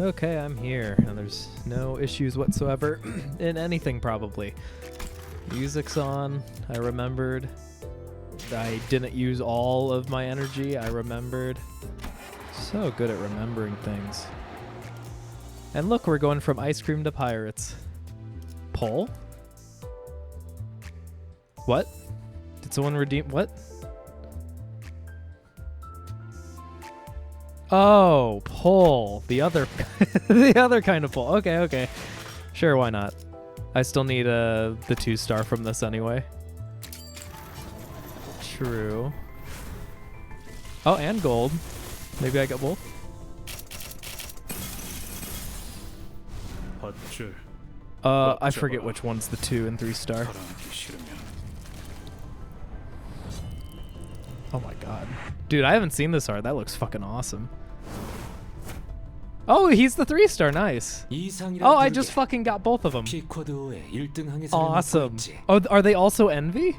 Okay, I'm here, and there's no issues whatsoever in anything, probably. Music's on. I remembered. I didn't use all of my energy. I remembered. So good at remembering things. And look, we're going from ice cream to pirates. Poll? What? Did someone redeem? What? Oh, pull. The other the other kind of pull. Okay, okay. Sure, why not? I still need the 2-star from this anyway. True. Oh, and gold. Maybe I got both. I forget which one's the 2 and 3-star. Oh my god. Dude, I haven't seen this art. That looks fucking awesome. Oh, he's the 3-star. Nice. Oh, I just fucking got both of them. Awesome. Oh, are they also Envy?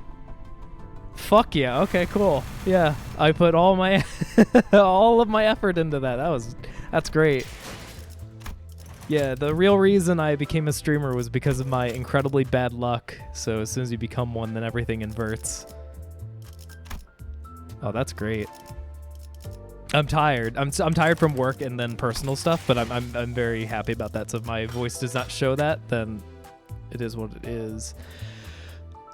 Fuck yeah. Okay, cool. Yeah, I put all my all of my effort into that. That's great. Yeah, the real reason I became a streamer was because of my incredibly bad luck. So as soon as you become one, then everything inverts. Oh, that's great. I'm tired. I'm tired from work and then personal stuff, but I'm very happy about that. So if my voice does not show that, then it is what it is.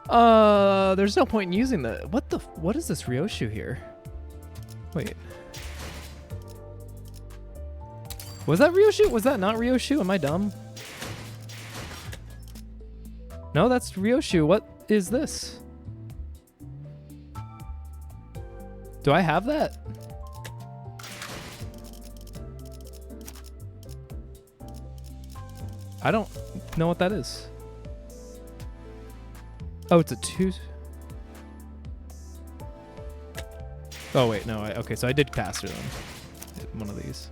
There's no point in using the what is this Ryoshu here? Wait. Was that Ryoshu? Was that not Ryoshu? Am I dumb? No, that's Ryoshu. What is this? Do I have that? I don't know what that is. Oh, it's a 2. Oh wait, no. Okay, so I did caster them. One of these.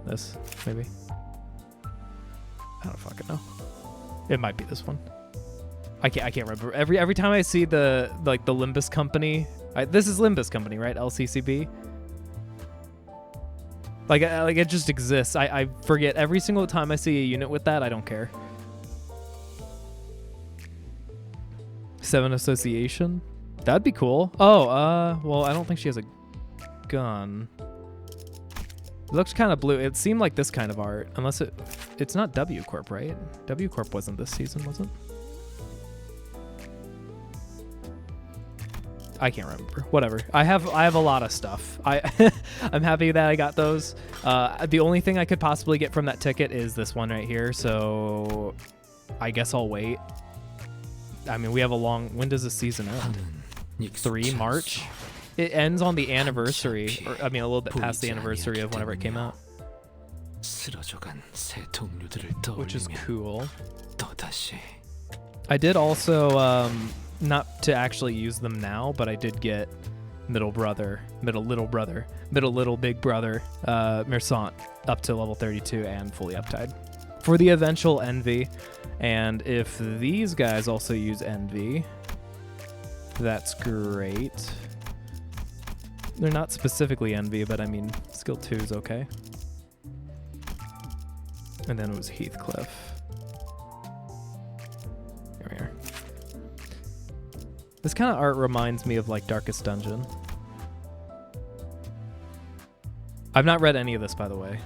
This, maybe. I don't fucking know. It might be this one. I can't remember. Every time I see the Limbus company, this is Limbus company, right? LCCB. Like it just exists. I forget every single time I see a unit with that. I don't care. 7 Association. That'd be cool. Oh, well, I don't think she has a gun. It looks kind of blue. It seemed like this kind of art, unless it's not W Corp, right? W Corp wasn't this season, was it? I can't remember. Whatever. I have a lot of stuff. I'm happy that I got those. The only thing I could possibly get from that ticket is this one right here. So I guess I'll wait. I mean, we have a long. When does the season end? 3 March. It ends on the anniversary, or I mean, a little bit past the anniversary of whenever it came out. Which is cool. I did also. Not to actually use them now, but I did get middle big brother, Mersant up to level 32 and fully uptide for the eventual Envy. And if these guys also use Envy, that's great. They're not specifically Envy, but I mean, skill 2 is okay. And then it was Heathcliff. Here we are. This kind of art reminds me of like Darkest Dungeon. I've not read any of this, by the way.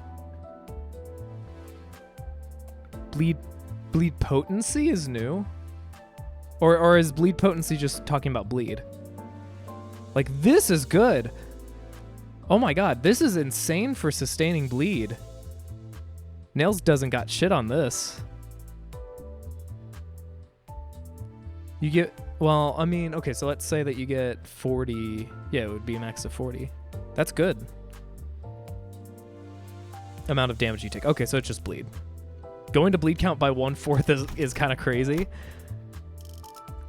Bleed Potency is new? Or is Bleed Potency just talking about bleed? Like, this is good. Oh my god, this is insane for sustaining bleed. Nails doesn't got shit on this. You get... Well, I mean, okay, so let's say that you get 40. Yeah, it would be a max of 40. That's good. Amount of damage you take. Okay, so it's just bleed. Going to bleed count by 1/4 is kind of crazy.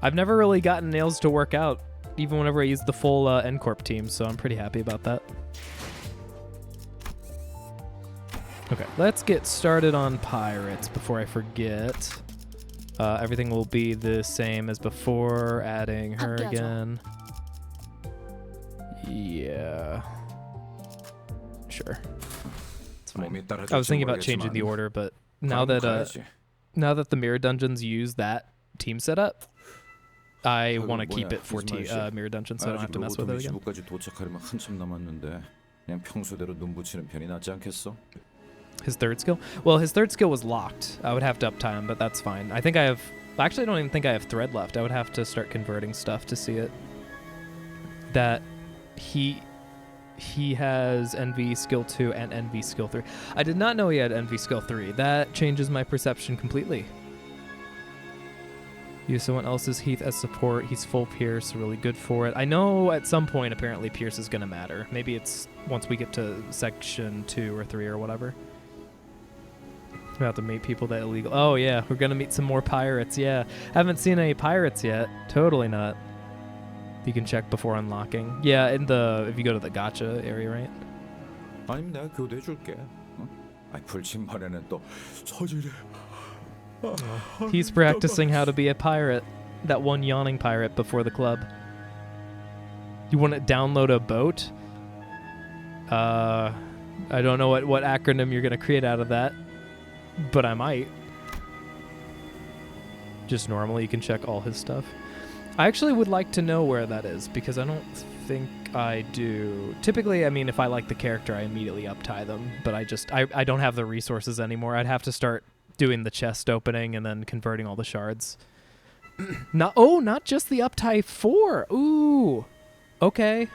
I've never really gotten nails to work out, even whenever I use the full N-Corp team, so I'm pretty happy about that. Okay, let's get started on pirates before I forget. Everything will be the same as before, adding her again. Yeah. Sure. It's fine. 몸이 I was thinking about changing the order, but now that the mirror dungeons use that team setup, I want to keep it for mirror dungeons, so I don't have to mess with it again. 지구까지 도착하려면 한참 남았는데 그냥 평소대로 눈 붙이는 편이 낫지 않겠어? His third skill? Well, his third skill was locked. I would have to uptime him, but that's fine. I think I have... Actually, I don't even think I have thread left. I would have to start converting stuff to see it. That he has NV skill 2 and NV skill 3. I did not know he had NV skill 3. That changes my perception completely. Use someone else's Heath as support. He's full Pierce, really good for it. I know at some point apparently Pierce is going to matter. Maybe it's once we get to section 2 or 3 or whatever. We're about to meet people that illegal. Oh yeah, we're going to meet some more pirates. Yeah, haven't seen any pirates yet. Totally not. You can check before unlocking. Yeah, if you go to the gacha area, right? 아니면 내가 교대해 줄게. 아이 불침번에는 또 서질해. He's practicing how to be a pirate. That one yawning pirate before the club. You want to download a boat? I don't know what acronym you're going to create out of that, but I might. Just normally you can check all his stuff. I actually would like to know where that is because I don't think I do. Typically, I mean, if I like the character, I immediately uptie them, but I don't have the resources anymore. I'd have to start doing the chest opening and then converting all the shards. Not just the uptie 4. Ooh. Okay.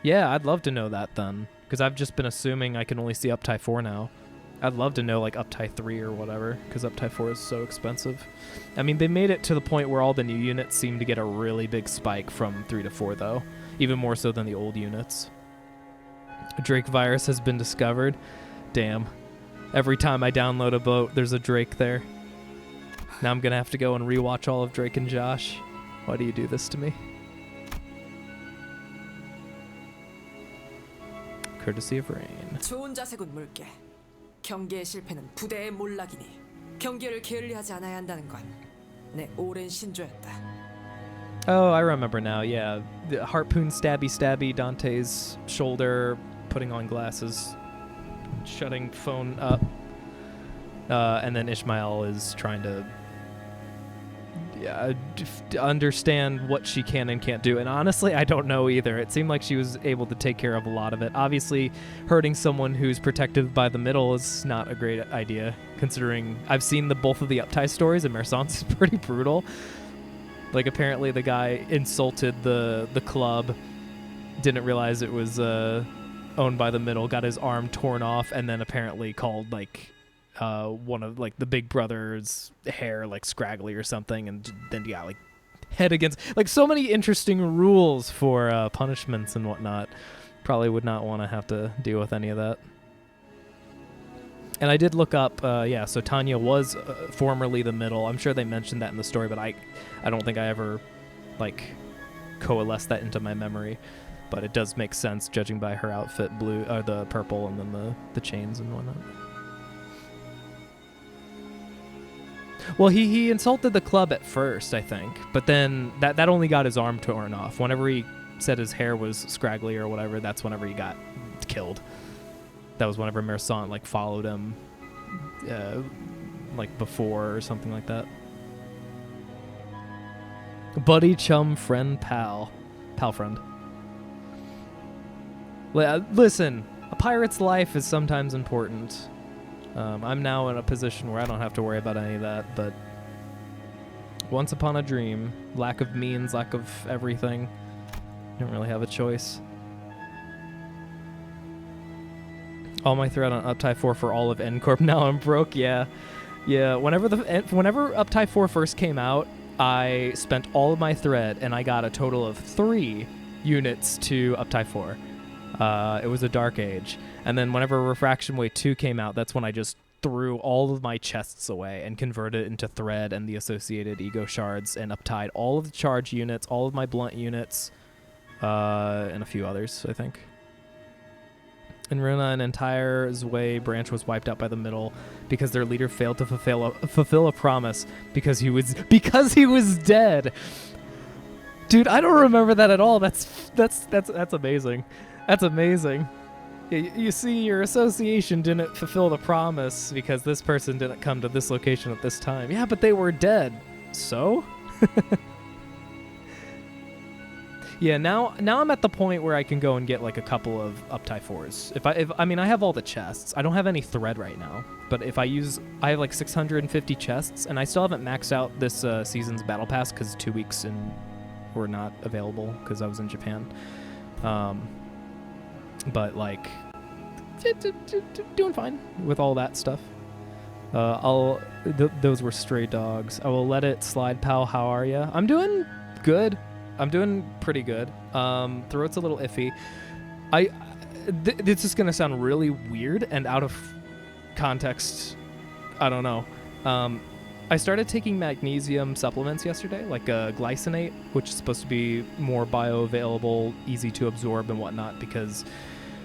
Yeah, I'd love to know that then, because I've just been assuming I can only see uptie 4 now. I'd love to know like uptie 3 or whatever, because uptie 4 is so expensive. I mean, they made it to the point where all the new units seem to get a really big spike from 3 to 4 though, even more so than the old units. Drake virus has been discovered. Damn. Every time I download a boat, there's a Drake there. Now I'm gonna have to go and rewatch all of Drake and Josh. Why do you do this to me? Courtesy of rain. 좋은 자세군 물개. 경계의 실패는 부대의 몰락이니 경계를 게을리하지 않아야 한다는 건 내 오랜 신조였다. Oh, I remember now. Yeah, the harpoon stabby Dante's shoulder, putting on glasses, shutting phone up, and then Ishmael is trying to understand what she can and can't do. And honestly, I don't know either. It seemed like she was able to take care of a lot of it. Obviously, hurting someone who's protected by the middle is not a great idea, considering I've seen both of the uptie stories, and Mersant's is pretty brutal. Like, apparently the guy insulted the club, didn't realize it was owned by the middle, got his arm torn off, and then apparently called, like, one of, like, the big brother's hair, like, scraggly or something, and then got, like, head against... Like, so many interesting rules for punishments and whatnot. Probably would not want to have to deal with any of that. And I did look up, so Tanya was formerly the middle. I'm sure they mentioned that in the story, but I don't think I ever, like, coalesced that into my memory. But it does make sense, judging by her outfit, the purple, and then the chains and whatnot. Well, he insulted the club at first, I think, but then that only got his arm torn off. Whenever he said his hair was scraggly or whatever, that's whenever he got killed. That was whenever Mersant, like, followed him, like, before or something like that. Buddy, chum, friend, pal friend. Listen, a pirate's life is sometimes important. I'm now in a position where I don't have to worry about any of that, but once upon a dream, lack of means, lack of everything, don't really have a choice. All my thread on Uptie 4 for all of N-Corp. Now I'm broke, yeah. Yeah, whenever Uptie 4 first came out, I spent all of my thread, and I got a total of 3 units to Uptie 4. It was a dark age. And then whenever Refraction Wave 2 came out, that's when I just threw all of my chests away and converted it into thread and the associated ego shards and uptied all of the charge units, all of my blunt units, and a few others, I think. In Runa, an entire Zwei branch was wiped out by the middle because their leader failed to fulfill a promise because he was dead. Dude, I don't remember that at all. That's amazing. That's amazing. You see, your association didn't fulfill the promise because this person didn't come to this location at this time. Yeah, but they were dead. So? Yeah, now I'm at the point where I can go and get like a couple of Uptie 4s. If I mean, I have all the chests. I don't have any thread right now, but if I have like 650 chests, and I still haven't maxed out this season's battle pass because 2 weeks and were not available because I was in Japan. But like, doing fine with all that stuff. Those were stray dogs. I will let it slide, pal. How are ya? I'm doing good. I'm doing pretty good. Throat's a little iffy. This is gonna sound really weird and out of context. I don't know. I started taking magnesium supplements yesterday, like glycinate, which is supposed to be more bioavailable, easy to absorb and whatnot, because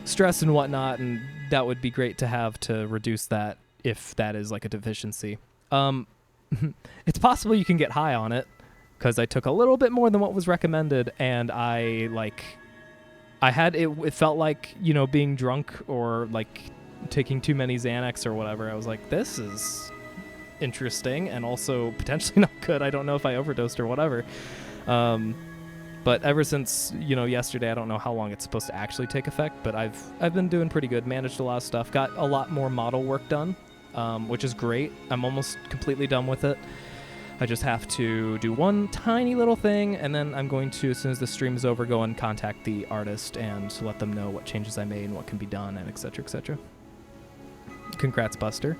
stress and whatnot, and that would be great to have to reduce that if that is like a deficiency. It's possible you can get high on it, because I took a little bit more than what was recommended, and it felt like, you know, being drunk or like taking too many Xanax or whatever. I was like, this is interesting and also potentially not good. I don't know if I overdosed or whatever. But ever since, you know, yesterday, I don't know how long it's supposed to actually take effect, but I've been doing pretty good, managed a lot of stuff, got a lot more model work done, which is great. I'm almost completely done with it. I just have to do one tiny little thing, and then I'm going to, as soon as the stream is over, go and contact the artist and let them know what changes I made and what can be done, and etc., etc. Congrats, Buster.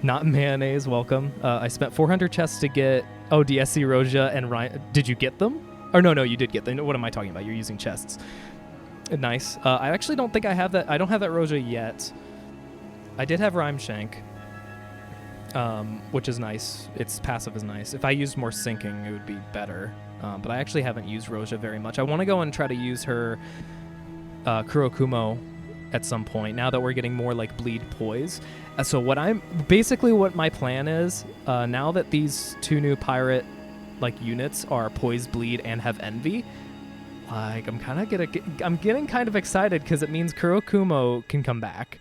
Not mayonnaise, welcome. I spent 400 chests to get DSC Roja and Ryan. Did you get them? Or no, you did get them. What am I talking about? You're using chests. Nice. I actually don't think I have that. I don't have that Roja yet. I did have Rhyme Shank. Which is nice. Its passive is nice. If I used more sinking, it would be better. But I actually haven't used Roja very much. I want to go and try to use her Kurokumo at some point, now that we're getting more like bleed poise. So what my plan is, now that these 2 new pirate like units are poise, bleed, and have envy, like I'm getting kind of excited because it means Kurokumo can come back.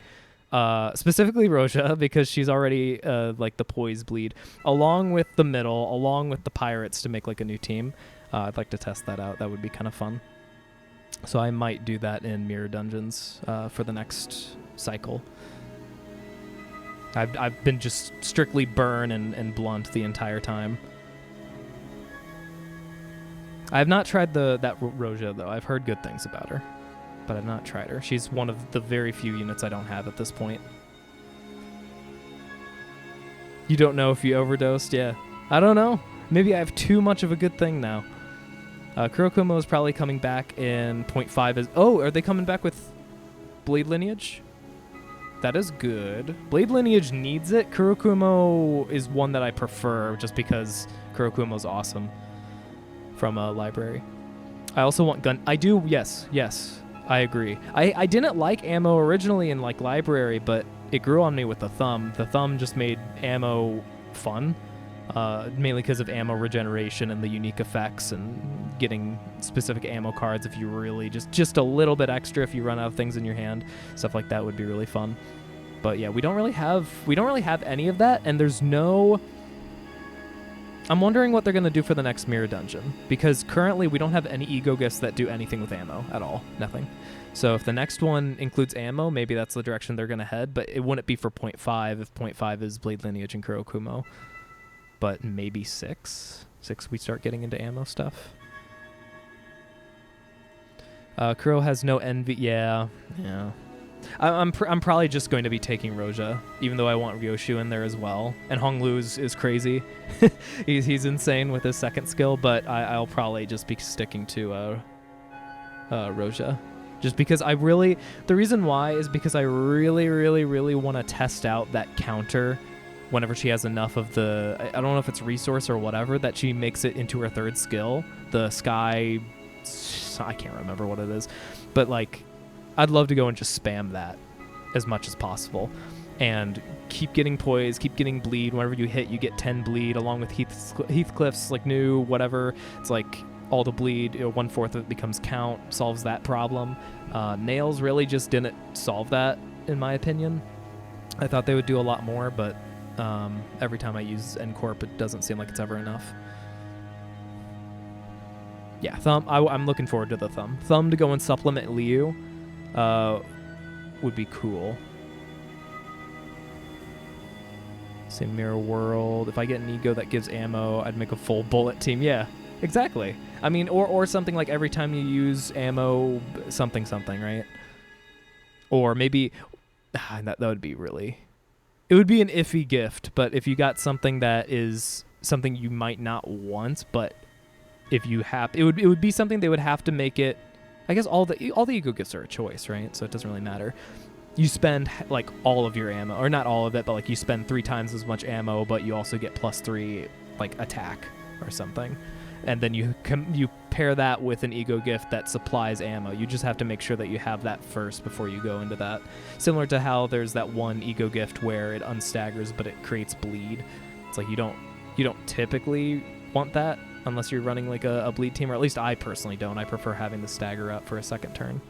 Specifically Roja, because she's already like the poise bleed, along with the middle, along with the pirates to make like a new team. I'd like to test that out. That would be kind of fun. So I might do that in Mirror Dungeons for the next cycle. I've been just strictly burn and blunt the entire time. I have not tried that Roja though. I've heard good things about her, but I've not tried her. She's one of the very few units I don't have at this point. You don't know if you overdosed? Yeah. I don't know. Maybe I have too much of a good thing now. Kurokumo is probably coming back in 0.5. Are they coming back with Blade Lineage? That is good. Blade Lineage needs it. Kurokumo is one that I prefer just because Kurokumo's awesome from a library. I also want gun. I do, yes. I agree. I didn't like ammo originally in like library, but it grew on me with the thumb. The thumb just made ammo fun, mainly because of ammo regeneration and the unique effects and getting specific ammo cards if you really just a little bit extra if you run out of things in your hand. Stuff like that would be really fun. But yeah, we don't really have any of that, and there's no. I'm wondering what they're going to do for the next mirror dungeon, because currently we don't have any ego gifts that do anything with ammo at all. Nothing. So if the next one includes ammo, maybe that's the direction they're going to head, but it wouldn't be for 0.5 if 0.5 is Blade Lineage and Kurokumo. But maybe 6 we start getting into ammo stuff. Kuro has no envy. Yeah. I'm probably just going to be taking Roja, even though I want Ryoshu in there as well. And Honglu is crazy. he's insane with his second skill, but I'll probably just be sticking to Roja. Just because the reason why is because I really, really, really want to test out that counter whenever she has enough of the, I don't know if it's resource or whatever, that she makes it into her third skill. The sky, I can't remember what it is, but like, I'd love to go and just spam that as much as possible and keep getting poise, keep getting bleed. Whenever you hit, you get 10 bleed along with Heathcliff's like new whatever. It's like all the bleed, 1/4 of it becomes count, solves that problem. Nails really just didn't solve that, in my opinion. I thought they would do a lot more, but every time I use NCorp, it doesn't seem like it's ever enough. Yeah, Thumb. I'm looking forward to the Thumb. Thumb to go and supplement Liu would be cool. Say Mirror World. If I get an ego that gives ammo, I'd make a full bullet team. Yeah, exactly. I mean, or something like every time you use ammo, something, right? Or maybe that would be really... It would be an iffy gift, but if you got something that is something you might not want, but if you have... It would be something they would have to make it... I guess all the ego gifts are a choice, right? So it doesn't really matter. You spend like all of your ammo, or not all of it, but like you spend 3 times as much ammo, but you also get +3 like attack or something, and then you pair that with an ego gift that supplies ammo. You just have to make sure that you have that first before you go into that. Similar to how there's that one ego gift where it unstaggers, but it creates bleed. It's like you don't typically want that unless you're running like a bleed team, or at least I personally don't. I prefer having the stagger up for a second turn.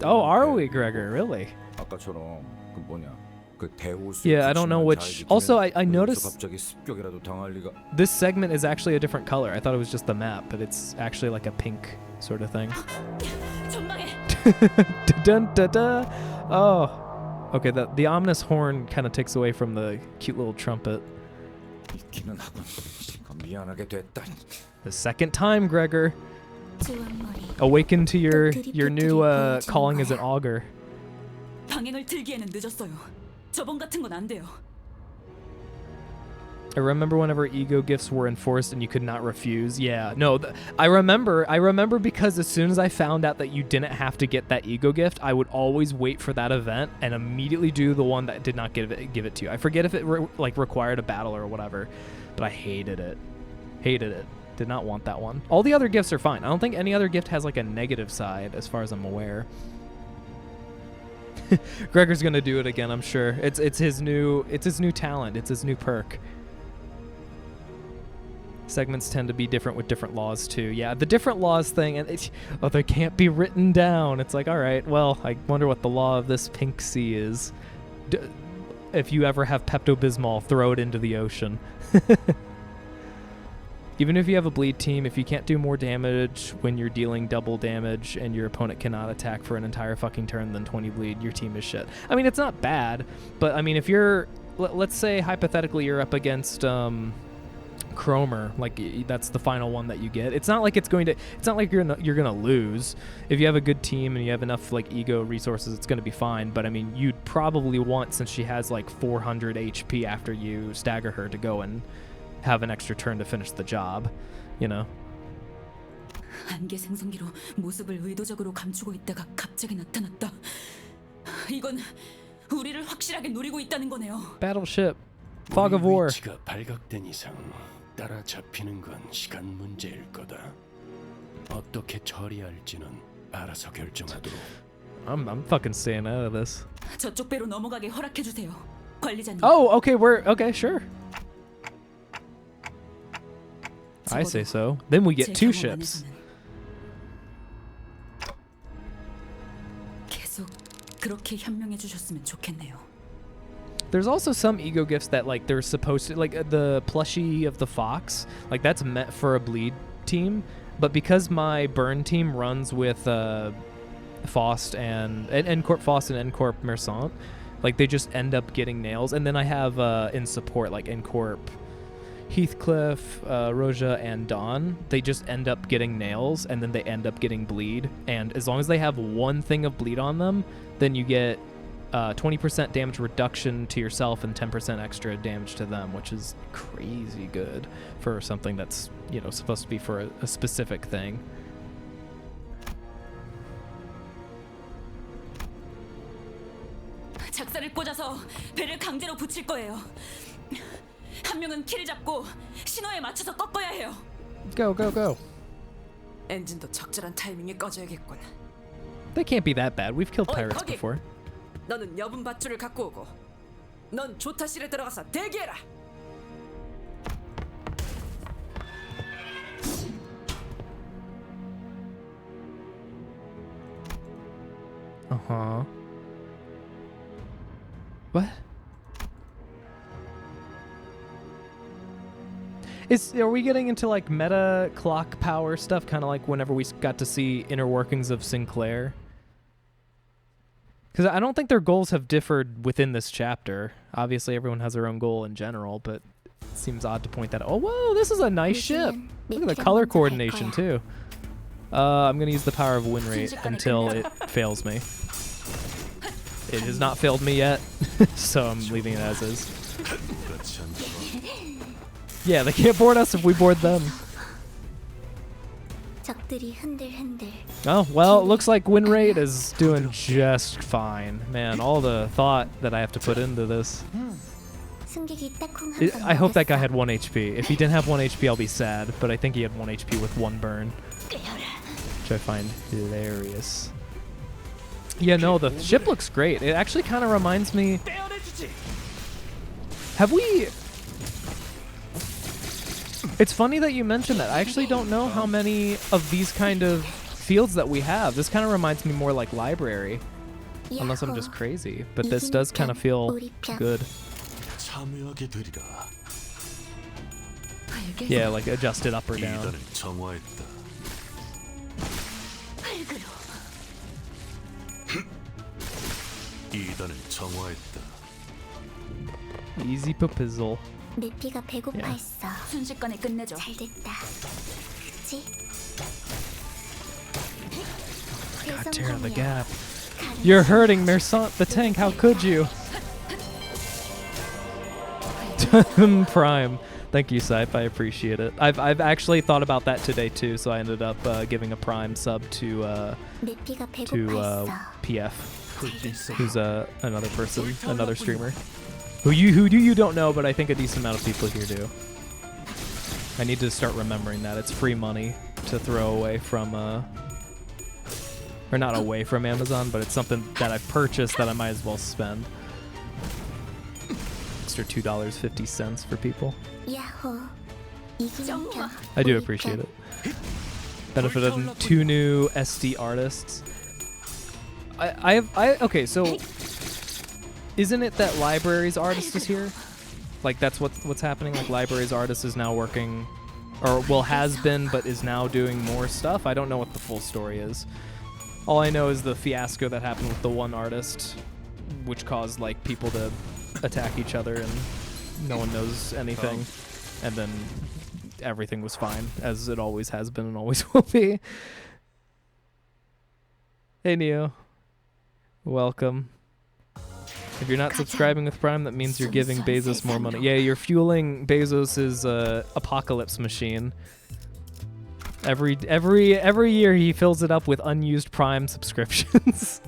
Oh, are we, Gregor? Really? 아까처럼 그 뭐냐 그 대호수. Yeah, I don't know which. Also, I noticed 갑자기 습격이라도 당할 리가. this segment is actually a different color. I thought it was just the map, but it's actually like a pink sort of thing. Dun, dun, dun. Oh. Okay, the ominous horn kind of takes away from the cute little trumpet. 있기는 하군. 미안하게 됐다. The second time, Gregor. Awaken to your new calling as an augur. 방행을 들기에는 늦었어요. 저번 같은 건 안 돼요. I remember whenever ego gifts were enforced and you could not refuse. Yeah, no, I remember because as soon as I found out that you didn't have to get that ego gift, I would always wait for that event and immediately do the one that did not give it to you. I forget if it required a battle or whatever, but I hated it. Did not want that one. All the other gifts are fine. I don't think any other gift has like a negative side as far as I'm aware. Gregor's gonna do it again, I'm sure. It's his new talent. It's his new perk. Segments tend to be different with different laws too. Yeah, the different laws thing, and they can't be written down. It's like, all right, well, I wonder what the law of this pink sea is. If you ever have Pepto-Bismol, throw it into the ocean. Even if you have a bleed team, if you can't do more damage when you're dealing double damage and your opponent cannot attack for an entire fucking turn than 20 bleed, your team is shit. I mean, it's not bad, but I mean, if you're, let's say hypothetically you're up against Cromer, like that's the final one that you get. It's not like you're gonna lose. If you have a good team and you have enough like ego resources, it's gonna be fine. But I mean, you'd probably want, since she has like 400 HP after you stagger her, to go and have an extra turn to finish the job, you know. 안개 생성기로 모습을 의도적으로 감추고 있다가 갑자기 나타났다. 이건 우리를 확실하게 노리고 있다는 거네요. Battleship, Fog of War. 위치가 발각된 이상 따라잡히는 건 시간 문제일 거다. 어떻게 처리할지는 알아서 결정하도록. I'm fucking staying out of this. 저쪽 배로 넘어가게 허락해 주세요, 관리자님. Oh, okay, okay, sure. I say so. Then we get 2 ships. 계속 그렇게 현명해 주셨으면 좋겠네요. There's also some ego gifts that like they're supposed to, like the plushie of the fox, like that's meant for a bleed team, but because my burn team runs with Faust and NCorp Faust and NCorp Mercant, like they just end up getting nails. And then I have in support like NCorp Heathcliff, Roja, and Dawn. They just end up getting nails, and then they end up getting bleed. And as long as they have one thing of bleed on them, then you get 20% damage reduction to yourself and 10% extra damage to them, which is crazy good for something that's, you know, supposed to be for a specific thing. 작사를 꽂아서 배를 강제로 붙일 거예요. 한 명은 키를 잡고 신호에 맞춰서 꺾어야 해요. Go. 엔진도 적절한 타이밍에 꺼져야겠군. They can't be that bad. We've killed 어이, pirates 거기! before. 너는 여분 밧줄을 갖고 오고 넌 조타실에 들어가서 대기해라. Uh-huh. What? Are we getting into like meta clock power stuff, kind of like whenever we got to see inner workings of Sinclair? Because I don't think their goals have differed within this chapter. Obviously, everyone has their own goal in general, but it seems odd to point that out. Oh, whoa, this is a nice ship. Look at the color coordination, too. I'm going to use the power of win rate until it fails me. It has not failed me yet, so I'm leaving it as is. Yeah, they can't board us if we board them. Oh, well, it looks like win rate is doing just fine. Man, all the thought that I have to put into this. I hope that guy had 1 HP. If he didn't have 1 HP, I'll be sad, but I think he had 1 HP with 1 burn, which I find hilarious. Yeah, no, the ship looks great. It actually kind of reminds me... Have we... It's funny that you mentioned that. I actually don't know how many of these kind of fields that we have. This kind of reminds me more like library. Unless I'm just crazy. But this does kind of feel good. Yeah, like adjusted up or down. Easy popizzle. 내피가 배고파했어. 순식간에 끝내줘. 잘됐다. 그치? God, tearing the gap. You're hurting Mersant the tank. How could you? Prime. Thank you, Sype. I appreciate it. I've actually thought about that today too, so I ended up giving a Prime sub to PF, who's another person, another streamer. Who you don't know, but I think a decent amount of people here do. I need to start remembering that. It's free money to throw away from, or not away from Amazon, but it's something that I've purchased that I might as well spend. Extra $2.50 for people. I do appreciate it. Benefited 2 new SD artists. Okay, so... Isn't it that Library's artist is here? Like that's what's happening? Like Library's artist is now working, or well has been, but is now doing more stuff? I don't know what the full story is. All I know is the fiasco that happened with the one artist, which caused like people to attack each other and no one knows anything. And then everything was fine, as it always has been and always will be. Hey Neo. Welcome. If you're not subscribing with Prime, that means you're giving Bezos more money. Yeah, you're fueling Bezos's apocalypse machine. Every year he fills it up with unused Prime subscriptions.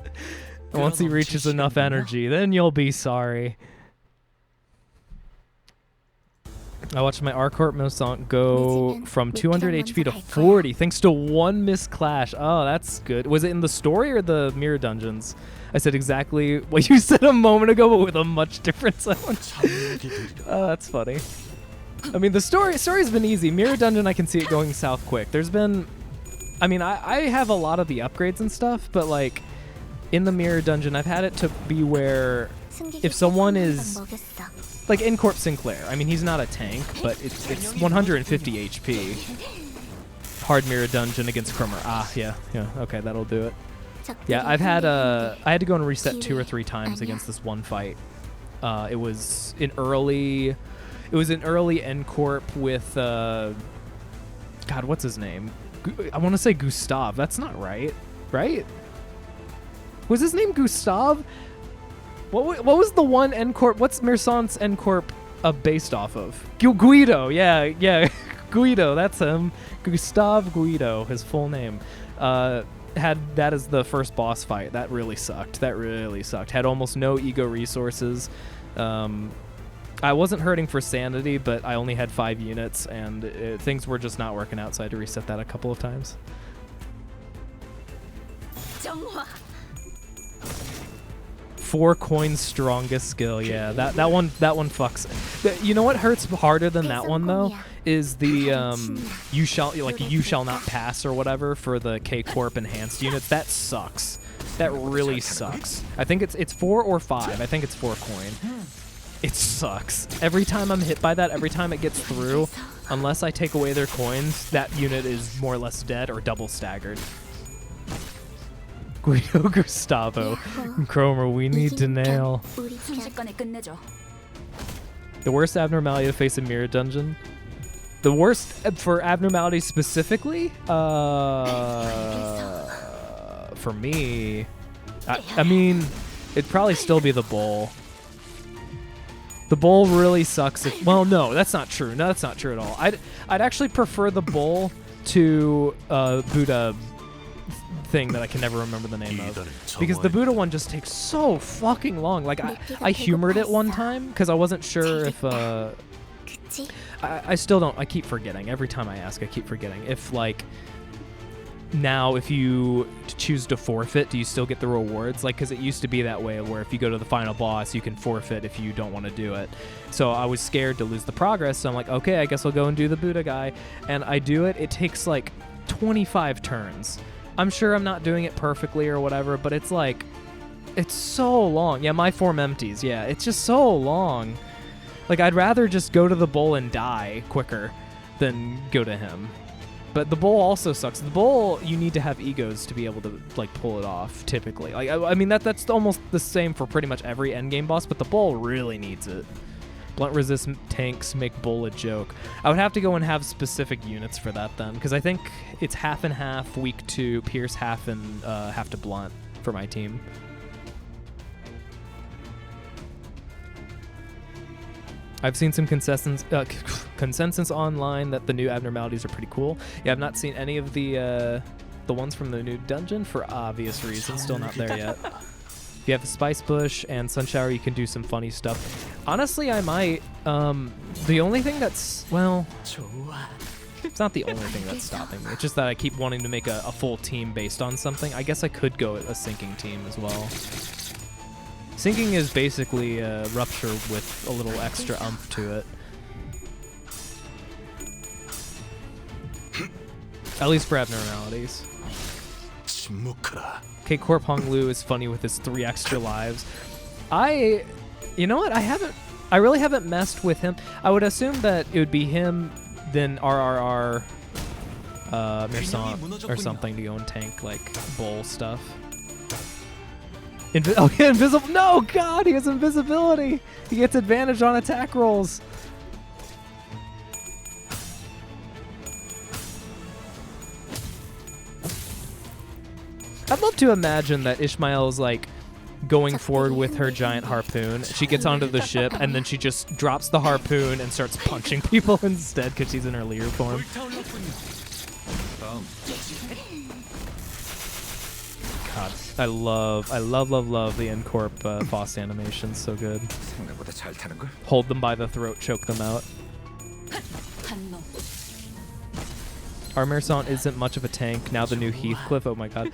And once he reaches enough energy, then you'll be sorry. I watched my R-Corp Mosant go from 200 HP to 40 thanks to 1 missed clash. Oh, that's good. Was it in the story or the mirror dungeons? I said exactly what you said a moment ago, but with a much different sound. Oh, that's funny. I mean, the story's been easy. Mirror dungeon, I can see it going south quick. There's been... I mean, I have a lot of the upgrades and stuff, but like, in the mirror dungeon, I've had it to be where if someone is... Like Incorp Sinclair. I mean, he's not a tank, but it's 150 HP. Hard mirror dungeon against Krummer. Ah, yeah, okay, that'll do it. Yeah, I had to go and reset 2 or 3 times against this one fight. It was an early N-Corp with God, what's his name? I want to say Gustav. That's not right. Right? Was his name Gustav? What was the one N-Corp? What's Mersant's N-Corp based off of? Guido. Yeah. Guido. That's him. Gustav Guido. His full name. Had that as the first boss fight. That really sucked. Had almost no ego resources. I wasn't hurting for sanity, but I only had 5 units, and things were just not working out, so I had to reset that a couple of times. 4 coins strongest skill. Yeah, that one fucks. You know what hurts harder than that one though is the you shall not pass or whatever for the K Corp enhanced units. That sucks. That really sucks. I think it's 4 or 5. I think it's 4 coin. It sucks. Every time I'm hit by that, every time it gets through, unless I take away their coins, that unit is more or less dead or double staggered. Guido Gustavo. Cromer, we need to nail. 순식간에 끝내죠. The worst abnormality to face in Mirror Dungeon? The worst for abnormalities specifically? For me, I mean, it'd probably still be the bowl. The bowl really sucks. Well, no, that's not true. No, that's not true at all. I'd actually prefer the bowl to Buddha thing that I can never remember the name of, because the Buddha one just takes so fucking long. Like I humored it one time because I wasn't sure if I still don't. I keep forgetting every time I ask. I keep forgetting if like. Now, if you choose to forfeit, do you still get the rewards? Like, because it used to be that way where if you go to the final boss, you can forfeit if you don't want to do it. So I was scared to lose the progress, so I'm like, okay, I guess I'll go and do the Buddha guy. And I do it. It takes like 25 turns. I'm sure I'm not doing it perfectly or whatever, but it's like, it's so long. Yeah, my form empties. Yeah, it's just so long. Like, I'd rather just go to the bowl and die quicker than go to him. But the bowl also sucks. The bowl, you need to have egos to be able to like pull it off. Typically, like I mean that's almost the same for pretty much every endgame boss. But the bowl really needs it. Blunt resist tanks make bowl a joke. I would have to go and have specific units for that then, because I think it's half and half weak to pierce, half and half to blunt for my team. I've seen some consensus online that the new abnormalities are pretty cool. Yeah, I've not seen any of the ones from the new dungeon for obvious reasons. Still not there yet. If you have a Spice Bush and Sunshower, you can do some funny stuff. Honestly, I might. The only thing that's, well, it's not the only thing that's stopping me. It's just that I keep wanting to make a full team based on something. I guess I could go a sinking team as well. Sinking is basically a rupture with a little extra umph to it. At least for abnormalities. Okay, Corp Hong Lu is funny with his 3 extra lives. You know what? I really haven't messed with him. I would assume that it would be him, then RRR, Mersant, or something to go and tank like bowl stuff. Oh, yeah, invisible. No, God, he has invisibility. He gets advantage on attack rolls. I'd love to imagine that Ishmael's like going forward with her giant harpoon. She gets onto the ship and then she just drops the harpoon and starts punching people instead because she's in her Lear form. God, I love the N-Corp boss animations. So good. Hold them by the throat, choke them out. Our Mersant isn't much of a tank. Now the new Heathcliff. Oh my God,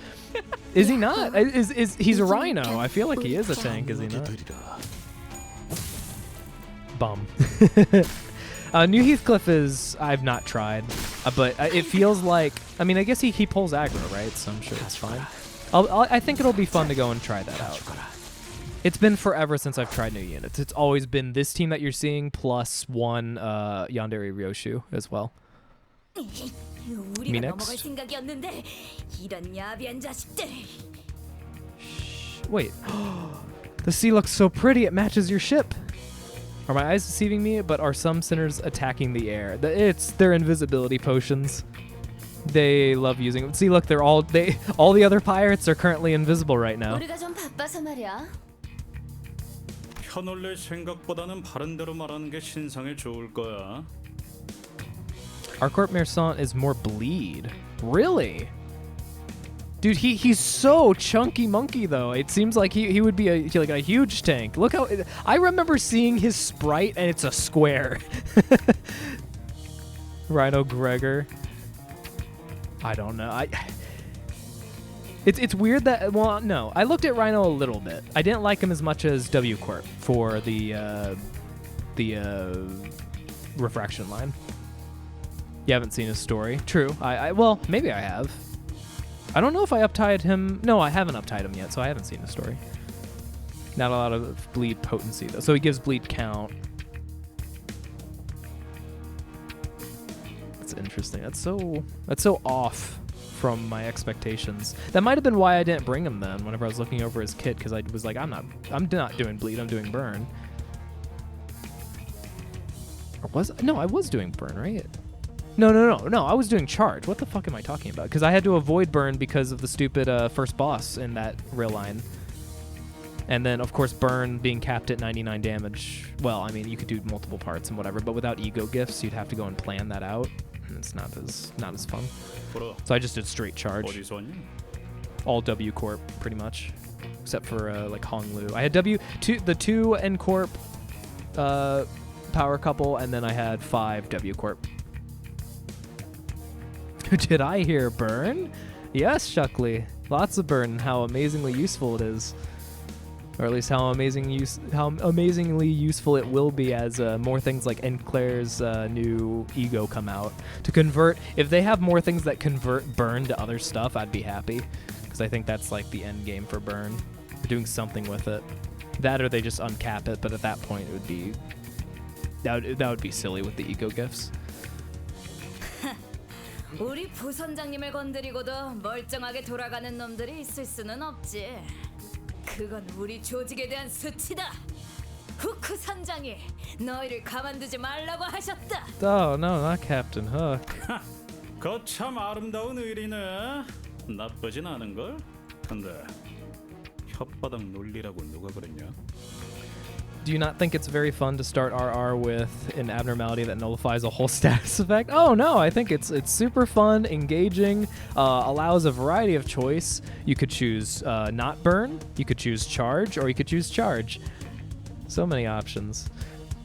is he not? He's a Rhino? I feel like he is a tank. Is he not? Bum. New Heathcliff is I've not tried, but it feels like I mean I guess he pulls aggro, right? So I'm sure it's fine. I think it'll be fun to go and try that out. It's been forever since I've tried new units. It's always been this team that you're seeing plus one Yandere Ryoshu as well. Me next. Wait. The sea looks so pretty. It matches your ship. Are my eyes deceiving me? But are some sinners attacking the air? It's their invisibility potions. They love using them. See, look, all the other pirates are currently invisible right now. 편올릴 생각보다는 바른 대로 말하는 게 신상에 좋을 거야. Our Corp Mersant is more bleed. Really? Dude, he's so chunky monkey though. It seems like he would be like a huge tank. Look how I remember seeing his sprite and it's a square. Rhino Gregor. I don't know. It's weird that, well, no, I looked at Rhino a little bit. I didn't like him as much as W Corp for the refraction line. You haven't seen his story. True. Well, maybe I have. I don't know if I uptied him. No, I haven't uptied him yet, so I haven't seen his story. Not a lot of bleed potency, though. So he gives bleed count. That's interesting. That's so off from my expectations. That might have been why I didn't bring him then whenever I was looking over his kit, because I was like, I'm not doing bleed, I'm doing burn. Or was I? No, I was doing burn, right? No, I was doing charge. What the fuck am I talking about? Because I had to avoid burn because of the stupid first boss in that rail line. And then, of course, burn being capped at 99 damage. Well, I mean, you could do multiple parts and whatever, but without ego gifts, you'd have to go and plan that out. And it's not as fun. So I just did straight charge. All W Corp, pretty much. Except for, like, Honglu. I had the 2 N Corp power couple, and then I had 5 W Corp. Did I hear burn? Yes, Shuckley. Lots of burn and how amazingly useful it is. Or at least how amazingly useful it will be as more things like Enclair's new ego come out. To convert, if they have more things that convert burn to other stuff, I'd be happy. Because I think that's like the end game for burn. They're doing something with it. That or they just uncap it, but at that point it would be... That would be silly with the ego gifts. 우리 부선장님을 건드리고도 멀쩡하게 돌아가는 놈들이 있을 수는 없지. 그건 우리 조직에 대한 수치다. 후크 선장이 너희를 가만두지 말라고 하셨다. Oh no, not Captain Hook. 거참 아름다운 의리네. 나쁘진 않은 걸. 근데 혓바닥 논리라고 누가 그랬냐? Do you not think it's very fun to start RR with an abnormality that nullifies a whole status effect? Oh no, I think it's super fun, engaging, allows a variety of choice. You could choose not burn, you could choose charge, or you could choose charge. So many options.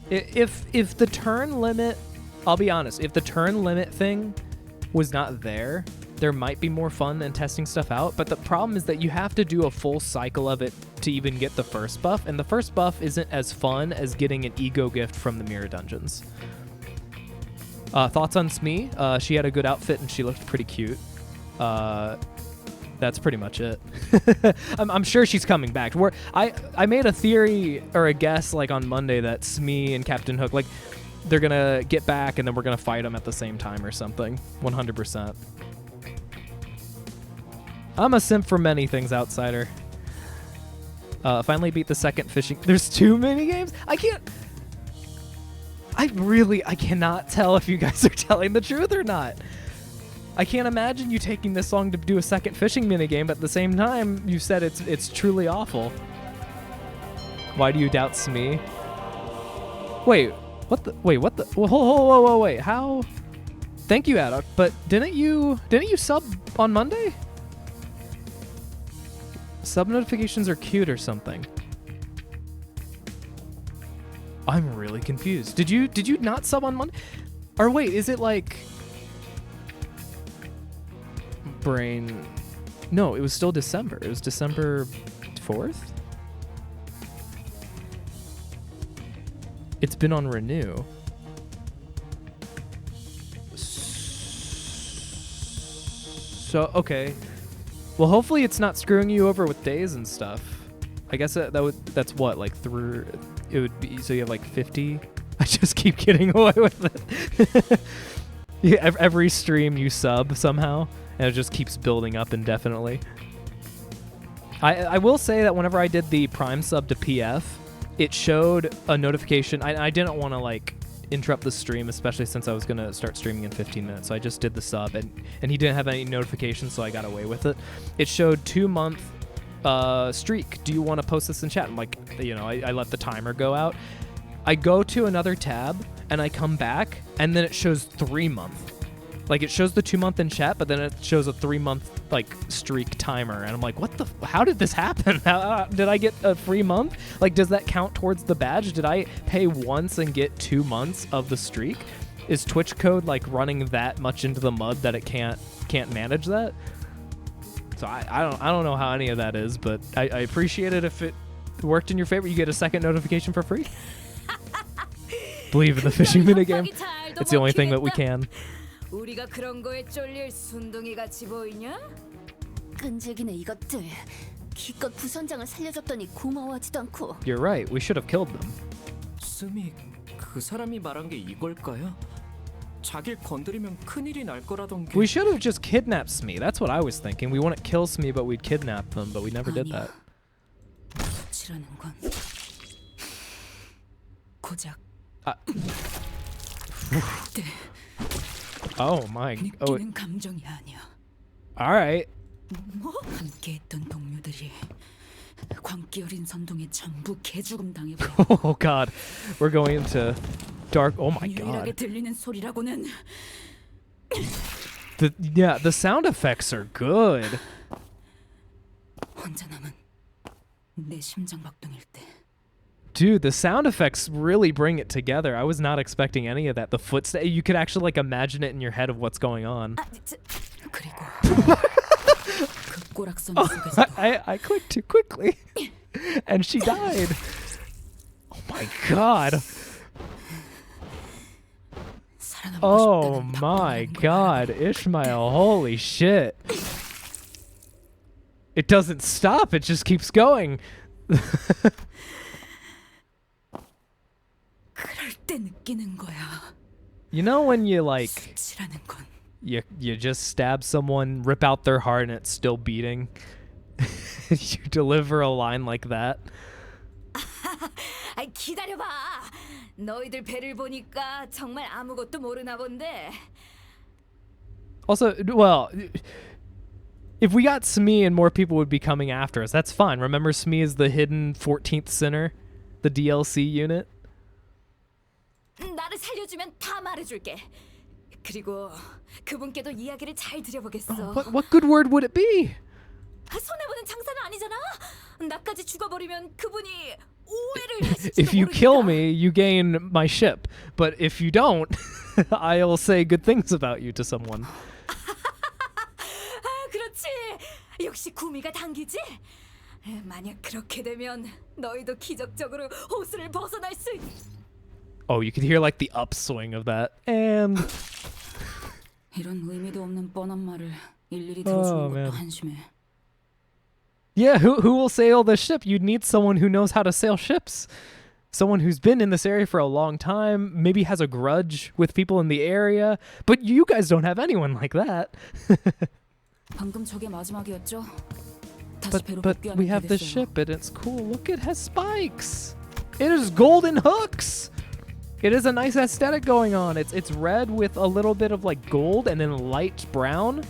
If the turn limit, I'll be honest, if the turn limit thing was not there might be more fun than testing stuff out, but the problem is that you have to do a full cycle of it to even get the first buff, and the first buff isn't as fun as getting an ego gift from the mirror dungeons. Thoughts on Smee? She had a good outfit and she looked pretty cute. That's pretty much it. I'm sure she's coming back. I made a theory or a guess like on Monday that Smee and Captain Hook, like, they're gonna get back and then we're gonna fight them at the same time or something. 100%. I'm a simp for many things, Outsider. Finally beat the second fishing. There's 2 minigames? I cannot tell if you guys are telling the truth or not. I can't imagine you taking this long to do a second fishing minigame, but at the same time, you said it's truly awful. Why do you doubt Smee? Wait, what the? Whoa, wait, how? Thank you, Adok, but didn't you sub on Monday? Sub notifications are cute or something. I'm really confused. Did you not sub on Monday? Or wait, is it like brain? No, it was still December. It was December 4th. It's been on renew. So okay. Well, hopefully it's not screwing you over with days and stuff. I guess that's what, like through, it would be, so you have like 50? I just keep getting away with it. Every stream you sub somehow, and it just keeps building up indefinitely. I will say that whenever I did the Prime sub to PF, it showed a notification. I didn't want to like interrupt the stream, especially since I was going to start streaming in 15 minutes. So I just did the sub, and he didn't have any notifications, so I got away with it. It showed 2-month streak. Do you want to post this in chat? I'm like, I let the timer go out. I go to another tab, and I come back, and then it shows 3-month. Like, it shows the 2-month in chat, but then it shows a 3-month, like, streak timer. And I'm like, how did this happen? Did I get a free month? Like, does that count towards the badge? Did I pay once and get 2 months of the streak? Is Twitch code, like, running that much into the mud that it can't manage that? So I don't know how any of that is, but I appreciate it if it worked in your favor. You get a second notification for free. Believe in the fishing minigame. It's the only thing that we can. 우리가 그런 거에 쫄릴 순둥이 같이 보이냐? 끈질기네 이것들. 기껏 부선장을 살려줬더니 고마워하지도 않고. You're right. We should have killed them. 스미 그 사람이 말한 게 이걸까요? 자길 건드리면 큰일이 날 거라던 게. We should have just kidnapped Smee. That's what I was thinking. We wouldn't kill Smee, but we'd kidnap them, but we never did that. 수치라는 건 고작 때 Oh my. Oh, 느끼는 감정이 아니야. all right. 뭐? 함께했던 동료들이 광기 어린 선동에 전부 개죽음 당해버려. Oh god. We're going into dark. Oh my 유일하게 god. 들리는 소리라고는 The sound effects are good. 혼자 남은 내 심장 박동일 때. Dude, the sound effects really bring it together. I was not expecting any of that. The footsteps, you could actually like imagine it in your head of what's going on. 그리고 그 꼬락선 속에서 I clicked too quickly. And she died. Oh my god. 살아남고 Oh 싶다는 my 박동하는 거야. god. Ishmael, holy shit. It doesn't stop, it just keeps going. 그럴 때 느끼는 거야. You know when you like 수치라는 건 you just stab someone, rip out their heart and it's still beating? You deliver a line like that? 아이 기다려봐. 너희들 배를 보니까 정말 아무것도 모르나 본데. Also, well, if we got Smee and more people would be coming after us, that's fine. Remember Smee is the hidden 14th sinner? The DLC unit? 나를 살려주면 다 말해줄게. 그리고 그분께도 이야기를 잘 드려보겠어. What good word would it be? 손해보는 장사는 아니잖아. 나까지 죽어버리면 그분이 오해를 하실지도 If you kill 모르니까. me, you gain my ship. But if you don't, I'll say good things about you to someone. 아, 그렇지. 역시 구미가 당기지. 만약 그렇게 되면 너희도 기적적으로 호수를 벗어날 수. Oh, you could hear like the upswing of that. And 이런 의미도 없는 뻔한 말을 일일이 Oh, 들어주는 man. 것도 한심해. yeah, who will sail the ship? You'd need someone who knows how to sail ships. Someone who's been in this area for a long time, maybe has a grudge with people in the area. But you guys don't have anyone like that. 방금 저게 마지막이었죠? 다시 배로 But 복귀하면 we have this 되겠어요. ship and it's cool. Look, it has spikes. It has golden hooks. It is a nice aesthetic going on. It's red with a little bit of like gold and then light brown.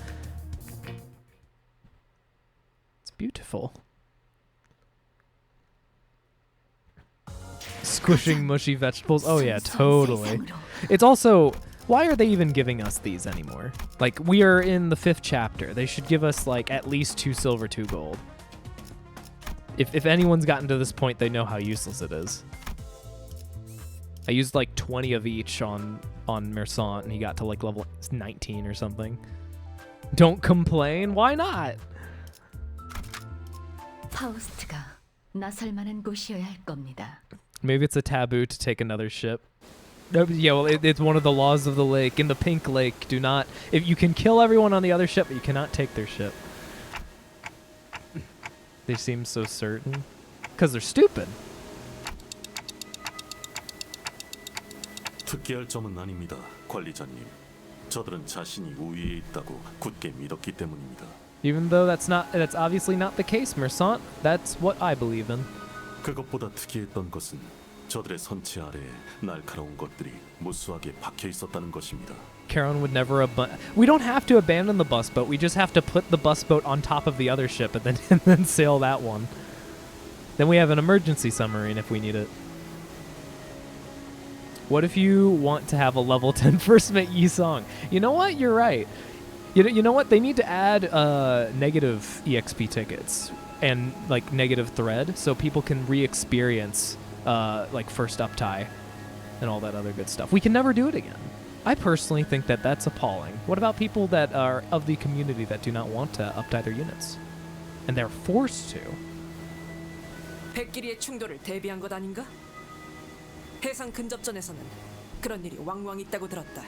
It's beautiful. Squishing mushy vegetables. Oh yeah, totally. It's also, why are they even giving us these anymore? Like, we are in the 5th chapter. They should give us like at least 2 silver, 2 gold. If anyone's gotten to this point, they know how useless it is. I used like 20 of each on Mersant, and he got to like level 19 or something. Don't complain. Why not? 파우스트가 나설 만한 곳이어야 할 겁니다. Maybe it's a taboo to take another ship. No, yeah, well, it's one of the laws of the lake. In the Pink Lake, do not... If you can kill everyone on the other ship, but you cannot take their ship. They seem so certain. Because they're stupid. 특기할 점은 아닙니다, 관리자님. 저들은 자신이 우위에 있다고 굳게 믿었기 때문입니다. Even though that's obviously not the case, Mersant. That's what I believe in. 그것보다 특이했던 것은 저들의 선체 아래에 날카로운 것들이 무수하게 박혀 있었다는 것입니다. Charon would never we don't have to abandon the bus boat. We just have to put the bus boat on top of the other ship and then sail that one. Then we have an emergency submarine if we need it. What if you want to have a level 10 first mate Yi Song? You know what? You're right. You know what? They need to add negative EXP tickets and like negative thread so people can re-experience like first up tie and all that other good stuff. We can never do it again. I personally think that that's appalling. What about people that are of the community that do not want to update their units? And they're forced to. 백끼리의 충돌을 대비한 것 아닌가? 해상 근접전에서는 그런 일이 왕왕 있다고 들었다.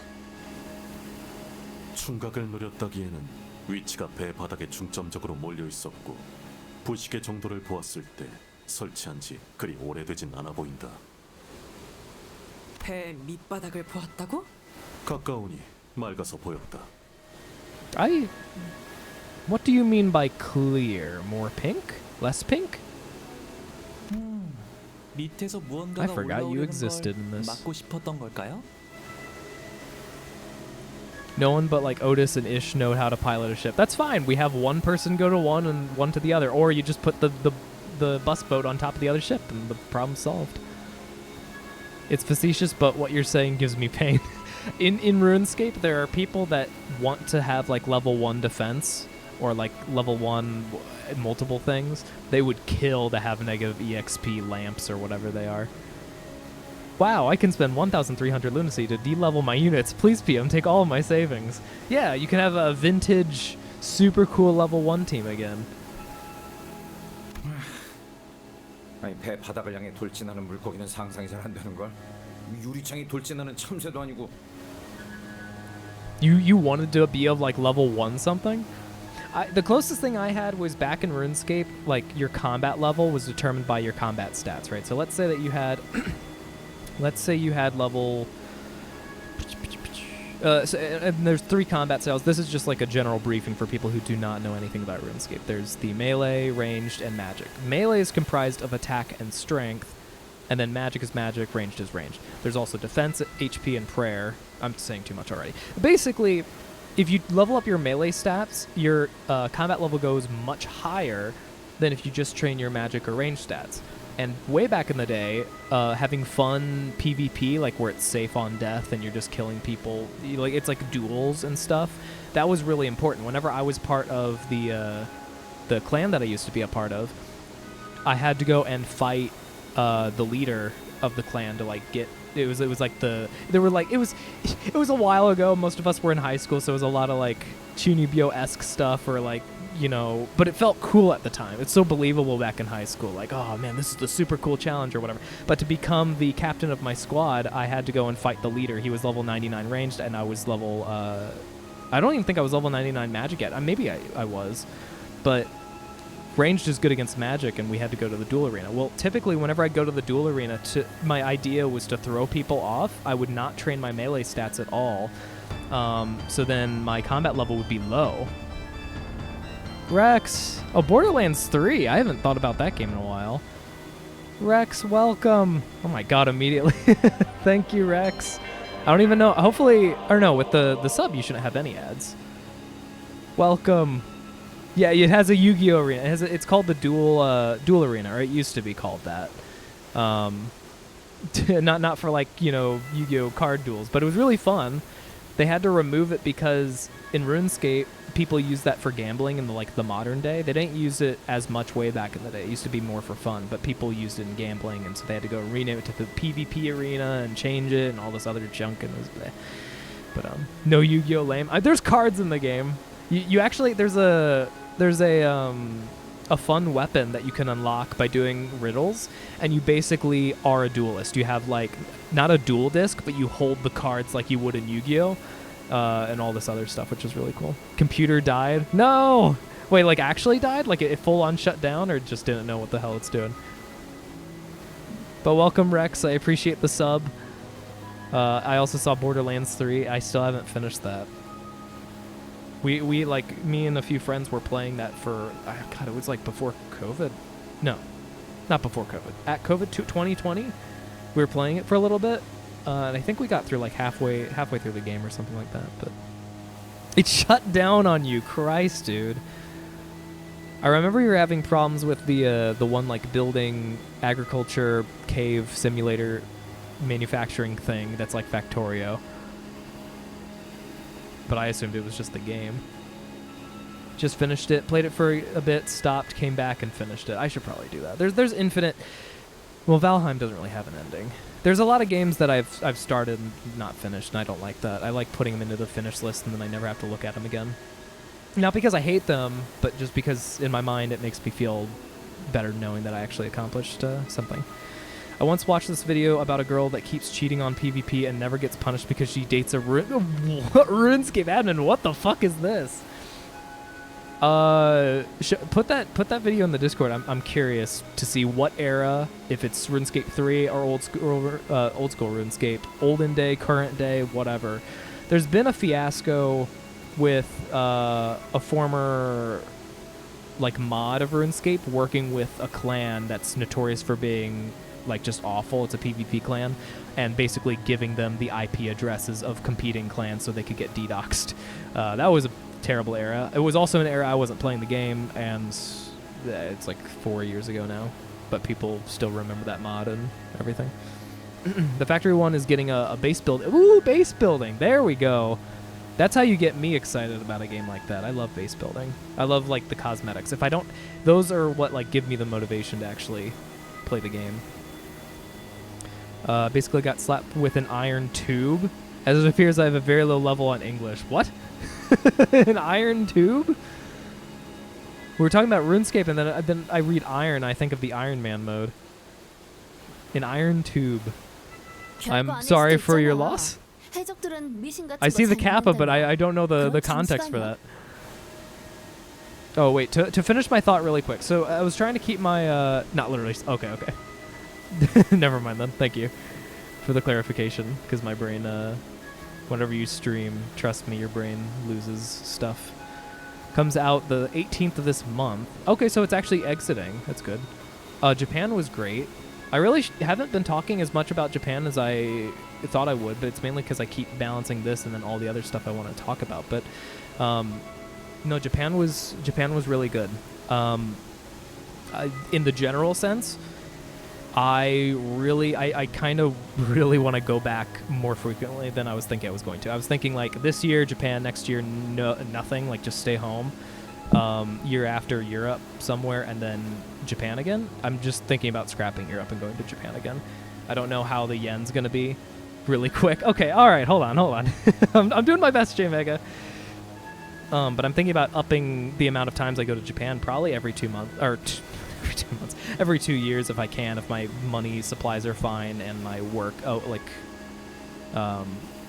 충각을 노렸다기에는 위치가 배 바닥에 중점적으로 몰려 있었고 부식의 정도를 보았을 때 설치한 지 그리 오래되진 않아 보인다. 배 밑바닥을 보았다고? 가까우니 맑아서 보였다. What do you mean by clear? More pink? Less pink? 밑에서 I 무언가가 forgot you 올라오려는 existed in 걸 this. 막고 싶었던 걸까요? No one but like Otis and Ish know how to pilot a ship. That's fine. We have one person go to one and one to the other, or you just put the bus boat on top of the other ship, and the problem's solved. It's facetious, but what you're saying gives me pain. In RuneScape, there are people that want to have like level 1 defense or like level 1 multiple things. They would kill to have negative EXP lamps or whatever they are. Wow, I can spend 1,300 lunacy to de-level my units. Please, PM, take all of my savings. Yeah, you can have a vintage, super cool level 1 team again. 아니 배 바닥을 향해 돌진하는 물고기는 상상이 잘 안 되는 걸. 유리창이 돌진하는 참새도 아니고. You wanted to be of like level 1 something? The closest thing I had was back in RuneScape, like your combat level was determined by your combat stats, right? So let's say that you had level and there's 3 combat styles. This is just like a general briefing for people who do not know anything about RuneScape. There's the melee, ranged, and magic. Melee is comprised of attack and strength, and then magic is magic, ranged is ranged. There's also defense, HP, and prayer. I'm saying too much already. Basically, if you level up your melee stats, your combat level goes much higher than if you just train your magic or range stats. And way back in the day, having fun PvP, like where it's safe on death and you're just killing people, like it's like duels and stuff, that was really important. Whenever I was part of the clan that I used to be a part of, I had to go and fight the leader of the clan to like get. It was like it was a while ago. Most of us were in high school, so it was a lot of like Chunibyo-esque stuff or like, you know, but it felt cool at the time. It's so believable back in high school. Like, oh man, this is the super cool challenge or whatever. But to become the captain of my squad, I had to go and fight the leader. He was level 99 ranged, and I was level, I don't even think I was level 99 magic yet. Maybe I was. But ranged is good against magic, and we had to go to the duel arena. Well, typically, whenever I go to the duel arena, my idea was to throw people off. I would not train my melee stats at all. So then my combat level would be low. Rex! Oh, Borderlands 3. I haven't thought about that game in a while. Rex, welcome! Oh my god, immediately. Thank you, Rex. I don't even know. Hopefully, or no, with the sub, you shouldn't have any ads. Welcome. Yeah, it has a Yu-Gi-Oh arena. It's called the Duel Arena, or it used to be called that. Not for like, you know, Yu-Gi-Oh card duels, but it was really fun. They had to remove it because in RuneScape, people use that for gambling in the modern day. They didn't use it as much way back in the day. It used to be more for fun, but people used it in gambling, and so they had to go rename it to the PvP arena and change it and all this other junk. And but no Yu-Gi-Oh lame. There's cards in the game. You actually there's a fun weapon that you can unlock by doing riddles, and you basically are a duelist. You have like not a duel disc, but you hold the cards like you would in Yu-Gi-Oh. And all this other stuff, which is really cool. Computer died. No! Wait, like actually died? Like it full on shut down, or just didn't know what the hell it's doing? But welcome, Rex. I appreciate the sub. I also saw Borderlands 3. I still haven't finished that. We like, me and a few friends were playing that for, God, it was like before COVID. No, not before COVID. At COVID 2020, we were playing it for a little bit. And I think we got through like halfway through the game or something like that, but it shut down on you. Christ, dude. I remember you were having problems with the one like building agriculture cave simulator manufacturing thing that's like Factorio. But I assumed it was just the game. Just finished it, played it for a bit, stopped, came back and finished it. I should probably do that. There's infinite. Well, Valheim doesn't really have an ending. There's a lot of games that I've started and not finished, and I don't like that. I like putting them into the finish list, and then I never have to look at them again. Not because I hate them, but just because in my mind it makes me feel better knowing that I actually accomplished something. I once watched this video about a girl that keeps cheating on PvP and never gets punished because she dates a RuneScape admin. What the fuck is this? Put that video in the Discord. I'm curious to see what era, if it's RuneScape 3 or old school RuneScape, olden day, current day, whatever. There's been a fiasco with a former like mod of RuneScape working with a clan that's notorious for being like just awful. It's a PvP clan, and basically giving them the IP addresses of competing clans so they could get DDoXed. That was a terrible era. It was also an era I wasn't playing the game, and it's like 4 years ago now, but people still remember that mod and everything. The factory one is getting a base build. Ooh, base building. There we go. That's how you get me excited about a game like that. I love base building. I love like the cosmetics. If I don't, those are what like give me the motivation to actually play the game. Basically got slapped with an iron tube. As it appears, I have a very low level on English. What? An iron tube? We were talking about RuneScape, and then I read iron. I think of the Iron Man mode. An iron tube. I'm sorry for your loss. I see the kappa, but I don't know the context for that. Oh wait, to finish my thought really quick. So I was trying to keep my not literally. Okay. Never mind then. Thank you for the clarification, because my brain whenever you stream, trust me, your brain loses stuff. Comes out the 18th of this month. Okay, so it's actually exiting. That's good. Japan was great. I really haven't been talking as much about Japan as I thought I would, but it's mainly because I keep balancing this and then all the other stuff I want to talk about. But no, Japan was really good. In the general sense, I kind of really want to go back more frequently than I was thinking I was going to. I was thinking like this year Japan, next year nothing, like just stay home. Year after Europe somewhere, and then Japan again. I'm just thinking about scrapping Europe and going to Japan again. I don't know how the yen's gonna be really quick. Okay, all right, hold on. I'm doing my best, J Mega. But I'm thinking about upping the amount of times I go to Japan, probably every 2 months, or every 2 years if I can, if my money supplies are fine and my work,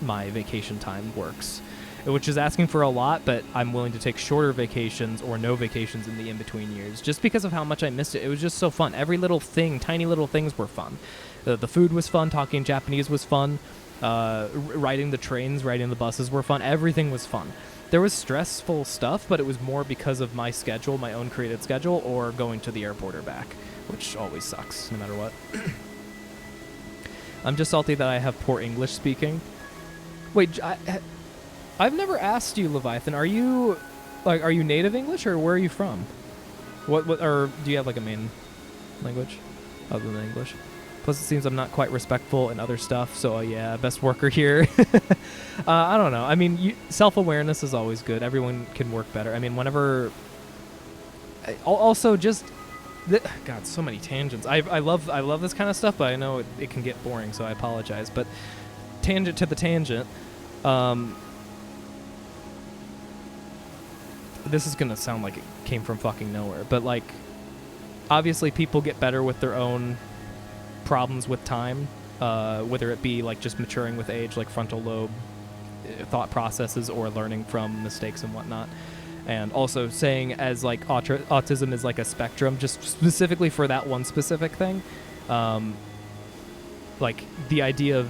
my vacation time works. Which is asking for a lot, but I'm willing to take shorter vacations or no vacations in the in-between years, just because of how much I missed it. It was just so fun. Every little thing, tiny little things were fun. The food was fun. Talking Japanese was fun. Riding the trains, riding the buses were fun. Everything was fun. There was stressful stuff, but it was more because of my schedule, my own created schedule, or going to the airport or back, which always sucks, no matter what. I'm just salty that I have poor English speaking. Wait, I've never asked you, Leviathan. Are you native English, or where are you from? What or do you have like a main language other than English? Plus, it seems I'm not quite respectful and other stuff. So yeah, best worker here. I don't know. I mean, self-awareness is always good. Everyone can work better. I mean, whenever. Also, just. God, so many tangents. I love this kind of stuff, but I know it can get boring, so I apologize. But tangent to the tangent. This is gonna sound like it came from fucking nowhere, but like, obviously people get better with their own problems with time, whether it be like just maturing with age, like frontal lobe thought processes, or learning from mistakes and whatnot. And also saying as like autism is like a spectrum, just specifically for that one specific thing. Like the idea of,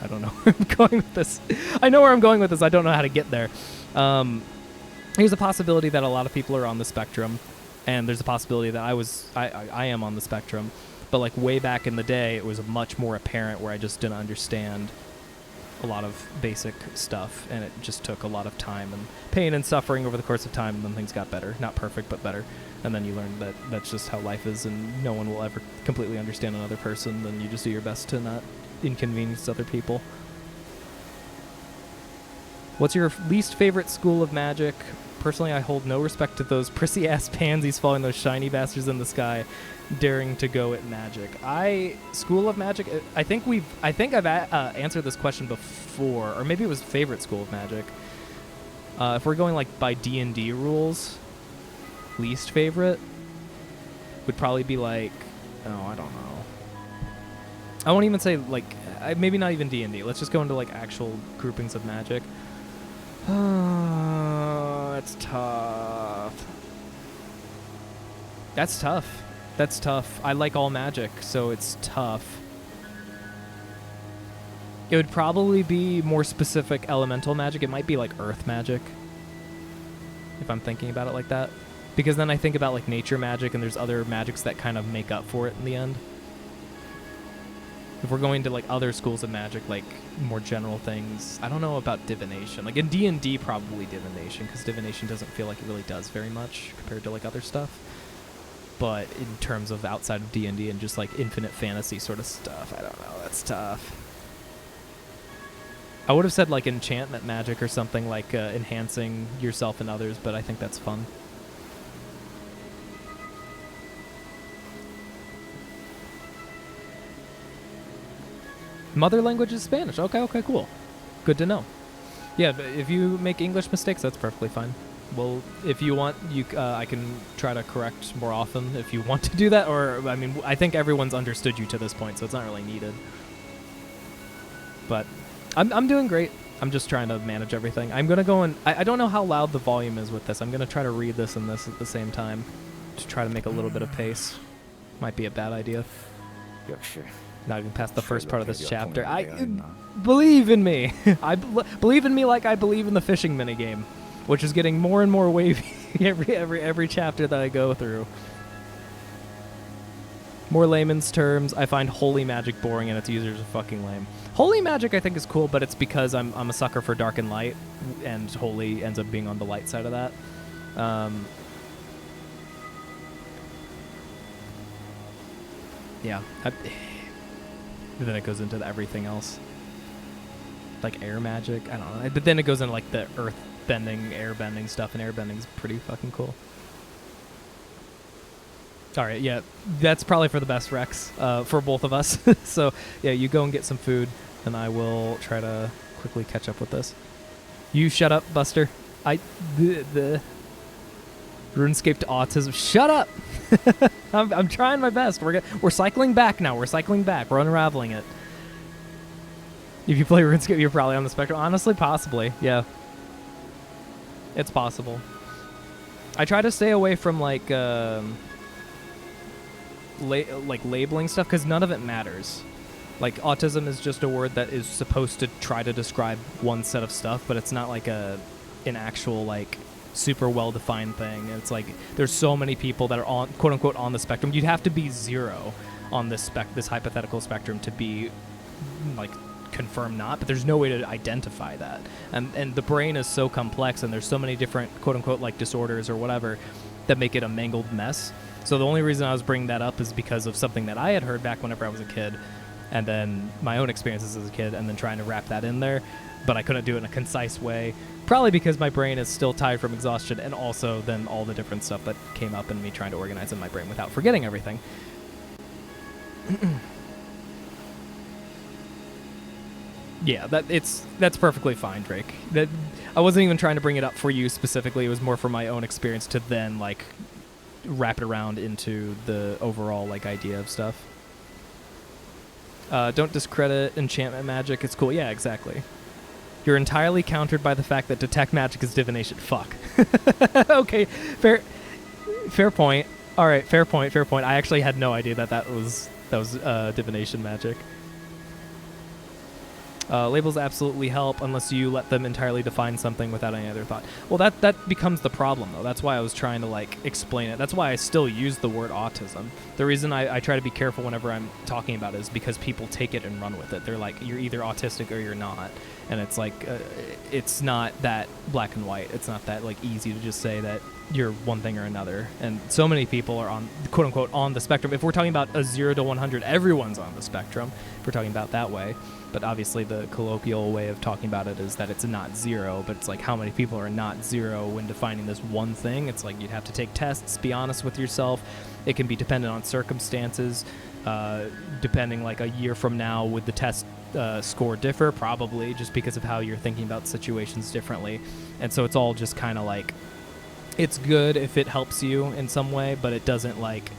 I don't know where I'm going with this. I know where I'm going with this. I don't know how to get there. There's a possibility that a lot of people are on the spectrum, and there's a possibility that I am on the spectrum, but like way back in the day, it was much more apparent where I just didn't understand a lot of basic stuff, and it just took a lot of time and pain and suffering over the course of time, and then things got better. Not perfect, but better. And then you learn that that's just how life is, and no one will ever completely understand another person. Then you just do your best to not inconvenience other people. What's your least favorite school of magic? Personally, I hold no respect to those prissy-ass pansies following those shiny bastards in the sky, daring to go at magic. School of magic. I think I've answered this question before, or maybe it was favorite school of magic. If we're going like by D&D rules, least favorite would probably be like, I don't know. I won't even say like, maybe not even D&D. Let's just go into like actual groupings of magic. That's tough. That's tough. I like all magic, so it's tough. It would probably be more specific elemental magic. It might be like earth magic, if I'm thinking about it like that. Because then I think about like nature magic, and there's other magics that kind of make up for it in the end. If we're going to like other schools of magic, like more general things, I don't know about divination. Like in D&D, probably divination, because divination doesn't feel like it really does very much compared to like other stuff. But in terms of outside of D&D and just like infinite fantasy sort of stuff, I don't know. That's tough. I would have said like enchantment magic or something like enhancing yourself and others, but I think that's fun. Mother language is Spanish. Okay, cool. Good to know. Yeah, but if you make English mistakes, that's perfectly fine. Well, if you want, I can try to correct more often if you want to do that. Or, I mean, I think everyone's understood you to this point, so it's not really needed. But I'm doing great. I'm just trying to manage everything. I'm going to go and... I don't know how loud the volume is with this. I'm going to try to read this and this at the same time to try to make a little bit of pace. Might be a bad idea. 역시 Not even past the first part of this chapter. Believe in me. Believe in me like I believe in the fishing minigame, which is getting more and more wavy every chapter that I go through. More layman's terms. I find holy magic boring and its users are fucking lame. Holy magic I think is cool, but it's because I'm a sucker for dark and light, and holy ends up being on the light side of that. Yeah. Then it goes into everything else. Like air magic, I don't know. But then it goes into like the earth bending, air bending stuff, and air bending's pretty fucking cool. Alright, yeah, that's probably for the best, Rex, for both of us. So, yeah, you go and get some food, and I will try to quickly catch up with this. You shut up, Buster. The RuneScape to autism. Shut up! I'm trying my best. We're cycling back now. We're cycling back. We're unraveling it. If you play RuneScape, you're probably on the spectrum. Honestly, possibly. Yeah. It's possible. I try to stay away from like labeling stuff because none of it matters. Like autism is just a word that is supposed to try to describe one set of stuff, but it's not like an actual like super well-defined thing. It's like there's so many people that are on quote unquote on the spectrum. You'd have to be 0 on this hypothetical spectrum to be like confirmed not, but there's no way to identify that. And the brain is so complex, and there's so many different quote unquote like disorders or whatever that make it a mangled mess. So the only reason I was bringing that up is because of something that I had heard back whenever I was a kid, and then my own experiences as a kid, and then trying to wrap that in there, but I couldn't do it in a concise way. Probably because my brain is still tired from exhaustion, and also then all the different stuff that came up and me trying to organize in my brain without forgetting everything. Yeah, that's perfectly fine, Drake. I wasn't even trying to bring it up for you specifically. It was more for my own experience to then like wrap it around into the overall like idea of stuff. Don't discredit enchantment magic. It's cool. Yeah, exactly. You're entirely countered by the fact that detect magic is divination. Fuck. Okay, fair point. All right, fair point. I actually had no idea that was divination magic. Labels absolutely help unless you let them entirely define something without any other thought. Well, that becomes the problem, though. That's why I was trying to like explain it. That's why I still use the word autism. The reason I try to be careful whenever I'm talking about it is because people take it and run with it. They're like, you're either autistic or you're not. And it's like, it's not that black and white. It's not that like easy to just say that you're one thing or another. And so many people are on, quote unquote, on the spectrum. If we're talking about a 0 to 100, everyone's on the spectrum, if we're talking about that way. But obviously the colloquial way of talking about it is that it's not 0, but it's like how many people are not 0 when defining this one thing. It's like you'd have to take tests, be honest with yourself. It can be dependent on circumstances. Depending, like a year from now, would the test score differ? Probably, just because of how you're thinking about situations differently. And so it's all just kind of like, it's good if it helps you in some way, but it doesn't like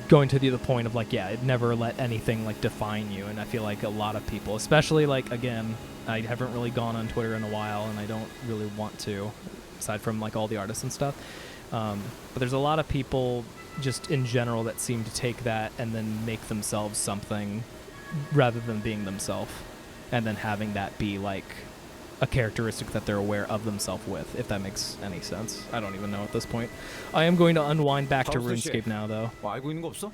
going to the point of like, yeah, it never let anything like define you. And I feel like a lot of people, especially like, again, I haven't really gone on Twitter in a while, and I don't really want to, aside from like all the artists and stuff. But there's a lot of people just in general that seem to take that and then make themselves something rather than being themselves, and then having that be like a characteristic that they're aware of themselves with, if that makes any sense. I don't even know at this point. I am going to unwind back to RuneScape now, though. 뭐 알고 있는 거 없어?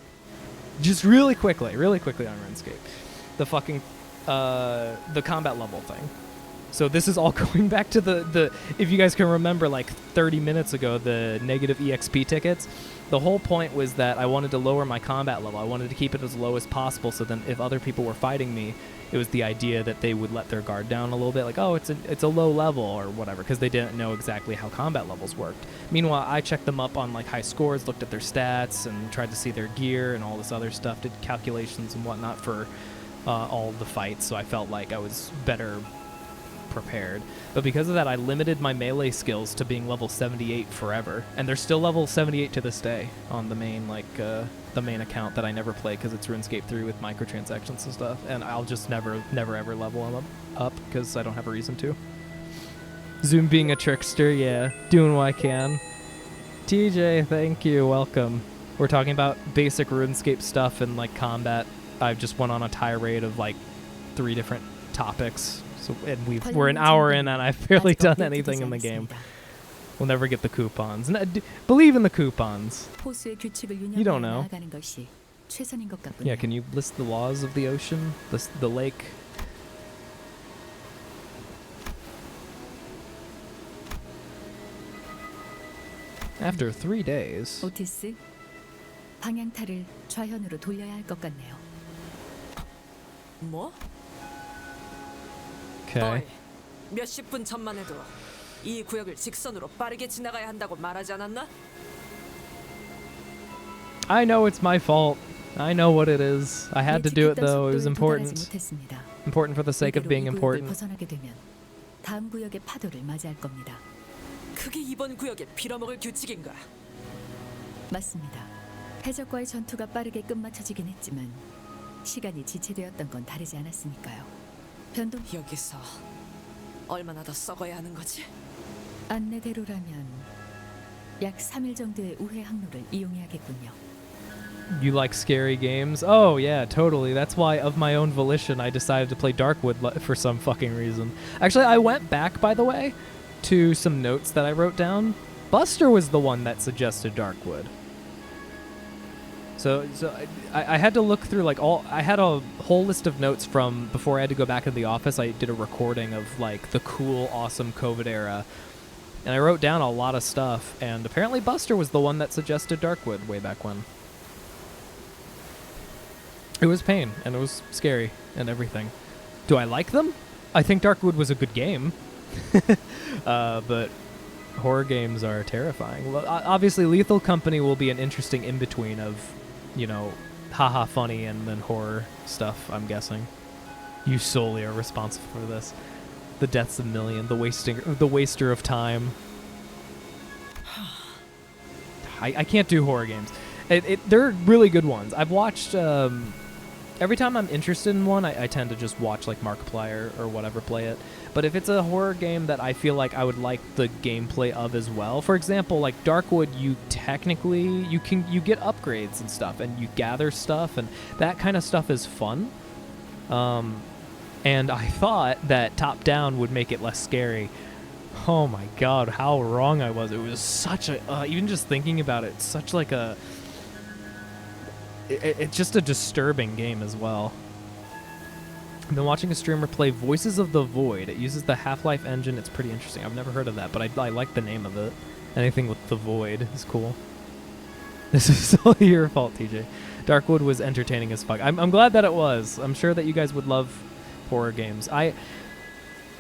Just really quickly on RuneScape. The fucking, the combat level thing. So this is all going back to the if you guys can remember, like 30 minutes ago, the negative EXP tickets. The whole point was that I wanted to lower my combat level. I wanted to keep it as low as possible, so then if other people were fighting me, it was the idea that they would let their guard down a little bit, like, oh, it's a low level or whatever, because they didn't know exactly how combat levels worked. Meanwhile, I checked them up on like high scores, looked at their stats, and tried to see their gear and all this other stuff, did calculations and whatnot for all the fights, so I felt like I was better prepared. But because of that, I limited my melee skills to being level 78 forever, and they're still level 78 to this day on the main the main account that I never play because it's RuneScape 3 with microtransactions and stuff, and I'll just never ever level them up because I don't have a reason to. Zoom being a trickster, yeah, doing what I can. TJ, thank you, welcome. We're talking about basic RuneScape stuff and like combat. I just went on a tirade of like 3 different topics. So, and we're an hour in, and I've barely done anything in the game. We'll never get the coupons. Believe in the coupons. You don't know. Yeah, can you list the laws of the ocean? The lake? After 3 days. 오티스, 방향타를 좌현으로 돌려야 할 것 같네요. 뭐? Okay. 몇십 분 전만 해도 이 구역을 직선으로 빠르게 지나가야 한다고 말하지 않았나? I know it's my fault. I know what it is. I had to do it though. It was important. Important for the sake of being important. 벗어나게 되면 다음 구역의 파도를 맞이할 겁니다. 그게 이번 구역의 빌어먹을 규칙인가? 맞습니다. 해적과의 전투가 빠르게 끝마쳐지긴 했지만 시간이 지체되었던 건 다르지 않았으니까요. 변동 여기서 얼마나 더 썩어야 하는 거지? 안내대로라면 약 3일 정도의 우회 항로를 이용해야겠군요. You like scary games? Oh yeah, totally. That's why, of my own volition, I decided to play Darkwood for some fucking reason. Actually, I went back, by the way, to some notes that I wrote down. Buster was the one that suggested Darkwood. So I had to look through like I had a whole list of notes from before I had to go back to the office. I did a recording of like the cool, awesome COVID era, and I wrote down a lot of stuff. And apparently Buster was the one that suggested Darkwood way back when. It was pain and it was scary and everything. Do I like them? I think Darkwood was a good game, but horror games are terrifying. Well, obviously, Lethal Company will be an interesting in-between of, you know, haha funny and then horror stuff, I'm guessing. You solely are responsible for this. The deaths of million, the waster of time. I can't do horror games. They're really good ones. I've watched, every time I'm interested in one, I tend to just watch like Markiplier or whatever play it. But if it's a horror game that I feel like I would like the gameplay of as well, for example, like Darkwood, you technically you get upgrades and stuff, and you gather stuff, and that kind of stuff is fun. And I thought that top down would make it less scary. Oh my god, how wrong I was! It was such a even just thinking about it, such like a it's just a disturbing game as well. I've been watching a streamer play Voices of the Void. It uses the Half-Life engine. It's pretty interesting. I've never heard of that, but I like the name of it. Anything with the Void is cool. This is all your fault, TJ. Darkwood was entertaining as fuck. I'm glad that it was. I'm sure that you guys would love horror games.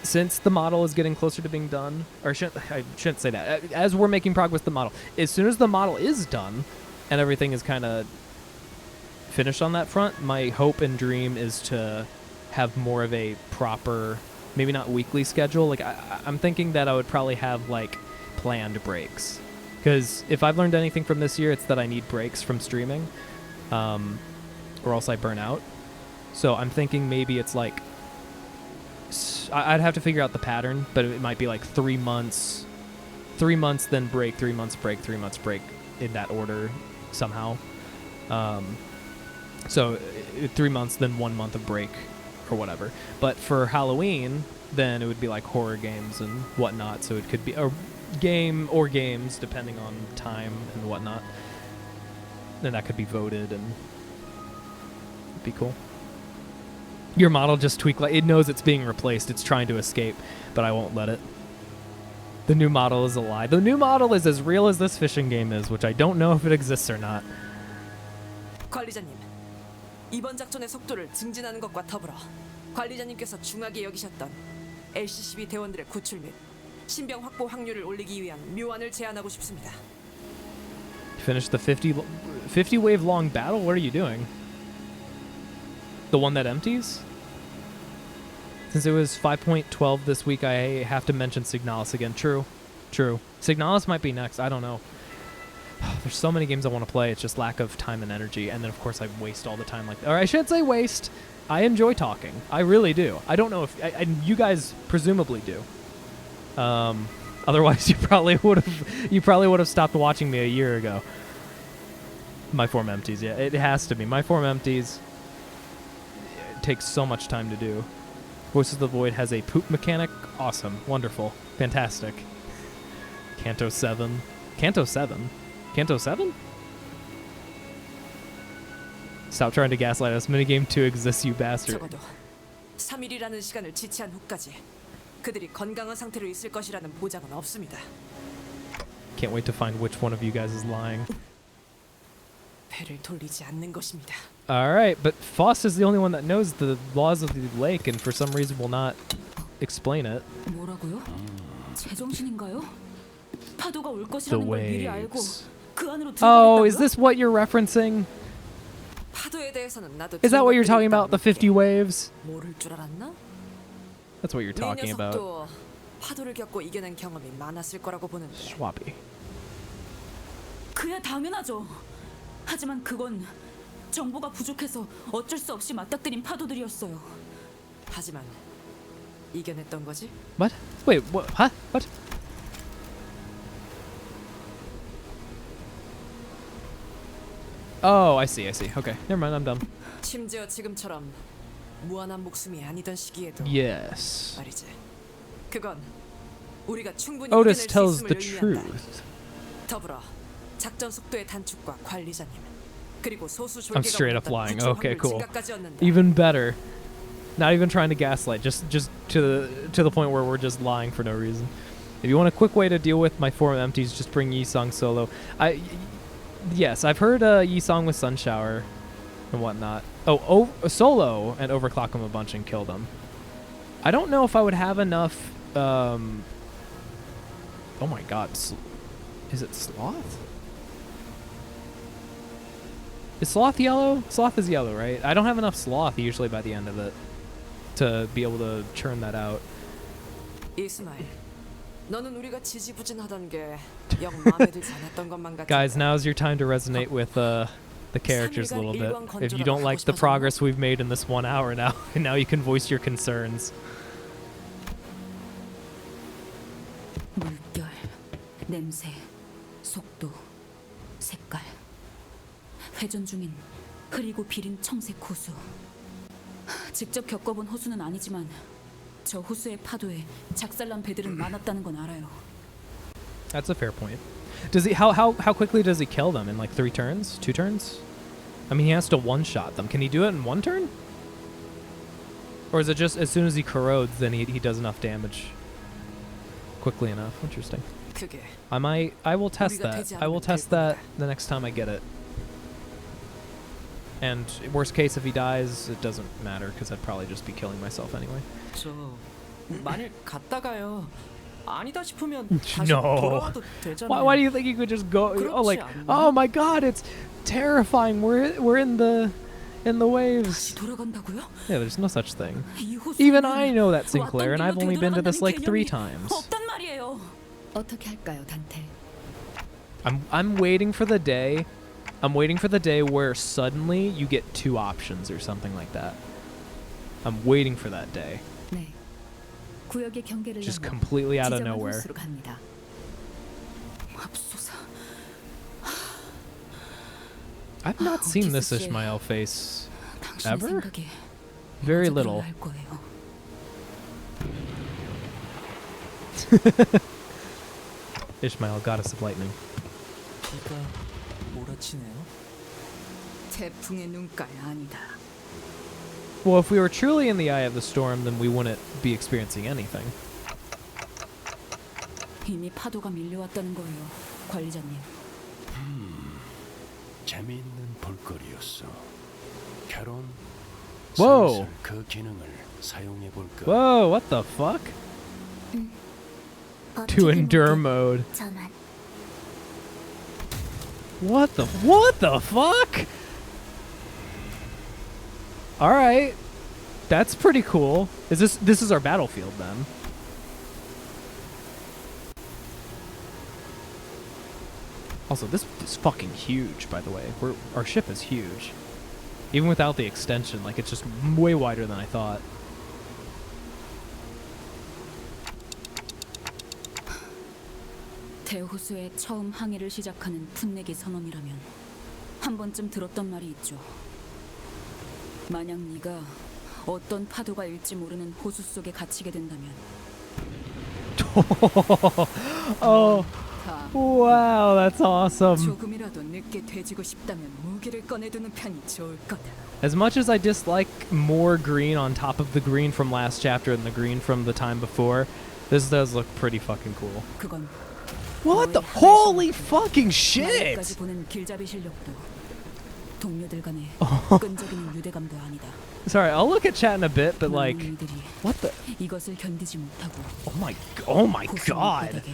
Since the model is getting closer to being done, or I shouldn't say that. As we're making progress with the model, as soon as the model is done and everything is kind of finished on that front, my hope and dream is to have more of a proper, maybe not weekly schedule. Like I'm thinking that I would probably have like planned breaks, because if I've learned anything from this year, it's that I need breaks from streaming, or else I burn out. So I'm thinking maybe it's like I'd have to figure out the pattern, but it might be like 3 months, then break, 3 months break, 3 months break, in that order somehow. So 3 months, then 1 month of break or whatever. But for Halloween, then it would be like horror games and whatnot. So it could be a game or games depending on time and whatnot. Then that could be voted and it'd be cool. Your model just tweaked, like it knows it's being replaced. It's trying to escape, but I won't let it. The new model is a lie. The new model is as real as this fishing game is, which I don't know if it exists or not. 관리자님, 이번 작전의 속도를 증진하는 것과 더불어 관리자님께서 중하게 여기셨던 LCCB 대원들의 구출 및 신병 확보 확률을 올리기 위한 묘안을 제안하고 싶습니다. Finish the 50 wave long battle? What are you doing? The one that empties? Since it was 5.12 this week, I have to mention Signalis again. True. Signalis might be next. I don't know. There's so many games I want to play. It's just lack of time and energy. And then, of course, I waste all the time. Or I should say waste. I enjoy talking. I really do. I don't know if... you guys presumably do. Otherwise, you probably would have stopped watching me a year ago. My form empties. Yeah, it has to be. My form empties... takes so much time to do. Voices of the Void has a poop mechanic. Awesome. Wonderful. Fantastic. Canto 7. Canto 7? Canto 7? Stop trying to gaslight us. Minigame 2 exists, you bastard. 적어도 3일이라는 시간을 지체한 후까지 그들이 건강한 상태로 있을 것이라는 보장은 없습니다. Can't wait to find which one of you guys is lying. 배를 돌리지 않는 것입니다. Alright, but Faust is the only one that knows the laws of the lake and for some reason will not explain it. 뭐라고요? 제정신인가요? 파도가 올 The 것이라는 걸 미리 알고 waves. 그 안으로 Oh, is 들어가겠다고요? this what you're referencing? 파도에 대해서는 나도 Is that what you're 들은 talking about? The 50 waves? 모를 줄 알았나? That's what you're 네 talking about. 녀석도 파도를 겪고 이겨낸 경험이 많았을 거라고 보는데. Schwappy. 그야 당연하죠. 하지만 그건 정보가 부족해서 어쩔 수 없이 맞닥뜨린 파도들이었어요. 하지만 이겨냈던 거지? What? Wait, what? Huh? What? Oh, I see. Okay, never mind, I'm dumb. 심지어 지금처럼 무한한 목숨이 아니던 시기에도 Yes. 말이지. 그건 우리가 충분히 Otis 이겨낼 수 tells the 있음을 의미한다. truth. 더불어 작전 속도의 단축과 관리자님 그리고 소수 I'm 졸개가 straight up 올렸던 lying. 구출 Okay, 확률 cool. 증가까지였는데. Even better. Not even trying to gaslight, just to the point where we're just lying for no reason. If you want a quick way to deal with my forum empties, just bring Yisong solo. Yes, I've heard Yisong with Sunshower and whatnot. Oh, solo and overclock him a bunch and kill them. I don't know if I would have enough. Oh my God, is it Sloth? Is Sloth yellow? Sloth is yellow, right? I don't have enough Sloth usually by the end of it to be able to churn that out. 이스마일, 너는 우리가 지지부진하던 게 영 마음에 들지 않았던 것만 같아. Guys, now's your time to resonate with the characters a little bit. If you don't like the progress we've made in this 1 hour now you can voice your concerns. 물결, 냄새, 속도, 색깔. 회전 중인 흐리고 비린 청색 호수. 직접 겪어본 호수는 아니지만 저 호수의 파도에 작살난 배들은 많았다는 건 알아요. That's a fair point. Does he how quickly does he kill them in like 3 turns? 2 turns? I mean, he has to one-shot them. Can he do it in 1 turn? Or is it just as soon as he corrodes, then he does enough damage quickly enough? Interesting. 그게 I will test 우리가 that. 되지 I will 않으면 test 될 that 겁니다. the next time I get it. And worst case, if he dies, it doesn't matter because I'd probably just be killing myself anyway. 저 만일 갔다가요. 아니다 싶으면 다시 No. 돌아와도 되잖아요. Why do you think you could just go? Oh, like, 않나? oh my God, it's terrifying. We're in the waves. 다시 돌아간다고요? Yeah, there's no such thing. 이 호수는 Even I know that, Sinclair, and 왔던 I've 길로 only been to this 되돌아간다는 like 3 개념이 times. 없단 말이에요. 어떻게 할까요, 단테? I'm waiting for the day. I'm waiting for the day where suddenly you get 2 options or something like that. I'm waiting for that day. 네. 구역의 경계를 Just 넘어 completely out of 지정한 nowhere. 호수로 갑니다. 맙소사. I've not seen this 오티스 씨, Ishmael face 당신의 ever. 생각에 Very 먼저 little. 들어야 할 거예요. Ishmael, goddess of lightning. 비가 몰아치네요. 태풍의 눈깔 아니다. Well, if we were truly in the eye of the storm, then we wouldn't be experiencing anything. 이미 파도가 밀려왔다는 거예요, 관리자님. 재미있는 볼거리였어. 캐론, Whoa. 슬슬 그 기능을 사용해 볼까? Whoa, what the fuck? To endure mode. What the fuck? All right. That's pretty cool. This is our battlefield then? Also, this is fucking huge, by the way. Our ship is huge. Even without the extension, like it's just way wider than I thought. 대호수에 처음 항해를 시작하는 풋내기 선원이라면 한 번쯤 들었던 말이 있죠. 만약 네가 어떤 파도가 일지 모르는 호수 속에 갇히게 된다면 Oh, 다 wow, that's awesome. 조금이라도 늦게 돼지고 싶다면 무기를 꺼내두는 편이 좋을 거다. As much as I dislike more green on top of the green from last chapter and the green from the time before, this does look pretty fucking cool. 그건 What the holy fucking shit! 까지 보는 길잡이 실력도 동료들 간의 끈적이는 유대감도 아니다. Sorry, I'll look at chat in a bit, but like, 많은 이들이 what the? 이것을 견디지 못하고 Oh my 호수 god, 바닥에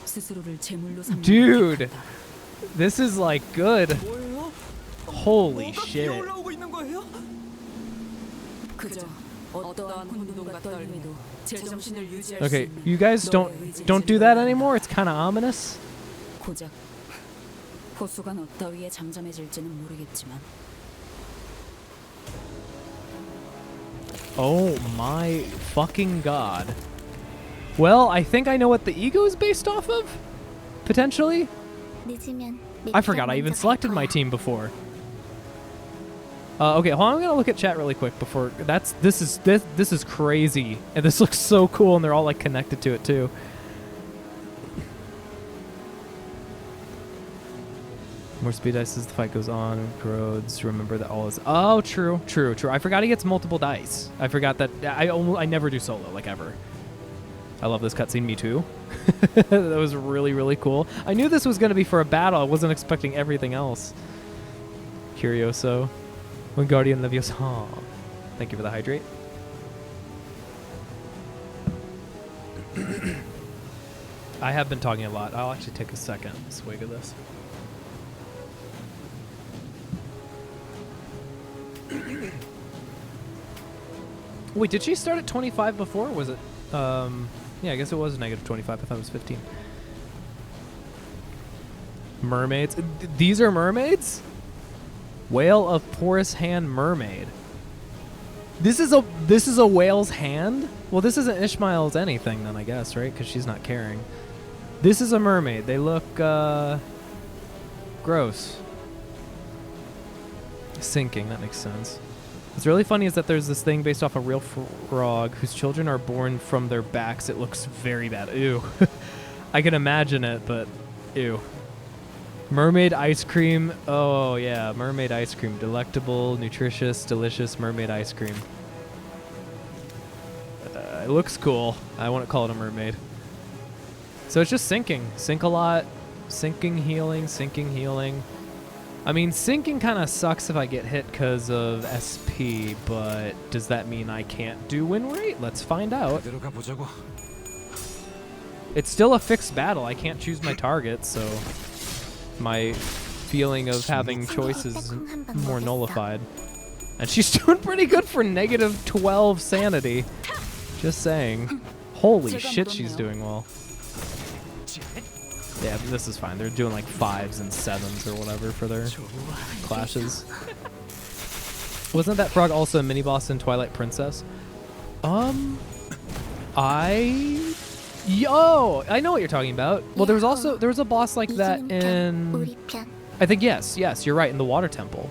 스스로를 제물로 삼는 dude, 택한다. this is like good. 뭐예요? Holy 뭐가 shit! 기어올라오고 있는 거예요? 그저 어떠한 혼돈과 떨림에도 제정신을 유지할 Okay, 수 있는 you guys don't do that anymore. It's kind of ominous. 고작 호수가 너 따위에 잠잠해질지는 모르겠지만 Oh my fucking god. Well, I think I know what the ego is based off of. Potentially. I forgot I even selected my team before. Okay, hold on, I'm gonna look at chat really quick before this is crazy, and this looks so cool, and they're all like connected to it too. More speed dice as the fight goes on. Corrodes. Remember that all is. Oh, true. I forgot he gets multiple dice. I forgot that. I never do solo like ever. I love this cutscene. Me too. That was really, really cool. I knew this was gonna be for a battle. I wasn't expecting everything else. Curioso. Wingardium Leviosa. Thank you for the hydrate. I have been talking a lot. I'll actually take a second swig of this. Wait, did she start at 25 before? Was it? Yeah, I guess it was negative 25. I thought it was 15. Mermaids. These are mermaids? Whale of porous hand mermaid. This is a whale's hand? Well, this isn't Ishmael's anything then, I guess, right? Because she's not carrying. This is a mermaid. They look gross. Sinking, that makes sense. What's really funny is that there's this thing based off a real frog whose children are born from their backs. It looks very bad. Ew. I can imagine it, but ew. Mermaid ice cream. Oh, yeah. Mermaid ice cream. Delectable, nutritious, delicious mermaid ice cream. It looks cool. I wouldn't call it a mermaid. So it's just sinking. Sink a lot. Sinking, healing, sinking, healing. I mean, sinking kind of sucks if I get hit because of SP, but does that mean I can't do win rate? Let's find out. It's still a fixed battle. I can't choose my target, so my feeling of having choices is more nullified. And she's doing pretty good for -12 sanity. Just saying. Holy shit, she's doing well. Yeah, this is fine. They're doing like 5s and 7s or whatever for their clashes. Wasn't that frog also a mini boss in Twilight Princess? Yo, I know what you're talking about. Well, there was a boss like that in, I think yes, you're right, in the Water Temple.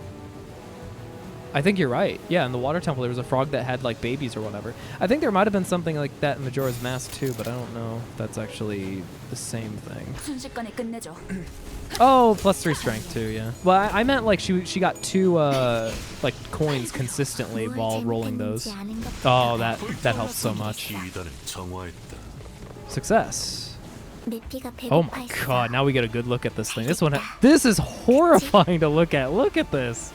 I think you're right. Yeah, in the Water Temple there was a frog that had like babies or whatever. I think there might have been something like that in Majora's Mask too, but I don't know if that's actually the same thing. Oh, +3 strength too, yeah. Well, I meant like she got 2 like coins consistently while rolling those. Oh, that helps so much. Success. Oh my god, now we get a good look at this thing. This is horrifying to look at. Look at this.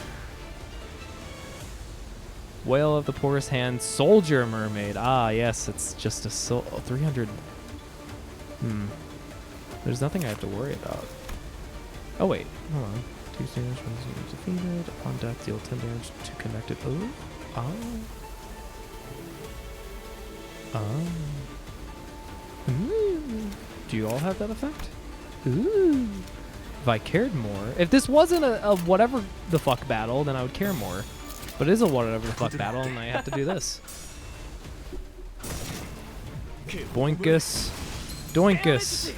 Whale of the Porous Hand, Soldier Mermaid. Ah, yes, it's just a 300. There's nothing I have to worry about. Oh, wait. Hold on. 2 damage when defeated. On death, deal 10 damage to connected. Ooh. Oh. Oh. Ooh. Do you all have that effect? Ooh. If I cared more. If this wasn't a whatever the fuck battle, then I would care more. But it is a whatever the fuck battle, and I have to do this. Boinkus. Doinkus.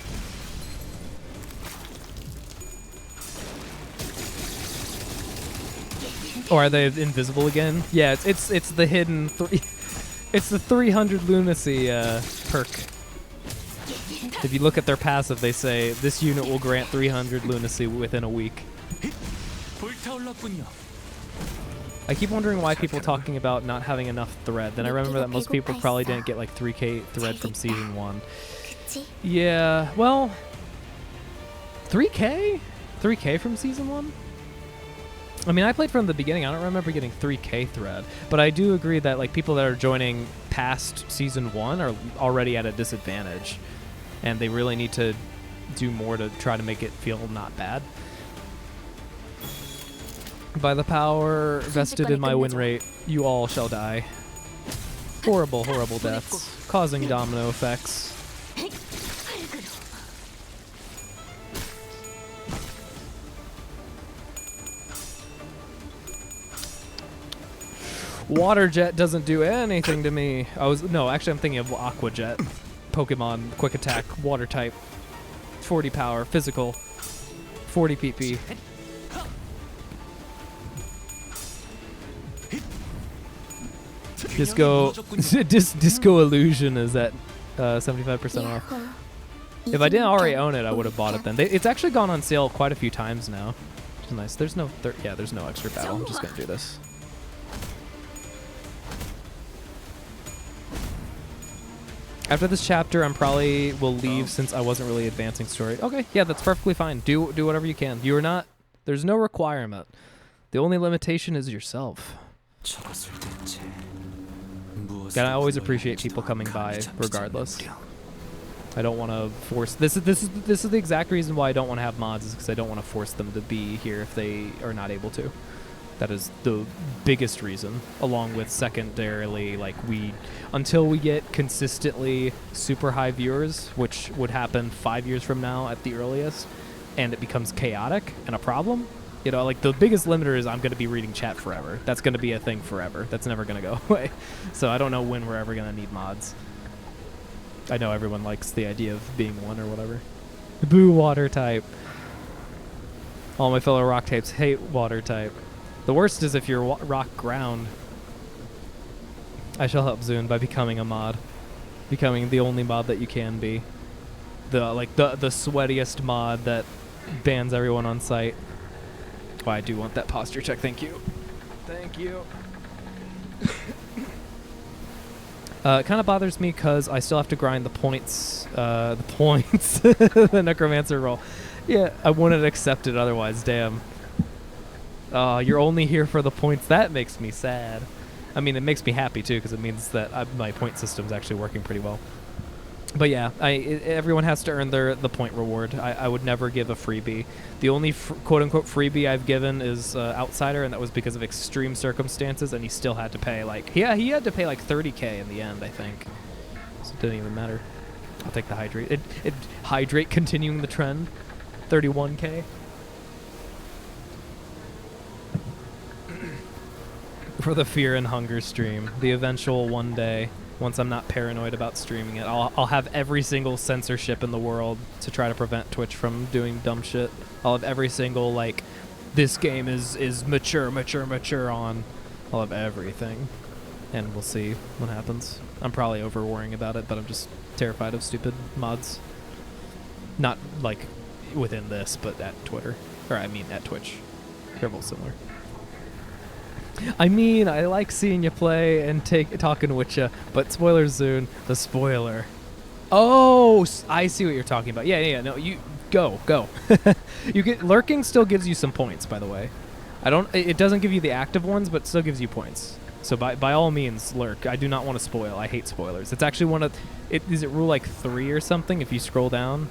Or are they invisible again? Yeah, it's the hidden it's the 300 lunacy perk. If you look at their passive, they say this unit will grant 300 lunacy within a week. I keep wondering why people talking about not having enough thread. Then I remember that most people probably didn't get like 3k thread from season 1. Yeah, well, 3k? 3k from season 1? I mean, I played from the beginning. I don't remember getting 3k thread, but I do agree that like people that are joining past season 1 are already at a disadvantage, and they really need to do more to try to make it feel not bad. By the power vested in my win rate, you all shall die. Horrible, horrible deaths, causing domino effects. Water Jet doesn't do anything to me. No, actually I'm thinking of Aqua Jet. Pokemon, quick attack, water type, 40 power, physical, 40 PP. Disco Illusion is at 75% off. If I didn't already own it, I would have bought it then. It's actually gone on sale quite a few times now, which is nice. There's no there's no extra battle. I'm just gonna do this. After this chapter, I'm probably will leave since I wasn't really advancing story. Okay, yeah, that's perfectly fine. Do whatever you can. You are not. There's no requirement. The only limitation is yourself. And I always appreciate people coming by, regardless. I don't want to force. This is the exact reason why I don't want to have mods, is because I don't want to force them to be here if they are not able to. That is the biggest reason, along with secondarily, like until we get consistently super high viewers, which would happen 5 years from now at the earliest, and it becomes chaotic and a problem. You know, like the biggest limiter is I'm going to be reading chat forever. That's going to be a thing forever. That's never going to go away. So I don't know when we're ever going to need mods. I know everyone likes the idea of being one or whatever. Boo water type. All my fellow rock types hate water type. The worst is if you're rock ground. I shall help Zune by becoming a mod. Becoming the only mod that you can be. The sweatiest mod that bans everyone on site. Oh, I do want that posture check. Thank you. Thank you. It kind of bothers me because I still have to grind the points, the necromancer roll. Yeah, I wouldn't accept it otherwise, damn. You're only here for the points. That makes me sad. I mean, it makes me happy too, because it means that my point system's actually working pretty well. But yeah, everyone has to earn the point reward. I would never give a freebie. The only quote-unquote freebie I've given is Outsider, and that was because of extreme circumstances, and he still had to pay, like, he had to pay like 30k in the end, I think. So it didn't even matter. I'll take the Hydrate. Hydrate continuing the trend. 31k. For the Fear and Hunger stream. The eventual one day. Once I'm not paranoid about streaming it, I'll have every single censorship in the world to try to prevent Twitch from doing dumb shit. I'll have every single, like, this game is mature on. I'll have everything. And we'll see what happens. I'm probably over worrying about it, but I'm just terrified of stupid mods. Not, like, within this, but at Twitter. Or, I mean, at Twitch. They're both similar. I mean, I like seeing you play and talking with you, but spoilers soon. The spoiler. Oh, I see what you're talking about. Yeah. No, you go. You get lurking. Still gives you some points, by the way. It doesn't give you the active ones, but it still gives you points. So by all means, lurk. I do not want to spoil. I hate spoilers. It's actually one of. Is it rule like 3 or something? If you scroll down,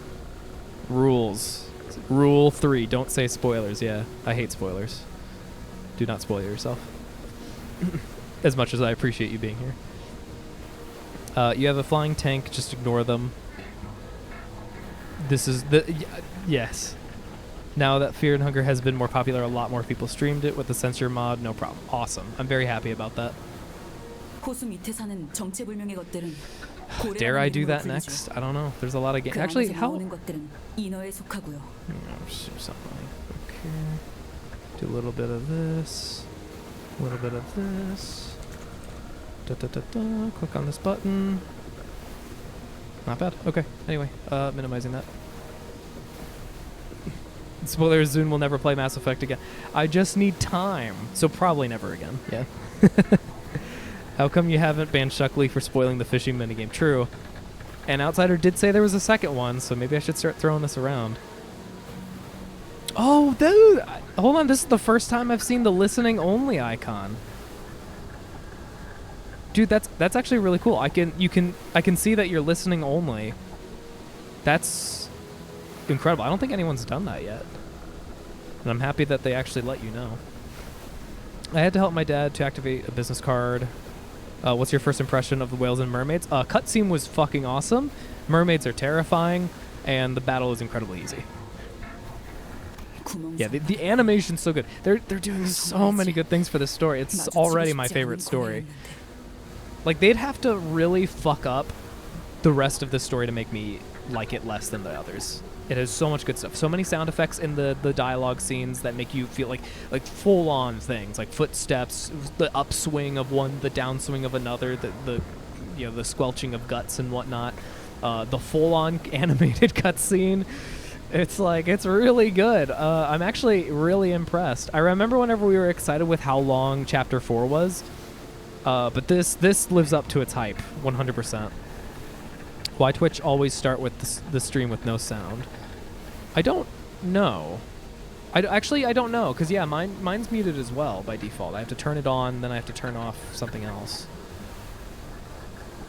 rules. Rule 3. Don't say spoilers. Yeah, I hate spoilers. Do not spoil yourself. As much as I appreciate you being here. You have a flying tank, just ignore them. This is yes. Now that Fear and Hunger has been more popular, a lot more people streamed it with the censor mod, no problem. Awesome. I'm very happy about that. Dare I do that next? I don't know. There's a lot of games. Actually, how? Something. Okay. Do a little bit of this. A little bit of this. Click on this button. Not bad. Okay. Anyway, minimizing that. Spoilers, Zune will never play Mass Effect again. I just need time. So probably never again. Yeah. How come you haven't banned Shuckley for spoiling the fishing minigame? True. And Outsider did say there was a second one, so maybe I should start throwing this around. Oh, dude! Hold on, this is the first time I've seen the listening only icon. Dude, that's actually really cool. I can see that you're listening only. That's incredible. I don't think anyone's done that yet. And I'm happy that they actually let you know. I had to help my dad to activate a business card. What's your first impression of the whales and mermaids? Cutscene was fucking awesome. Mermaids are terrifying, and the battle is incredibly easy. Yeah, the animation's so good. They're doing so many good things for this story. It's already my favorite story. Like, they'd have to really fuck up the rest of the story to make me like it less than the others. It has so much good stuff. So many sound effects in the dialogue scenes that make you feel like full-on things, like footsteps, the upswing of one, the downswing of another, the squelching of guts and whatnot. The full-on animated cutscene. It's really good. I'm actually really impressed. I remember whenever we were excited with how long Chapter 4 was, but this lives up to its hype, 100%. Why Twitch always start with the stream with no sound? I don't know. I don't know, because yeah, mine's muted as well by default. I have to turn it on, then I have to turn off something else.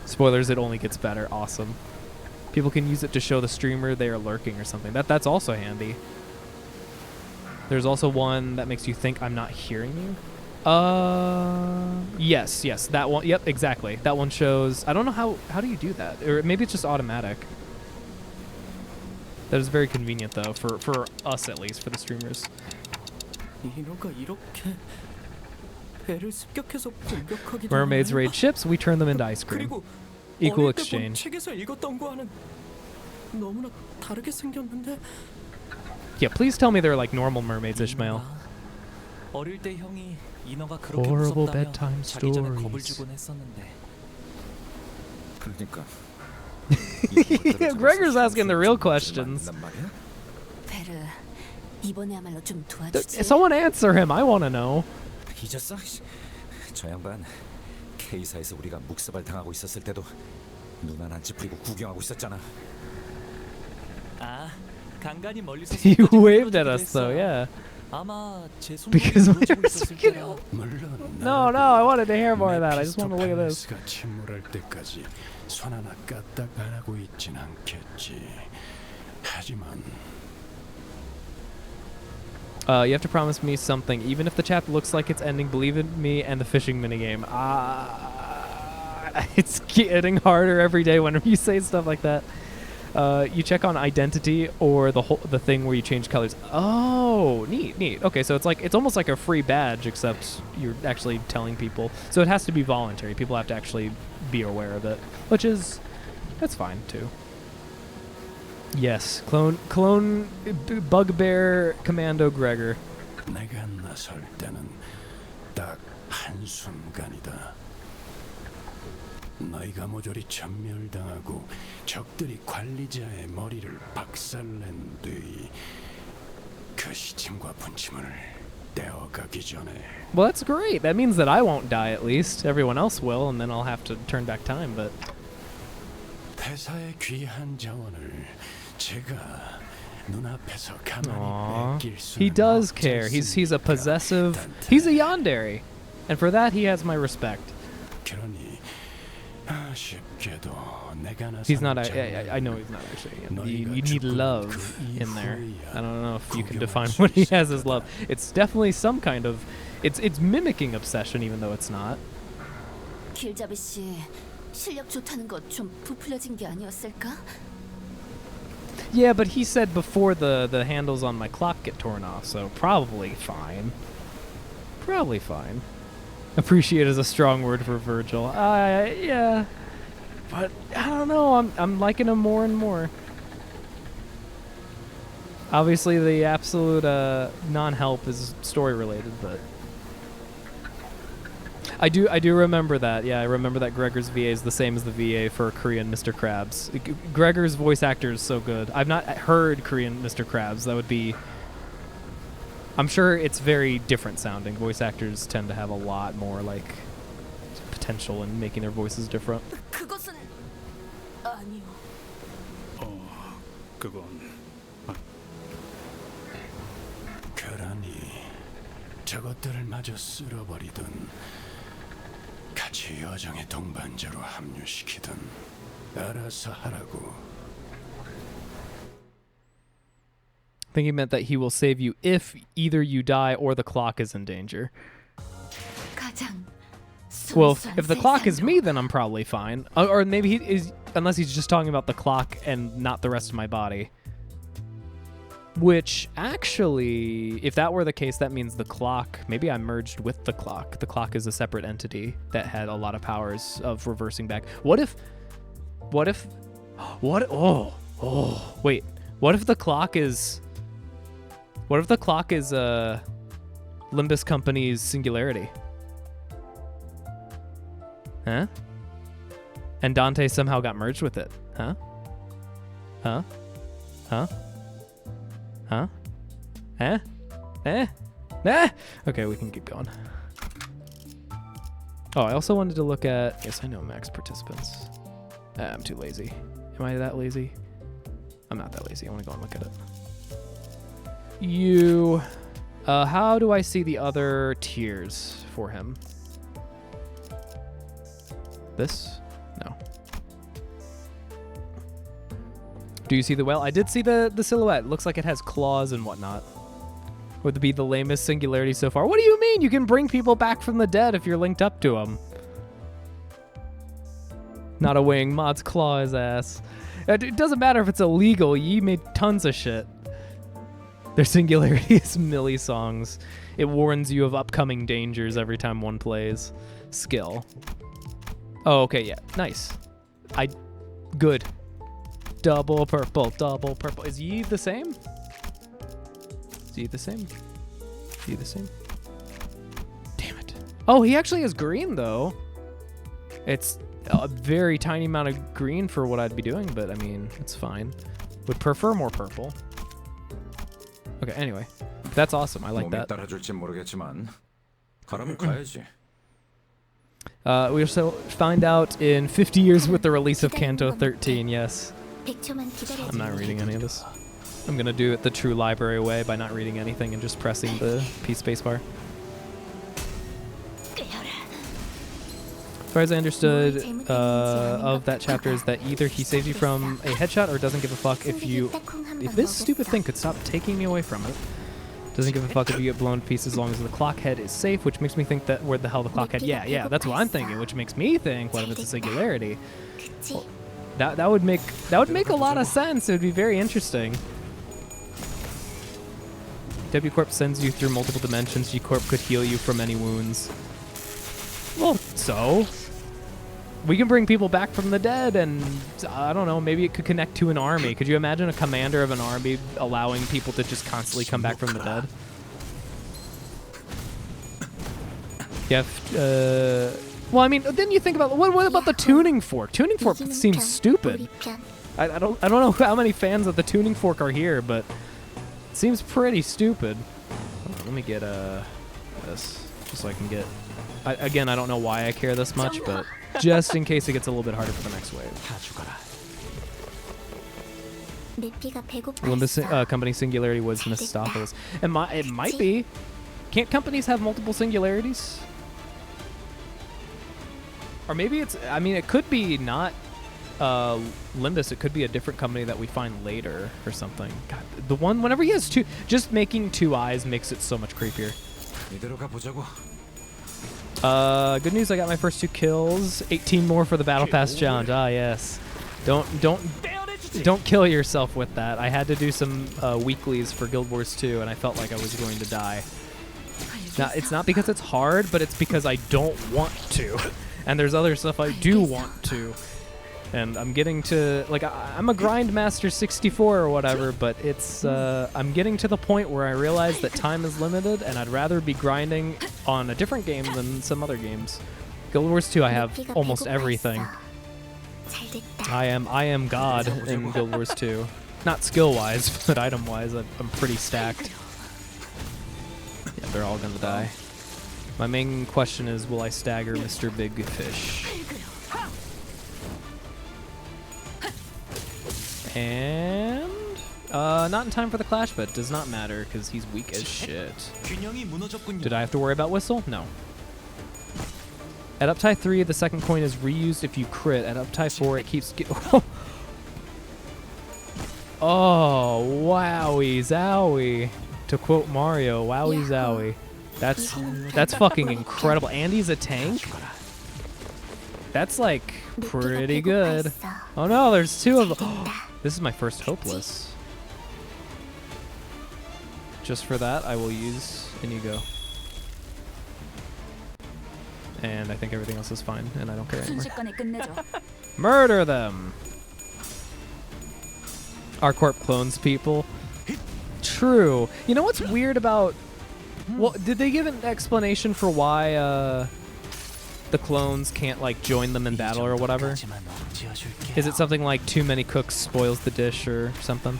Spoilers, it only gets better. Awesome. People can use it to show the streamer they are lurking or something. That's also handy. There's also one that makes you think I'm not hearing you. Yes, that one. Yep, exactly. That one shows. I don't know how do you do that? Or maybe it's just automatic. That is very convenient though for us, at least, for the streamers. Mermaids raid ships, we turn them into ice cream. Equal exchange. Yeah, please tell me they're like normal mermaids, Ishmael. Horrible bedtime stories. Gregor's asking the real questions. Someone answer him. I want to know. 잊었어? 저 양반 K사에서 우리가 묵사발 당하고 있었을 때도 눈 하나 안 찌푸리고 구경하고 있었잖아. 아, 간간히 멀리서 He 손까지 waved at 흔들어주기도 us though, 했어요. yeah. 아마 제 Because 손목을 we 보여주고 were so 있었을 cute. 때요. 물론 No, no, I wanted to hear more of that. I just want to look at this. 메피스토펠레스가 침몰할 때까지 손 하나 까딱 안 하고 있진 않겠지. 하지만 You have to promise me something. Even if the chapter looks like it's ending, believe in me and the fishing minigame. It's getting harder every day whenever you say stuff like that. You check on identity or the thing where you change colors. Oh, neat. Okay, so it's almost like a free badge, except you're actually telling people. So it has to be voluntary. People have to actually be aware of it, that's fine too. Yes, clone bugbear commando Gregor. 내가 나설 때는 딱 한순간이다. 너희가 모조리 전멸당하고 적들이 관리자의 머리를 박살낸 뒤 그 시침과 분침을 떼어가기 전에. Well, that's great. That means that I won't die at least. Everyone else will, and then I'll have to turn back time, but... 대사의 귀한 자원을 제가 눈앞에서 가만히 Aww. 뺏길 수는 He does 없지 care. He's a 않습니까? possessive... 단테. He's a yandere. And for that, he has my respect. 그러니 아쉽게도 내가 He's not... 나서는 I know he's not actually. You 너희가 need 죽은 love 그 in there. 이후에야 I don't know if you can 구경할 define 수 what he 있을 has as 거다. love. It's definitely some kind of... It's mimicking obsession, even though it's not. 길잡이 씨 실력 좋다는 거 좀 부풀려진 게 아니었을까? Yeah, but he said before the handles on my clock get torn off, so probably fine. Probably fine. Appreciate is a strong word for Virgil. Yeah. But I don't know, I'm liking him more and more. Obviously the absolute non-help is story related, but I do remember that. Yeah, I remember that Gregor's VA is the same as the VA for Korean Mr. Krabs. Gregor's voice actor is so good. I've not heard Korean Mr. Krabs. That would be... I'm sure it's very different sounding. Voice actors tend to have a lot more like potential in making their voices different. 그것은 아니요. 그건 그러니 저것들을 마저 쓸어버리든 같이 여정의 동반자로 합류시키든 알아서 하라고. I think he meant that he will save you if either you die or the clock is in danger. 가장 Well, 순수한 if the clock is 세상으로. me, then I'm probably fine. Or maybe he is, unless he's just talking about the clock and not the rest of my body. Which, actually, if that were the case, that means the clock, maybe I merged with the clock. The clock is a separate entity that had a lot of powers of reversing back. What if, wait, what if the clock is Limbus Company's singularity? Huh? And Dante somehow got merged with it. Huh? Huh? Huh? Huh? Eh? Eh? Eh? Okay, we can keep going. Oh, I also wanted to look at... Yes, I know max participants. I'm too lazy. Am I that lazy? I'm not that lazy. I want to go and look at it. You... how do I see the other tiers for him? This? No. Do you see the whale? I did see the silhouette. Looks like it has claws and whatnot. Would be the lamest singularity so far. What do you mean? You can bring people back from the dead if you're linked up to them. Not a wing. Mods claw his ass. It doesn't matter if it's illegal. Yi made tons of shit. Their singularity is Millie songs. It warns you of upcoming dangers every time one plays. Skill. Oh, okay, yeah. Nice. Good. Double purple, double purple. Is Yi the same? Is Yi the same? Is Yi the same? Damn it. Oh, he actually has green, though. It's a very tiny amount of green for what I'd be doing, but I mean, it's fine. Would prefer more purple. Okay, anyway. That's awesome. I like 몸이 that. 따라줄지 모르겠지만 가라면 가야지. We shall find out in 50 years with the release of Canto 13, yes. 100초만 기다려. I'm not reading any of this. I'm gonna do it the true library way by not reading anything and just pressing the P spacebar. As far as I understood of that chapter is that either he saves you from a headshot or doesn't give a fuck if this stupid thing could stop taking me away from it. Doesn't give a fuck if you get blown to pieces as long as the clock head is safe, which makes me think that where the hell the clock head. Yeah, that's what I'm thinking, which makes me think what if it's a singularity? Well, that would make a lot of sense. It would be very interesting. W Corp sends you through multiple dimensions. G Corp could heal you from any wounds. Well, so we can bring people back from the dead, and I don't know, maybe it could connect to an army. Could you imagine a commander of an army allowing people to just constantly come back from the dead? Yeah. Well, I mean, then you think about what about the tuning fork? Tuning fork seems stupid. I don't know how many fans of the tuning fork are here, but it seems pretty stupid. Hold on, let me get this just so I can get. Again, I don't know why I care this much, but just in case it gets a little bit harder for the next wave. Limbus company singularity was Mistopheles. It might be. Can't companies have multiple singularities? Or maybe it's. I mean, it could be not Limbus. It could be a different company that we find later or something. God, the one whenever he has two, just making two eyes makes it so much creepier. Good news, I got my first 2 kills. 18 more for the Battle Pass challenge. Ah, yes. Don't kill yourself with that. I had to do some weeklies for Guild Wars 2, and I felt like I was going to die. Now, it's not because it's hard, but it's because I don't want to. And there's other stuff I do want to. And I'm getting to, like, I'm a Grindmaster 64 or whatever, but it's, I'm getting to the point where I realize that time is limited, and I'd rather be grinding on a different game than some other games. Guild Wars 2, I have almost everything. I am God in Guild Wars 2. Not skill-wise, but item-wise, I'm pretty stacked. Yeah, they're all gonna die. My main question is, will I stagger Mr. Big Fish? And not in time for the clash, but does not matter because he's weak as shit. Did I have to worry about Whistle? No. At uptie 3, the second coin is reused if you crit. At uptie 4, it keeps. Oh, wowie zowie! To quote Mario, wowie zowie. That's fucking incredible. And he's a tank. That's like pretty good. Oh no, there's 2 of them. This is my first hopeless. Just for that, I will use Inigo. And I think everything else is fine, and I don't care anymore. Murder them! Our corp clones people. True. You know what's weird about... Well, did they give an explanation for why the clones can't, like, join them in battle or whatever? Is it something like too many cooks spoils the dish or something?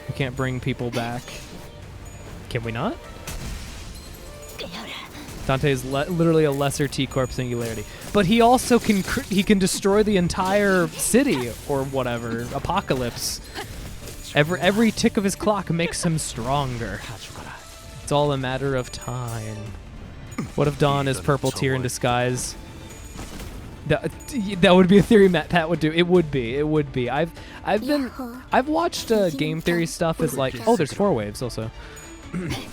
We can't bring people back. Can we not? Dante is literally a lesser T-Corp singularity. But he also can destroy the entire city or whatever. Apocalypse. Every tick of his clock makes him stronger. It's all a matter of time. What if Dawn is purple tier in disguise? That would be a theory Pat would do. It would be. It would be. I've watched game theory stuff as like, oh, there's 4 waves also.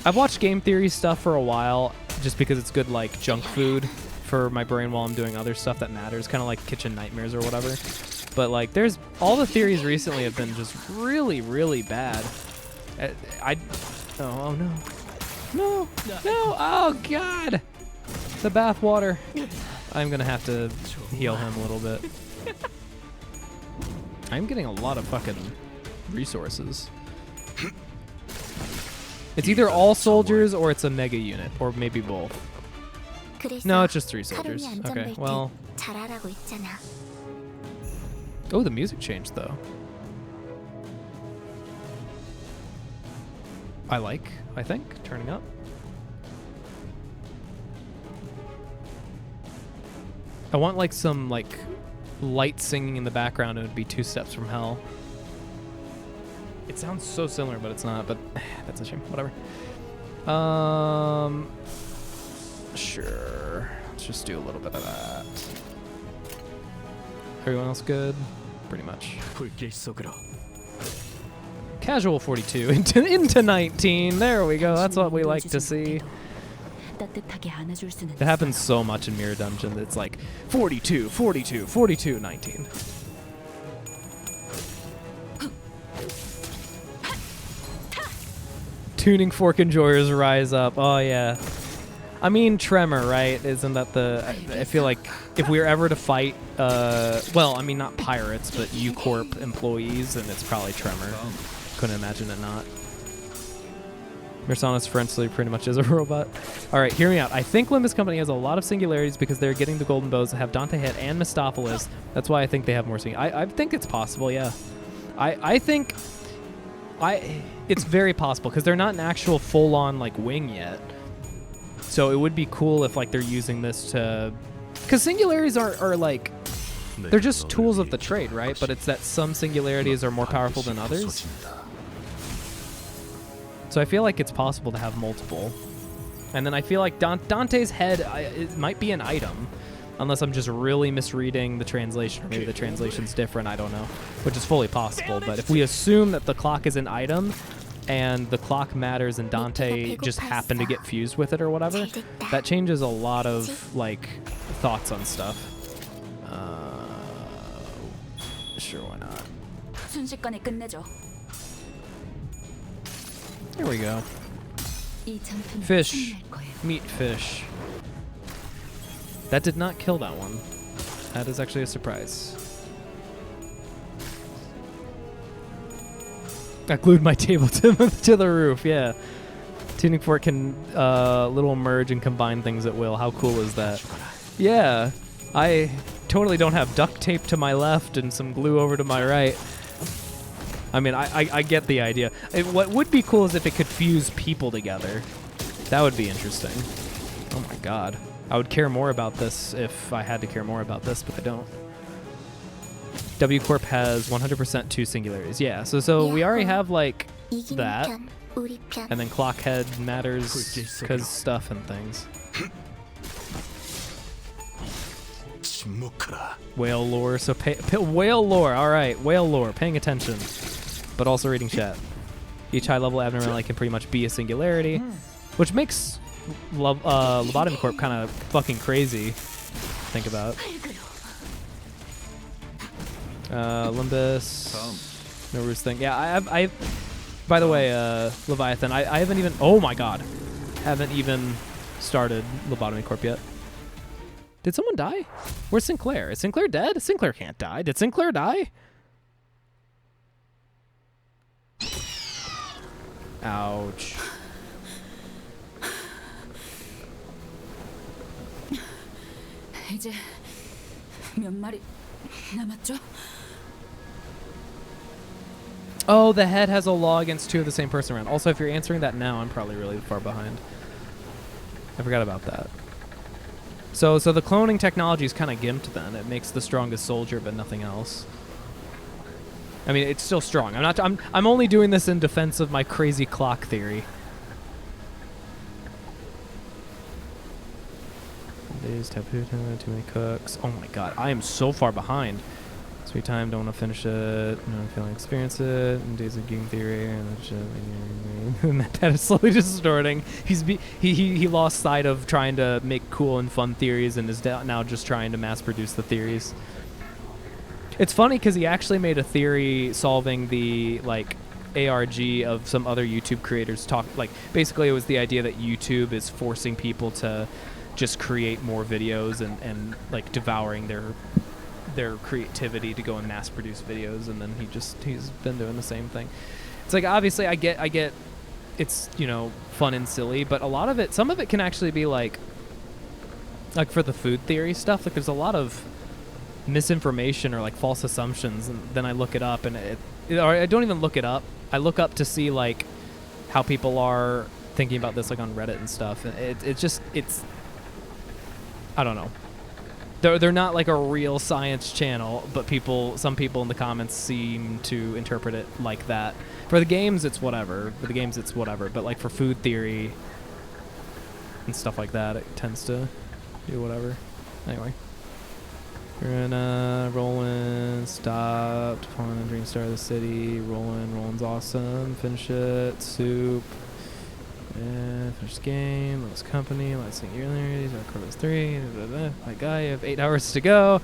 I've watched game theory stuff for a while just because it's good like junk food for my brain while I'm doing other stuff that matters, kind of like Kitchen Nightmares or whatever. But like there's all the theories recently have been just really, really bad. Oh no. No, no, oh god! The bathwater. I'm gonna have to heal him a little bit. I'm getting a lot of fucking resources. It's either all soldiers or it's a mega unit, or maybe both. No, it's just 3 soldiers. Okay, well. Oh, the music changed though. I think, turning up. I want like some like light singing in the background. It would be 2 Steps from Hell. It sounds so similar, but it's not. But that's a shame. Whatever. Sure. Let's just do a little bit of that. Everyone else good? Pretty much. Casual 42 into 19. There we go. That's what we like to see. It happens so much in Mirror Dungeon. It's like 42, 42, 42, 19. Tuning fork enjoyers rise up. Oh yeah. I mean Tremor, right? Isn't that the... I feel like if we were ever to fight, well, I mean not pirates, but U-Corp employees, then it's probably Tremor. Couldn't imagine it not. Mersanus Friendly pretty much is a robot. Alright, hear me out. I think Limbus Company has a lot of singularities because they're getting the golden bows that have Dante Head and Mistopheles. That's why I think they have more I think it's possible, yeah. I think... it's very possible because they're not an actual full-on like wing yet. So it would be cool if like they're using this to... Because singularities are like... They're just tools of the trade, right? But it's that some singularities are more powerful than others. So I feel like it's possible to have multiple. And then I feel like Dante's head it might be an item. Unless I'm just really misreading the translation. Or maybe the translation's different, I don't know. Which is fully possible. But if we assume that the clock is an item, and the clock matters and Dante just happened to get fused with it or whatever, that changes a lot of, like, thoughts on stuff. Sure, why not? Here we go. Fish. Meat fish. That did not kill that one. That is actually a surprise. I glued my table to the roof, yeah. Tuning fork can little merge and combine things at will. How cool is that? Yeah, I totally don't have duct tape to my left and some glue over to my right. I mean, I get the idea. What would be cool is if it could fuse people together. That would be interesting. Oh my god. I would care more about this if I had to care more about this, but I don't. W Corp has 100% 2 singularities. Yeah, so we already have like that. And then Clockhead matters because stuff and things. Whale lore, so whale lore, alright, whale lore, paying attention. But also reading chat. Each high level abnormality can pretty much be a singularity, which makes Lobotomy Corp kind of fucking crazy. Think about. Limbus. No Roost thing. Yeah, I by the way, Leviathan, I haven't even, oh my god, haven't even started Lobotomy Corp yet. Did someone die? Where's Sinclair? Is Sinclair dead? Sinclair can't die. Did Sinclair die? Ouch. 이제 몇 마리 남았죠? Oh, the head has a law against 2 of the same person around. Also, if you're answering that now, I'm probably really far behind. I forgot about that. So the cloning technology is kind of gimped then. It makes the strongest soldier, but nothing else. I mean, it's still strong. I'm only doing this in defense of my crazy clock theory. Days, tapu, too many cooks. Oh my god, I am so far behind. Sweet time, don't want to finish it. No, I'm feeling experience it. And days of game theory and that shit. And that is slowly distorting. He lost sight of trying to make cool and fun theories and is now just trying to mass produce the theories. It's funny because he actually made a theory solving the like ARG of some other YouTube creators talk. Like basically, it was the idea that YouTube is forcing people to just create more videos and like devouring their creativity to go and mass produce videos, and then he's been doing the same thing. It's like obviously I get it's, you know, fun and silly, but a lot of it, some of it can actually be like for the food theory stuff, like there's a lot of misinformation or like false assumptions, and then I look it up and or I don't even look it up. I look up to see like how people are thinking about this like on Reddit and stuff, and it's I don't know. They're not like a real science channel, but some people in the comments seem to interpret it like that. For the games, it's whatever. But like for food theory and stuff like that, it tends to do whatever. Anyway. We're gonna rolling, stopped, fun, dream star of the city, rolling's awesome, finish it, soup, and finish the game, last company, last thing earlier, Corvus 3, my guy, you have 8 hours to go,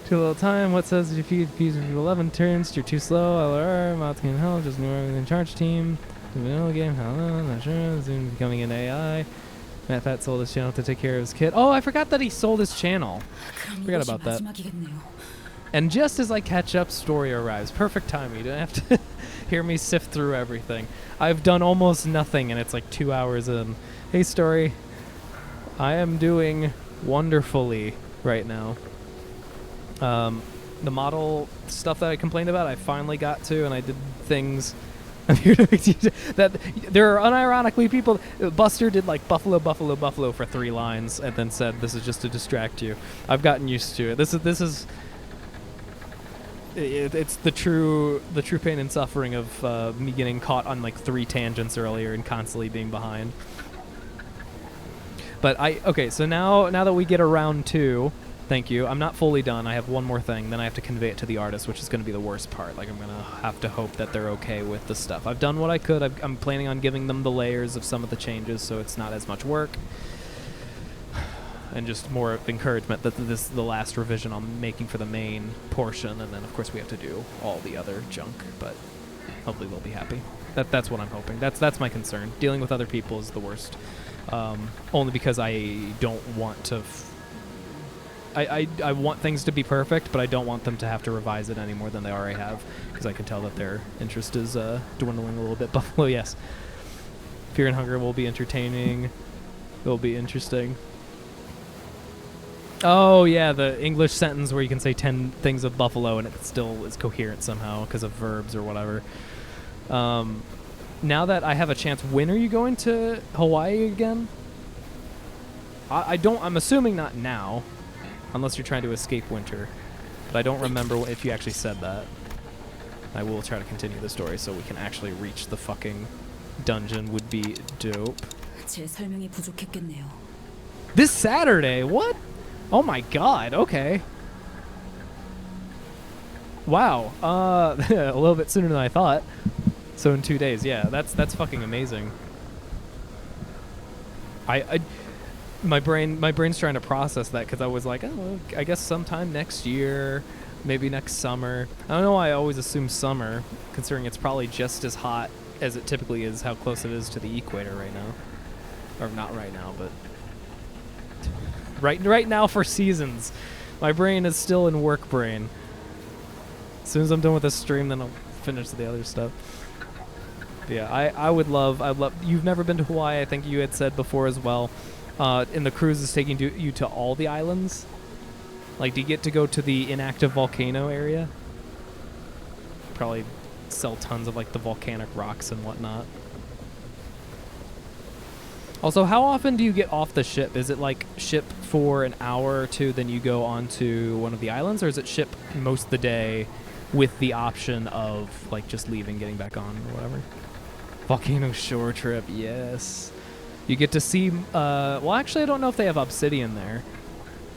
too little time, what says if you use 11 turns, you're too slow, LR, mouth can help, just new everything charge team, the vanilla game, hello, not sure, soon becoming an AI. Matt Fat sold his channel to take care of his kid. Oh, I forgot that he sold his channel. Forgot about that. And just as I catch up, story arrives. Perfect timing. You don't have to hear me sift through everything. I've done almost nothing, and it's like 2 hours in. Hey, story. I am doing wonderfully right now. The model stuff that I complained about, I finally got to, and I did things. I'm here to make that there are unironically people. Buster did like buffalo for 3 lines and then said this is just to distract you. I've gotten used to it. This is it's the true pain and suffering of me getting caught on like 3 tangents earlier and constantly being behind. But okay, so now that we get around 2. Thank you. I'm not fully done. I have one more thing. Then I have to convey it to the artist, which is going to be the worst part. Like, I'm going to have to hope that they're okay with the stuff. I've done what I could. I'm planning on giving them the layers of some of the changes so it's not as much work. And just more of encouragement that this is the last revision I'm making for the main portion. And then, of course, we have to do all the other junk. But hopefully they'll be happy. That's what I'm hoping. That's my concern. Dealing with other people is the worst. Only because I don't want to... I want things to be perfect, but I don't want them to have to revise it any more than they already have, because I can tell that their interest is dwindling a little bit. Buffalo, yes. Fear and Hunger will be entertaining. It will be interesting. Oh, yeah, the English sentence where you can say 10 things of Buffalo and it still is coherent somehow because of verbs or whatever. Now that I have a chance, when are you going to Hawaii again? I'm assuming not now. Unless you're trying to escape winter. But I don't remember if you actually said that. I will try to continue the story so we can actually reach the fucking dungeon. Would be dope. This Saturday? What? Oh my god, okay. Wow. A little bit sooner than I thought. So in 2 days, yeah, that's fucking amazing. My brain's trying to process that because I was like, oh, I guess sometime next year, maybe next summer. I don't know why I always assume summer, considering it's probably just as hot as it typically is, how close it is to the equator right now. Or not right now, but right now for seasons. My brain is still in work brain. As soon as I'm done with this stream, then I'll finish the other stuff. But yeah, I'd love. You've never been to Hawaii, I think you had said before as well. And the cruise is taking you to all the islands? Like, do you get to go to the inactive volcano area? Probably sell tons of, like, the volcanic rocks and whatnot. Also, how often do you get off the ship? Is it, like, ship for an hour or 2, then you go onto one of the islands? Or is it ship most of the day with the option of, like, just leaving, getting back on, or whatever? Volcano shore trip, yes. You get to see, well, actually, I don't know if they have obsidian there.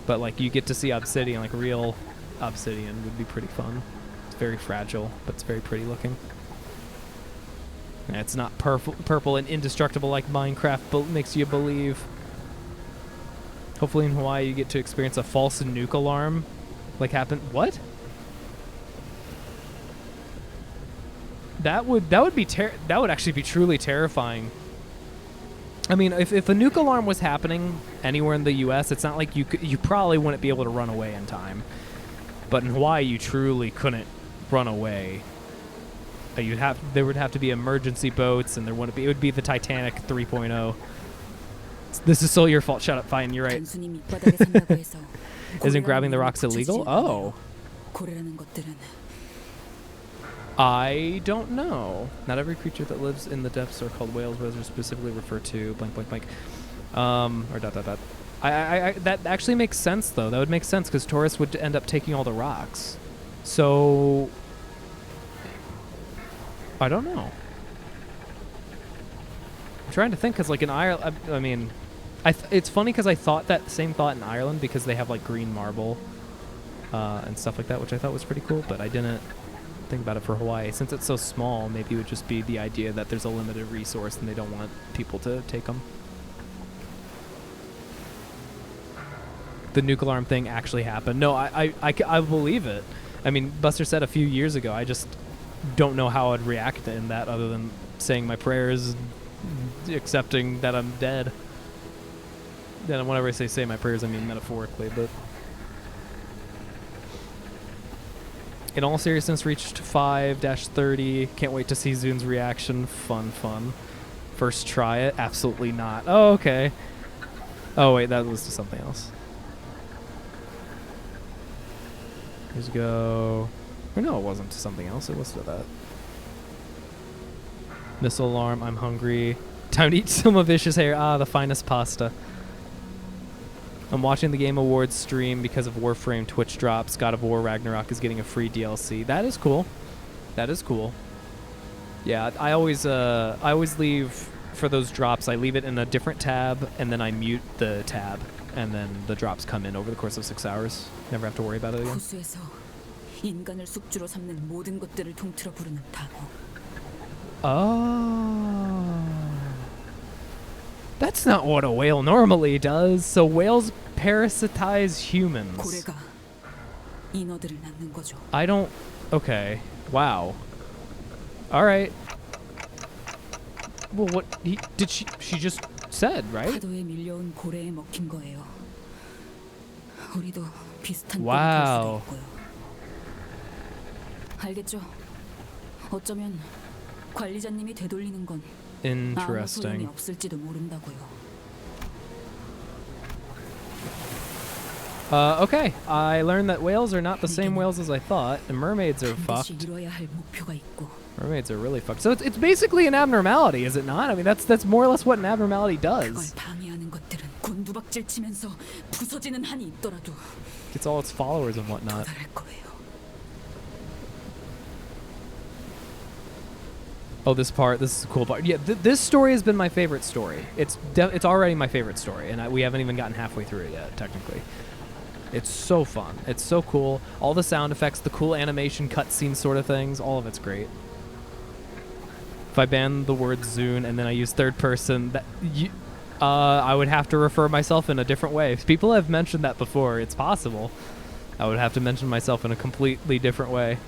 But, like, you get to see obsidian, like, real obsidian would be pretty fun. It's very fragile, but it's very pretty looking. And it's not purple and indestructible like Minecraft makes you believe. Hopefully in Hawaii you get to experience a false nuke alarm. Like, happen... What? That would actually be truly terrifying. I mean, if a nuke alarm was happening anywhere in the U.S., it's not like you probably wouldn't be able to run away in time. But in Hawaii, you truly couldn't run away. There would have to be emergency boats, and it would be the Titanic 3.0. This is still your fault. Shut up, fine. You're right. Isn't grabbing the rocks illegal? Oh. I don't know. Not every creature that lives in the depths are called whales. Whales are specifically referred to blank blank blank. Or dot dot dot. That actually makes sense, though. That would make sense, because Taurus would end up taking all the rocks. So... I don't know. I'm trying to think, because, like, in Ireland... I mean... it's funny, because I thought that same thought in Ireland, because they have, like, green marble and stuff like that, which I thought was pretty cool, but I didn't think about it for Hawaii. Since it's so small, maybe it would just be the idea that there's a limited resource and they don't want people to take them. The nuke alarm thing actually happened. No, I believe it. I mean, Buster said a few years ago, I just don't know how I'd react in that other than saying my prayers, accepting that I'm dead. Then whenever I say my prayers, I mean metaphorically, but... In all seriousness, reached 5-30. Can't wait to see Zun's reaction. Fun. First try it? Absolutely not. Oh, okay. Oh, wait, that was to something else. Here's go. Or no, it wasn't to something else. It was to that. Missile alarm. I'm hungry. Time to eat some of Vicious hair. Ah, the finest pasta. I'm watching the Game Awards stream because of Warframe Twitch drops. God of War Ragnarok is getting a free DLC. That is cool. That is cool. Yeah, I always leave for those drops. I leave it in a different tab, and then I mute the tab, and then the drops come in over the course of 6 hours. Never have to worry about it again. 호수에서 인간을 숙주로 삼는 모든 것들을 통틀어 부르는 단어. Oh. That's not what a whale normally does. So whales parasitize humans. 고래가 인어들을 낳는 거죠. I don't... Okay. Wow. Alright. Well, what... She just said, right? 파도에 밀려온 고래에 먹힌 거예요. 우리도 비슷한 Wow. 꼴이 될 수도 있고요. 알겠죠? 어쩌면 관리자님이 되돌리는 건 아무 소용이 Interesting. 없을지도 모른다고요. Okay. I learned that whales are not the same whales as I thought, and mermaids are 반드시 fucked. 이뤄야 할 목표가 있고. Mermaids are really fucked. So it's basically an abnormality, is it not? I mean, that's more or less what an abnormality 그걸 does. 방해하는 것들은 곤두박질 치면서 부서지는 한이 있더라도 Gets all its followers and whatnot. 도달할 거예요. Oh, this is the cool part. Yeah, this story has been my favorite story. It's already my favorite story, and we haven't even gotten halfway through it yet, technically. It's so fun. It's so cool. All the sound effects, the cool animation, cutscene sort of things, all of it's great. If I ban the word Zune and then I use third person, I would have to refer myself in a different way. People have mentioned that before. It's possible. I would have to mention myself in a completely different way.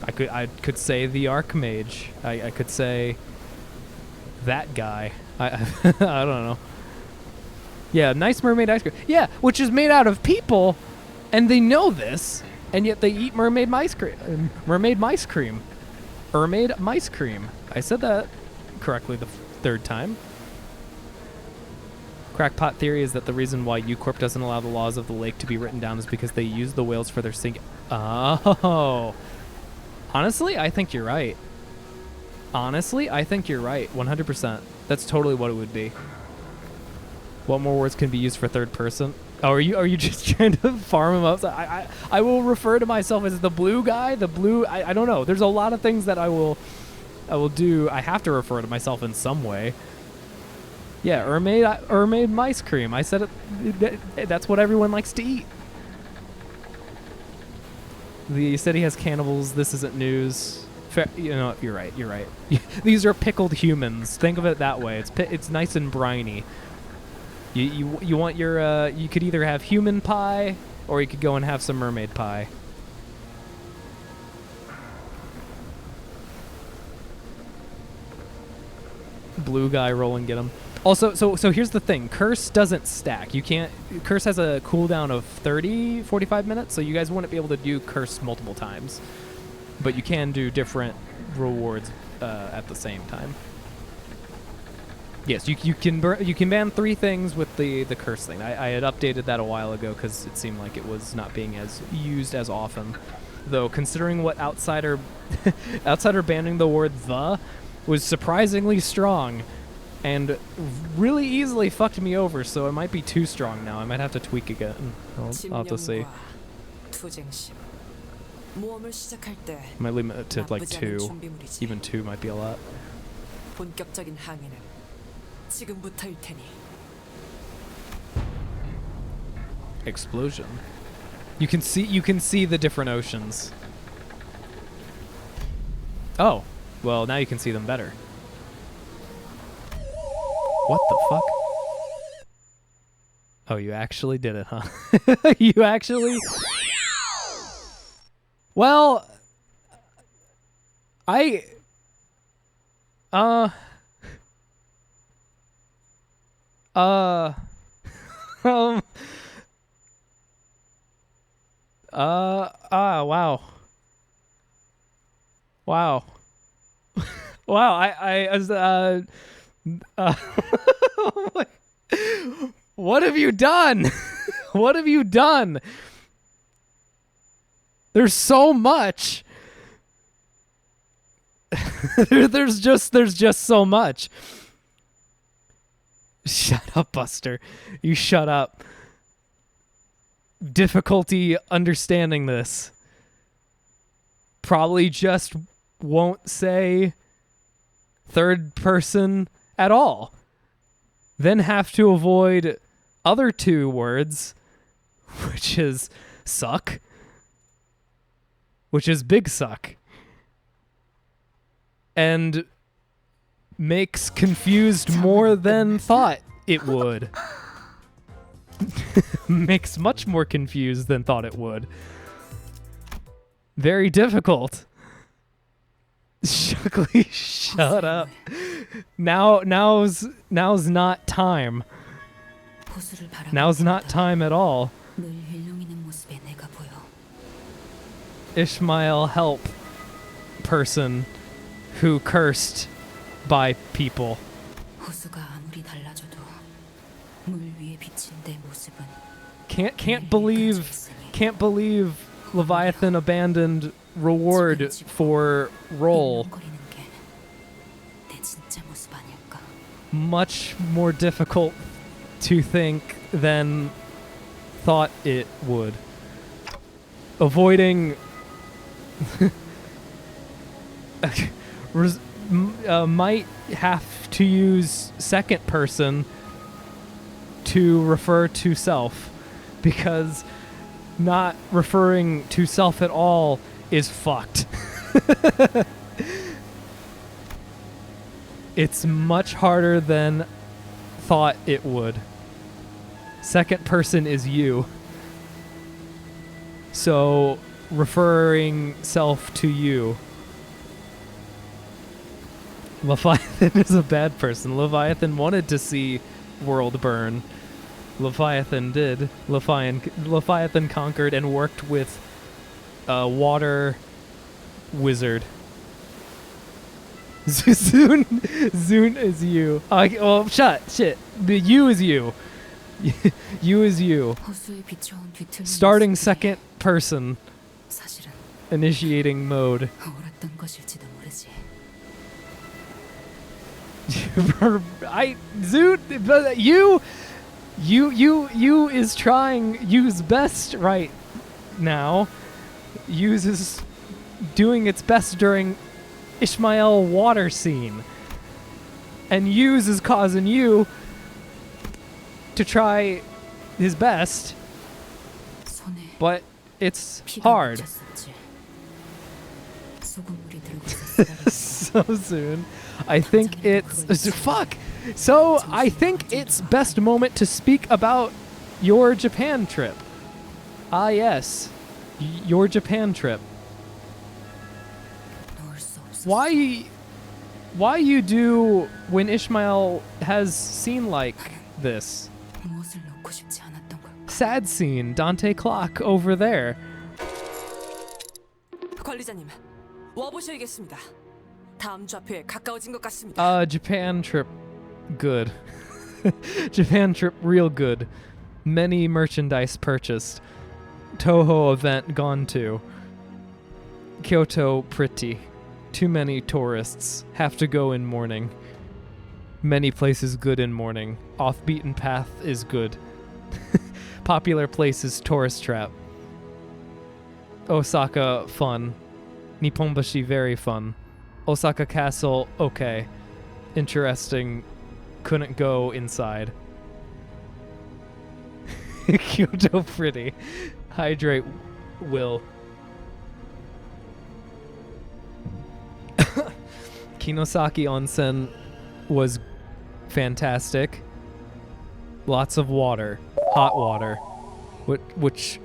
I could say the Archmage. I could say that guy. I don't know. Yeah, nice mermaid ice cream. Yeah, which is made out of people, and they know this, and yet they eat mermaid mice cream. Mermaid mice cream. Mermaid mice cream. I said that correctly the third time. Crackpot theory is that the reason why U-Corp doesn't allow the laws of the lake to be written down is because they use the whales for their sink. Oh. Honestly, I think you're right. Honestly, I think you're right. 100%. That's totally what it would be. What more words can be used for third person? Oh, are you just trying to farm him up? So I will refer to myself as the blue guy. The blue. I don't know. There's a lot of things that I will do. I have to refer to myself in some way. Yeah, mermaid mice cream. I said it. That's what everyone likes to eat. The city has cannibals. This isn't news. Fair, you know, you're right. You're right. These are pickled humans. Think of it that way. It's nice and briny. You want your you could either have human pie or you could go and have some mermaid pie. Blue guy roll and get him. Also, so here's the thing. Curse doesn't stack. You can't... Curse has a cooldown of 45 minutes, so you guys wouldn't be able to do Curse multiple times. But you can do different rewards at the same time. Yes, you can ban 3 things with the Curse thing. I had updated that a while ago because it seemed like it was not being as used as often. Though, considering what Outsider banning the word "the" was surprisingly strong. and really easily fucked me over, so it might be too strong now. I might have to tweak again. I'll have to see. 집념과 투쟁심. 모험을 시작할 때 Might limit it to like 나쁘지 않은 2. 준비물이지. Even 2 might be a lot. 본격적인 항해는 지금부터일 테니. Explosion. You can see the different oceans. Oh, well now you can see them better. What the fuck? Oh, you actually did it, huh? You actually... Well... wow. Wow. Wow, what have you done? What have you done? There's so much. there's just so much. Shut up, Buster. You shut up. Difficulty understanding this. Probably just won't say third person at all. Then have to avoid other 2 words, which is suck, which is big suck, and makes confused more than thought it would. Makes much more confused than thought it would. Very difficult. Shuckly, shut up. Now's not time. Now's not time at all. Ishmael, help person who cursed by people. Can't believe Leviathan abandoned reward for roll. Much more difficult to think than thought it would. Avoiding might have to use second person to refer to self, because not referring to self at all is fucked. It's much harder than thought it would. Second person is you. So referring self to you. Leviathan is a bad person. Leviathan wanted to see world burn. Leviathan did. Leviathan conquered and worked with a water wizard. Zune is you. Well, shit. The you is you. You is you. Starting second person. Initiating mode. You is trying U's best right now. U's is doing its best during Ishmael water scene. And U's is causing you to try his best. But it's hard. So soon. I think it's fuck. So I think it's best moment to speak about your Japan trip. Ah yes, your Japan trip. Why you do when Ishmael has scene like this? Sad scene, Dante clock over there. 관리자님, 와보셔야겠습니다. 다음 좌표에 가까워진 것 같습니다. Japan trip, good. Japan trip, real good. Many merchandise purchased. Toho event gone to. Kyoto pretty. Too many tourists. Have to go in morning. Many places good in morning. Off beaten path is good. Popular places tourist trap. Osaka fun. Nipponbashi very fun. Osaka Castle okay. Interesting. Couldn't go inside. Kyoto pretty. Hydrate will. Kinosaki Onsen was fantastic. Lots of water. Hot water. Which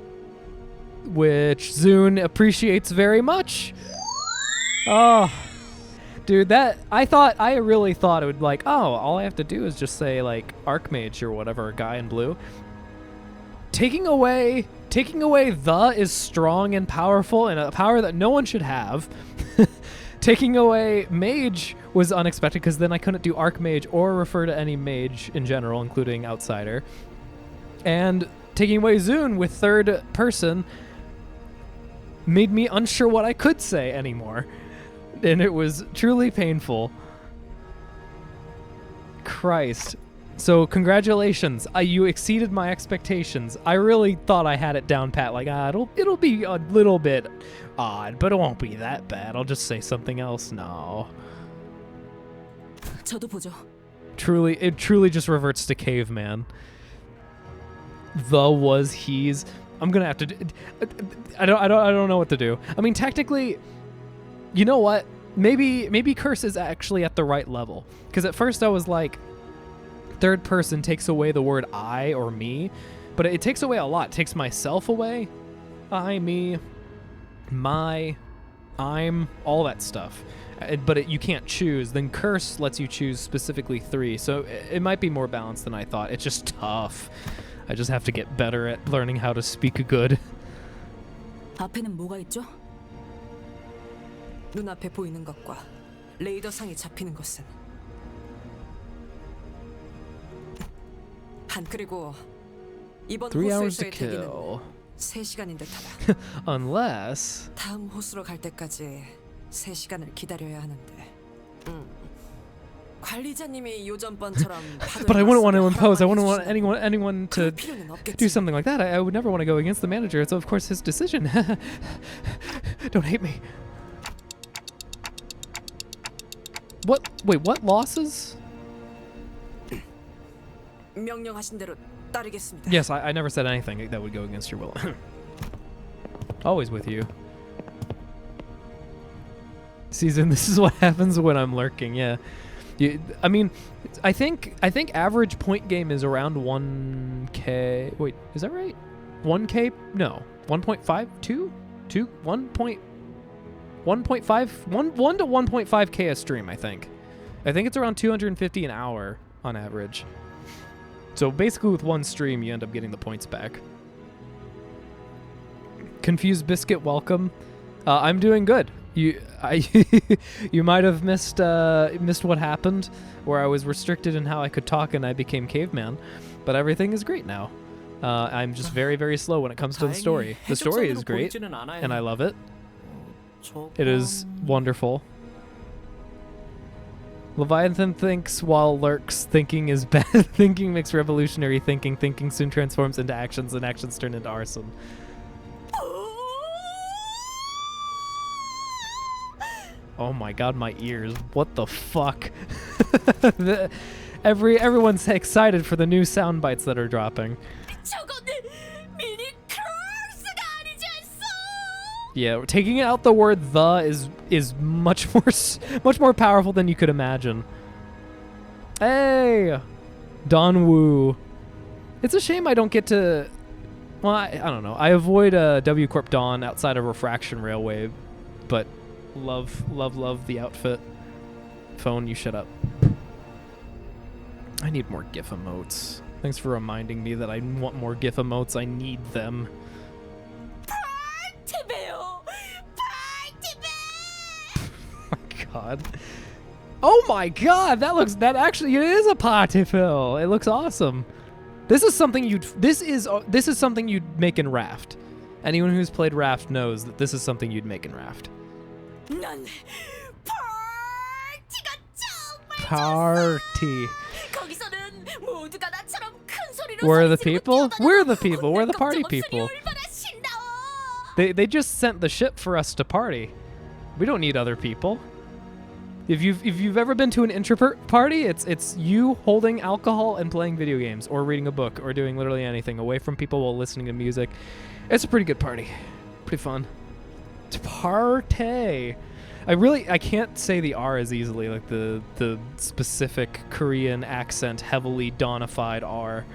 Zune appreciates very much. Oh. Dude, I really thought it would like, oh, all I have to do is just say like Archmage or whatever, guy in blue. Taking away the is strong and powerful and a power that no one should have. Taking away mage was unexpected because then I couldn't do Archmage or refer to any mage in general, including outsider. And taking away Zune with third person made me unsure what I could say anymore. And it was truly painful. Christ. So congratulations, you exceeded my expectations. I really thought I had it down pat, like it'll be a little bit odd, but it won't be that bad. I'll just say something else. No. 저도 보죠. It truly just reverts to caveman. The was he's. I'm gonna have to. I don't know what to do. I mean, technically, you know what? Maybe curse is actually at the right level. Because at first I was like, third person takes away the word I or me, but it takes away a lot. It takes myself away. I, me, my, I'm, all that stuff. But you can't choose. Then curse lets you choose specifically 3. So it might be more balanced than I thought. It's just tough. I just have to get better at learning how to speak good. 앞에는 뭐가 있죠? 눈앞에 보이는 것과 레이더상이 잡히는 것은 그리고 이번 3 hours to 호수에서의 대기는 kill. 3시간인 듯하다. Unless 다음 호수로 갈 때까지 3시간을 기다려야 하는데. 관리자님이 요전번처럼 But I wouldn't want to impose. I wouldn't want anyone to do something like that. I would never want to go against the manager. It's of course his decision. Don't hate me. What? Wait, what losses? 명령하신 대로 따르겠습니다. Yes, I never said anything that would go against your will. Always with you. Season, this is what happens when I'm lurking, yeah. I mean, I think average point game is around 1K. Wait, is that right? 1K? No. 1.5? 2? 2? 1.5? 1 to 1.5K a stream, I think. I think it's around 250 an hour on average. So basically with one stream, you end up getting the points back. Confused Biscuit, welcome. I'm doing good. You might have missed what happened, where I was restricted in how I could talk and I became caveman, but everything is great now. I'm just very, very slow when it comes to the story. The story is great, and I love it. It is wonderful. Leviathan thinks while lurks. Thinking is bad. Thinking makes revolutionary thinking. Thinking soon transforms into actions, and actions turn into arson. Oh my god, my ears. What the fuck? Everyone's excited for the new sound bites that are dropping. Yeah, taking out the word the is much more powerful than you could imagine. Hey, Don Woo. It's a shame I don't get to. Well, I don't know. I avoid W Corp Dawn outside of Refraction Railway, but love the outfit. Phone, you shut up. I need more GIF emotes. Thanks for reminding me that I want more GIF emotes. I need them. God. Oh my god, that actually it is a party fill. It looks awesome. This is something you'd make in Raft. Anyone who's played Raft knows that this is something you'd make in Raft. party. 거기서는 모두가 나처럼 큰 소리로 Where are the 소리 지르고 people? 뛰어다녀도 We're the people. We're the 엉덩 party 접었으니 people. 얼마나 신나워. They just sent the ship for us to party. We don't need other people. If you've ever been to an introvert party, it's you holding alcohol and playing video games or reading a book or doing literally anything away from people while listening to music. It's a pretty good party. Pretty fun. To party. I can't say the R as easily, like the specific Korean accent, heavily Donified R.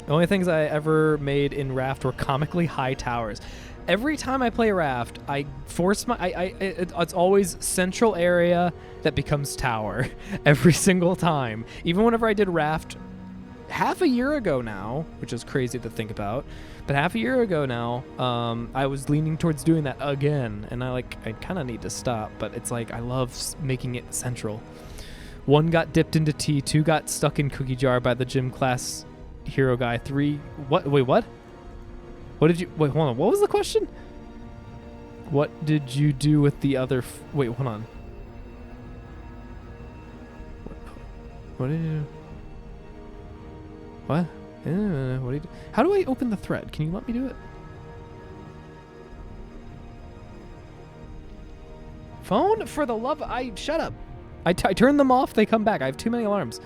The only things I ever made in Raft were comically high towers. Every time I play Raft, I force it's always central area that becomes tower every single time. Even whenever I did Raft half a year ago now, which is crazy to think about, but half a year ago now, I was leaning towards doing that again, and I kind of need to stop, but it's like I love making it central. 1 got dipped into tea, 2 got stuck in cookie jar by the gym class hero guy, 3 what? Wait, what? What did you wait? Hold on. What was the question? What did you do with the other? Wait, hold on. What did you do? What? What do you do? How do I open the thread? Can you let me do it? Phone? For the love, shut up. I turn them off. They come back. I have too many alarms.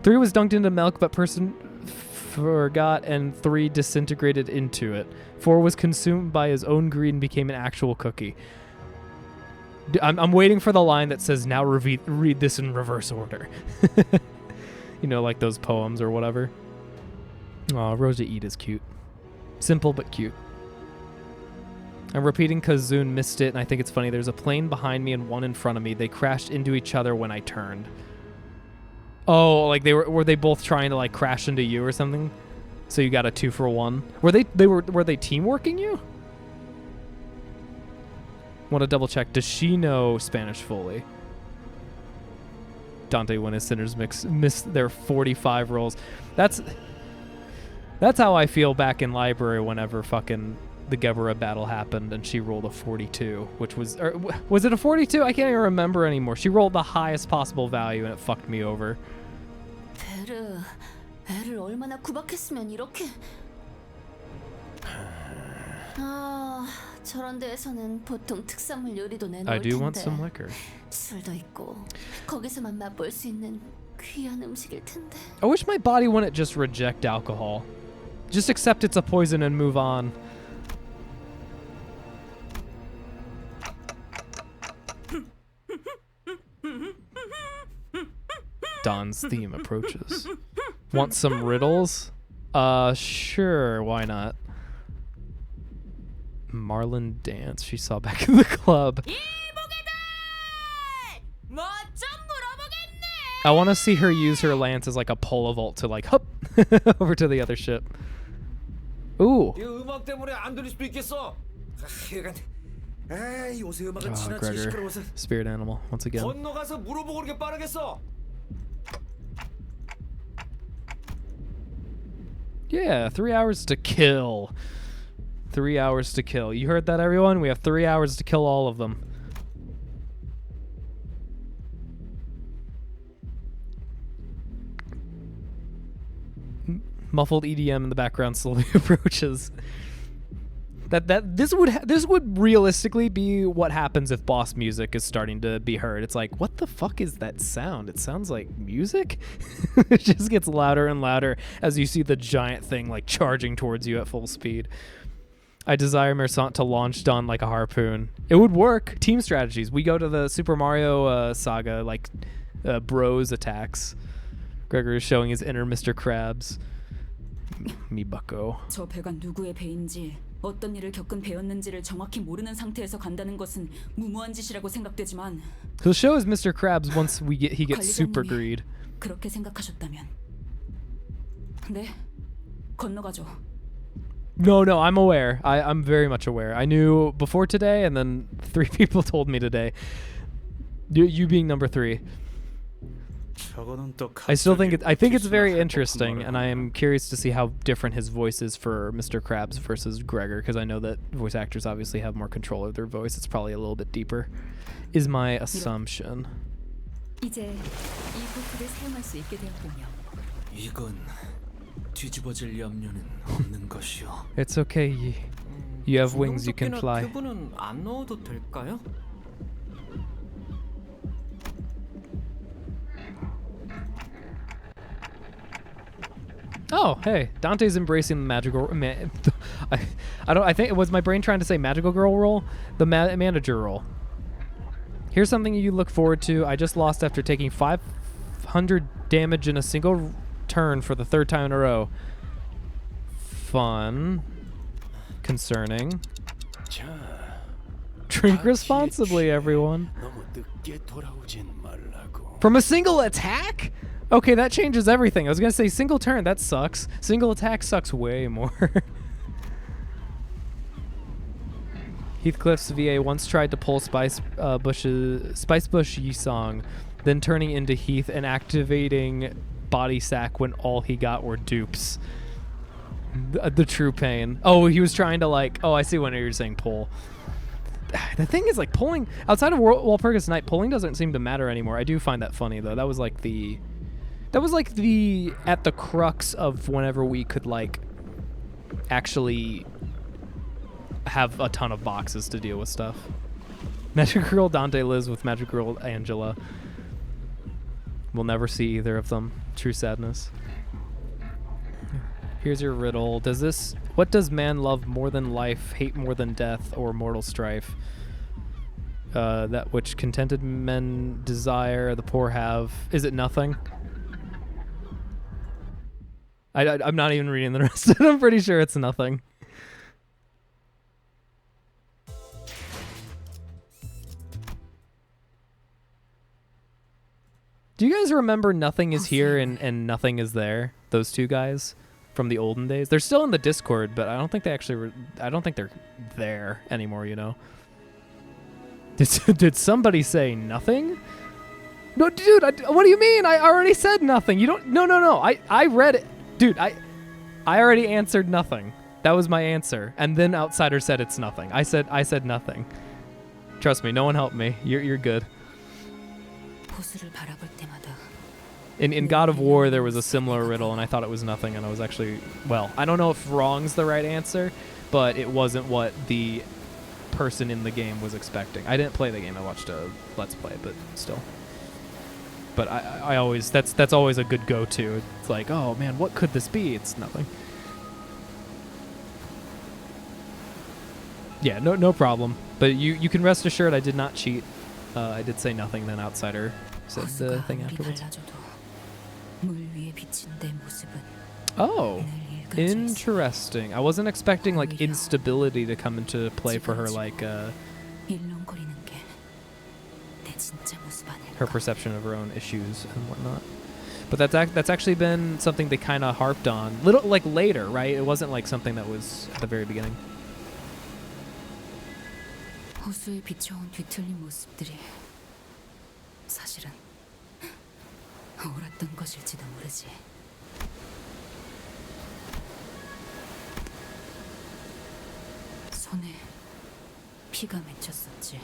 3 was dunked into milk, but person forgot, and 3 disintegrated into it. 4 was consumed by his own greed and became an actual cookie. I'm waiting for the line that says, now read this in reverse order. You know, like those poems or whatever. Aw, Rosa Eat is cute. Simple but cute. I'm repeating because Zune missed it, and I think it's funny. There's a plane behind me and one in front of me. They crashed into each other when I turned. Oh, like were they both trying to like crash into you or something? So you got a 2 for 1. Were they teamworking you? Want to double check. Does she know Spanish fully? Dante when his sinners missed their 45 rolls. That's how I feel back in library whenever fucking the Gebera battle happened and she rolled a 42, which was it a 42? I can't even remember anymore. She rolled the highest possible value and it fucked me over. 베르, 애를 얼마나 구박했으면 이렇게. 저런 데에서는 보통 특산물 요리도 내놓을 I do want 텐데. some liquor. 술도 있고 거기서만 맛볼 수 있는 귀한 음식일 텐데. I wish my body wouldn't just reject alcohol. Just accept it's a poison and move on. Don's theme approaches. Want some riddles? Sure, why not? Marlon dance she saw back in the club. I want to see her use her lance as like a pole vault to like hop over to the other ship. Ooh. 음악 때문에 안 들릴 수도 있겠어. 에이, 요새 음악은 지나치게 Gregor, 시끄러워서 spirit animal once again. 건너가서 물어보고 그렇게 빠르겠어. Yeah, 3 hours to kill. 3 hours to kill. You heard that, everyone? We have 3 hours to kill all of them. Muffled EDM in the background slowly approaches. This would realistically be what happens if boss music is starting to be heard. It's like, what the fuck is that sound? It sounds like music? It just gets louder and louder as you see the giant thing like charging towards you at full speed. I desire Mersant to launch Dawn like a harpoon. It would work. Team strategies. We go to the Super Mario saga, like bros attacks. Gregor is showing his inner Mr. Krabs. Me bucko. 저 배가 누구의 배인지 어떤 일을 겪은 배였는지를 정확히 모르는 상태에서 간다는 것은 무모한 짓이라고 생각되지만 He'll show his Mr. Krabs once he gets super greed. 그렇게 생각하셨다면 네, 건너가죠. No, I'm aware. I'm very much aware. I knew before today, and then 3 people told me today. You being number 3. 저거는 또 I still think 갑자기 I think it's 무슨 very 할법한 interesting, 말을 and I 하나. am curious to see how different his voice is for Mr. Krabs versus Gregor, because I know that voice actors obviously have more control of their voice. It's probably a little bit deeper, is my assumption. 이제 이 보트를 사용할 수 있게 되었군요. 이건 뒤집어질 염려는 없는 것이요. It's okay. You have wings. You can 구명조끼나 fly. 튜브는 안 넣어도 될까요? Oh, hey, Dante's embracing the magical. I think was my brain trying to say magical girl role, the manager role. Here's something you look forward to. I just lost after taking 500 damage in a single turn for the third time in a row. Fun. Concerning. 자, Drink responsibly, everyone. 너무 늦게 돌아오진 말라고. From a single attack? Okay, that changes everything. I was gonna say single turn, that sucks. Single attack sucks way more. Heathcliff's VA once tried to pull Spice Bush Yisong, then turning into Heath and activating Body Sack when all he got were dupes. The true pain. Oh, he was trying to like. Oh, I see when you're saying pull. The thing is, like, pulling outside of Walpurgis Night, pulling doesn't seem to matter anymore. I do find that funny though. That was like the at the crux of whenever we could like actually have a ton of boxes to deal with stuff. Magic Girl Dante lives with Magic Girl Angela. We'll never see either of them. True sadness. Here's your riddle. What does man love more than life, hate more than death, or mortal strife? That which contented men desire, the poor have. Is it nothing? I'm not even reading the rest of it. I'm pretty sure it's nothing. Do you guys remember Nothing Is Here and Nothing Is There? Those two guys from the olden days. They're still in the Discord, but I don't think they actually. I don't think they're there anymore. You know. Did somebody say nothing? No, dude. What do you mean? I already said nothing. You don't. No. I read it, dude. I already answered nothing. That was my answer. And then Outsider said it's nothing. I said nothing. Trust me. No one helped me. You're good. In God of War, there was a similar riddle, and I thought it was nothing, and I was actually, well, I don't know if wrong's the right answer, but it wasn't what the person in the game was expecting. I didn't play the game. I watched a Let's Play, but still. But I always, that's always a good go-to. It's like, oh, man, what could this be? It's nothing. Yeah, no problem. But you can rest assured I did not cheat. I did say nothing, then Outsider said the thing afterwards. Oh, interesting. I wasn't expecting like instability to come into play for her, like her perception of her own issues and whatnot. But that's actually been something they kind of harped on, little like later, right? It wasn't like something that was at the very beginning. 호수에 비춰온 뒤틀린 모습들이 사실은 옳았던 것일지도 모르지. 손에 피가 맺혔었지.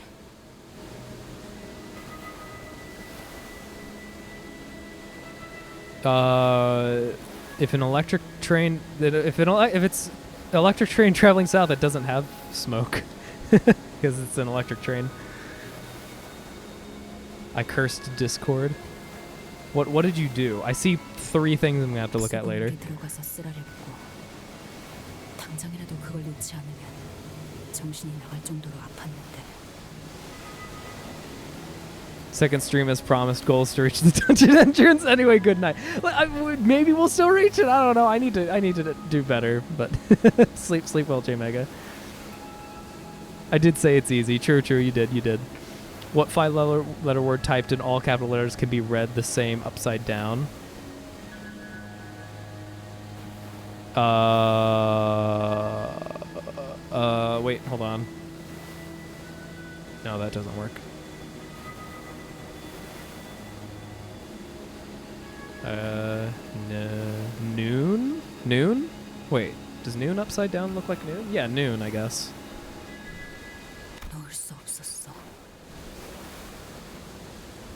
If an electric train, if it's electric train traveling south, it doesn't have smoke because it's an electric train. I cursed Discord. What did you do? I see 3 things I'm gonna have to look at later. 당장이라도 그걸 놓지 않으면 정신이 나갈 정도로 아팠는데. Second stream as promised goals to reach the dungeon entrance. Anyway, good night. Maybe we'll still reach it. I don't know. I need to do better. But sleep well, J Mega. I did say it's easy. True. You did. What 5-letter word typed in all capital letters can be read the same upside down? Wait, hold on. No, that doesn't work. Noon? Noon? Wait, does noon upside down look like noon? Yeah, noon, I guess. 넣을 수 없었어.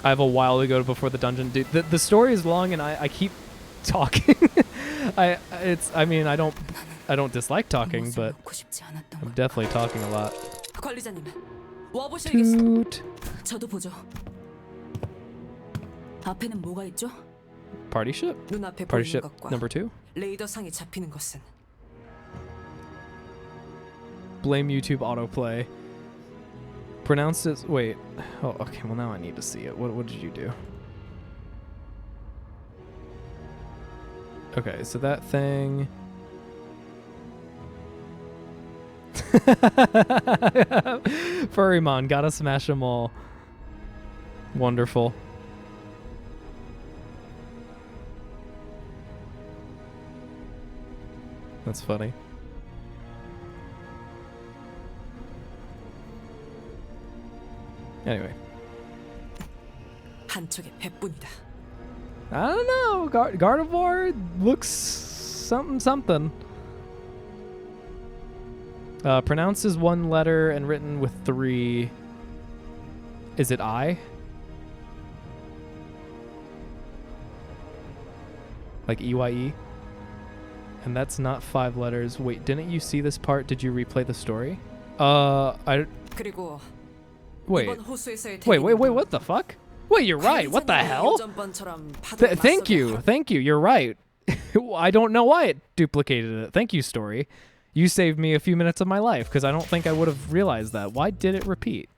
I have a while to go before the dungeon. Dude, the story is long and I keep talking. I mean I don't dislike talking, but 놓고 싶지 않았던 I'm 걸. definitely talking a lot. 관리자님, 와보셔야겠어. Toot. 저도 보죠. 앞에는 뭐가 있죠? Party ship? 눈앞에 Party 보이는 ship 것과 number 2? 레이더상에 잡히는 것은 Blame YouTube autoplay. Pronounced as wait. Oh, okay. Well, now I need to see it. What did you do? Okay, so that thing. Furrymon, gotta smash them all. Wonderful. That's funny. Anyway. 한쪽의 배뿐이다. I don't know. Gardevoir looks something. Pronounced as one letter and written with 3. Is it I? Like EYE? And that's not 5 letters. Wait, didn't you see this part? Did you replay the story? 그리고 Wait. 이번 호수에서의 Wait, 대기는 what the fuck? Wait, you're right. What the 관리자님의 hell? 요전번처럼 파도에 Thank you. 맞서게 Thank you. You're right. I don't know why it duplicated it. Thank you, story. You saved me a few minutes of my life because I don't think I would have realized that. Why did it repeat?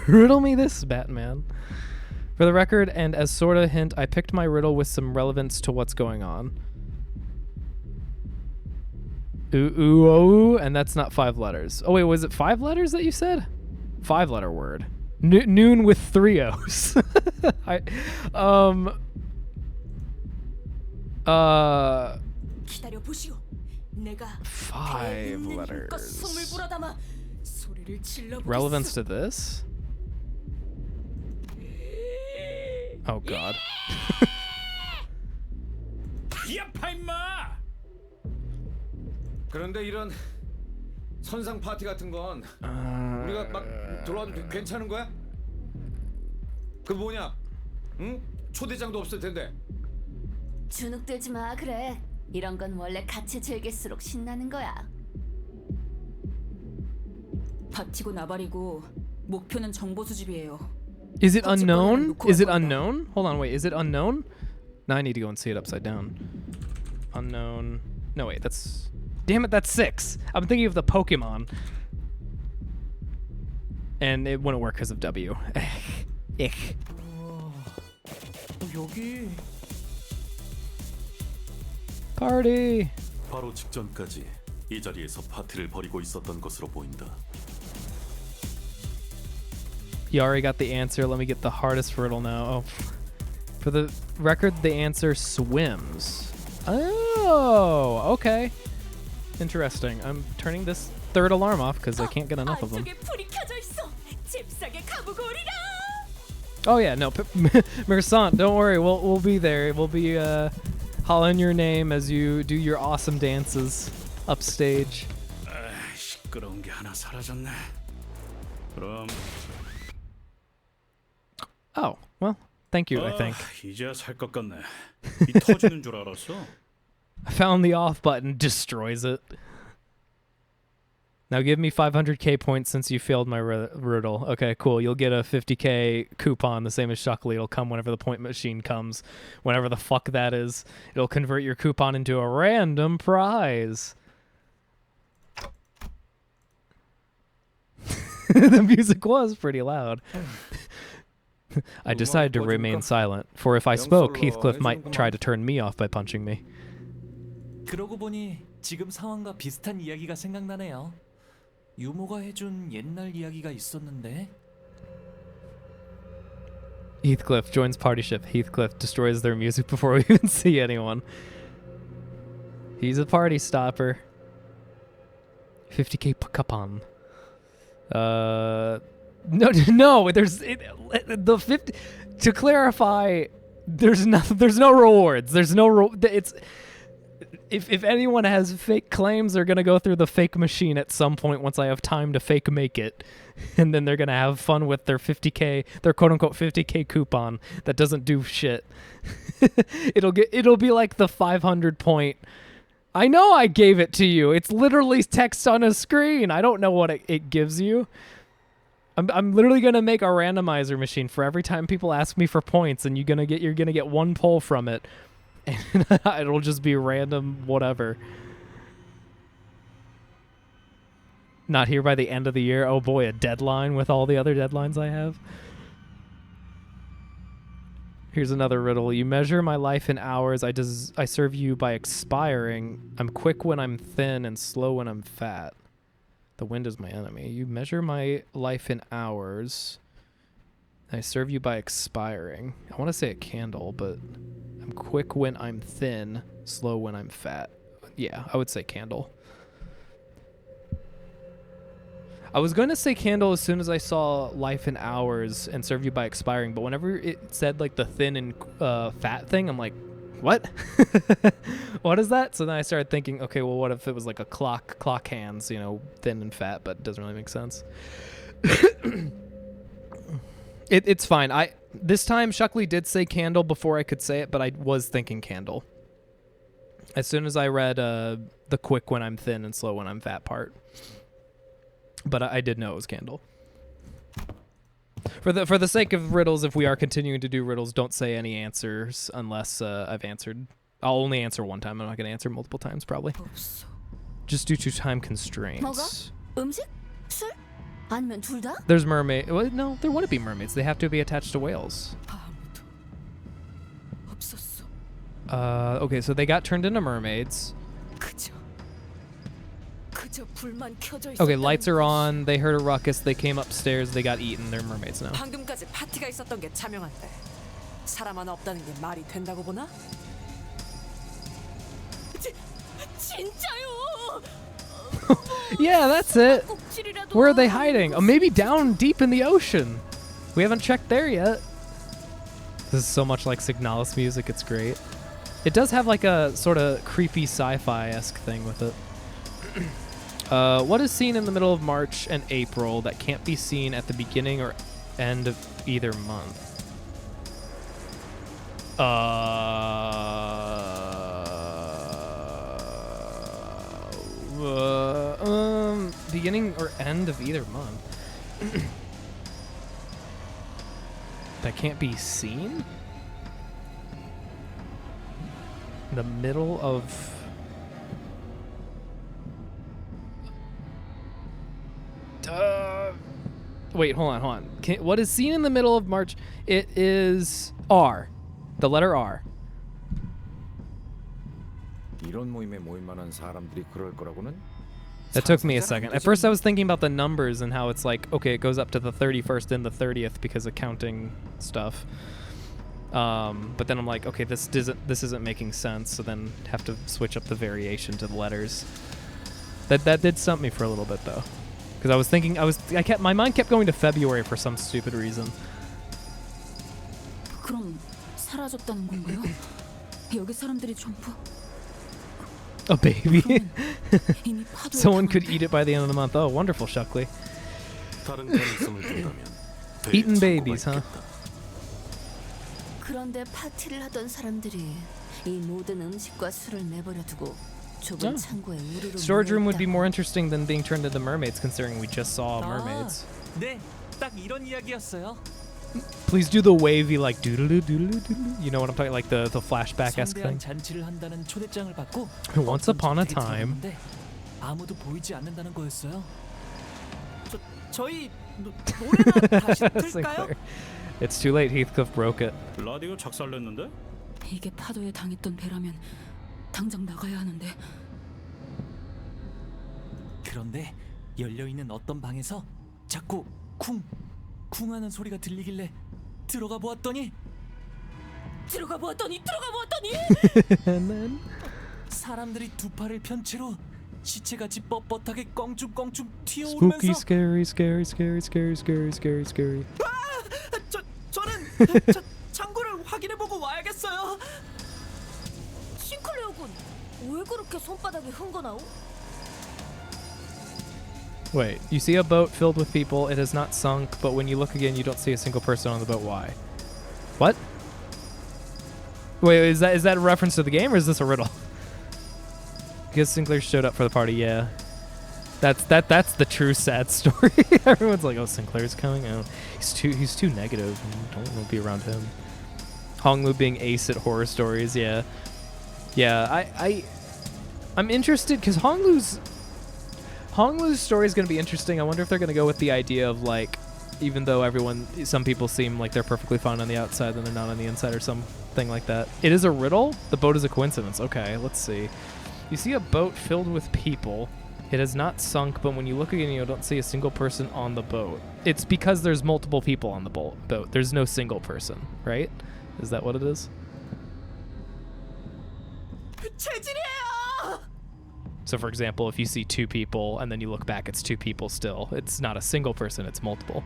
Riddle me this, Batman. For the record, and as sort of hint, I picked my riddle with some relevance to what's going on. Ooh, and that's not 5 letters. Oh, wait, was it 5 letters that you said? 5-letter word. Noon with 3 O's. 기다려 보시오. 내가 5 힘과 letters. 숨을 불어담아 소리를 질러보겠소. Relevance to this? Oh, God. 야 파임마! 그런데 이런 선상 파티 같은 건 우리가 막 들어와도 괜찮은 거야? 그 뭐냐? 응? 초대장도 없을 텐데. 주눅들지 마. 그래. 이런 건 원래 같이 즐길수록 신나는 거야. 버티고 나발이고 목표는 정보 수집이에요. Is it unknown? Is it unknown? Hold on, wait. Is it unknown? Now I need to go and see it upside down. Unknown. No, wait. That's... Damn it, that's 6. I'm thinking of the Pokemon. And it wouldn't work because of W. Ich. 여기 Party! 바로 직전까지 이 자리에서 파티를 벌이고 있었던 것으로 보인다. You already got the answer. Let me get the hardest riddle now. Oh. For the record, the answer swims. Oh, okay. Interesting. I'm turning this 3rd alarm off because I can't get enough of them. 안쪽에 불이 켜져 있어. 잽싸게 가보고 오리라. Oh yeah, no, Mersant, don't worry. We'll be there. We'll be hollering your name as you do your awesome dances upstage. 시끄러운 게 하나 사라졌네. 그럼 Oh, well, thank you, I think. 이제야 살 것 같네. 이 터지는 줄 알았어. I found the off button, destroys it. Now give me 500k points since you failed my riddle. Okay, cool. You'll get a 50k coupon, the same as Shockley. It'll come whenever the point machine comes. Whenever the fuck that is. It'll convert your coupon into a random prize. The music was pretty loud. I decided to remain silent, for if I spoke, Heathcliff might try to turn me off by punching me. 그러고 보니 지금 상황과 비슷한 이야기가 생각나네요. 유모가 해준 옛날 이야기가 있었는데. Heathcliff joins party ship. Heathcliff destroys their music before we even see anyone. He's a party stopper. 50k coupon. No. The 50. To clarify, there's no rewards. It's if anyone has fake claims, they're gonna go through the fake machine at some point once I have time to fake make it, and then they're gonna have fun with their 50k, their quote unquote 50k coupon that doesn't do shit. It'll be like the 500 point. I know I gave it to you. It's literally text on a screen. I don't know what it gives you. I'm literally gonna make a randomizer machine for every time people ask me for points, and you're gonna get one poll from it, and it'll just be random whatever. Not here by the end of the year. Oh boy, a deadline with all the other deadlines I have. Here's another riddle. You measure my life in hours. I serve you by expiring. I'm quick when I'm thin and slow when I'm fat. The wind is my enemy. You measure my life in hours. I serve you by expiring. I want to say a candle, but I'm quick when I'm thin, slow when I'm fat. Yeah, I would say candle. I was going to say candle as soon as I saw life in hours and serve you by expiring, but whenever it said like the thin and fat thing, I'm like, what? What is that? So then I started thinking, okay, well, what if it was like a clock hands, you know, thin and fat, but it doesn't really make sense. It's fine. This time Shuckley did say candle before I could say it, but I was thinking candle. As soon as I read the quick when I'm thin and slow when I'm fat part. But I did know it was candle. For the sake of riddles, if we are continuing to do riddles, don't say any answers unless I've answered. I'll only answer one time. I'm not going to answer multiple times, probably. Just due to time constraints. 음식? 술? 아니면 둘 다? There's mermaid. Well, no, there wouldn't be mermaids. They have to be attached to whales. Okay, so they got turned into mermaids. Okay, lights are on. They heard a ruckus. They came upstairs. They got eaten. They're mermaids now. 방금까지 파티가 있었던 게 자명한데 사람 하나 없다는 게 말이 된다고 보나? 진짜요? Yeah, that's it. Where are they hiding? Oh, maybe down deep in the ocean. We haven't checked there yet. This is so much like Signalis music. It's great. It does have like a sort of creepy sci-fi-esque thing with it. What is seen in the middle of March and April that can't be seen at the beginning or end of either month? Beginning or end of either month. That can't be seen? The middle of... Wait, hold on. What is seen in the middle of March? It is R. The letter R. 이런 모임에 모일 만한 사람들이 그럴 거라고는? That took me a second. At first I was thinking about the numbers and how it's like, okay, it goes up to the 31st and the 30th because of counting stuff. But then I'm like, okay, this isn't making sense, so then have to switch up the variation to the letters. That did stump me for a little bit though. Because I was thinking, my mind kept going to February for some stupid reason. 그럼 사라졌다는 건가요? 여기 사람들이 전부 A baby. Someone could eat it by the end of the month. Oh, wonderful, Shuckley. 다른 가능성을 둔다면 Eating babies, huh? 그런데 파티를 하던 사람들이 이 모든 음식과 술을 내버려두고 좁은 창고에 우르르 Storage room would be more interesting than being turned into mermaids, considering we just saw mermaids. 네, 딱 이런 이야기였어요. Please do the wavy like doodle doodle doodle. You know what I'm talking, like the flashback-esque thing. 잔치를 한다는 초대장을 받고 Once upon a time. 아무도 보이지 않는다는 거였어요. 저희 노래나 다시 틀까요? It's too late. Heathcliff broke it. 라디오 작살냈는데? 이게 파도에 당했던 배라면 당장 나가야 하는데. 그런데 열려 있는 어떤 방에서 자꾸 쿵하는 소리가 들리길래 들어가 보았더니 들어가 보았더니 And then 사람들이 두 팔을 편 채로 시체같이 뻣뻣하게 껑충껑충 Spooky, 튀어오르면서 scary, scary, scary, scary, scary, scary, scary. 저는 창고를 확인해보고 와야겠어요. 싱클레어군, 왜 그렇게 손바닥에 흥건하오? Wait, you see a boat filled with people. It has not sunk, but when you look again, you don't see a single person on the boat. Why? What? Wait, is that a reference to the game, or is this a riddle? Because Sinclair showed up for the party. Yeah, that's the true sad story. Everyone's like, "Oh, Sinclair's coming." Oh, he's too negative. Don't want to be around him. Honglu being ace at horror stories. Yeah. I'm interested because Honglu's story is going to be interesting. I wonder if they're going to go with the idea of like, even though some people seem like they're perfectly fine on the outside, then they're not on the inside or something like that. It is a riddle. The boat is a coincidence. Okay, let's see. You see a boat filled with people. It has not sunk, but when you look again, you don't see a single person on the boat. It's because there's multiple people on the boat. There's no single person, right? Is that what it is? So for example, if you see two people and then you look back, it's two people still. It's not a single person, it's multiple.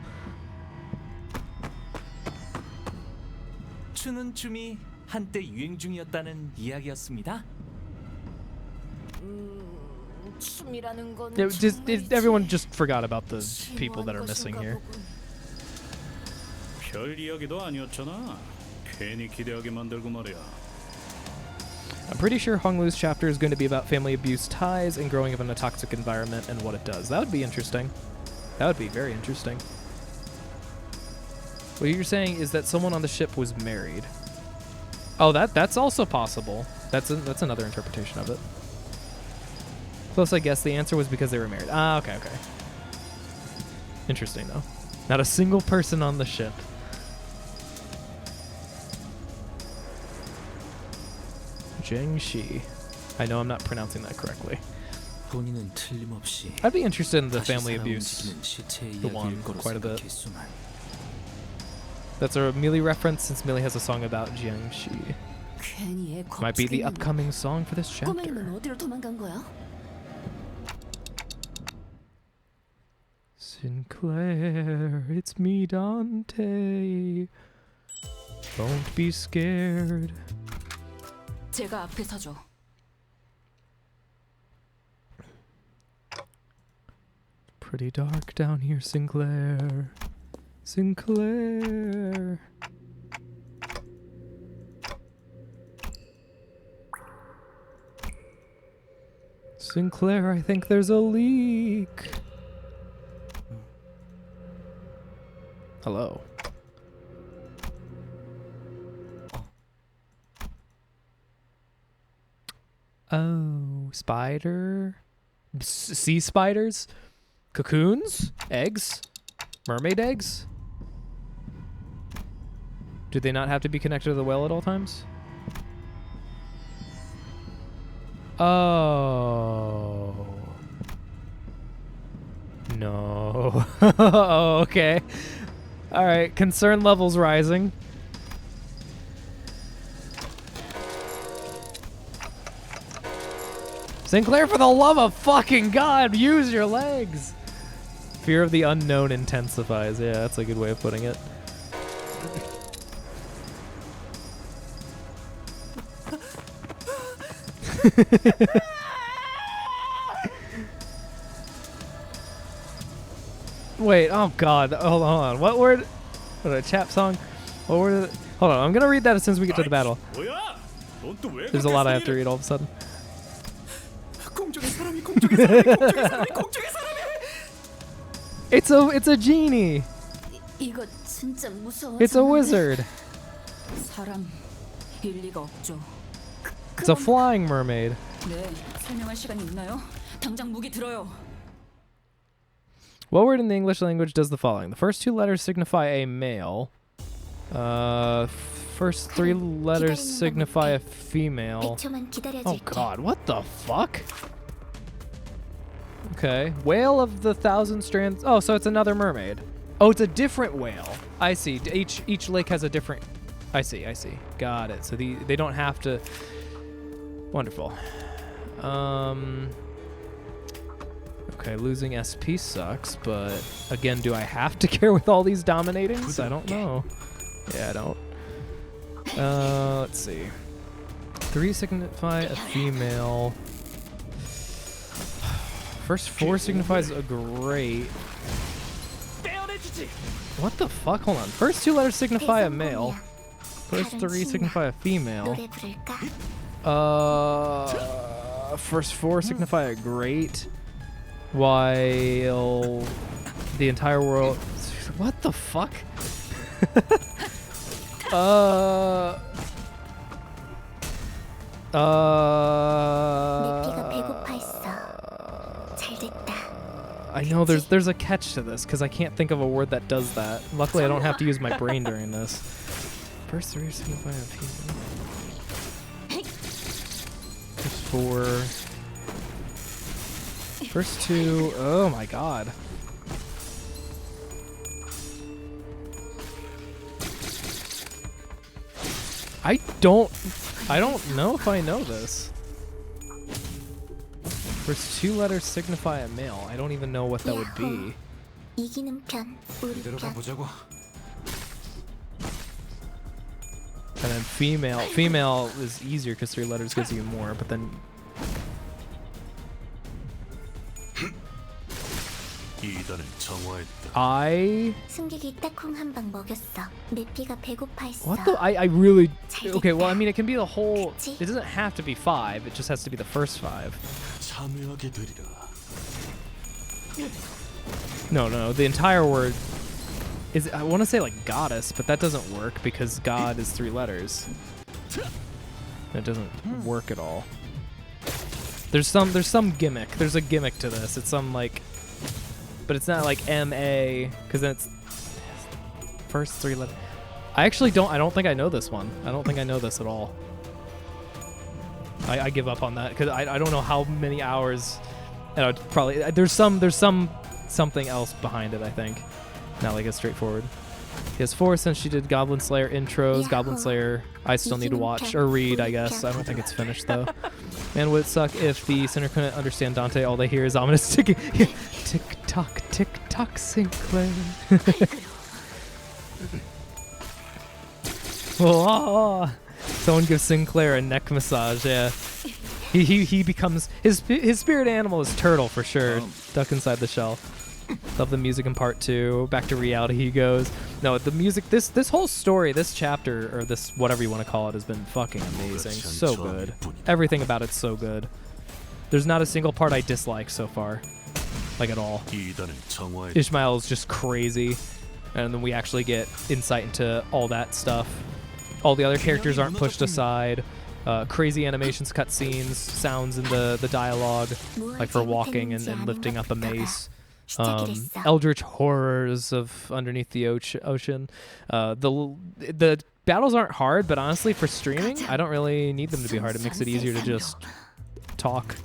추는 춤이 한때 유행 중이었다는 이야기였습니다. 춤이라는 건 Everyone just forgot about the people that are missing here. 별 이야기도 아니었잖아. 괜히 기대하게 만들고 말이야. I'm pretty sure Honglu's chapter is going to be about family abuse ties and growing up in a toxic environment and what it does. That would be interesting. That would be very interesting. What you're saying is that someone on the ship was married. Oh, that's also possible. That's another interpretation of it. Close, I guess the answer was because they were married. Ah, okay. Interesting though. Not a single person on the ship. Zhengxi. I know I'm not pronouncing that correctly. 본인은 틀림없이 I'd be interested in the 다시 family 살아 abuse, 움직이는 시체의 the one, 이야기일 거로 quite a bit. 생각했소만. That's a Mealy reference since Mealy has a song about Jiangxi. 괜히 애 Might be the 겁주겠네. upcoming song for this chapter. 꼬맹이는 어디로 도망간 거야? Sinclair, it's me, Dante. Don't be scared. 제가 앞에 서죠. Pretty dark down here, Sinclair. Sinclair. Sinclair, I think there's a leak. Hello. Oh, spider? Sea spiders? Cocoons? Eggs? Mermaid eggs? Do they not have to be connected to the well at all times? Oh. No. Oh, okay. Alright, concern levels rising. Sinclair, for the love of fucking God, use your legs! Fear of the unknown intensifies. Yeah, that's a good way of putting it. Wait, oh God, hold on. What word? What, a chap song? What word? Hold on, I'm gonna read that as soon as we get to the battle. 뭐야? 넌 또 왜 There's a lot I have to read all of a sudden. 공중의 사람이 공중의 사람이 공중의 사람이 공중의 사람이. It's a genie. 이거 진짜 무서워. It's a wizard. 사람 일리가 없죠. It's a flying mermaid. 네, 설명할 시간이 있나요? 당장 무기 들어요. What word in the English language does the following? The first two letters signify a male. First three letters signify a female. Oh God, what the fuck? Okay, whale of the thousand strands. Oh, so it's another mermaid. Oh, it's a different whale. I see. Each lake has a different. I see. Got it. So they don't have to. Wonderful. Okay, losing SP sucks, but again, do I have to care with all these dominatings? I don't know. Yeah, I don't. Let's see. 3 signify a female. First 4 signifies a great. What the fuck? Hold on. First 2 letters signify a male. First 3 signify a female. First 4 signify a great. While the entire world. What the fuck? I know there's a catch to this because I can't think of a word that does that. Luckily, I don't have to use my brain during this. First 3 signify a female. First 4. First 2. Oh my god. I don't know if I know this. First 2 letters signify a male. I don't even know what that would be. And then female. Female is easier because 3 letters gives you more, but then I. What the? I really. Okay, well, I mean, it can be the whole. It doesn't have to be 5. It just has to be the first 5. No. The entire word is. I want to say like goddess, but that doesn't work because God is 3 letters. It doesn't work at all. There's some gimmick. There's a gimmick to this. It's some like. But it's not like M-A, because then it's first 3 letters. I don't think I know this one. I don't think I know this at all. I give up on that, because I don't know how many hours, and I'd probably, there's something else behind it, I think. Not like it's straightforward. He has 4 since she did Goblin Slayer intros. Yeah. Goblin Slayer, I still need to watch, or read, I guess. I don't think it's finished, though. Man, would it suck if the center couldn't understand Dante, all they hear is ominous ticking. Tick-tock, Sinclair. Oh, someone gives Sinclair a neck massage, yeah. He becomes, his spirit animal is turtle for sure. Duck inside the shell. Love the music in part 2. Back to reality he goes. No, the music, this whole story, this chapter, or this whatever you want to call it, has been fucking amazing. So good. Everything about it's so good. There's not a single part I dislike so far. Like at all. Ishmael is just crazy. And then we actually get insight into all that stuff. All the other characters aren't pushed aside. Crazy animations, cutscenes, sounds in the dialogue, like for walking and lifting up a mace. Eldritch horrors of underneath the ocean. The battles aren't hard, but honestly, for streaming, I don't really need them to be hard. It makes it easier to just talk.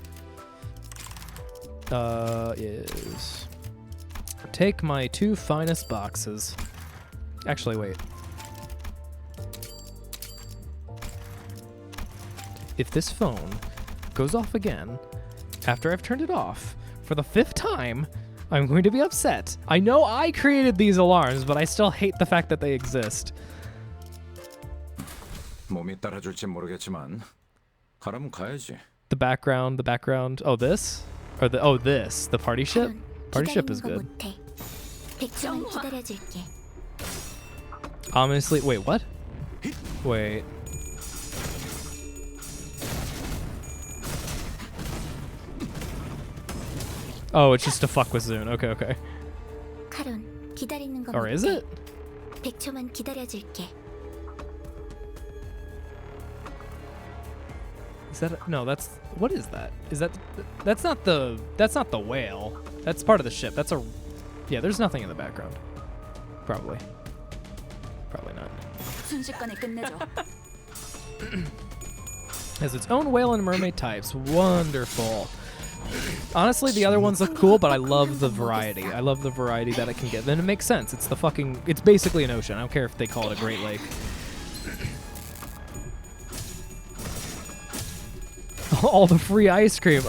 Is take my 2 finest boxes. Actually, wait. If this phone goes off again after I've turned it off for the 5th time, I'm going to be upset. I know I created these alarms, but I still hate the fact that they exist. 몸이 따라줄지 모르겠지만 가라면 가야지. The background. Oh, this? Or this. The party ship? Party ship is good. Ominously, wait, what? Wait. Oh, it's just to fuck with Zune. Okay. Or is it? Is that no? That's what is that? Is that's not the whale? That's part of the ship. That's a yeah. There's nothing in the background. Probably not. Has its own whale and mermaid types. Wonderful. Honestly, the other ones look cool, but I love the variety. I love the variety that it can get. Then it makes sense. It's basically an ocean. I don't care if they call it a Great Lake. All the free ice cream.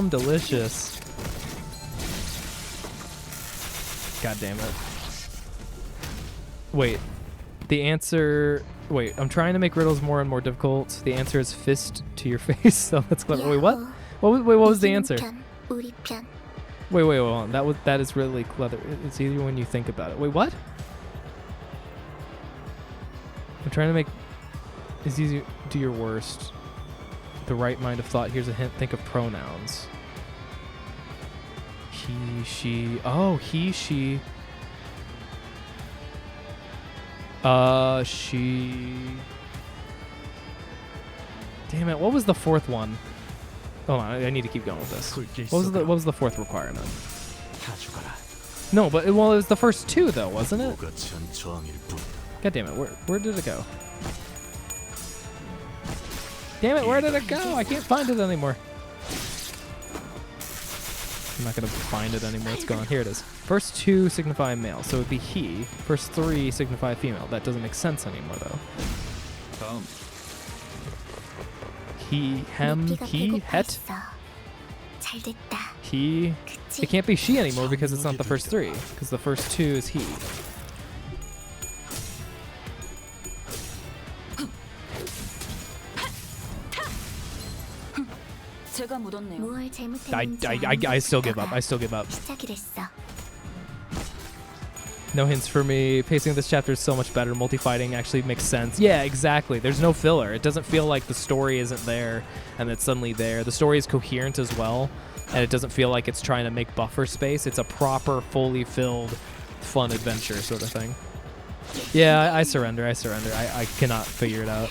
Delicious. God damn it. Wait. The answer... Wait, I'm trying to make riddles more and more difficult. The answer is fist to your face. So that's clever. Wait, what? What was the answer? Wait, hold on. That is really clever. It's easier when you think about it. Wait, what? I'm trying to make... It's easy. Do your worst. The right mind of thought. Here's a hint. Think of pronouns. He, she... Oh, he, she... She... Damn it, what was the fourth one? Hold on, I need to keep going with this. What was the fourth requirement? No, but it was the first two though, wasn't it? God damn it, where did it go? Damn it, where did it go? I can't find it anymore. I'm not gonna find it anymore, it's gone. Here it is. First two signify male, so it would be he. First three signify female. That doesn't make sense anymore though. He, hem, he, het. He. It can't be she anymore because it's not the first three. Because the first two is he. 제가 묻었네요. I still give up. I still give up. No hints for me. Pacing of this chapter is so much better. Multi-fighting actually makes sense. Yeah, exactly. There's no filler. It doesn't feel like the story isn't there and it's suddenly there. The story is coherent as well, and it doesn't feel like it's trying to make buffer space. It's a proper, fully filled, fun adventure sort of thing. Yeah, I surrender. I cannot figure it out.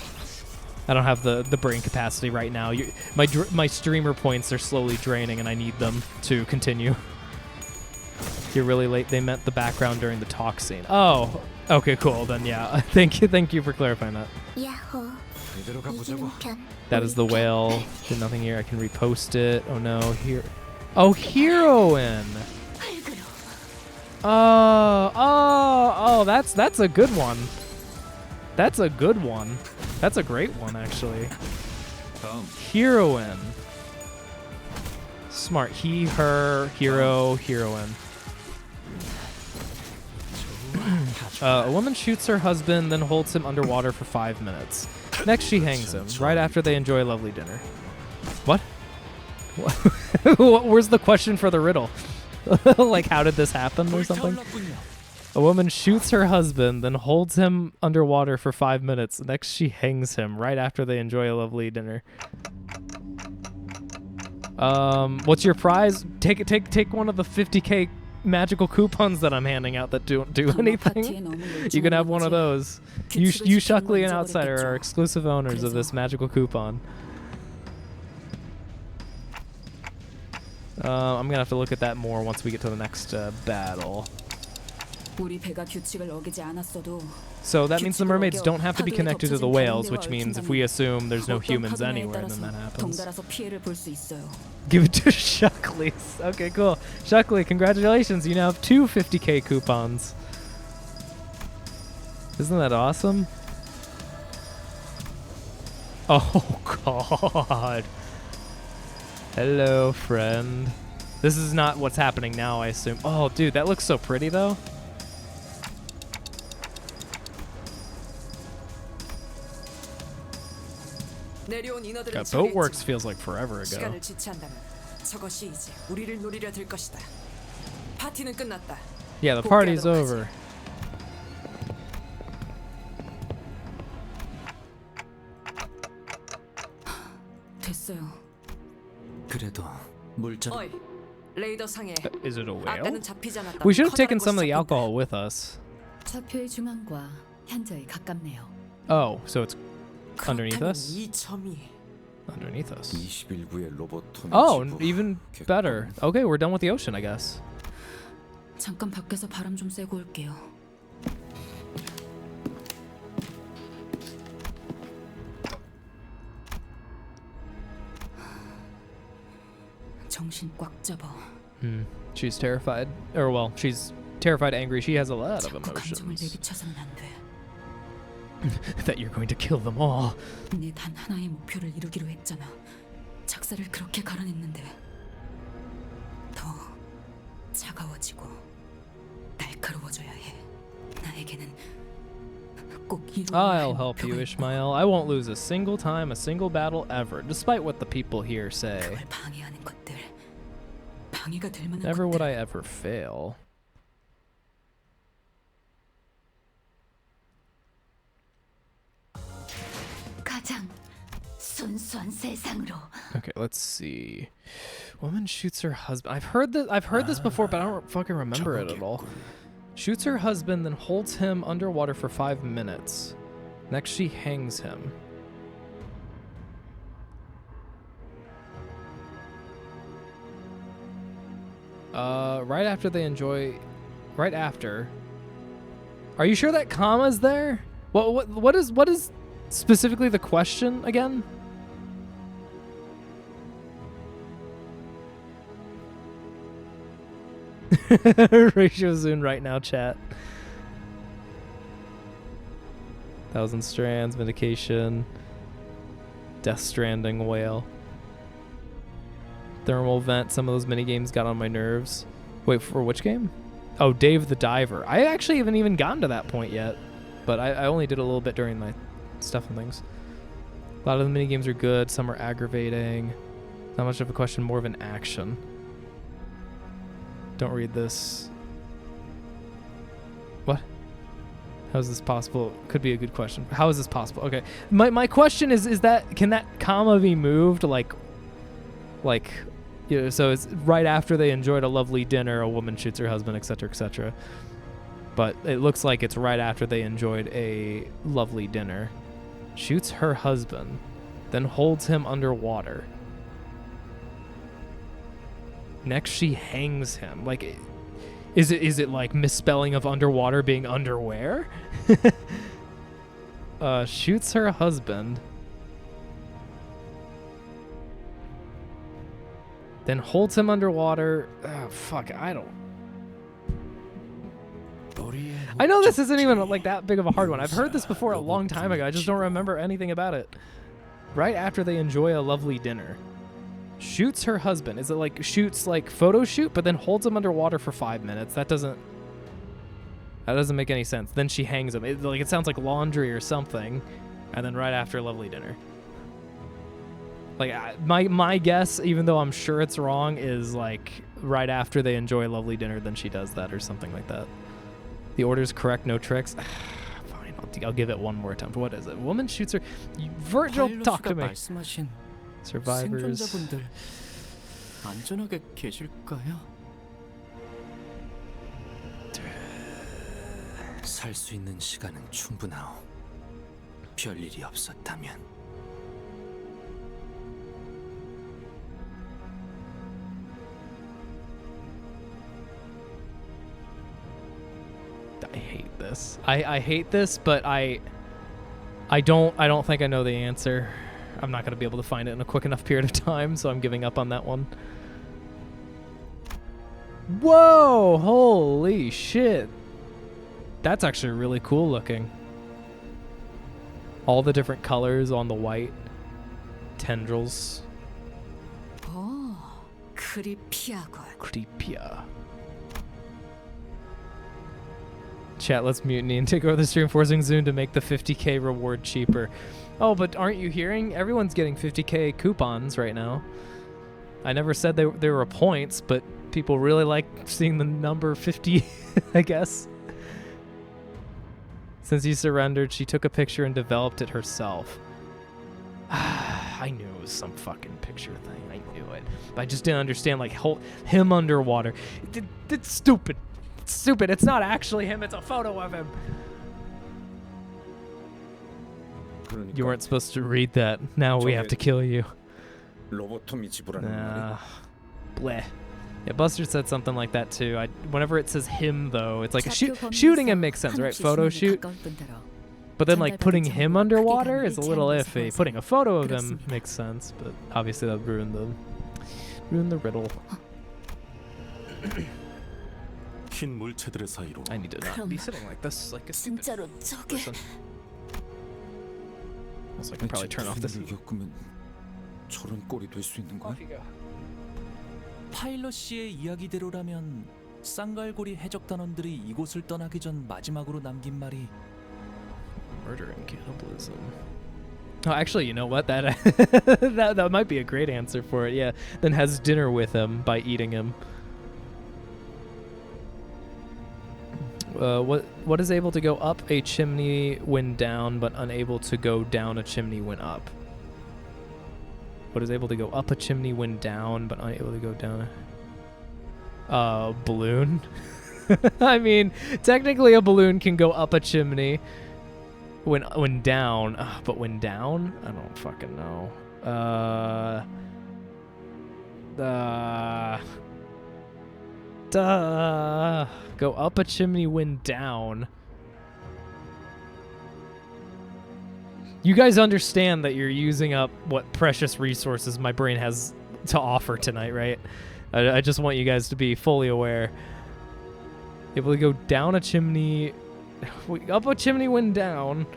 I don't have the brain capacity right now. My streamer points are slowly draining, and I need them to continue. You're really late. They meant the background during the talk scene. Oh, okay, cool. Then yeah, thank you for clarifying that. That is the whale. Did nothing here. I can repost it. Oh no, here. Oh, heroine. Oh, that's a good one. That's a good one. That's a great one, actually. Heroine. Smart. He, her, hero, heroine. A woman shoots her husband, then holds him underwater for 5 minutes. Next, she hangs him, right after they enjoy a lovely dinner. What? Where's the question for the riddle? Like, how did this happen or something? A woman shoots her husband, then holds him underwater for 5 minutes. Next, she hangs him right after they enjoy a lovely dinner. What's your prize? Take one of the 50k magical coupons that I'm handing out that don't do anything. You can have one of those. You Shuckley and Outsider are exclusive owners of this magical coupon. I'm gonna have to look at that more once we get to the next battle. So that means the mermaids don't have to be connected to the whales, which means if we assume there's no humans anywhere, then that happens. Give it to Shuckley. Okay, cool. Shuckley, congratulations. You now have 2 50k coupons. Isn't that awesome? Oh, God. Hello, friend. This is not what's happening now, I assume. Oh, dude, that looks so pretty, though. God, Boatworks feels like forever ago. Yeah, the party's over. Is it a whale? We should have taken some of the alcohol with us. 좌표의 중앙과 현저히 가깝네요. Oh, so it's underneath us? Underneath us. Oh, even better. Okay, we're done with the ocean, I guess. 잠깐 밖에서 바람 좀 쐬고 올게요. 정신 꽉 잡아. She's terrified. Or, well, she's terrified, angry. She has a lot of emotions. That you're going to kill them all. 내 단 하나의 목표를 이루기로 했잖아. 작사를 그렇게 갈아냈는데 더 차가워지고 날 나에게는 꼭 이루어야 I'll 할 help you, 목표가 있고 Ishmael. I won't lose a single time, a single battle ever, despite what the people here say. 그걸 방해하는 것들, 방해가 될 만한 Never would 것들. I ever fail. 가장 순수한 세상으로. Okay, let's see. Woman shoots her husband. I've heard this before, but I don't fucking remember it at all. Shoots her husband, then holds him underwater for 5 minutes. Next, she hangs him. Right after they enjoy. Right after. Are you sure that comma's there? What is specifically the question again? Ratio Zune right now, chat. Thousand Strands, Vindication, Death Stranding, Whale, Thermal Vent. Some of those mini games got on my nerves. Wait, for which game? Oh, Dave the Diver. I actually haven't even gotten to that point yet, but I only did a little bit during my stuff and things. A lot of the mini games are good. Some are aggravating. Not much of a question, more of an action. Don't read this. What? How is this possible? Could be a good question. How is this possible? Okay. My question is that can that comma be moved like you know, so it's right after they enjoyed a lovely dinner, a woman shoots her husband, etc., etc. But it looks like it's right after they enjoyed a lovely dinner. Shoots her husband, then holds him underwater. Next, she hangs him. Like, is it like misspelling of underwater being underwear? Shoots her husband, then holds him underwater. Oh, fuck, I know this isn't even like that big of a hard one. I've heard this before a long time ago. I just don't remember anything about it. Right after they enjoy a lovely dinner. Shoots her husband. Is it like shoots like photo shoot, but then holds him underwater for 5 minutes? That doesn't make any sense. Then she hangs him. It sounds like laundry or something, and then right after a lovely dinner. Like my guess, even though I'm sure it's wrong, is like right after they enjoy a lovely dinner, then she does that or something like that. The order's correct, no tricks. Fine, I'll give it one more attempt. What is it? Woman shoots her. Virgil, talk to me. Survivors. 생존자분들 안전하게 계실까요? 살 수 있는 시간은 충분하오. 별일이 없었다면. I hate this. I hate this, but I don't think I know the answer. I'm not going to be able to find it in a quick enough period of time, so I'm giving up on that one. Whoa! Holy shit. That's actually really cool looking. All the different colors on the white. Tendrils. 오, 크리피하군. Creepia. Chat, let's mutiny and take over the stream, forcing Zune to make the 50k reward cheaper. Oh, but aren't you hearing? Everyone's getting 50k coupons right now. I never said they were points, but people really like seeing the number 50, I guess. Since you surrendered, she took a picture and developed it herself. I knew it was some fucking picture thing. I knew it. But I just didn't understand, like, him underwater. It's stupid. It's stupid. It's not actually him. It's a photo of him. You weren't supposed to read that. Now we have to kill you. 로보톰이 지불하는 Nah. Bleh. Yeah, Buster said something like that too. Whenever it says him, though, it's like shooting him makes sense, right? Photo shoot. But then, like, putting him underwater is a little iffy. Putting a photo of him makes sense, but obviously that would ruin the riddle. 흰 물체들의 사이로 I need to not be sitting like this, like a stupid 진짜로 저게 person. Also, I can probably turn off this. 겪으면 저런 꼴이 될 수 있는 거야? 파일럿 씨의 이야기대로라면 쌍갈고리 해적 단원들이 이곳을 떠나기 전 마지막으로 남긴 말이 Murder and cannibalism. Oh, actually, you know what? That that might be a great answer for it. Yeah. Then has dinner with him by eating him. What is able to go up a chimney when down, but unable to go down a chimney when up? What is able to go up a chimney when down, but unable to go down? Balloon. I mean, technically a balloon can go up a chimney when down, but when down, I don't fucking know. Go up a chimney when down. You guys understand that you're using up what precious resources my brain has to offer tonight, right? I just want you guys to be fully aware. Able to go down a chimney, up a chimney when down.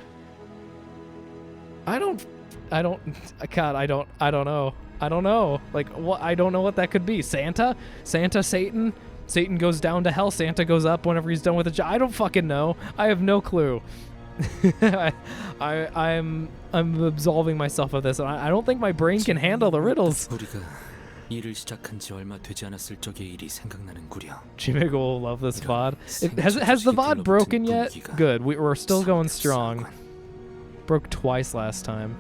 I don't know. Like, what? I don't know what that could be. Santa, Satan. Satan goes down to hell. Santa goes up whenever he's done with the job. I don't fucking know. I have no clue. I'm absolving myself of this. I don't think my brain can handle the riddles. 우리가 일을 시작한 지 얼마 되지 않았을 적의 일이 생각나는구려. Chimego will love this VOD. Has the VOD broken yet? Good. We're still going strong. Broke twice last time.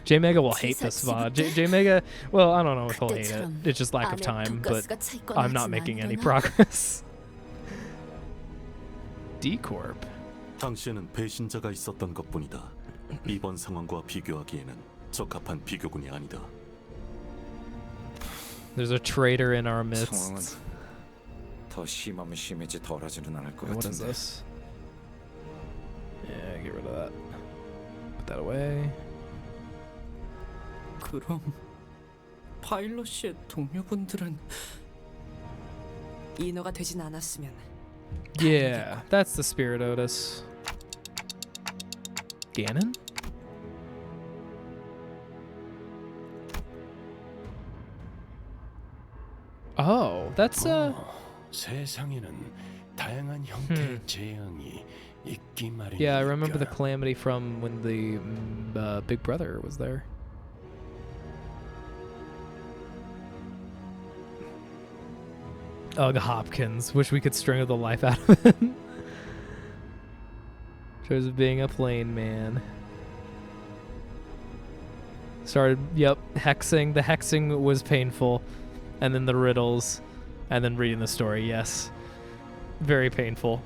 J-Mega will hate this VOD. J-Mega, well, I don't know if he'll hate it. It's just lack of time, but I'm not making any progress. D-Corp. 당시에는 배신자가 있었던 것뿐이다. 이번 상황과 비교하기에는 적합한 비교군이 아니다. There's a traitor in our 상황은 midst. 더 심하면 심해지 덜하지는 않을 것 What is 같은데. this? Yeah, get rid of that. Put that away. 그럼 파일럿 씨의 동료분들은 인어가 되진 않았으면 Yeah, that's the spirit, Otis. Ganon? Oh, that's 세상에는 다양한 형태의 재앙이 있기 마련이니까. yeah, I remember the calamity from when the Big Brother was there. Ugh, Hopkins. Wish we could strangle the life out of him. Shows being a plain man. Started, yep, hexing. The hexing was painful. And then the riddles. And then reading the story, yes. Very painful.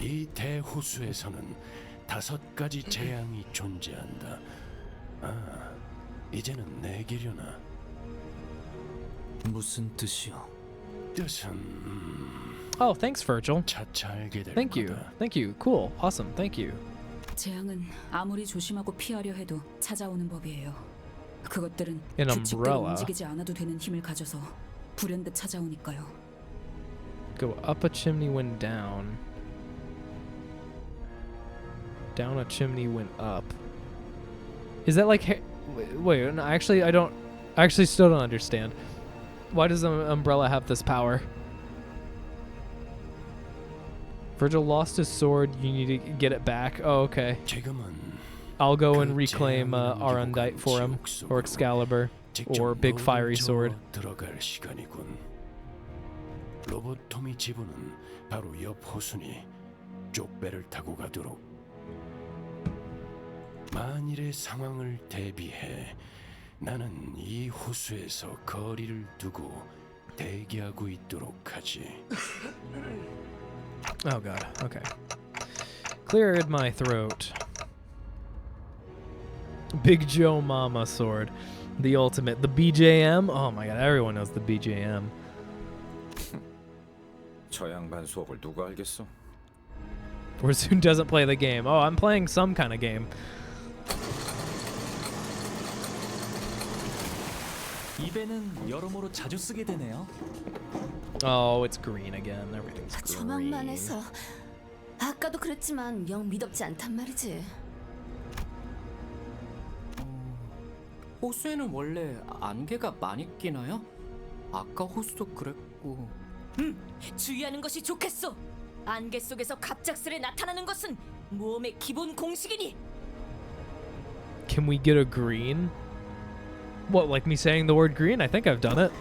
이 대호수에서는 5가지 재앙이 존재한다. 아, 이제는 내기려나. 무슨 뜻이요? Oh, thanks, Virgil. 차차 알게 될 Thank you. 거다. Thank you. Cool. Awesome. Thank you. 재앙은 아무리 조심하고 피하려 해도 찾아오는 법이에요. 그것들은 An 규칙대로 umbrella. 움직이지 않아도 되는 힘을 가져서 불현듯 찾아오니까요. Go up a chimney when down. Down a chimney when up. Is that like... Wait, no, actually, I actually still don't understand. Why does the umbrella have this power? Virgil lost his sword. You need to get it back. Oh, okay. I'll go and reclaim Arundite for him, or Excalibur, or Big Fiery Sword. 들어갈 시간이군. 로봇 톰이 지부는 바로 옆 호수니 족배를 타고 가도록. 만일의 상황을 대비해 나는 이 호수에서 거리를 두고 대기하고 있도록 하지. Oh god. Okay. Cleared my throat. Big Joe Mama sword. The ultimate. The BJM. Oh my god, everyone knows the BJM. 저 양반 수업을 누가 알겠어? Who doesn't play the game? Oh, I'm playing some kind of game. 입에는 여러모로 자주 쓰게 되네요. Oh, it's green again. Everything's green. 저만만해서 아까도 그랬지만 영 미덥지 않단 말이지. 호수에는 원래 안개가 많이 끼나요? 아까 호수도 그랬고. 주의하는 것이 좋겠소. 안개 속에서 갑작스레 나타나는 것은 모험의 기본 공식이니. Can we get a green? What, like me saying the word green? I think I've done it.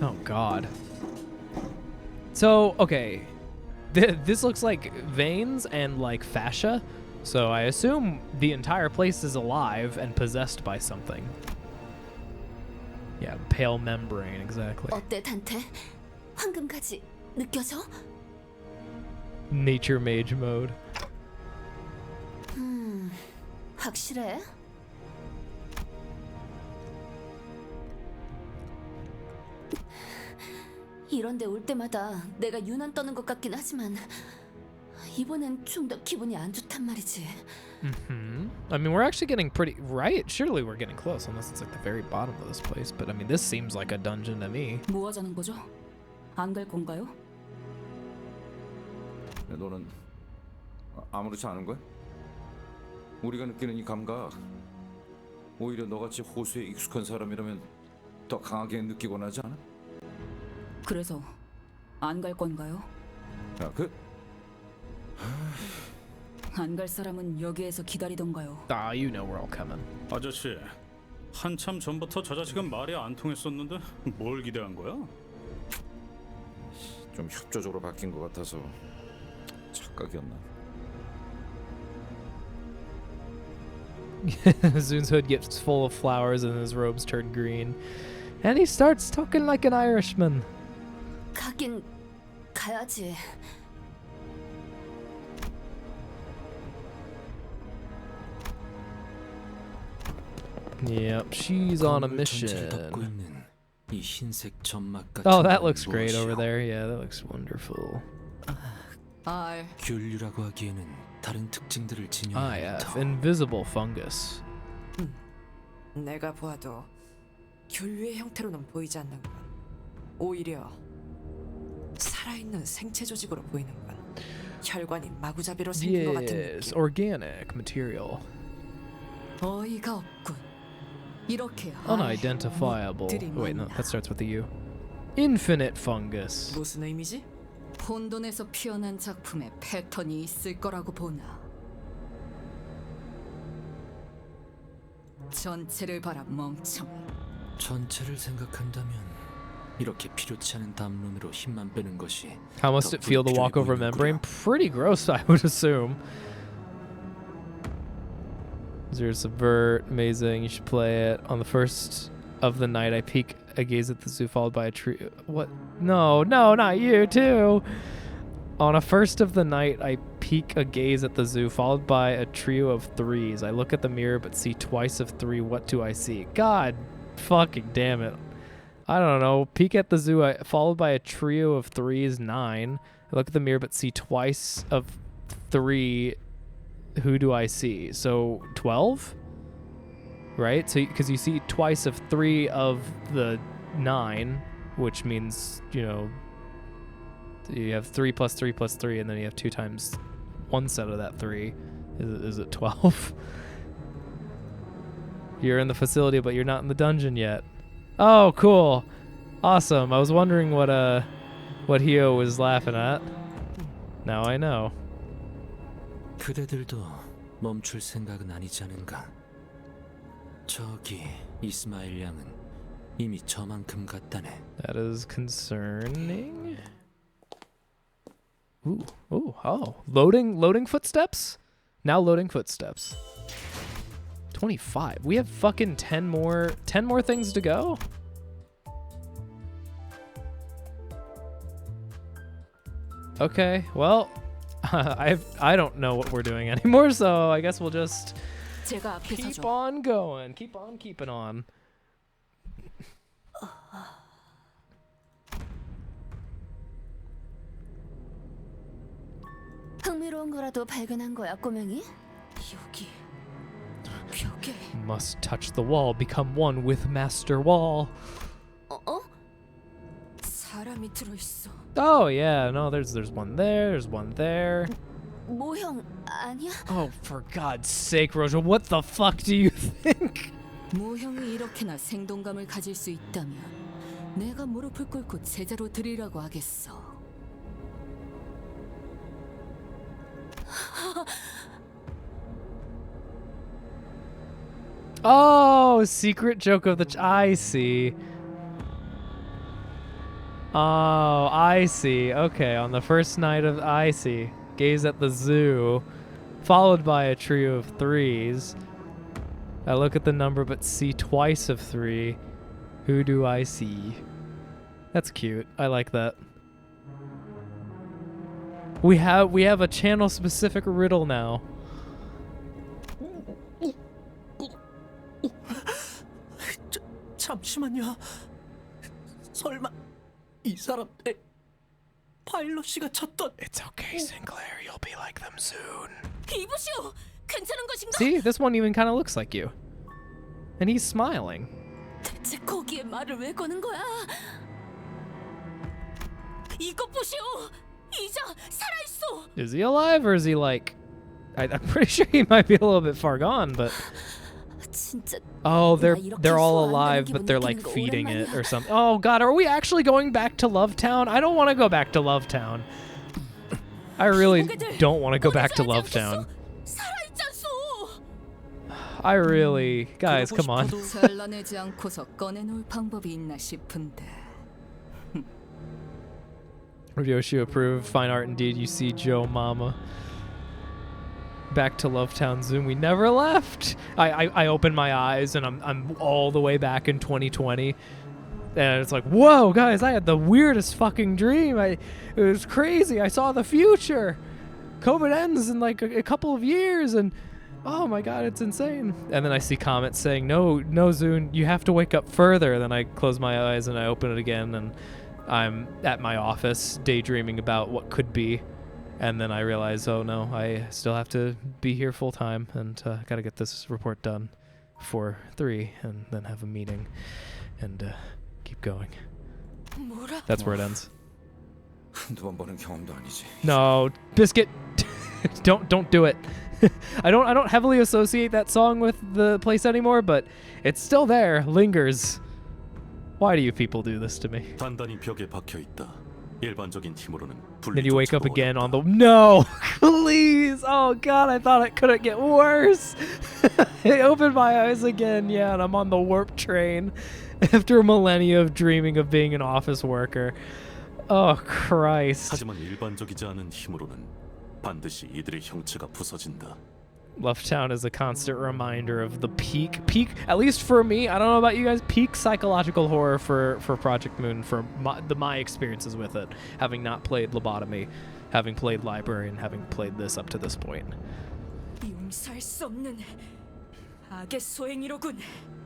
Oh God. So, okay. This looks like veins and like fascia. So I assume the entire place is alive and possessed by something. Yeah, pale membrane, exactly. 어때 단테? 황금가지 느껴져? Nature mage mode. 확실해? 이런데 올 때마다 내가 유난 떠는 것 같긴 하지만 이번엔 좀 더 기분이 안 좋단 말이지. I mean, we're actually getting pretty right. Surely we're getting close, unless it's like the very bottom of this place. But I mean, this seems like a dungeon to me. 뭐 하자는 거죠? 안 갈 건가요? 너는 아무렇지 않은 거야? 우리가 느끼는 이 감각 오히려 너같이 호수에 익숙한 사람이라면 더 강하게 느끼곤 하지 않아? 그래서 안 갈 건가요? 야, 안 갈 사람은 여기에서 기다리던가요. Ah, you know we're all coming. 아저씨, 한참 전부터 저 자식은 말이 안 통했었는데 뭘 기대한 거야? 좀 협조적으로 바뀐 것 같아서 착각이었나? Zun's hood gets full of flowers and his robes turn green. And he starts talking like an Irishman. 가긴 가야지. Yep, she's on a 건물 전체를 mission. 덮고 있는 이 흰색 점막 같은 Oh, that 건 looks great 무엇이오? over there. Yeah, that looks wonderful. 균류라고 하기에는 다른 특징들을 지녀야 IF, invisible fungus. 내가 보아도 균류의 형태로는 보이지 않는군. 오히려 살아있는 생체 조직으로 보이는군. 혈관이 마구잡이로 생긴 것 같은 Yes, 느낌. organic material. 어이가 없군. 이렇게 Unidentifiable. 못들이 Wait, no, 많나. that starts with a U. Infinite fungus. 무슨 의미지? 혼돈에서 피어난 작품에 패턴이 있을 거라고 보나. 전체를 봐라 멍청. 전체를 생각한다면 이렇게 필요치 않은 담론으로 힘만 빼는 것이 How must it feel to walk over membrane? Pretty gross, I would assume. Zero subvert, amazing. You should play it. On the first of the night, I peek a gaze at the zoo, followed by a tree. What? No, not you too. On a first of the night, I peek a gaze at the zoo, followed by a trio of threes. I look at the mirror, but see twice of three. What do I see? God fucking damn it. I don't know. Peek at the zoo, followed by a trio of threes, 9. I look at the mirror, but see twice of 3. Who do I see? So 12? Right? So because you see twice of 3 of the 9, which means, you know, you have 3 plus 3 plus 3, and then you have 2 times 1 set of that 3. Is it 12? You're in the facility, but you're not in the dungeon yet. Oh, cool. Awesome. I was wondering what Hio was laughing at. Now I know. 그대들도 멈출 생각은 아니지 않은가? 저기 이스마일 양은 이미 저만큼 갔다네. That is concerning. Oh. Loading footsteps? Now loading footsteps. 25. We have fucking 10 more things to go? Okay, well, I don't know what we're doing anymore, so I guess we'll just 제가 앞에 keep 서죠. on going. Keep on keeping on. 흥미로운 거라도 발견한 거야, 꼬맹이? 여기 벽에 Must touch the wall, become one with Master Wall. 사람이 들어있어. Oh yeah, no, there's one there, there's one there. 모형 아니야? Oh, for God's sake, Roja, what the fuck do you think? 모형이 이렇게나 생동감을 가질 수 있다면 내가 무릎을 꿇고 제자로 드리라고 하겠어. Oh, secret joke of the... I see. Oh, I see. Okay, on the first night of... I see. Gaze at the zoo, followed by a trio of threes. I look at the number but see twice of 3. Who do I see? That's cute. I like that. We have a channel specific riddle now. 잠시만요. 설마 이 사람 파일럿이가 쳤던? It's okay, Sinclair. You'll be like them soon. 이보시오, 괜찮은 것인가? See, this one even kind of looks like you. And he's smiling. 대체 거기에 말을 왜 거는 거야? 이것 보시오, 이자 살아있어. Is he alive or is he like... I'm pretty sure he might be a little bit far gone, but... 진짜. Oh, they're all alive, but they're like feeding it or something. Oh God, are we actually going back to Lovetown? I don't want to go back to Lovetown. I really don't want to go back to Lovetown. I really, guys, come on. 잘라내지 않고서 꺼내놓을 방법이 있나 싶은데. Ryoshi approved. Fine art indeed. You see, Joe Mama. Back to Lovetown Zoom. We never left. I open my eyes and I'm all the way back in 2020, and it's like, whoa, guys! I had the weirdest fucking dream. It was crazy. I saw the future. COVID ends in like a couple of years, and oh my God, it's insane. And then I see comments saying, no, Zune, you have to wake up further. Then I close my eyes and I open it again, and I'm at my office daydreaming about what could be. And then I realize, oh no, I still have to be here full time, and gotta get this report done for 3, and then have a meeting, and keep going. That's where it ends. No, Biscuit, don't do it. I don't heavily associate that song with the place anymore, but it's still there, lingers. Why do you people do this to me? 단단히 벽에 박혀 있다. 일반적인 힘으로는 Then you wake up again on the... No! Please! Oh God, I thought it couldn't get worse! I opened my eyes again, yeah, and I'm on the warp train after a millennia of dreaming of being an office worker. Oh, Christ. 하지만 일반적이지 않은 힘으로는 반드시 이들의 형체가 부서진다. Lovetown is a constant reminder of the peak, at least for me, I don't know about you guys, peak psychological horror for Project Moon, for my experiences with it, having not played Lobotomy, having played Library, and having played this up to this point.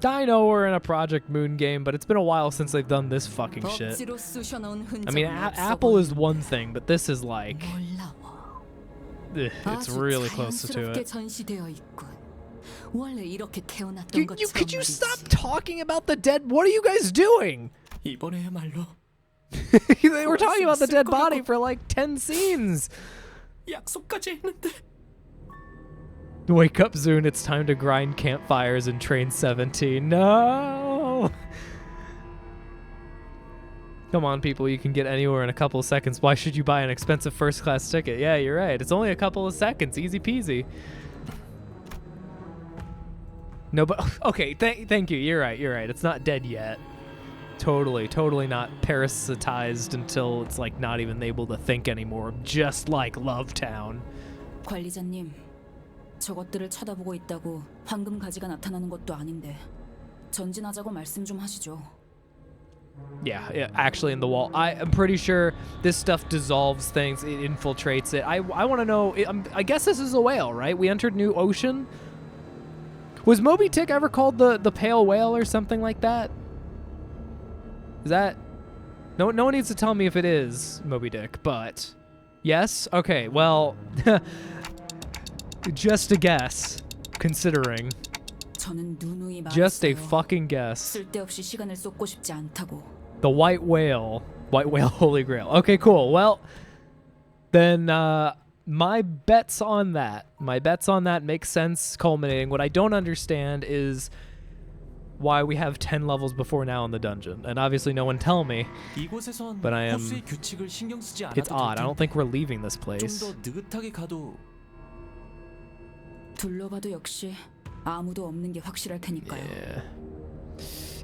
I know we're in a Project Moon game, but it's been a while since they've done this fucking shit. I mean, Apple is one thing, but this is like... It's really close to it. Could you stop talking about the dead? What are you guys doing? They were talking about the dead body for like 10 scenes. Wake up, Zune. It's time to grind campfires in Train 17. No! Come on, people, you can get anywhere in a couple of seconds. Why should you buy an expensive first-class ticket? Yeah, you're right. It's only a couple of seconds. Easy peasy. No, but... Okay, thank you. You're right. It's not dead yet. Totally not parasitized until it's, like, not even able to think anymore. Just like Lovetown. 관리자님, 저것들을 쳐다보고 있다고 황금 가지가 나타나는 것도 아닌데 전진하자고 말씀 좀 하시죠. Yeah, actually in the wall. I'm pretty sure this stuff dissolves things, it infiltrates it. I want to know, I guess this is a whale, right? We entered New Ocean. Was Moby Dick ever called the Pale Whale or something like that? Is that... No one needs to tell me if it is Moby Dick, but... Yes? Okay, well... just a guess, considering... Just a fucking guess. The white whale. Holy grail. Okay, cool. Well, then my bets on that. Make sense culminating. What I don't understand is why we have 10 levels before now in the dungeon. And obviously no one tell me, 이곳에선 but I am... 호수의 규칙을 신경 쓰지 않아도 It's odd. I don't think we're leaving this 좀 place. 더 느긋하게 가도 둘러봐도 역시 아무도 없는 게 확실할 테니까요.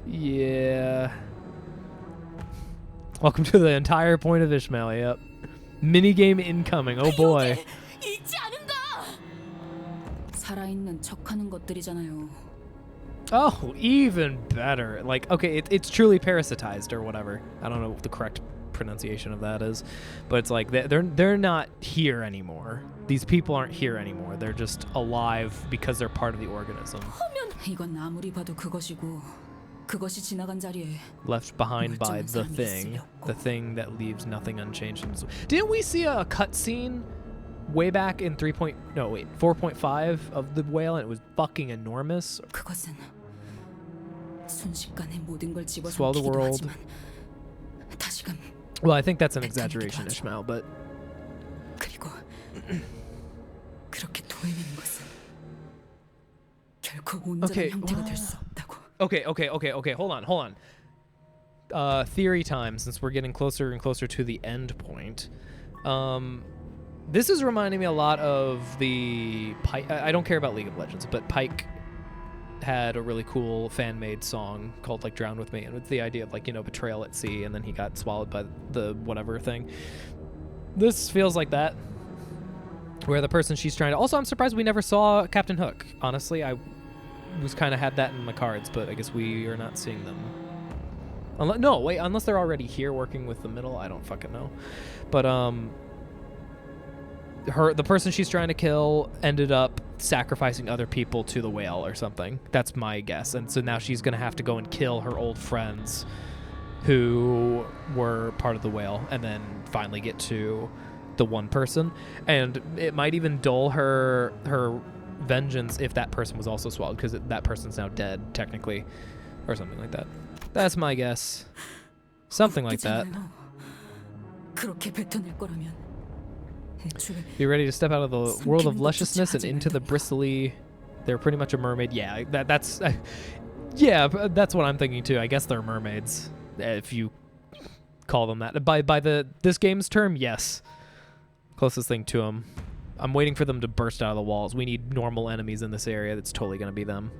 Yeah. Welcome to the entire point of Ishmael, yep. Minigame incoming, oh boy. 있지 않은가? 살아있는 척하는 것들이잖아요. Oh, even better. Like, okay, it's truly parasitized or whatever. I don't know what the correct pronunciation of that is, but it's like they're not here anymore. These people aren't here anymore. They're just alive because they're part of the organism. 이건 아무리 봐도 그것이고 그것이 지나간 자리에 Left behind by the thing that leaves nothing unchanged. Didn't we see a cutscene way back in 4.5 of the whale, and it was fucking enormous? 그것은 순식간에 모든 걸 Swallow the 집어삼키기도 world. 하지만 다시금 Well, I think that's an exaggeration, Ishmael, but 그리고 그렇게 도해내는 것은 결코 온전한 형태가 될 수 없다고. Okay. Hold on. Theory time, since we're getting closer and closer to the end point. This is reminding me a lot of the Pike. I don't care about League of Legends, but Pike had a really cool fan-made song called like "Drown with Me," and it's the idea of like, you know, betrayal at sea, and then he got swallowed by the whatever thing. This feels like that, where the person she's trying to. Also, I'm surprised we never saw Captain Hook. Honestly, I was kind of had that in my cards, but I guess we are not seeing them. Unless they're already here working with the middle, I don't fucking know. But the person she's trying to kill ended up sacrificing other people to the whale or something. That's my guess. And so now she's gonna have to go and kill her old friends who were part of the whale, and then finally get to the one person. And it might even dull her vengeance if that person was also swallowed, because that person's now dead technically, or something like that. That's my guess. Something like that. 그렇게 뱉어낼 거라면 Be ready to step out of the world of lusciousness and into the bristly. They're pretty much a mermaid. Yeah, that's that's what I'm thinking too. I guess they're mermaids, if you call them that. By this game's term, yes. Closest thing to them. I'm waiting for them to burst out of the walls. We need normal enemies in this area. That's totally gonna be them.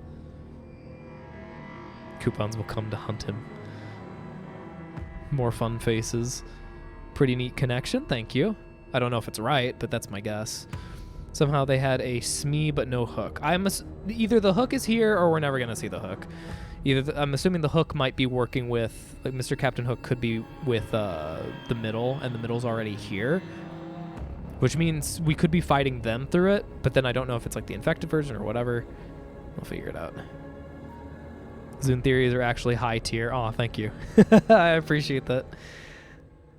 Coupons will come to hunt him. More fun faces. Pretty neat connection. Thank you. I don't know if it's right, but that's my guess. Somehow they had a Smee but no hook. Either the hook is here or we're never going to see the hook. I'm assuming the hook might be working with, like, Mr. Captain Hook could be with the middle, and the middle's already here, which means we could be fighting them through it, but then I don't know if it's like the infected version or whatever. We'll figure it out. Zune theories are actually high tier. Oh, thank you. I appreciate that.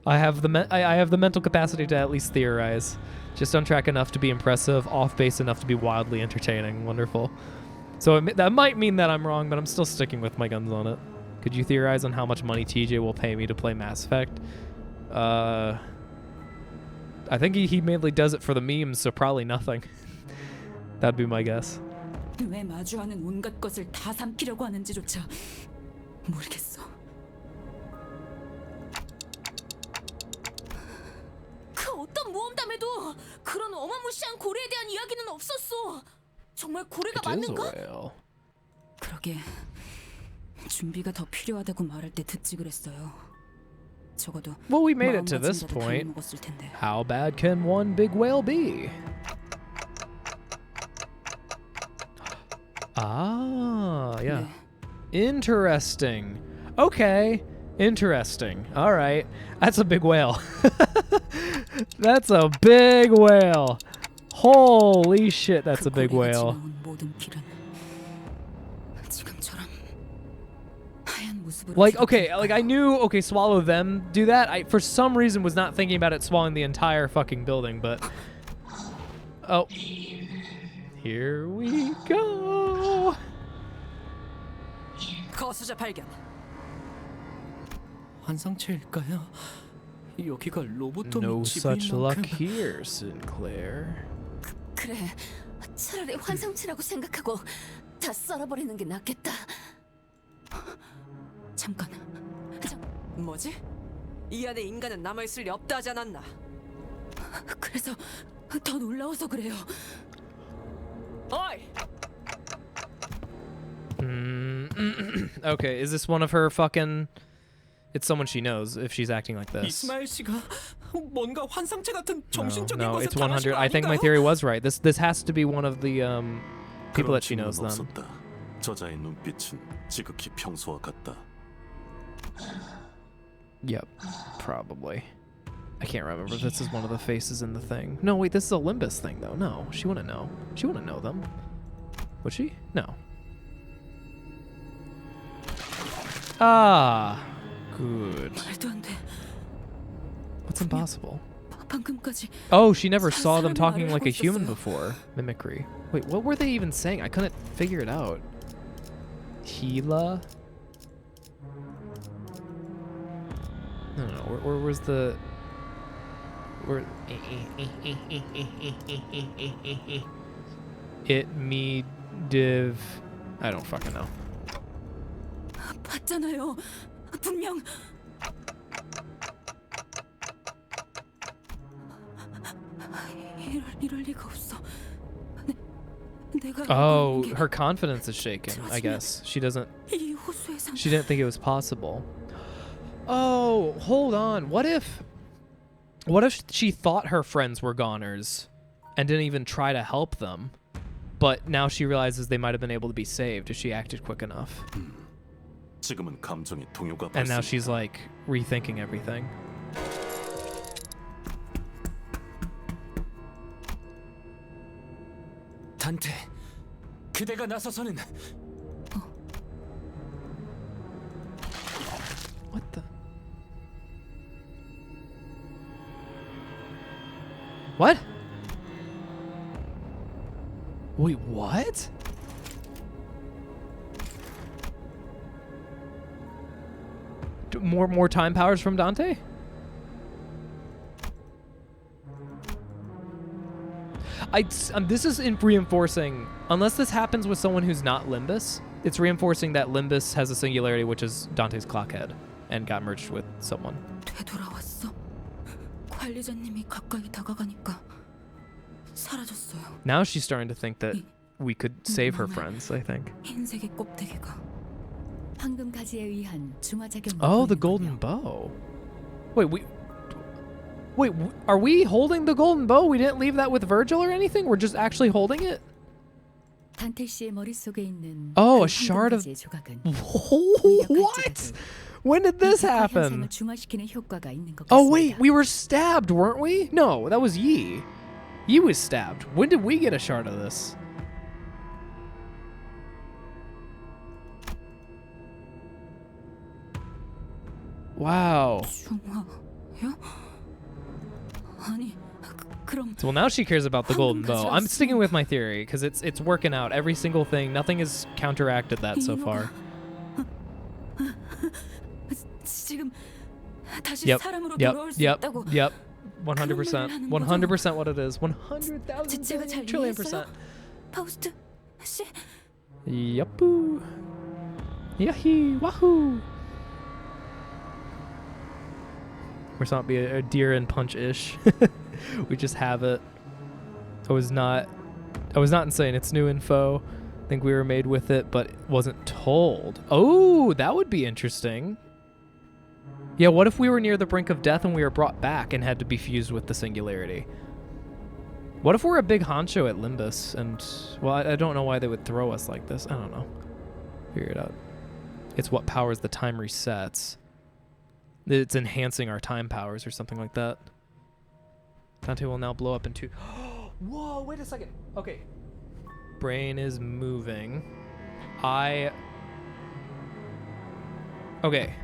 I have the mental capacity to at least theorize. Just on track enough to be impressive, off base enough to be wildly entertaining. Wonderful. So that might mean that I'm wrong, but I'm still sticking with my guns on it. Could you theorize on how much money TJ will pay me to play Mass Effect? I think he mainly does it for the memes, so probably nothing. That'd be my guess. 왜 마주하는 온갖 것을 다 삼키려고 하는지조차 모르겠어. 그 어떤 모험담에도 그런 어마무시한 고래에 대한 이야기는 없었어. 정말 고래가 맞는가? 그러게 준비가 더 필요하다고 말할 때 듣지 그랬어요. 적어도 Well, we made it to this point. How bad can one big whale be? Ah, yeah. Interesting. Okay. Interesting. All right. That's a big whale. That's a big whale. Holy shit, that's a big whale. Like, okay, like I knew, okay, swallow them, do that. I, for some reason, was not thinking about it swallowing the entire fucking building, but... Oh. Here we go. 거수자 발견. 환상체일까요? 여기가 로보톰이 No 집인 such luck 만큼 here, Sinclair. 그래, 차라리 환상체라고 생각하고 다 썰어버리는 게 낫겠다. 잠깐. 뭐지? 이 안에 인간은 남아있을 리 없다 하지 않았나? 그래서 더 놀라워서 그래요. 어이! Okay, is this one of her fucking... It's someone she knows if she's acting like this. 이스마엘 씨가 뭔가 환상체 같은 정신적인 No, 것에 it's 당하신 100. 거 I think my 아닌가요? theory was right. This has to be one of the people 그런 that she knows 증거는 then. 없었다. 저자의 눈빛은 지극히 평소와 같다. Yep, probably. I can't remember if this is one of the faces in the thing. No, wait, this is a Limbus thing, though. No, she wouldn't know. She wouldn't know them. Would she? No. Ah, good. 말도 안 돼. What's impossible? 방금까지 Oh, she never saw them 사람의 talking 말을 like a 하고 human 있었어요. before. Mimicry. Wait, what were they even saying? I couldn't figure it out. Hila? No, where was the... Where... It, me, div... I don't fucking know. 봤잖아요. 분명 이럴 리가 없어. 내가 Oh, her confidence is shaken, I guess. She doesn't... 이 호수의 상 She didn't think it was possible. Oh, hold on. What if she thought her friends were goners and didn't even try to help them, but now she realizes they might have been able to be saved if she acted quick enough. 지금은 감정의 동요가 And now 발생. she's like rethinking everything. 단테, 그대가 나서서는 What the? What? Wait, what? More time powers from Dante? This is reinforcing, unless this happens with someone who's not Limbus, it's reinforcing that Limbus has a singularity, which is Dante's clockhead, and got merged with someone. 되돌아왔어. 관리자님이 가까이 다가가니까 사라졌어요. Now she's starting to think that we could save her friends, I think. 흰색의 껍데기가. 황금 가지에 의한 중화작용. Oh, the golden bow. Wait, are we holding the golden bow? We didn't leave that with Virgil or anything? We're just actually holding it? 단테 씨의 머릿속에 있는 Oh, 그 a shard of... 황금 가지의 조각은 What? When did this happen? 현상을 중화시키는 효과가 있는 것 Oh, 같습니다. wait, we were stabbed, weren't we? No, that was Yi. Yi was stabbed. When did we get a shard of this? Wow. 중화요? 아니, 그럼 Well, now she cares about the golden bow. I'm sticking with my theory because it's working out. Every single thing, nothing has counteracted that so far. 지금 다시 Yep, 사람으로 yep, 돌아올 수 yep, 있다고. yep. 100%. 100% what it is. 100,000 제가 잘 trillion 이해했어요? percent. 파우스트 씨, Yuppoo. Yahee, wahoo. Must not be a deer and punch-ish. We just have it. I was not insane. It's new info. I think we were made with it, but wasn't told. Oh, that would be interesting. Yeah, what if we were near the brink of death and we were brought back and had to be fused with the singularity? What if we're a big honcho at Limbus and, well, I don't know why they would throw us like this. I don't know. Figure it out. It's what powers the time resets. It's enhancing our time powers or something like that. Dante will now blow up into... Whoa, wait a second. Okay. Brain is moving. Okay.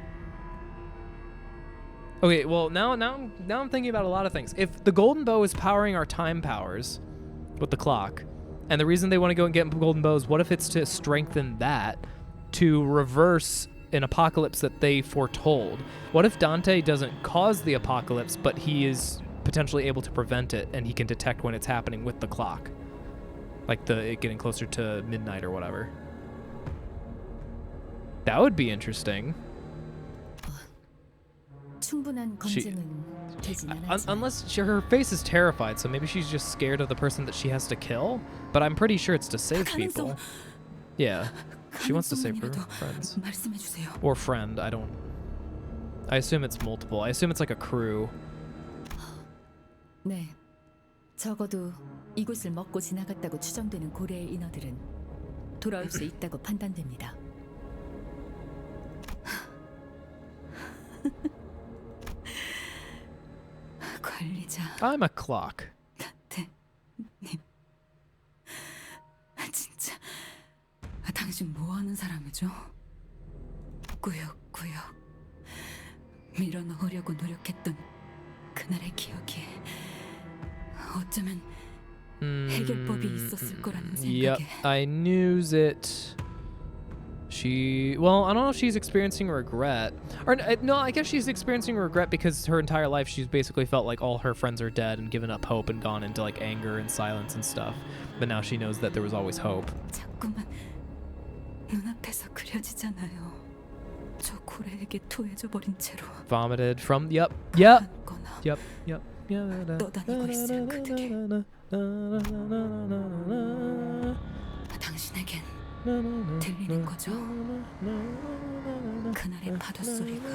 Okay, well, now I'm thinking about a lot of things. If the golden bow is powering our time powers with the clock, and the reason they want to go and get golden bows, what if it's to strengthen that to reverse an apocalypse that they foretold? What if Dante doesn't cause the apocalypse, but he is potentially able to prevent it, and he can detect when it's happening with the clock? Like it getting closer to midnight or whatever. That would be interesting. 충분한 검증은 되진 않았지만 Unless her face is terrified, so maybe she's just scared of the person that she has to kill. But I'm pretty sure it's to save people. Yeah, she wants to save her friends. 말씀해 주세요. Or friend, I assume it's multiple. I assume it's like a crew. 네, 적어도 이곳을 먹고 지나갔다고 추정되는 고래의 인어들은 돌아올 수 있다고 판단됩니다. 관리자. I'm a clock. 님, 진짜 당신 뭐 하는 사람이죠? 꾸역꾸역 밀어넣으려고 노력했던 그날의 기억이 어쩌면 해결법이 있었을 거라는 생각에. Yep, I knew it. Well, I don't know if she's experiencing regret. Or, no, I guess she's experiencing regret because her entire life she's basically felt like all her friends are dead and given up hope and gone into like anger and silence and stuff. But now she knows that there was always hope. 자꾸만 눈앞에서 그려지잖아요. 저 고래에게 토해져 버린 채로. Vomited from, yep. 떠다니고 있을 그들이. 당신에겐 들리는 거죠? 그날의 파도 소리가.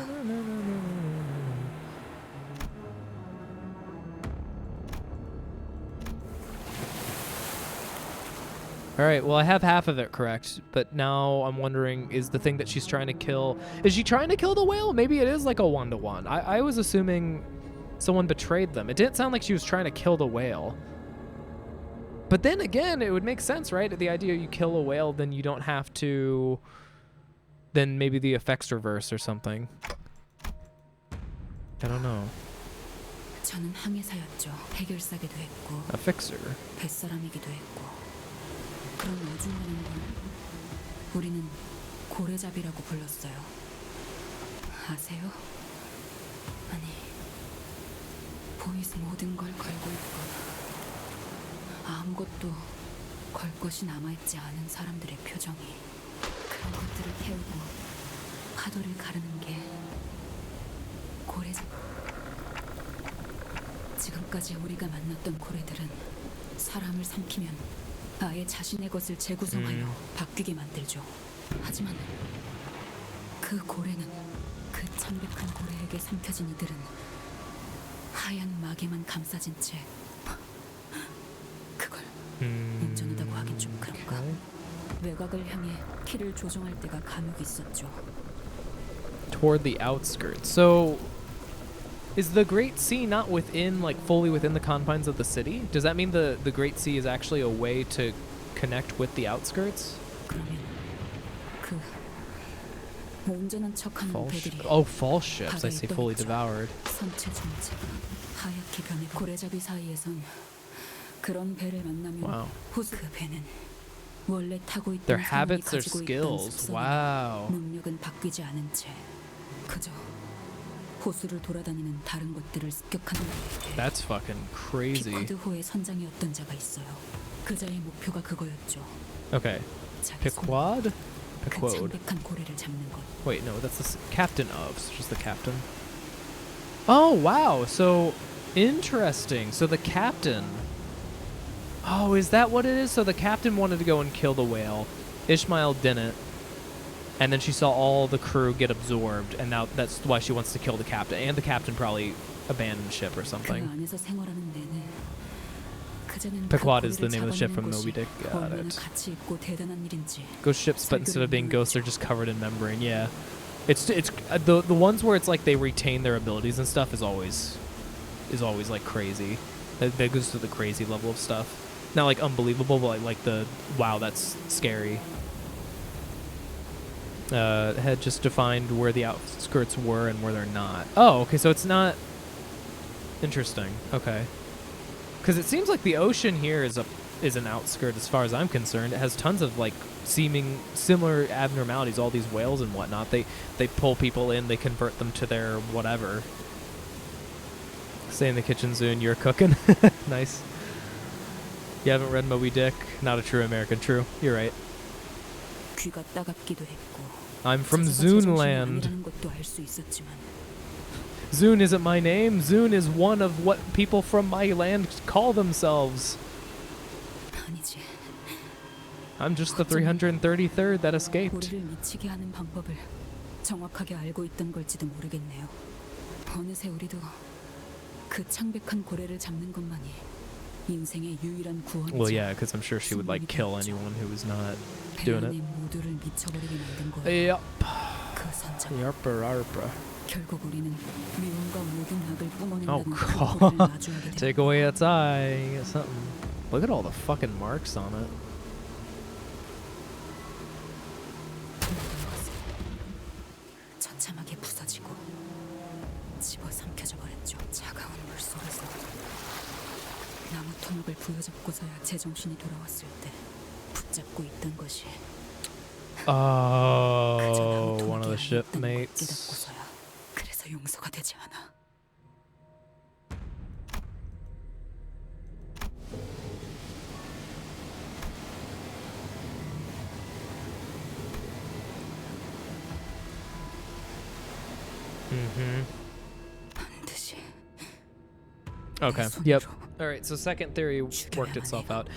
Alright, well I have half of it correct, but now I'm wondering, is the thing that she's trying to kill, is she trying to kill the whale? Maybe it is like a 1-to-1. I was assuming someone betrayed them. It didn't sound like she was trying to kill the whale. But then again, it would make sense, right? The idea you kill a whale, then you don't have to... Then maybe the effects reverse or something. I don't know. 저는 항해사였죠. 해결사기도 했고. A fixer. 뱃사람이기도 했고. 그런 어중간한 걸 우리는 고래잡이라고 불렀어요. 아세요? 아니, 보이스 모든 걸 걸고 있거나 아무것도 걸 것이 남아있지 않은 사람들의 표정이, 그런 것들을 태우고 파도를 가르는 게 고래잡. 지금까지 우리가 만났던 고래들은 사람을 삼키면 아예 자신의 것을 재구성하여 바뀌게 만들죠. 하지만 그 고래는, 그 창백한 고래에게 삼켜진 이들은 하얀 막에만 감싸진 채, 그걸 운전하다고 하긴 좀 그런가? 외곽을 향해 키를 조종할 때가 감옥이 있었죠. Toward the outskirts. So, is the Great Sea not within, like, fully within the confines of the city? Does that mean the Great Sea is actually a way to connect with the outskirts? 그러면 그 온전한 척하는 배들이 false ships. I see fully devoured. 선체 전체가 하얗게 변해 고래잡이 사이에선 그런 배를 만나면 Wow. 호수, 그 배는 원래 타고 있던 Their 사람이 habits, their 가지고 있던 skills. 습성이나 Wow. 능력은 바뀌지 않은 채 그저 호수를 돌아다니는 다른 것들을 습격하는 거예요. That's fucking crazy. 피쿼드호의 선장이었던 자가 있어요. 그자의 목표가 그거였죠. Okay. Piquod? 그 Piquod. 창백한 고래를 잡는 것. Wait, no, that's the captain of. So just the captain. Oh, wow. So, interesting. So the captain... Oh, is that what it is? So the captain wanted to go and kill the whale. Ishmael didn't. And then she saw all the crew get absorbed, and now that's why she wants to kill the captain. And the captain probably abandoned ship or something. 그 안에서 생활하는 내내 그자는 Pequod 그 is the name of the ship 고래를 from 잡아내는 Moby Dick. 것이 Got 얼마나 it. 가치 있고 대단한 일인지. Ghost ships, but instead of being ghosts, they're just covered in membrane. Yeah, it's the ones where it's like they retain their abilities and stuff is always like crazy. That goes to the crazy level of stuff. Not like unbelievable, but like the wow, that's scary. Had just defined where the outskirts were and where they're not. Oh, okay, so it's not interesting. Okay, because it seems like the ocean here is an outskirt as far as I'm concerned. It has tons of like seeming similar abnormalities. All these whales and whatnot. They pull people in. They convert them to their whatever. Stay in the kitchen, Zune. You're cooking. Nice. You haven't read Moby Dick? Not a true American. True. You're right. 귀가 따갑기도 했고. I'm from Zuneland. Zune isn't my name. Zune is one of what people from my land call themselves. 아니지. I'm just the 333rd that escaped. 우리를 미치게 하는 방법을 정확하게 알고 있던 걸지도 모르겠네요. 어느새 우리도 그 창백한 고래를 잡는 것만이 인생의 유일한 구원이죠. Well, yeah, because I'm sure she would like kill anyone who was not doing it. 모두를 미쳐버리게 만든 거예요. Yep. 그 선장. Yarpa. 결국 우리는 미움과 모든 악을 Oh, 뿜어낸다는 그 God. 고래를 마주하게 Take 되고. away its eye. You get something. Look at all the fucking marks on it. 처참하게 부서지고 집어삼켜져 버렸죠. 차가운 물 속에서 나무 토막을 부여잡고서야 제정신이 돌아왔을 때 붙잡고 있던 것이 Oh, one of the shipmates. 깨닫고서야. 그래서 용서가 되지 않아. 반드시. Okay. Yep. All right. So second theory worked itself out.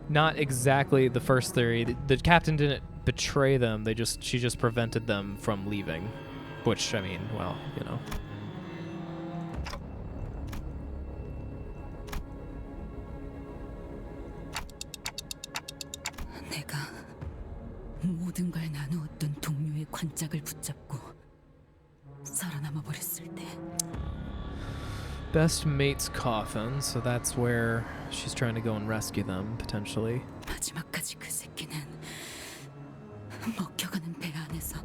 Not exactly the first theory. The captain didn't betray them. She just prevented them from leaving, which I mean, well, you know. 내가 모든 걸 나누었던 동료의 관짝을 붙잡고 살아남아 버렸을 때. Best mate's coffin, so that's where she's trying to go and rescue them, potentially. 마지막까지 그 새끼는 먹혀가는 배 안에서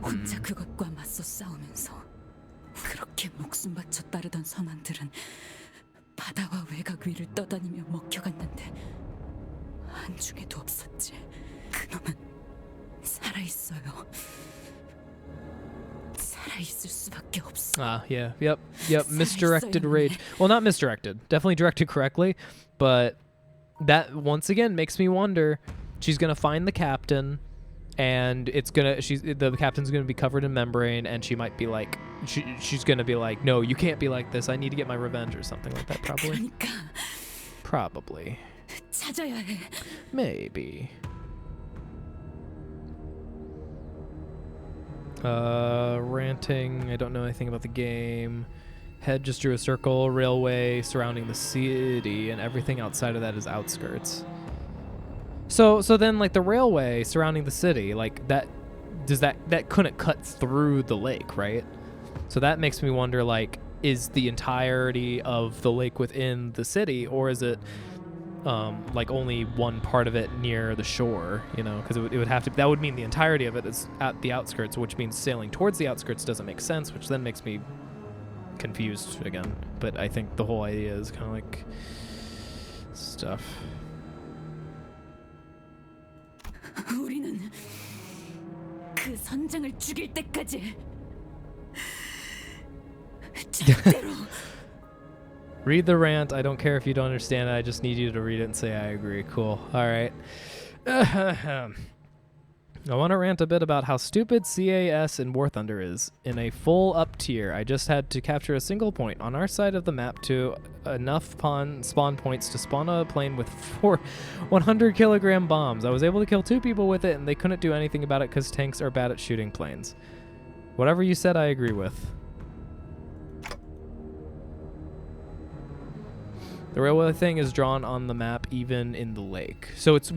혼자 그것과 맞서 싸우면서 그렇게 목숨 바쳐 따르던 선원들은 바다와 외곽 위를 떠다니며 먹혀갔는데 한중에도 없었지. 그놈은 살아있어요. 살아있을 수밖에 없어. Ah, yeah, yep. Misdirected rage. Well, not misdirected. Definitely directed correctly, but that once again makes me wonder. She's gonna find the captain, and the captain's gonna be covered in membrane, and she might be like, she's gonna be like, no, you can't be like this. I need to get my revenge or something like that. Probably. Probably. 찾아야 해. Maybe. Ranting. I don't know anything about the game. Head just drew a circle. Railway surrounding the city, and everything outside of that is outskirts. So then, like, the railway surrounding the city, like, that couldn't cut through the lake, right? So that makes me wonder, like, is the entirety of the lake within the city, or is it like only one part of it near the shore, you know, because it would have to, that would mean the entirety of it is at the outskirts, which means sailing towards the outskirts doesn't make sense, which then makes me confused again. But I think the whole idea is kind of like stuff. 우리는 그 선장을 죽일 때까지 절대로. Read the rant. I don't care if you don't understand it. I just need you to read it and say I agree. Cool. All right. I want to rant a bit about how stupid CAS in War Thunder is. In a full up tier, I just had to capture a single point on our side of the map to enough spawn points to spawn a plane with 4 100-kilogram bombs. I was able to kill 2 people with it, and they couldn't do anything about it because tanks are bad at shooting planes. Whatever you said, I agree with. The railway thing is drawn on the map even in the lake. So it's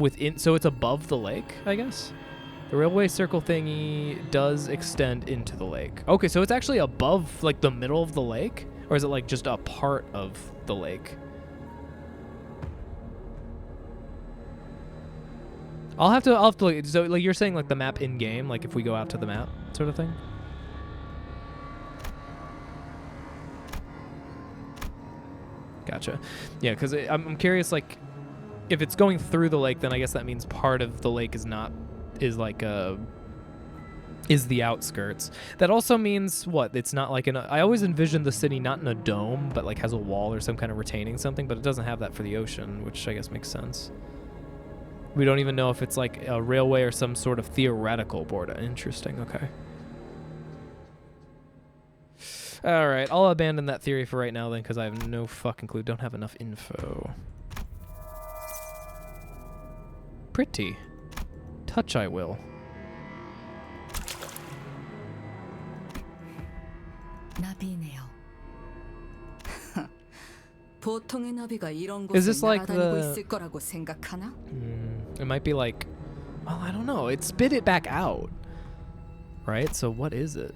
above the lake, I guess? The railway circle thingy does extend into the lake. Okay, so it's actually above, like, the middle of the lake? Or is it, like, just a part of the lake? I'll have to look. So, like, you're saying, like, the map in-game, like, if we go out to the map sort of thing? Gotcha. Yeah, because I'm curious, like, if it's going through the lake, then I guess that means part of the lake is the outskirts. That also means what? It's not like I always envisioned the city not in a dome, but like has a wall or some kind of retaining something, but it doesn't have that for the ocean, which I guess makes sense. We don't even know if it's like a railway or some sort of theoretical border. Interesting. Okay. All right, I'll abandon that theory for right now then, because I have no fucking clue. Don't have enough info. Pretty. Touch I will. 나비네요. 보통의 나비가 이런 Is 곳에 this like 날아다니고 the- 있을 거라고 생각하나? It might be like, well, I don't know. It spit it back out, right? So what is it?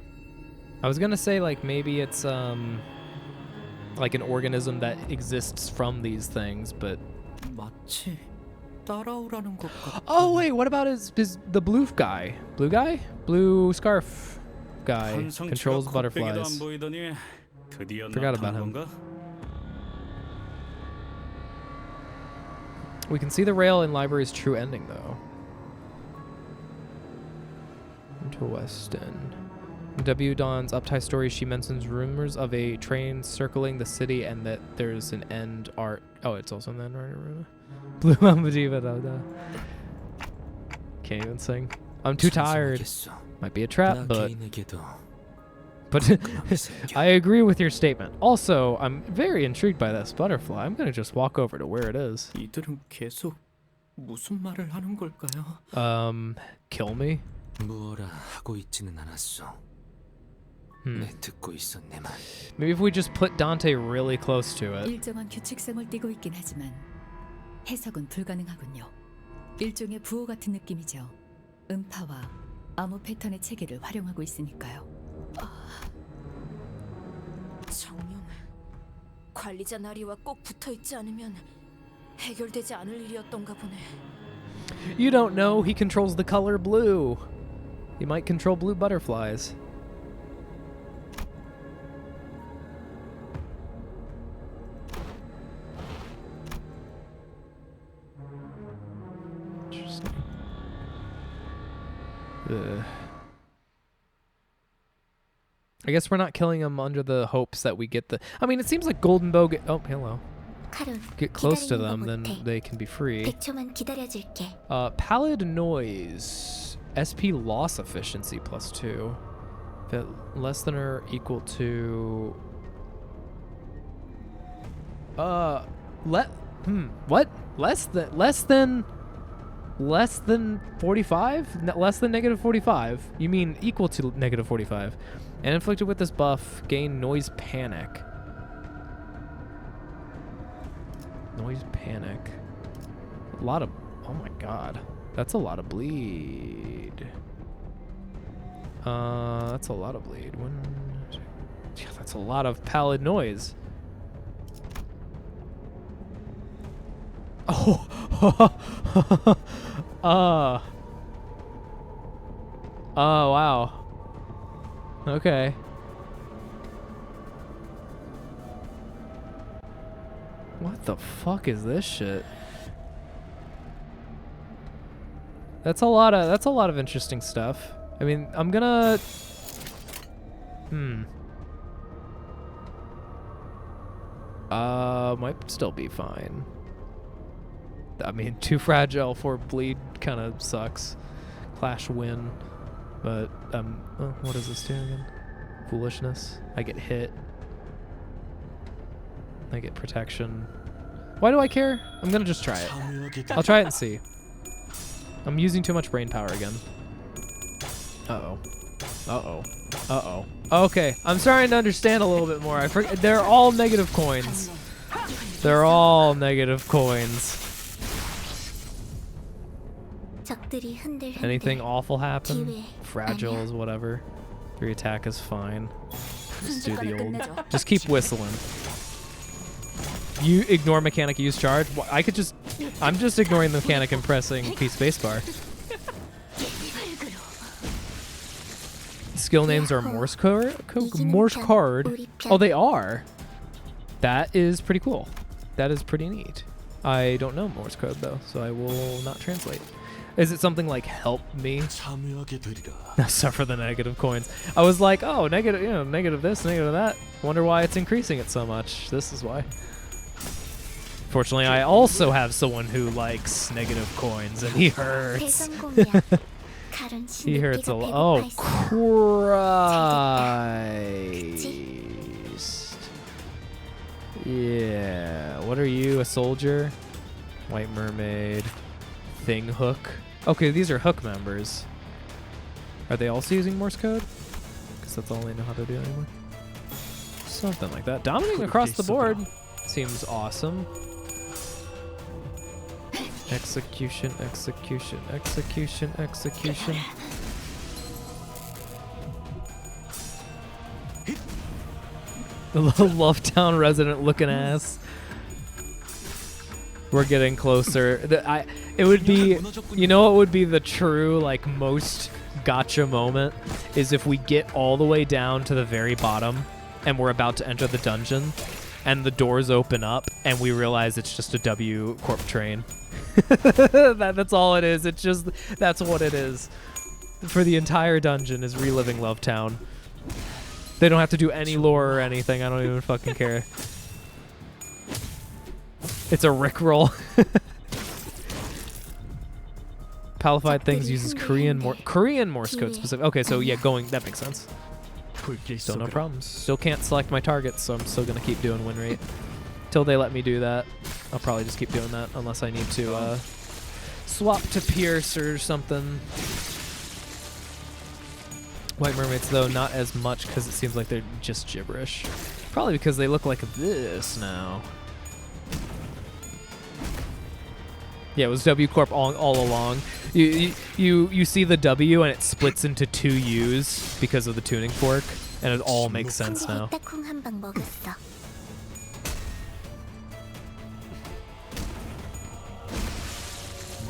I was gonna say like maybe it's like an organism that exists from these things, but 마치 따라오라는 것 같아. oh wait, what about his the blue guy? Blue guy? Blue scarf guy controls 안 butterflies. 보이더니 드디어 Forgot about 나타난 him. 건가? We can see the rail in library's true ending though. Into West End. In W. Dawn's uptight story, she mentions rumors of a train circling the city and that there's an end art. Oh, it's also an end art. Blue Mamba Diva. Can't even sing. I'm too tired. Might be a trap, but I agree with your statement. Also, I'm very intrigued by this butterfly. I'm gonna just walk over to where it is. 이들은 계속 무슨 말을 하는 걸까요? Kill me? 뭐라 하고 있지는 않았어. 내 듣고 있어 내 말. Maybe if we just put Dante really close to it. 일정한 규칙성을 띠고 있긴 하지만 해석은 불가능하군요. 일종의 부호 같은 느낌이죠. 음파와 암호 패턴의 체계를 활용하고 있으니까요. 정령 관리자 나리와 꼭 붙어 있지 않으면 해결되지 않을 일이었던가 보네. You don't know he controls the color blue. He might control blue butterflies. Interesting. I guess we're not killing him under the hopes that we get the... I mean, it seems like Golden Bow... Oh, hello. Get close to them, then they can be free. 100초만 기다려줄게. Pallid Noise. SP loss efficiency +2. That less than or equal to... What? Less than 45? Less than -45? You mean equal to -45. And inflicted with this buff, gain noise panic. Noise panic. A lot of... Oh my god. That's a lot of bleed. That's a lot of bleed. Yeah, that's a lot of pallid noise. Oh! Oh, wow. Okay. What the fuck is this shit? That's a lot of interesting stuff. I mean, I'm gonna might still be fine. I mean, too fragile for bleed kind of sucks. Clash win. But, oh, what does this do again? Foolishness. I get hit. I get protection. Why do I care? I'm gonna just try it. I'll try it and see. I'm using too much brain power again. Uh-oh. Uh-oh. Uh-oh. Okay, I'm starting to understand a little bit more. They're all negative coins. They're all negative coins. Anything awful happen? Fragile is whatever. 3 attack is fine. Just do the old... Just keep whistling. You ignore mechanic, use charge? I could just... I'm just ignoring the mechanic and pressing P spacebar. Skill names are Morse code? Morse card? Oh, they are? That is pretty cool. That is pretty neat. I don't know Morse code though, so I will not translate. Is it something like help me? Suffer the negative coins. I was like, oh, negative, you know, negative this, negative that. Wonder why it's increasing it so much. This is why. Fortunately, I also have someone who likes negative coins, and he hurts. He hurts a lot. Oh, Christ. Yeah. What are you? A soldier? White mermaid. Thing hook. Okay, these are hook members. Are they also using Morse code? Because that's all they know how to do anymore. Something like that. Dominating across the board seems awesome. Execution, execution, execution, execution. The little Lovetown resident looking ass. We're getting closer. It would be, you know what would be the true, like, most gotcha moment is if we get all the way down to the very bottom and we're about to enter the dungeon and the doors open up and we realize it's just a W Corp train. That's all it is. It's just, that's what it is. For the entire dungeon is reliving Lovetown. They don't have to do any lore or anything. I don't even fucking care. It's a Rickroll. Palified Things uses Korean Morse code specific. Okay, so yeah, that makes sense. Still no problems. Still can't select my targets, so I'm still gonna keep doing win rate. Till they let me do that. I'll probably just keep doing that unless I need to swap to Pierce or something. White mermaids though, not as much because it seems like they're just gibberish. Probably because they look like this now. Yeah, it was W Corp all along. You see the W and it splits into two U's because of the tuning fork, and it all makes sense now.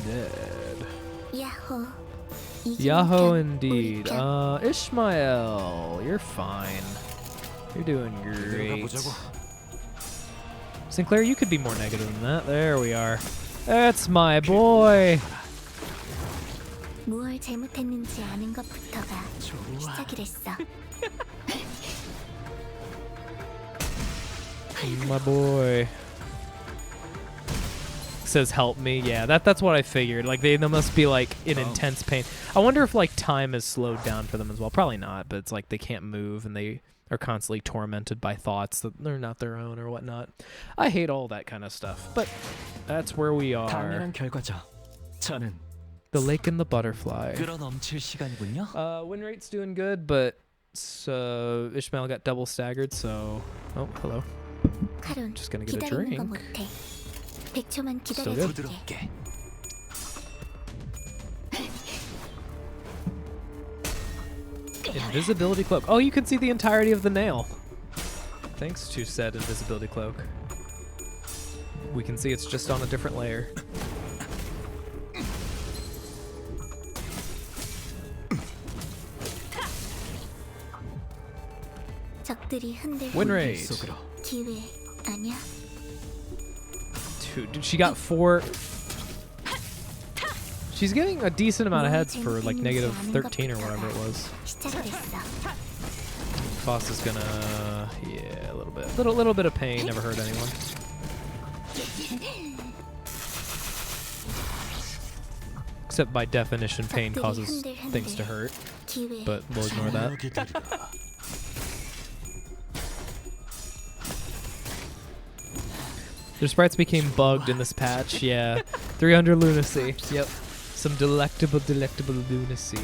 Dead. Yahoo indeed. Ishmael, you're fine. You're doing great. Sinclair, you could be more negative than that. There we are. That's my boy. 무얼 잘못했는지 아는 것부터가 시작이랬어. My boy. Says help me. Yeah, that's what I figured. Like they must be like in intense pain. I wonder if like time is slowed down for them as well. Probably not, but it's like they can't move and they are constantly tormented by thoughts that they're not their own or whatnot. I hate all that kind of stuff, but that's where we are. The lake and the butterfly. Win rate's doing good, but Ishmael got double staggered, so hello. Just gonna get a drink. Still good. Invisibility cloak. Oh, you can see the entirety of the nail. Thanks to said invisibility cloak. We can see it's just on a different layer. Win rate. Dude, she got 4. She's getting a decent amount of heads for like negative 13 or whatever it was. Foss is gonna, yeah, a little bit. Little bit of pain, never hurt anyone. Except by definition, pain causes things to hurt. But we'll ignore that. Their sprites became bugged in this patch, yeah. 300 lunacy, yep. Some delectable lunacy.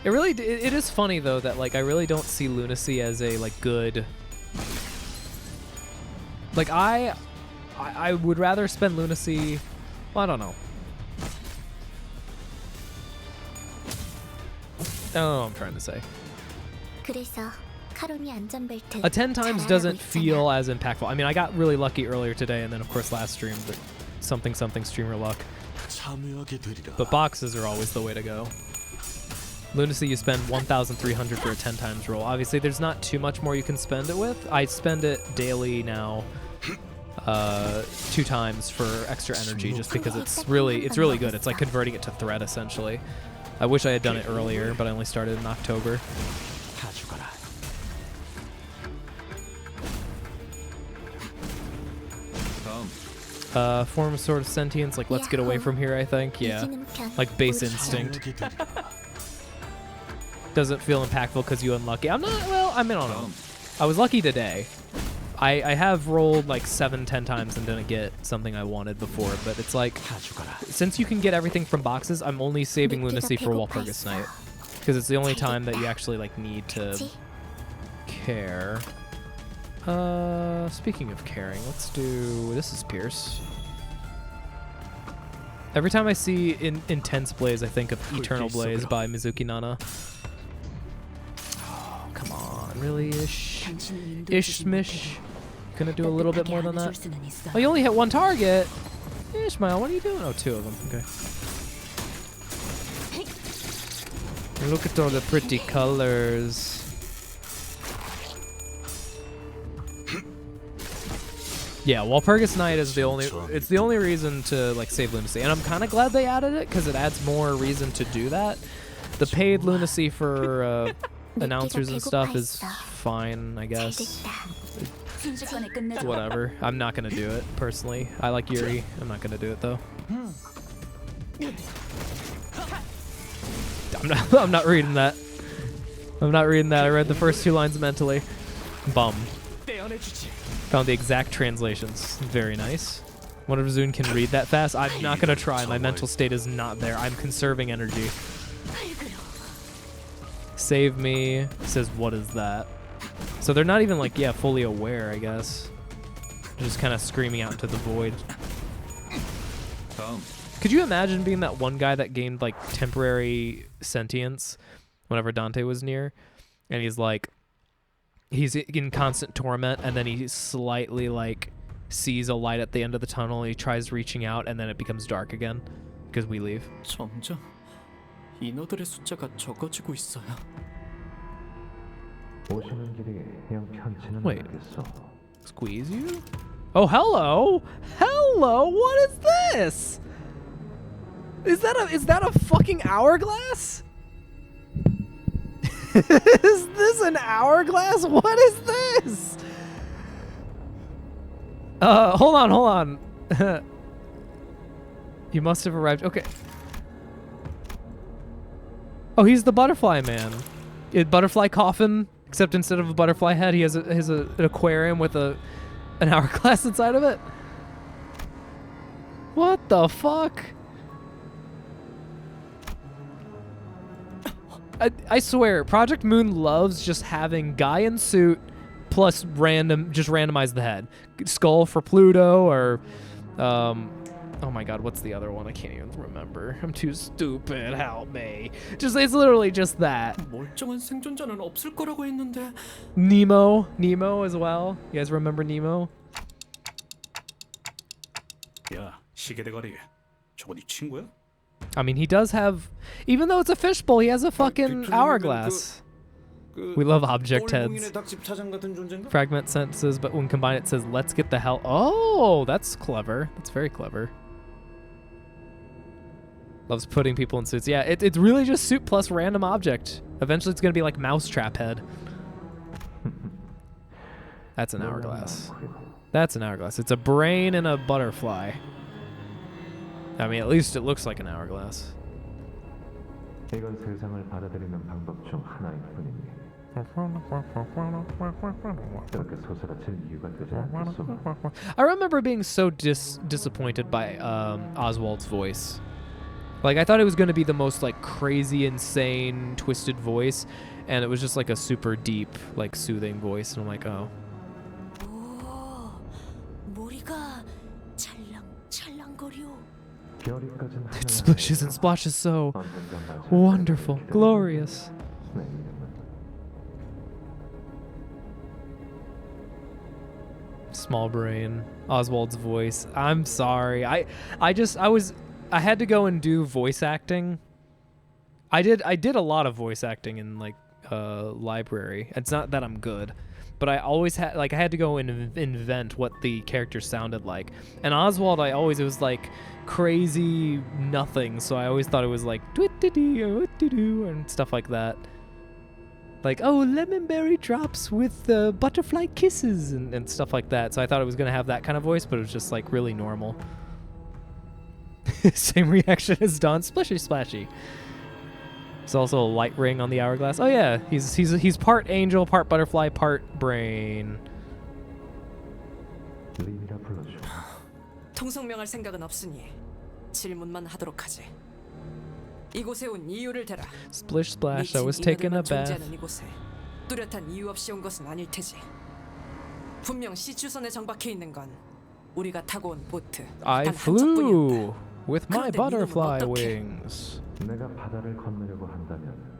It is funny though that like I really don't see lunacy as a like good. Like I would rather spend lunacy. Well, I don't know. I don't know what I'm trying to say. A 10 times doesn't feel as impactful. I mean, I got really lucky earlier today, and then of course last stream, but something streamer luck. But boxes are always the way to go. Lunacy, you spend 1,300 for a 10 times roll. Obviously, there's not too much more you can spend it with. I spend it daily now, 2 times for extra energy, just because it's really good. It's like converting it to threat essentially. I wish I had done it earlier, but I only started in October. Form of Sword of Sentience, like let's get away from here, I think. Yeah, like base instinct. Doesn't feel impactful because you unlucky. I'm not, well, I mean, I don't know. I was lucky today. I have rolled like 7-10 times and didn't get something I wanted before, but it's like, since you can get everything from boxes, I'm only saving Lunacy for Walpurgis Night, because it's the only time that you actually like need to care. Speaking of caring, let's do, this is Pierce. Every time I see Intense Blaze, I think of Eternal Blaze by Mizuki Nana. Oh, come on, really? Ishmish? Gonna do a little bit more than that? Oh, you only hit one target? Ishmael, what are you doing? Oh, 2 of them. Okay. Look at all the pretty colors. Yeah, Walpurgis Night is the only, it's the only reason to like save Lunacy, and I'm kind of glad they added it because it adds more reason to do that. The paid Lunacy for announcers and stuff is fine, I guess. Whatever. I'm not gonna do it personally. I like Yuri. I'm not gonna do it though. I'm not reading that. I'm not reading that. I read the first 2 lines mentally. Bum. Found the exact translations. Very nice. Wonder if Zune can read that fast. I'm not gonna try. My mental state is not there. I'm conserving energy. Save me. It says, what is that? So they're not even like, yeah, fully aware, I guess. They're just kind of screaming out into the void. Could you imagine being that one guy that gained like temporary sentience whenever Dante was near? And he's like, he's in constant torment, and then he slightly like sees a light at the end of the tunnel, and he tries reaching out, and then it becomes dark again because we leave. 점점 인어들의 숫자가 적어지고 있어요. Wait, squeeze you? Oh, hello! Hello! What is this? Is that a fucking hourglass? Is this an hourglass? What is this? Hold on. You must have arrived. Okay. Oh, he's the butterfly man. Butterfly coffin, except instead of a butterfly head, he has an aquarium with an hourglass inside of it. What the fuck? I swear, Project Moon loves just having guy in suit plus randomize the head. Skull for Pluto, or oh my god, what's the other one? I can't even remember. I'm too stupid. Help me. It's literally just that. 멀쩡한 생존자는 없을 거라고 했는데. Nemo as well. You guys remember Nemo? 야, 시계 대가리. 저거 네 친구야? I mean, he does have, even though it's a fishbowl, he has a fucking hourglass. We love object heads. Fragment sentences, but when combined it says, let's get the hell. Oh, that's clever. That's very clever. Loves putting people in suits. Yeah, it's really just suit plus random object. Eventually it's going to be like mousetrap head. That's an hourglass. That's an hourglass. It's a brain and a butterfly. I mean, at least it looks like an hourglass. 이건 세상을 받아들이는 방법 중 하나일 뿐입니다. 그렇게 소스라칠 이유가 되지 않겠소. I remember being so disappointed by Oswald's voice. Like, I thought it was going to be the most like crazy, insane, twisted voice, and it was just like a super deep, like soothing voice, and I'm like, oh. It splishes and splashes so wonderful, glorious. Small brain, Oswald's voice. I'm sorry. I had to go and do voice acting. I did a lot of voice acting in like library. It's not that I'm good, but I always had I had to go and invent what the character sounded like. And Oswald, it was like crazy nothing, so I always thought it was like doo and stuff like that. Like, oh, lemonberry drops with butterfly kisses and stuff like that. So I thought it was gonna have that kind of voice, but it was just like really normal. Same reaction as Don. Splashy splashy. There's also a light ring on the hourglass. Oh yeah, he's part angel, part butterfly, part brain. 림이라 불러줘. 통성명할 생각은 없으니 질문만 하도록 하지. 이곳에 온 이유를 대라. Splish splash. I was 미친 taking a 인간들만 bath. 존재하는 이곳에 뚜렷한 이유 없이 온 것은 아닐 테지. 분명 시추선에 정박해 있는 건 우리가 타고 온 보트 I 단 한 flew 척뿐이었다. with my 그런데 butterfly 이놈은 어떡해? wings. 내가 바다를 건너려고 한다면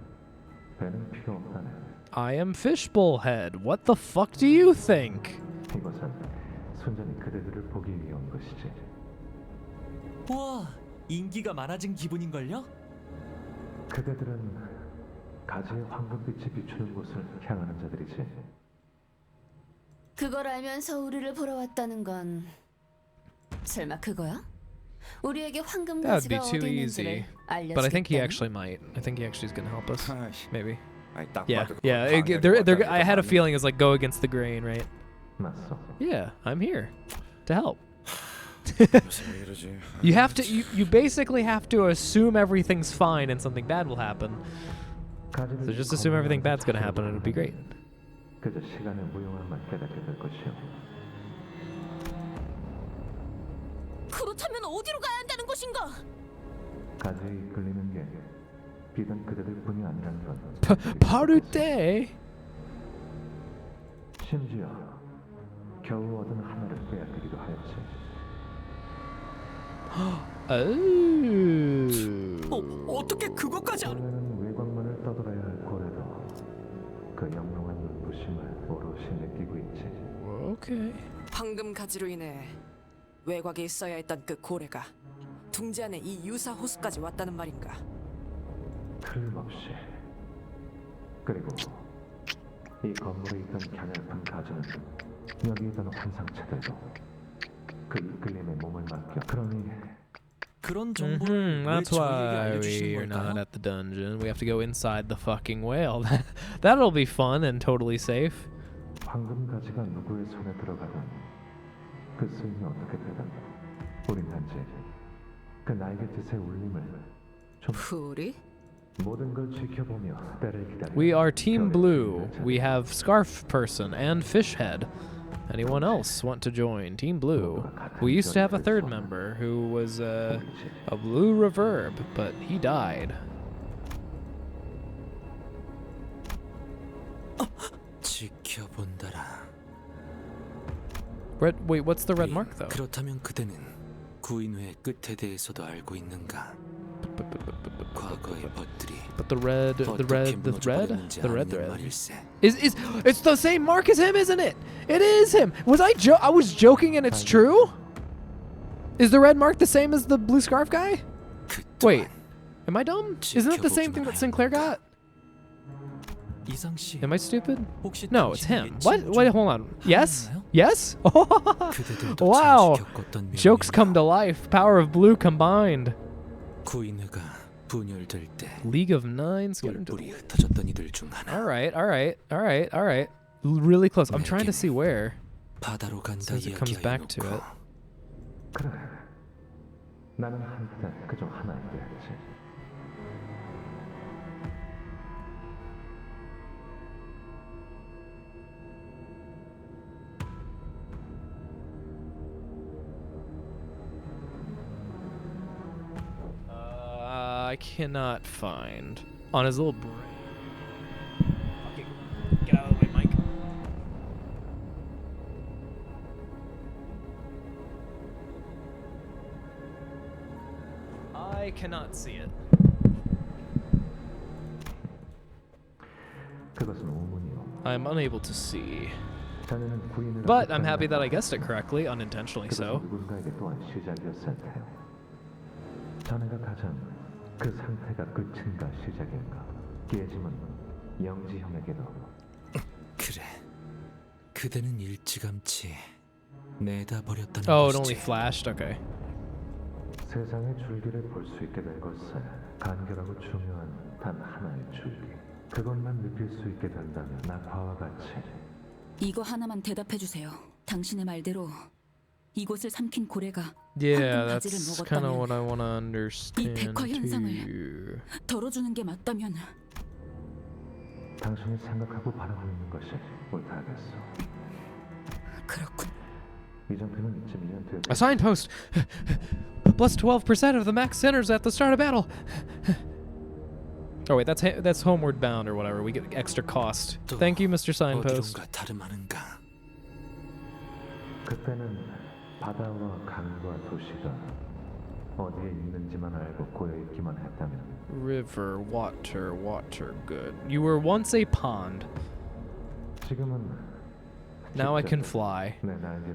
배는 필요 없다네. I am Fishbowl Head. What the fuck do you think? 이것은 순전히 그대들을 보기 위해 온 것이지. 우와, 인기가 많아진 기분인걸요? 그대들은 가지의 황금빛이 비추는 곳을 향하는 자들이지. 그걸 알면서 우리를 보러 왔다는 건 설마 그거야? 우리에게 황금 That'd be 가지가 too 어디 easy. 있는지를 But I think he 알려주겠다니? actually might. I think he actually is gonna help us. Maybe. 아니, 딱 Yeah. 봐도 Yeah. 그건 I had a 방해를 feeling it's like go against the grain, right? 맞소. Yeah. I'm here to help. 요새 왜 이러지? You have to. You basically have to assume everything's fine and something bad will happen. So just assume everything bad's gonna happen and it'll be great. 그저 시간의 무용함만 깨닫게 될 것이오. 그렇다면 어디로 가야 한다는 것인가? 가지에 이끌리는 게 비단 그대들뿐이 아니라는 건 바르데. 심지어 겨우 얻은 하나를 빼앗기기도 하였지. Oh. 어떻게 그것까지 알아? 원래는 외곽만을 떠돌아야 할 고래도 그 영롱한 눈부심을 오롯이 느끼고 있지. Okay. 황금 가지로 인해 외곽에 있어야 했던 그 고래가 둥지 안에 이 유사 호수까지 왔다는 말인가? 틀림없이. 그리고 이 건물에 있던 갸냘픈 가지는 여기 있던 환상체들도 그 이끌림에 몸을 맡겨. 그러니 그런 정보를 왜 That's 저희에게 why 알려주시는 we are not 걸까요? at the dungeon. We have to go inside the fucking whale. That'll be fun and totally safe. 황금 가지가 누구의 손에 들어가든 그 쓰임이 어떻게 되든 우린 단지 그 날개 뜻의 울림을 좀 우리? 모든 걸 지켜보며 때를 기다려. We are Team Blue. We have Scarf Person and Fish Head. Anyone else want to join Team Blue? We used to have a third member who was a blue reverb, but he died. 지켜본다라. Red, wait, what's the red mark though? 그렇다면 그대는 구인회의 끝에 대해서도 알고 있는가? 과거의 벗들이 But the red thread 말일세. is it's the same mark as him, isn't it? It is him. I was joking and it's true? Is the red mark the same as the blue scarf guy? Wait, am I dumb? Isn't it the same thing that Sinclair got? 이상 씨, Am I stupid? 혹시 No, it's 당신의 him. 옛 What? 친구 Wait, 중 hold on. Yes? 하나였나요? Yes? 그대들도 Wow. 잠시 겪었던 Jokes come to life. Power of blue combined. 구인회가 분열될 때 League of Nine. Skeleton. 뿔이 흩어졌던 이들 중 하나. All right. Really close. I'm trying to see where. 바다로 간다 Says it comes back to it. 그래. 나는 한때 그중 하나였지. I cannot find on his little brain. Fucking get out of the way, Mike. I cannot see it. 그것은 오문이요. I'm unable to see. 자네는 구인을 But I'm happy that I guessed it correctly, unintentionally so. 누군가에게 또한 시작이었을 테요. 자네가 가장 그 상태가 끝인가 시작인가. 깨짐은 영지형에게도. 그래. 그대는 일찌감치 내다버렸다는 Oh, it 것이지. only flashed? Okay. 세상의 줄기를 볼 수 있게 된 것은 간결하고 중요한 단 하나의 줄기. 그것만 느낄 수 있게 된다면 낙화와 같이. 이거 하나만 대답해 주세요. 당신의 말대로 이곳을 삼킨 고래가 Yeah, 황금 가지를 that's kind of 먹었다면 what I want to 이 understand 백화 현상을 too. 덜어주는 게 맞다면 당신이 생각하고 바라고 있는 것이 옳다겠어. 그렇군. 이 장표는 이쯤이면 되었다. A signpost. Plus 12% of the max centers at the start of battle. Oh wait, that's homeward bound or whatever. We get extra cost. Thank you, Mr. Signpost. 어디론가 다름아는가. 그때는 바다와 강과 도시가 어디에 있는지만 알고 꼬여 있기만 했다면. River, water, good. You were once a pond. 지금은 Now I can fly.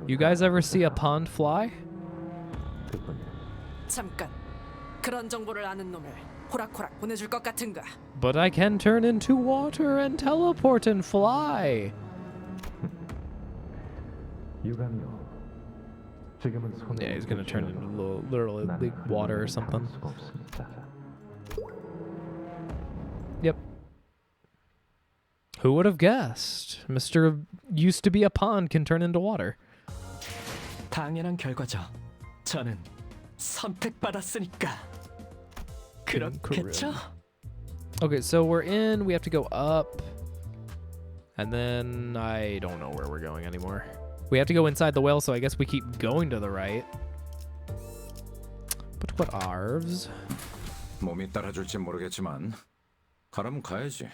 You guys ever see a pond fly? 잠깐. 그런 정보를 아는 놈을 호락호락 보내줄 것 같은가? But I can turn into water and teleport and fly. 유감이요. 지금은 손에 Yeah, he's gonna turn into literally water or something. Yep. Who would have guessed? Mr. used to be a pond can turn into water. 당연한 결과죠. 저는 선택받았으니까. 그렇겠죠? Okay, so we're in. We have to go up. And then I don't know where we're going anymore. We have to go inside the well, so I guess we keep going to the right. But what arves? 몸이 따라줄지 모르겠지만 가라면 가야지.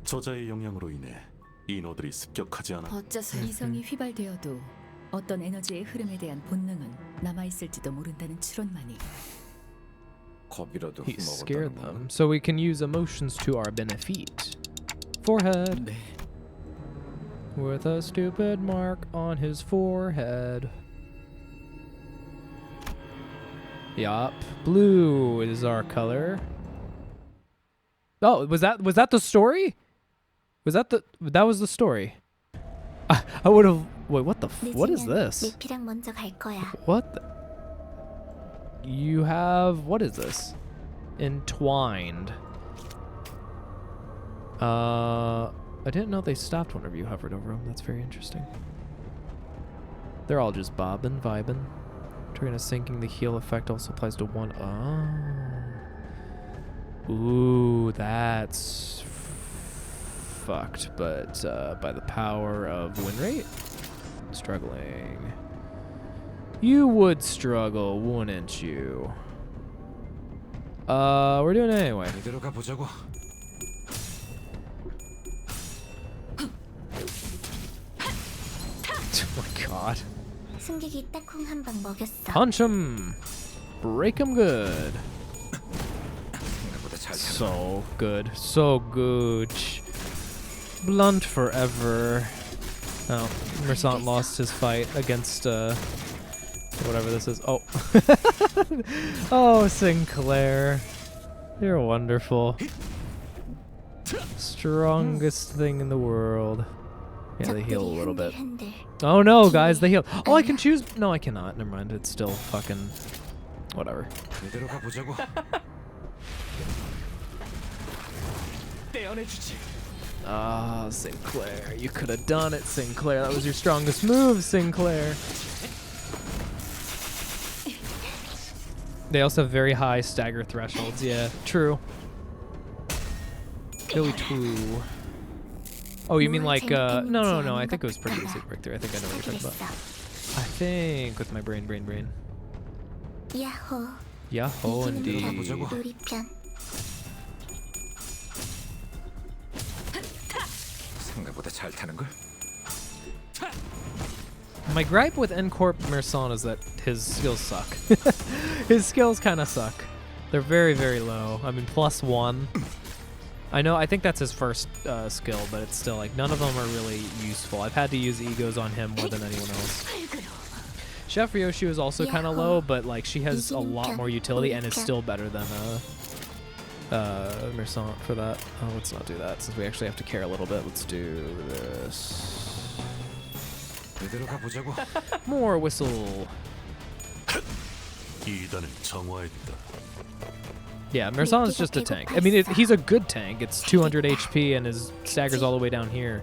저자의 영향으로 인해 인어들이 습격하지 않아. 어째서 이성이 휘발되어도 어떤 에너지의 흐름에 대한 본능은 남아있을지도 모른다는 추론만이. 겁이라도 He 먹었다는 scared 건가? them, so we can use emotions to our benefit. Forehead. 네. With a stupid mark on his forehead. Yup. Blue is our color. Oh, was that the story? That was the story. I would have. Wait, what is this? 미피랑 먼저 갈 거야. What? You have, what is this? Entwined. I didn't know they stopped whenever you hovered over them. That's very interesting. They're all just bobbing, vibing. Triggering a sinking, the heal effect also applies to one. Oh. Ooh, that's fucked. But by the power of win rate? Struggling. You would struggle, wouldn't you? We're doing it anyway. 이대로 가보자고. Oh my god. 승객이 딱콩 한 방 먹였어. Punch him! Break him good. So good. So good. Blunt forever. Oh, Mersant lost his fight against, whatever this is. Oh. Oh, Sinclair. You're wonderful. Strongest thing in the world. Yeah, they heal a little bit. Oh no, guys, they heal. Oh, I can choose. No, I cannot. Never mind. It's still fucking whatever. 이대로 가보자고. 떼어내주지. Ah, Sinclair. You could have done it, Sinclair. That was your strongest move, Sinclair. They also have very high stagger thresholds. Yeah, true. Really true. Oh, you mean like, no. I think it was pretty easy to break through. I think I know what you're talking about. I think with my brain. 야호. Yahoo, indeed. 우리 편. 생각보다 잘 타는 걸. My gripe with N-Corp Mersant is that his skills suck. His skills kind of suck. They're very, very low. I mean, +1. I think that's his first skill, but it's still like none of them are really useful. I've had to use egos on him more than anyone else. Chef Ryoshi is also kind of low, but like she has a lot more utility and is still better than Mersant for that. Oh, let's not do that since we actually have to care a little bit. Let's do this. 이대로 가보자고. More whistle. 이단을 정화했다. Yeah, Mersant is just a tank. I mean, he's a good tank. It's 200 HP and his stagger's all the way down here.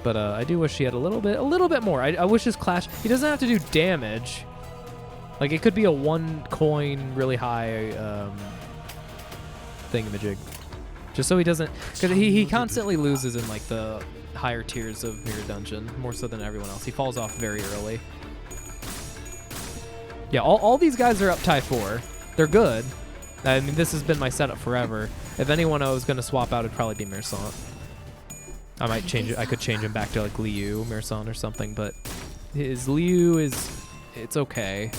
But I do wish he had a little bit more. I wish his clash. He doesn't have to do damage. Like it could be a 1 coin, really high thingamajig. Just so he doesn't, because he constantly loses in like the higher tiers of Mirror Dungeon, more so than everyone else. He falls off very early. Yeah, all these guys are up tie 4. They're good. I mean, this has been my setup forever. If anyone I was going to swap out, it'd probably be Mersant. I might change it. I could change him back to like Liu, Mersant or something, but his Liu it's okay.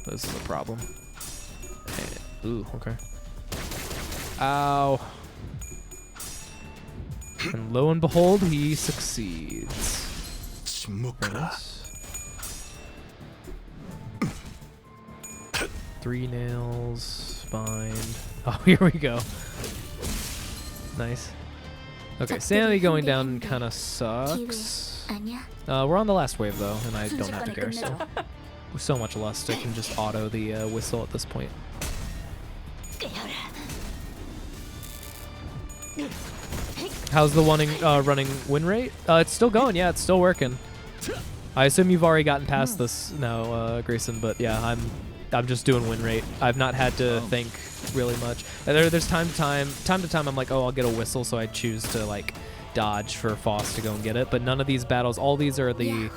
This is a problem. Ooh, okay. Ow. And lo and behold, he succeeds. Nice. 3 nails, bind. Oh, here we go. Nice. Okay, sanity going down kind of sucks. We're on the last wave though, and I don't have to care, so with so much lust, I can just auto the whistle at this point. How's the running win rate? It's still going. Yeah, it's still working. I assume you've already gotten past this now, Grayson. But yeah, I'm just doing win rate. I've not had to think really much. There's time to time. I'm like, oh, I'll get a whistle, so I choose to like dodge for Foss to go and get it. But none of these battles, all these are the,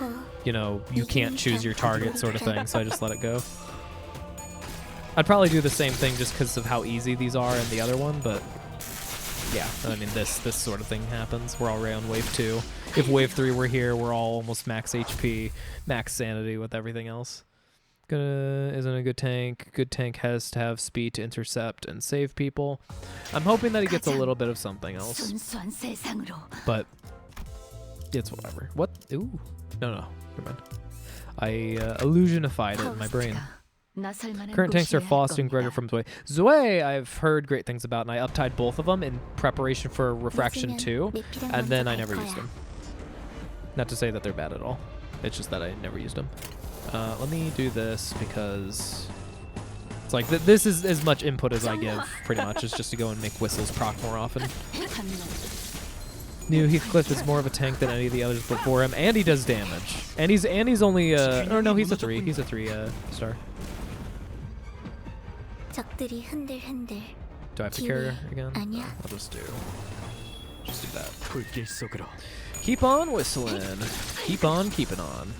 you can't choose your target sort of thing. So I just let it go. I'd probably do the same thing just because of how easy these are in the other one, but. Yeah, I mean, this sort of thing happens. We're already on wave 2. If wave 3 were here, we're all almost max HP, max sanity with everything else. Isn't a good tank. Good tank has to have speed to intercept and save people. I'm hoping that he gets a little bit of something else. But it's whatever. What? Ooh. No, never mind. I illusionified it in my brain. Current tanks are Faust and Gregor from Zoe. Zoe I've heard great things about, and I uptied both of them in preparation for Refraction 2, and then I never used them. Not to say that they're bad at all. It's just that I never used them. Let me do this because it's like this is as much input as I give, pretty much. It's just to go and make whistles proc more often. New Heathcliff is more of a tank than any of the others before him, and he does damage. And he's only or no, he's a 3. He's a 3 star. Do I have to carry her again? No, I'll just do that. Keep on whistling. Keep on keeping on.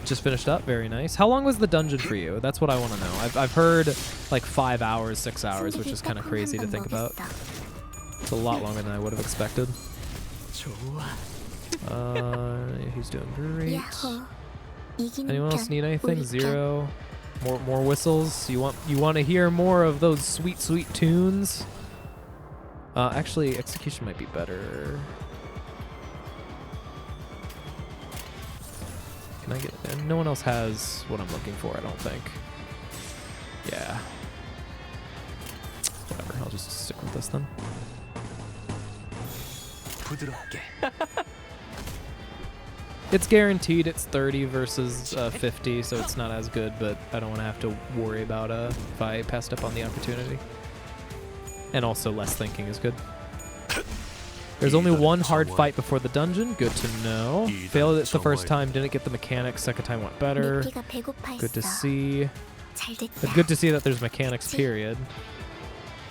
Just finished up. Very nice. How long was the dungeon for you? That's what I want to know. I've heard like 5 hours, 6 hours, which is kind of crazy to think about. It's a lot longer than I would have expected. He's doing great. Anyone else need anything? 0. More whistles. You want to hear more of those sweet tunes? Actually, execution might be better. Can I get? And no one else has what I'm looking for, I don't think. Yeah. Whatever. I'll just stick with this then. It's guaranteed it's 30 versus 50, so it's not as good, but I don't want to have to worry about if I passed up on the opportunity. And also less thinking is good. There's only one hard fight before the dungeon. Good to know. Failed it the first time, didn't get the mechanics. Second time went better. Good to see. It's good to see that there's mechanics, period.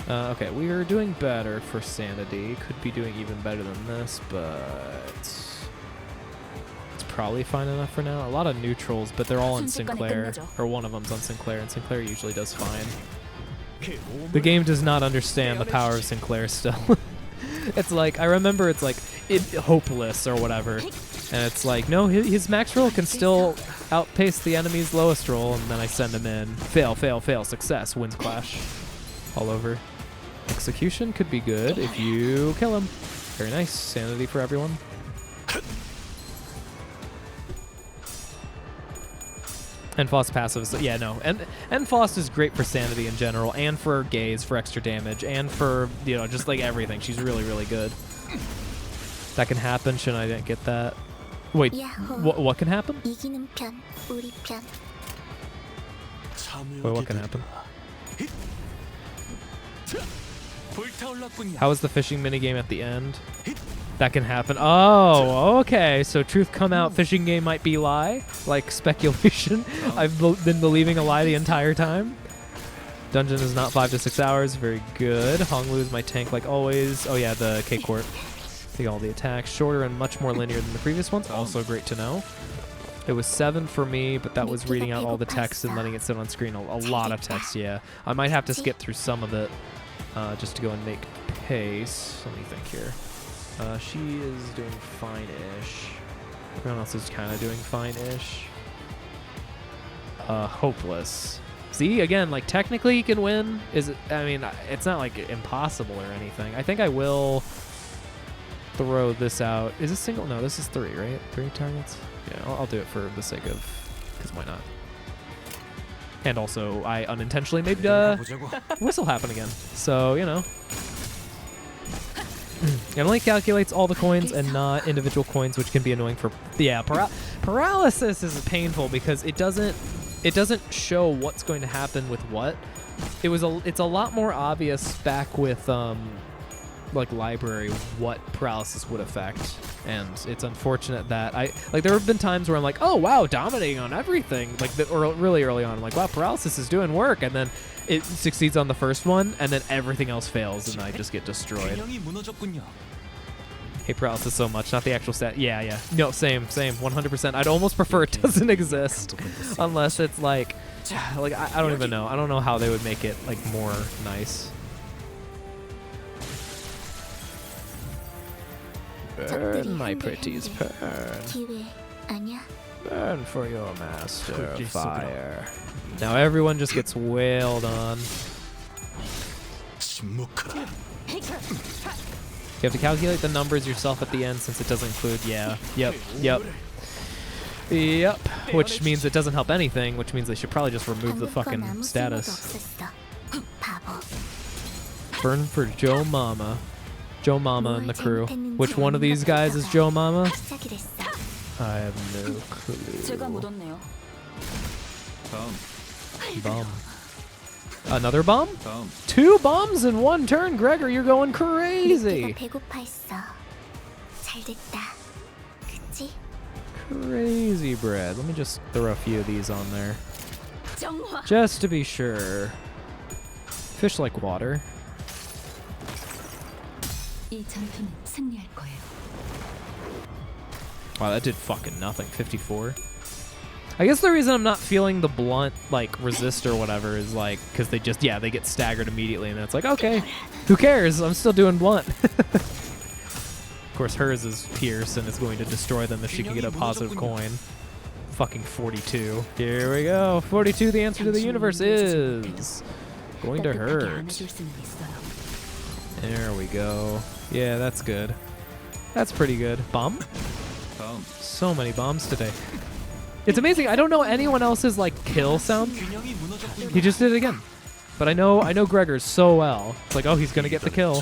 Okay, we are doing better for sanity. Could be doing even better than this, but it's probably fine enough for now. A lot of neutrals, but they're all on Sinclair, or one of them's on Sinclair, and Sinclair usually does fine. The game does not understand the power of Sinclair still. It's like, I remember it's like hopeless or whatever, and it's like, no, his max roll can still outpace the enemy's lowest roll, and then I send him in. Fail, fail, fail, success, wins clash. All over. Execution could be good if you kill him. Very nice. Sanity for everyone. And Faust passive is, yeah, no. And Faust is great for sanity in general, and for gaze, for extra damage, and for, just like everything. She's really, really good. That can happen. Shouldn't I didn't get that? Wait, what can happen? Wait, what can happen? How is the fishing minigame at the end? That can happen. Oh, okay. So truth come out, fishing game might be lie? Like speculation? I've been believing a lie the entire time? Dungeon is not 5 to 6 hours. Very good. Honglu is my tank like always. Oh yeah, the K-Court. Take all the attacks. Shorter and much more linear than the previous ones. Also great to know. It was 7 for me, but that was reading out all the text and letting it sit on screen. A lot of text, yeah. I might have to skip through some of it just to go and make pace. Let me think here. She is doing fine-ish. Everyone else is kind of doing fine-ish. Hopeless. See, again, like technically you can win. I mean, it's not like impossible or anything. I think I will throw this out. Is this single? No, this is 3, right? 3 targets? Yeah, I'll do it for the sake of, because why not? And also, I unintentionally made whistle happen again. So, you know. It only calculates all the coins and not individual coins, which can be annoying for... Yeah, paralysis is painful because it doesn't show what's going to happen with what. It's a lot more obvious back with like library what paralysis would affect, and it's unfortunate that there have been times where I'm like, oh wow, dominating on everything, or really early on I'm like, wow, paralysis is doing work, and then it succeeds on the first one and then everything else fails and I just get destroyed. Hate paralysis so much, not the actual stat. Yeah. No, same, 100%. I'd almost prefer it doesn't exist unless it's like I don't even know. I don't know how they would make it like more nice. Burn, my pretties, burn. Burn for your master, fire. Now everyone just gets wailed on. You have to calculate the numbers yourself at the end since it doesn't include, Yep. Which means it doesn't help anything, which means they should probably just remove the fucking status. Burn for Joe Mama. Joe Mama and the crew. Which one of these guys is Joe Mama? I have no clue. Bomb. Another bomb? 2 bombs in 1 turn, Gregor, you're going crazy. Crazy bread. Let me just throw a few of these on there. Just to be sure. Fish like water. Wow, that did fucking nothing. 54. I guess the reason I'm not feeling the blunt, like, resist or whatever is, like, because they just, they get staggered immediately, and then it's like, okay, who cares? I'm still doing blunt. Of course, hers is pierce, and is going to destroy them if she can get a positive coin. Fucking 42. Here we go. 42, the answer to the universe is going to hurt. There we go. Yeah, that's good. That's pretty good. Bomb? So many bombs today. It's amazing. I don't know anyone else's like kill sound. He just did it again. But I know Gregor's so well. It's like, oh, he's gonna get the kill.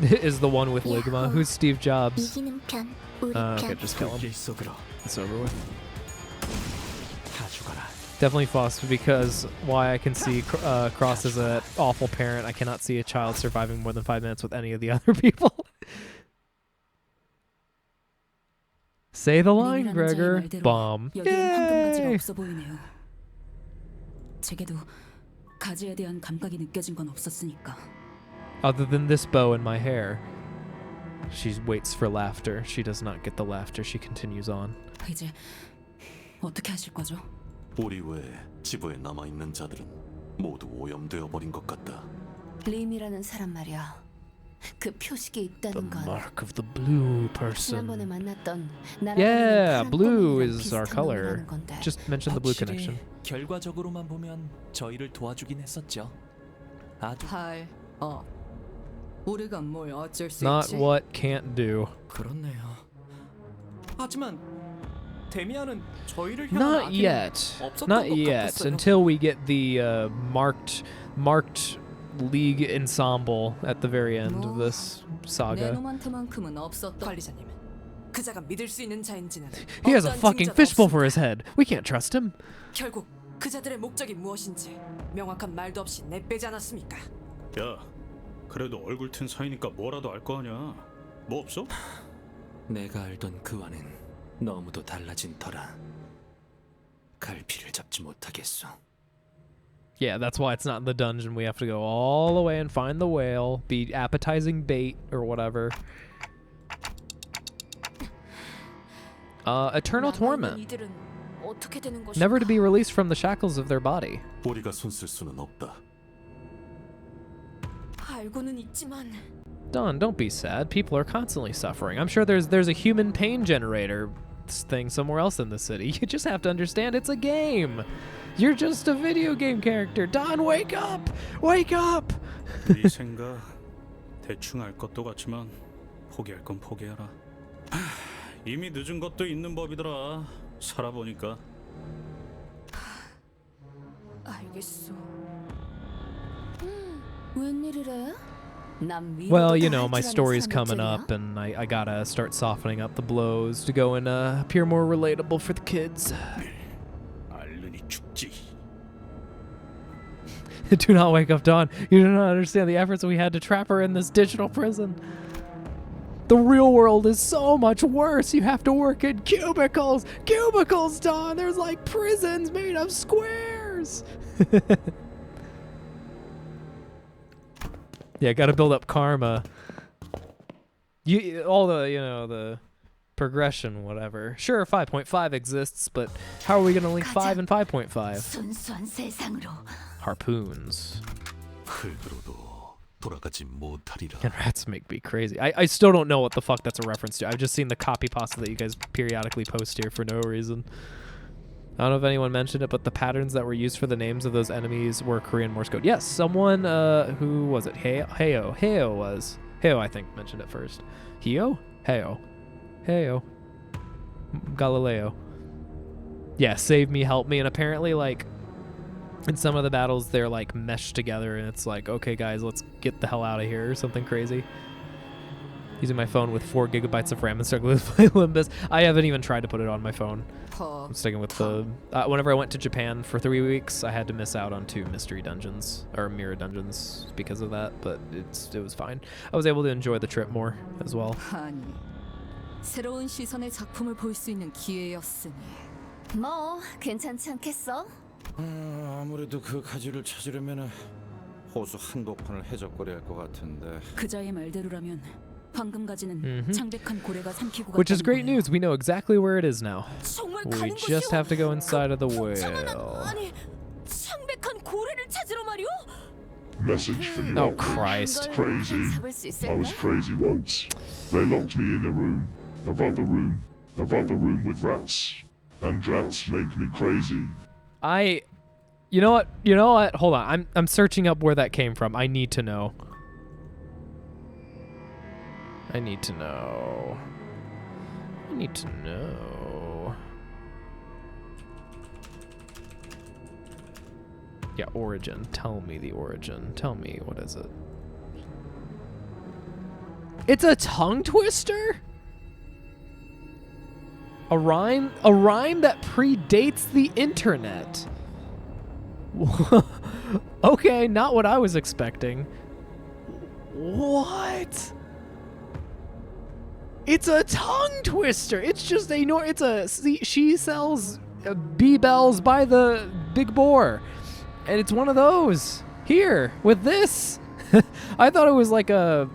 Is the one with Ligma. Who's Steve Jobs? Okay, just kill him. It's over with. Definitely Faust, because why I can see Cross as an awful parent, I cannot see a child surviving more than 5 minutes with any of the other people. Say the line, Gregor. Bomb. Yay! Other than this bow in my hair. She waits for laughter. She does not get the laughter. She continues on. 우리 외에 지부에 남아있는 자들은 모두 오염되어 버린 것 같다. 림이라는 사람 말이야. 그 표식이 있다는 건 The mark of the blue person. 지난번에 만났던 Yeah, blue is our color. Just mention the blue connection. 결과적으로만 보면 저희를 도와주긴 했었죠. 아주 우리가 뭘 어쩔 수 Not 있지? what can't do. 그렇네요. 하지만 데미안은 저희를 향한 Not 악의는 yet. 없었던 Not 것 yet. 같았어요. Until we get the marked league ensemble at the very end of this 내 saga. 놈한테만큼은 없었던 관리자님. 그자가 믿을 수 있는 자인지는 He has a 어떠한 fucking 증거도 fishbowl 없습니다. for his head. We can't trust him. 결국 그자들의 목적이 무엇인지 명확한 말도 없이 내빼지 않았습니까? 야, 그래도 얼굴 튼 사이니까 뭐라도 알 거 아니야. 뭐 없어? 내가 알던 그와는 너무도 달라진 터라. 갈피를 잡지 못하겠소. Yeah, that's why it's not in the dungeon. We have to go all the way and find the whale, be appetizing bait or whatever. Eternal torment. 이들은 어떻게 되는 것일까? Never to be released from the shackles of their body. 우리가 손쓸 수는 없다. 알고는 있지만 Dawn, don't be sad. People are constantly suffering. I'm sure there's a human pain generator thing somewhere else in the city. You just have to understand it's a game. You're just a video game character. Dawn, wake up! Wake up! 네 생각 대충 알 것도 같지만 포기할 건 포기해라. 이미 늦은 것도 있는 법이더라. 살아보니까. 알겠소. 웬일이래? Well, you know, my story's coming up, and I gotta start softening up the blows to go and appear more relatable for the kids. 알르니 죽지. Do not wake up, Dawn. You do not understand the efforts we had to trap her in this digital prison. The real world is so much worse. You have to work in cubicles. Cubicles, Dawn. There's like prisons made of squares. Yeah, gotta build up karma. All the, the progression, whatever. Sure, 5.5 exists, but how are we gonna link 5 and 5.5? 순수한 세상으로. Harpoons. 흙으로도 돌아가지 못하리라. And rats make me crazy. I still don't know what the fuck that's a reference to. I've just seen the copy pasta that you guys periodically post here for no reason. I don't know if anyone mentioned it, but the patterns that were used for the names of those enemies were Korean Morse code. Yes, someone, who was it? Heo was. Heo, I think, mentioned it first. Heo? Heo. Galileo. Yeah, save me, help me. And apparently, like, in some of the battles, they're, like, meshed together, and it's like, okay, guys, let's get the hell out of here, or something crazy. Using my phone with 4 gigabytes of RAM and struggling to play Limbus. I haven't even tried to put it on my phone. I'm sticking with the... whenever I went to Japan for 3 weeks, I had to miss out on 2 mystery dungeons, or mirror dungeons, because of that, but it was fine. I was able to enjoy the trip more as well. 아니, 새로운 시선의 작품을 볼 수 있는 기회였으니. 뭐 괜찮지 않겠어? 아무래도 그 가지를 찾으려면 호수 한복판을 해적거려야 할 것 같은데. 그자의 말대로라면 황금 가지는 창백한 고래가 삼키고 Which is great news. We know exactly where it is now. 정말 We 가는 just 것이오? have to go inside of the whale. 아니, 창백한 고래를 찾으러 말이오? Message for you. Oh, Christ. Crazy. I was crazy once. They locked me in a room, another room with rats, and rats make me crazy. You know what? Hold on. I'm searching up where that came from. I need to know. Yeah, origin. Tell me the origin. Tell me, what is it? It's a tongue twister? A rhyme that predates the internet. Okay, not what I was expecting. What? It's a tongue twister. It's just she sells bee bells by the big boar. And it's one of those. Here, with this. I thought it was like a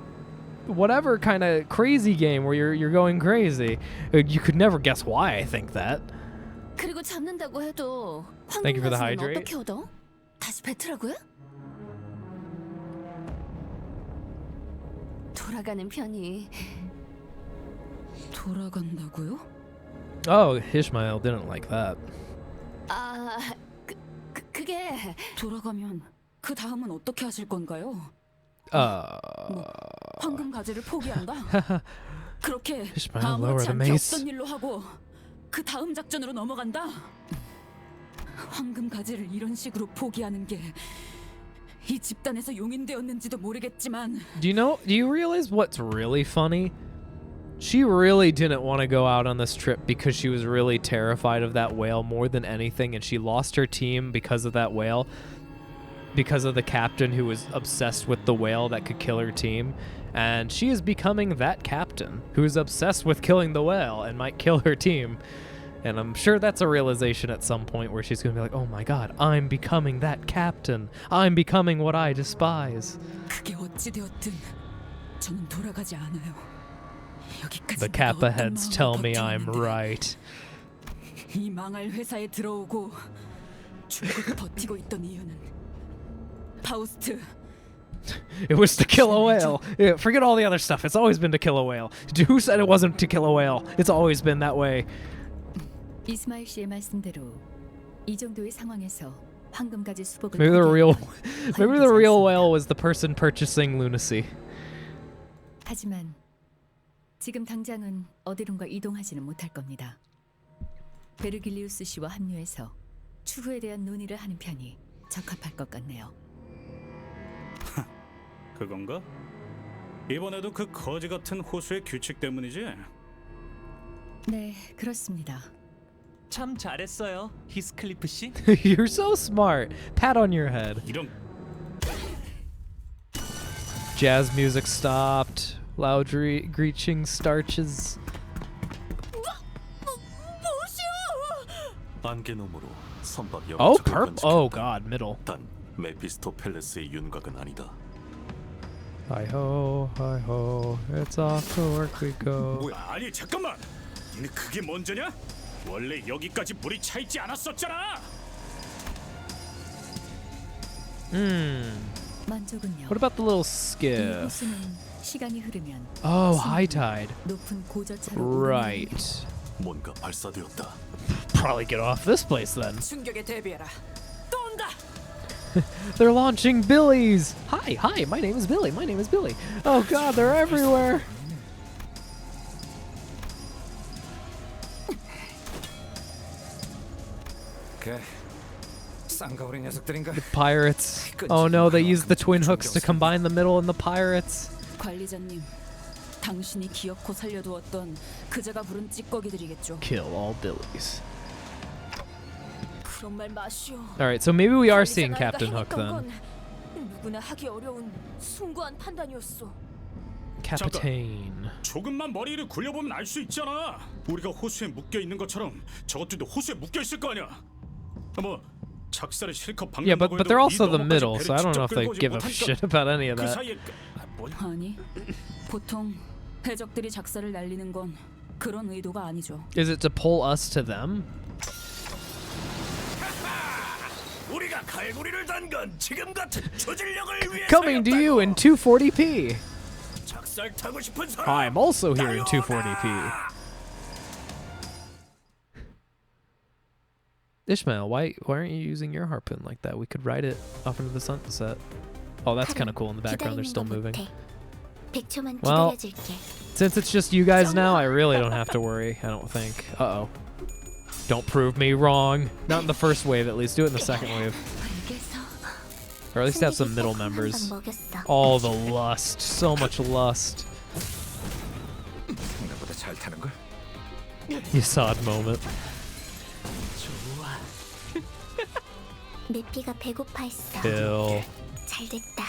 whatever kind of crazy game where you're going crazy. You could never guess why I think that. 그리고 잡는다고 해도 Thank you for the 황금 가지는 hydrate. 어떻게 얻어? 다시 뱉으라고요? 돌아가는 편이. 돌아간다고요? Oh, Ishmael didn't like that. 아, 그게 돌아가면 그 다음은 어떻게 하실 건가요? 황금 가지를 포기한다? 그렇게 Ishmael, 아무렇지 lower the 않게 mace. 없던 일로 하고 그 다음 작전으로 넘어간다? 황금 가지를 이런 식으로 포기하는 게 이 집단에서 용인되었는지도 모르겠지만 Do you realize what's really funny? She really didn't want to go out on this trip because she was really terrified of that whale more than anything, and she lost her team because of that whale, because of the captain who was obsessed with the whale that could kill her team, and she is becoming that captain who is obsessed with killing the whale and might kill her team. And I'm sure that's a realization at some point where she's going to be like, oh my god, I'm becoming that captain. I'm becoming what I despise. 그게 어찌 되었든 저는 돌아가지 않아요. 여기까지 The 내가 Kappa 어떤 heads 마음으로 tell me I'm 버텼는데 right. 이 망할 회사에 들어오고 줄곧 버티고 있던 이유는 파우스트. It was to kill a whale. Yeah, forget all the other stuff. It's always been to kill a whale. Who said it wasn't to kill a whale? It's always been that way. 이스마일 씨의 말씀대로 이 정도의 상황에서 황금가지 수복을 Maybe the real, 포기하는 건 maybe the 화이트지 real 않습니다. whale was the person purchasing lunacy. 하지만 지금 당장은 어디론가 이동하지는 못할 겁니다. 베르길리우스 씨와 합류해서 추후에 대한 논의를 하는 편이 적합할 것 같네요. 그건가? 이번에도 그 거지 같은 호수의 규칙 때문이지? 네, 그렇습니다. 참 잘했어요, 히스클리프 씨. You're so smart. Pat on your head. 이런 Jazz music stopped. Loud screeching starches. 안개놈으로 선박 Oh, 영축을 purple. 건축했다. Oh god, middle. 단 메피스토 팰레스의 윤곽은 아니다. Hi ho, it's off to work we go. 뭐야? 아니 잠깐만. 니네 그게 먼저냐? 원래 여기까지 물이 차 있지 않았었잖아. 만족은요. What about the little 이 skiff? 호수는 시간이 흐르면 Oh, high tide. 높은 고저차로 오르는 Right. 뭔가 발사되었다. Probably get off this place then. 충격에 대비해라. 또 온다. They're launching Billies. Hi, my name is Billy. My name is Billy. Oh god, they're everywhere. 걔 쌍가오리 녀석들인가? Pirates. Oh no, they used the twin hooks to combine the middle and the pirates. 관리자님, 당신이 기어코 살려두었던 그자가 부른 찌꺼기들이겠죠. Kill all Billies. 그런 말 마시오. Alright, so maybe we are seeing 관리자가 Captain Hook 행했던 then. 건 누구나 하기 어려운 숭고한 판단이었어. Captain. 조금만 머리를 굴려보면 알 수 있잖아. 우리가 호수에 묶여 있는 것처럼 저것들도 호수에 묶여 있을 거 아니야. 뭐 작살을 실컷 박는 Yeah, but 거에도 they're also 이 the 너머까지 middle, 배를 so I don't know if 직접 they 끌고 오지 give a 못하니까 shit about any of 그 that. 사이에 아니, 보통 해적들이 작살을 날리는 건 그런 의도가 아니죠. Is it to pull us to them? 우리가 갈고리를 단 건 지금 같은 조질력을 위해 Coming to you in 240p. 작살 타고 싶은 사람. I'm also here in 240p. Ishmael, why aren't you using your harpoon like that? We could ride it off into the sunset. Oh, that's kind of cool in the background. They're still moving. Well, since it's just you guys now, I really don't have to worry, I don't think. Uh-oh. Don't prove me wrong. Not in the first wave, at least. Do it in the second wave. Or at least have some middle members. All the lust. So much lust. 생각보다 잘 타는 걸. Yasad moment. 메피가 배고파했어. Kill. 잘됐다.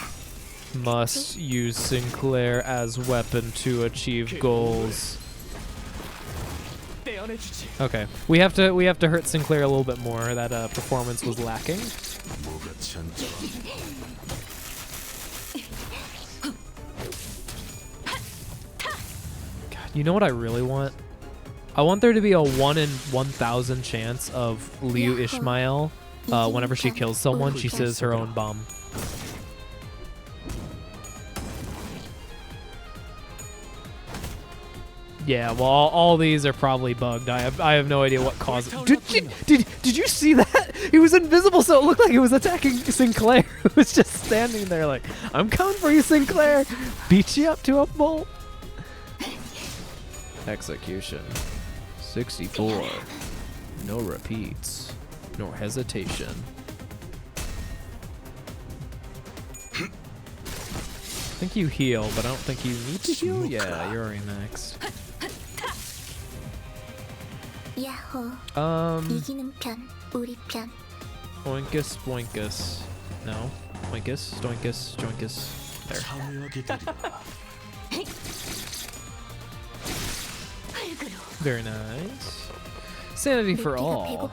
Must use Sinclair as weapon to achieve goals. Okay, we have to hurt Sinclair a little bit more. That performance was lacking. God, you know what I really want? I want there to be a 1 in 1,000 chance of Liu Ishmael. Whenever she kills someone, she says her own bomb. Yeah, well, all these are probably bugged. I have no idea what caused it. Did you see that? He was invisible, so it looked like he was attacking Sinclair. Who was just standing there like, I'm coming for you, Sinclair. Beat you up to a bolt. Execution. 64. No repeats. Nor hesitation. I think you heal, but I don't think you need to heal. Yeah, you're already next. 야호. 이기는 편, 우리 편. Oinkus, boinkus. No. Oinkus, stoinkus, joinkus. There. Very nice. sanity for all.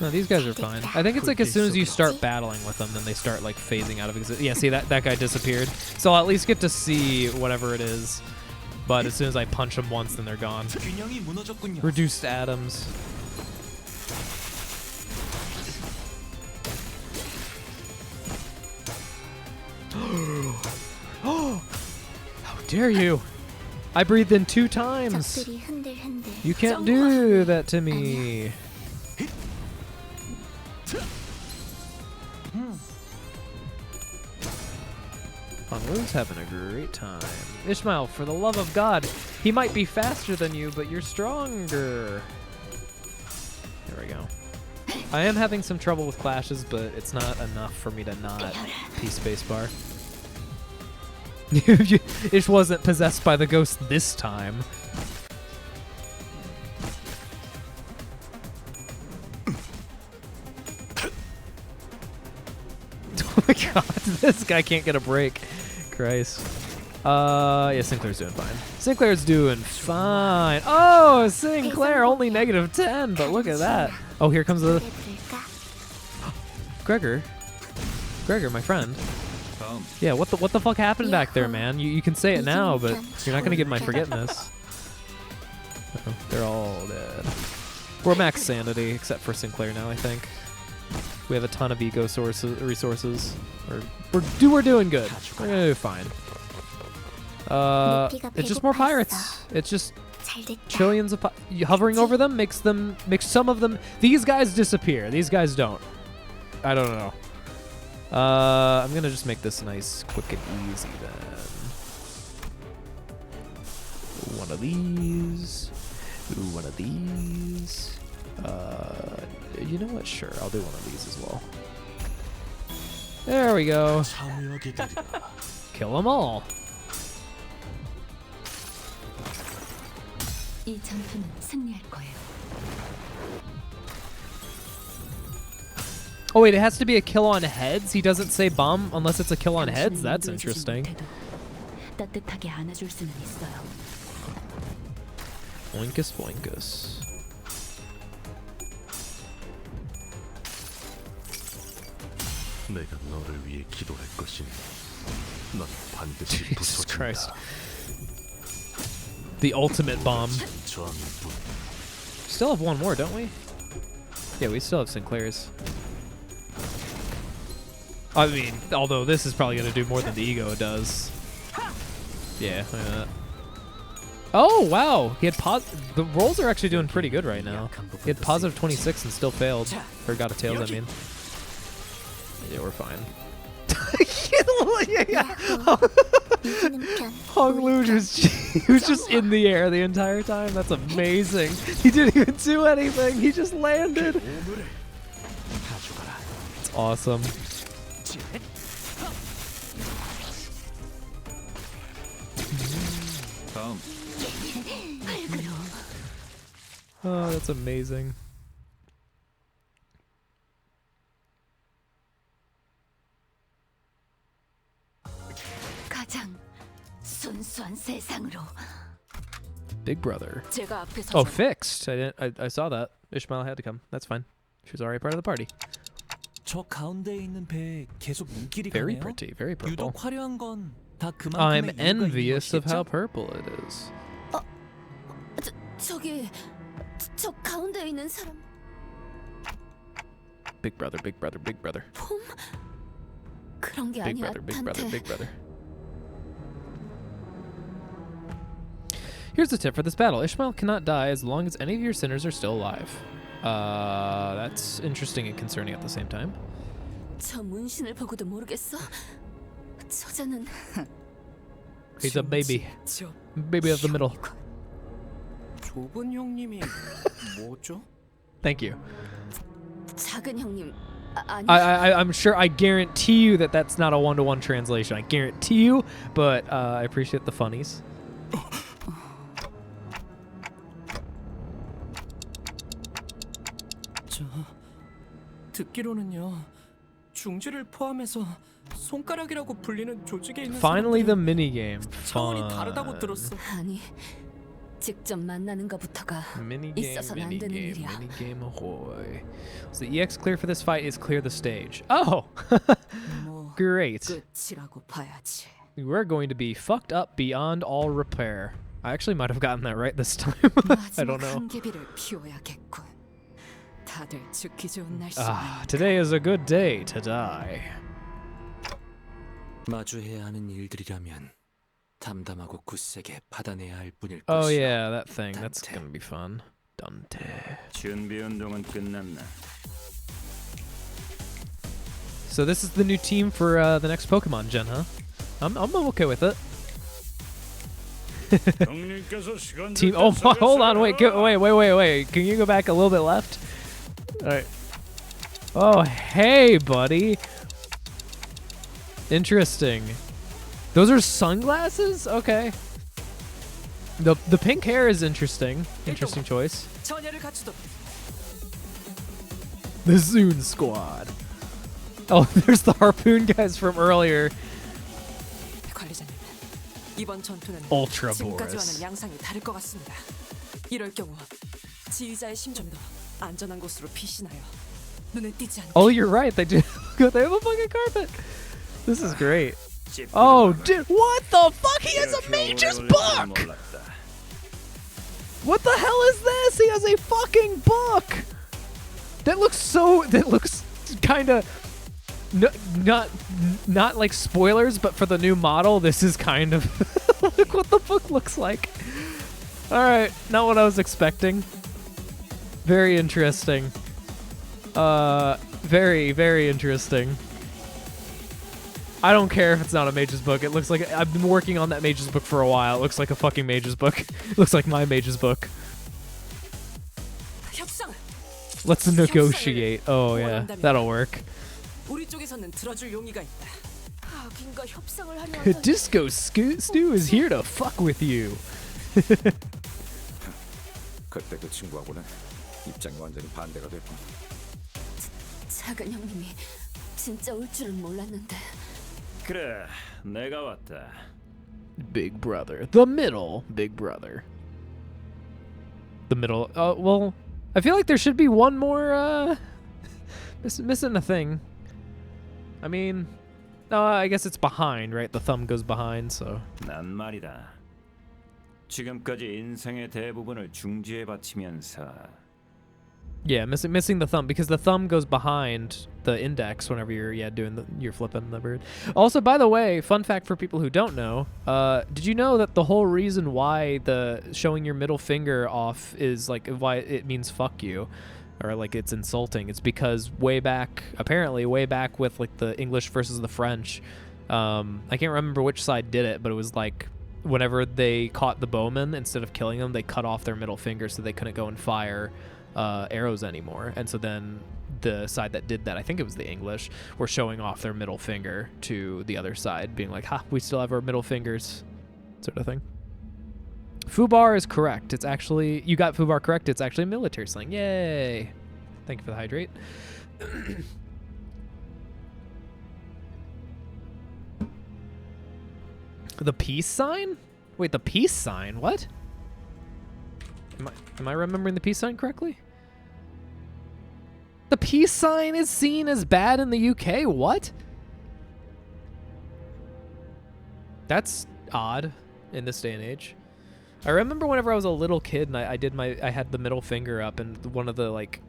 No, these guys are fine. I think it's like as soon as you start battling with them, then they start like phasing out of existence. Yeah, see that guy disappeared. So I'll at least get to see whatever it is. But as soon as I punch them once, then they're gone. Reduced atoms. How dare you! I breathed in 2 times. You can't do that to me. Honglu's having a great time. Ishmael, for the love of God, he might be faster than you, but you're stronger. There we go. I am having some trouble with clashes, but it's not enough for me to not P spacebar. Ish wasn't possessed by the ghost this time. Oh my god, this guy can't get a break. Christ. Yeah, Sinclair's doing fine. Sinclair's doing fine. Oh, Sinclair, only -10, but look at that. Oh, here comes the... Gregor, my friend. Yeah, what the fuck happened back there, man? You can say it now, but you're not gonna get my forgetfulness. They're all dead. We're max sanity, except for Sinclair now, I think. We have a ton of ego resources. We're doing good. We're gonna do fine. It's just more pirates. It's just trillions of hovering over them makes some of them. These guys disappear. These guys don't. I don't know. I'm gonna just make this nice, quick and easy then. One of these. Ooh, one of these. You know what? Sure, I'll do one of these as well. There we go. Kill them all. Oh wait, it has to be a kill on heads? He doesn't say bomb unless it's a kill on heads? That's interesting. Boinkus boinkus. Jesus Christ. The ultimate bomb. Still have one more, don't we? Yeah, we still have Sinclair's. I mean, although this is probably going to do more than the ego does. Yeah, look at that. Oh, wow. He had the rolls are actually doing pretty good right now. He had positive 26 and still failed. Or got a tails, I mean. Yeah, we're fine. Honglu he was just in the air the entire time. That's amazing. He didn't even do anything. He just landed. It's awesome. Oh, that's amazing. Big brother. Oh, fixed. I saw that. Ishmael had to come. That's fine. She was already part of the party. Very pretty. Very purple. I'm envious of how purple it is. Big brother, big brother, big brother. Big brother, big brother, big brother. Here's a tip for this battle. Ishmael cannot die as long as any of your sinners are still alive. That's interesting and concerning at the same time. He's a baby. Baby of the middle. Thank you. I'm sure, I guarantee you that that's not a one-to-one translation. I guarantee you, but I appreciate the funnies. Finally the minigame. Fun. 직접 만나는 것부터가 있어서는 안 되는 일이야. Minigame ahoy. So the EX clear for this fight is clear the stage. Oh! Great. 끝이라고 봐야지. We're going to be fucked up beyond all repair. I actually might have gotten that right this time. I don't know. 한계비를 피워야겠군. 다들 죽기 좋은 날씨. Today is a good day to die. 마주해야 하는 일들이라면 담담하고 굳세게 받아내야 할 뿐일 것이야. Oh yeah, that thing. That's gonna be fun. Dante. 준비 운동은 끝났나? So this is the new team for the next Pokemon gen, huh? I'm okay with it. Team. Oh, hold on. Wait. Wait. Can you go back a little bit left? All right. Oh, hey, buddy. Interesting. Those are sunglasses? Okay. The pink hair is interesting. Interesting choice. The Zune Squad. Oh, there's the Harpoon guys from earlier. 관리자님, 이번 전투는 Ultra 지금까지와는 Boris. 양상이 다를 것 같습니다. 이럴 경우 지휘자의 심정도 안전한 곳으로 피신하여 눈에 띄지 않게. Oh, you're right. They do. They have a fucking carpet. This is great. Oh, dude, what the fuck? He has a mage's book! What the hell is this? He has a fucking book! That looks kind of not like spoilers, but for the new model, this is kind of look what the book looks like. All right, not what I was expecting. Very interesting. Very, very interesting. I don't care if it's not a mage's book. It looks like I've been working on that mage's book for a while. It looks like a fucking mage's book. It looks like my mage's book. Let's negotiate. Oh yeah, that'll work. 우리 쪽에서는 들어줄 용의가 있다. 하긴가 협상을 하려. Disco Stew is here to fuck with you. 그때 그 친구하고는 입장이 완전히 반대가 됐군. 작은 형님이 진짜 올 줄은 몰랐는데. 그래, 내가 왔다. Big brother. The middle big brother. The middle. Well, I feel like there should be one more missing a thing. I mean, I guess it's behind, right? The thumb goes behind, so. 난 말이다. 지금까지 인생의 대부분을 중지에 바치면서 Yeah, missing the thumb because the thumb goes behind the index whenever you're you're flipping the bird. Also, by the way, fun fact for people who don't know, did you know that the whole reason why the showing your middle finger off is like why it means fuck you or like it's insulting? It's because apparently way back with like the English versus the French, I can't remember which side did it, but it was like whenever they caught the bowmen, instead of killing them, they cut off their middle finger so they couldn't go and fire arrows anymore. And so then the side that did that, I think it was the English, were showing off their middle finger to the other side, being like, ha, we still have our middle fingers, sort of thing. Fubar is correct. It's actually, you got Fubar correct. It's actually military slang. Yay. Thank you for the hydrate. The peace sign? Wait, the peace sign? What? Am I remembering the peace sign correctly? The peace sign is seen as bad in the UK? What? That's odd in this day and age. I remember whenever I was a little kid and I had the middle finger up, and one of the like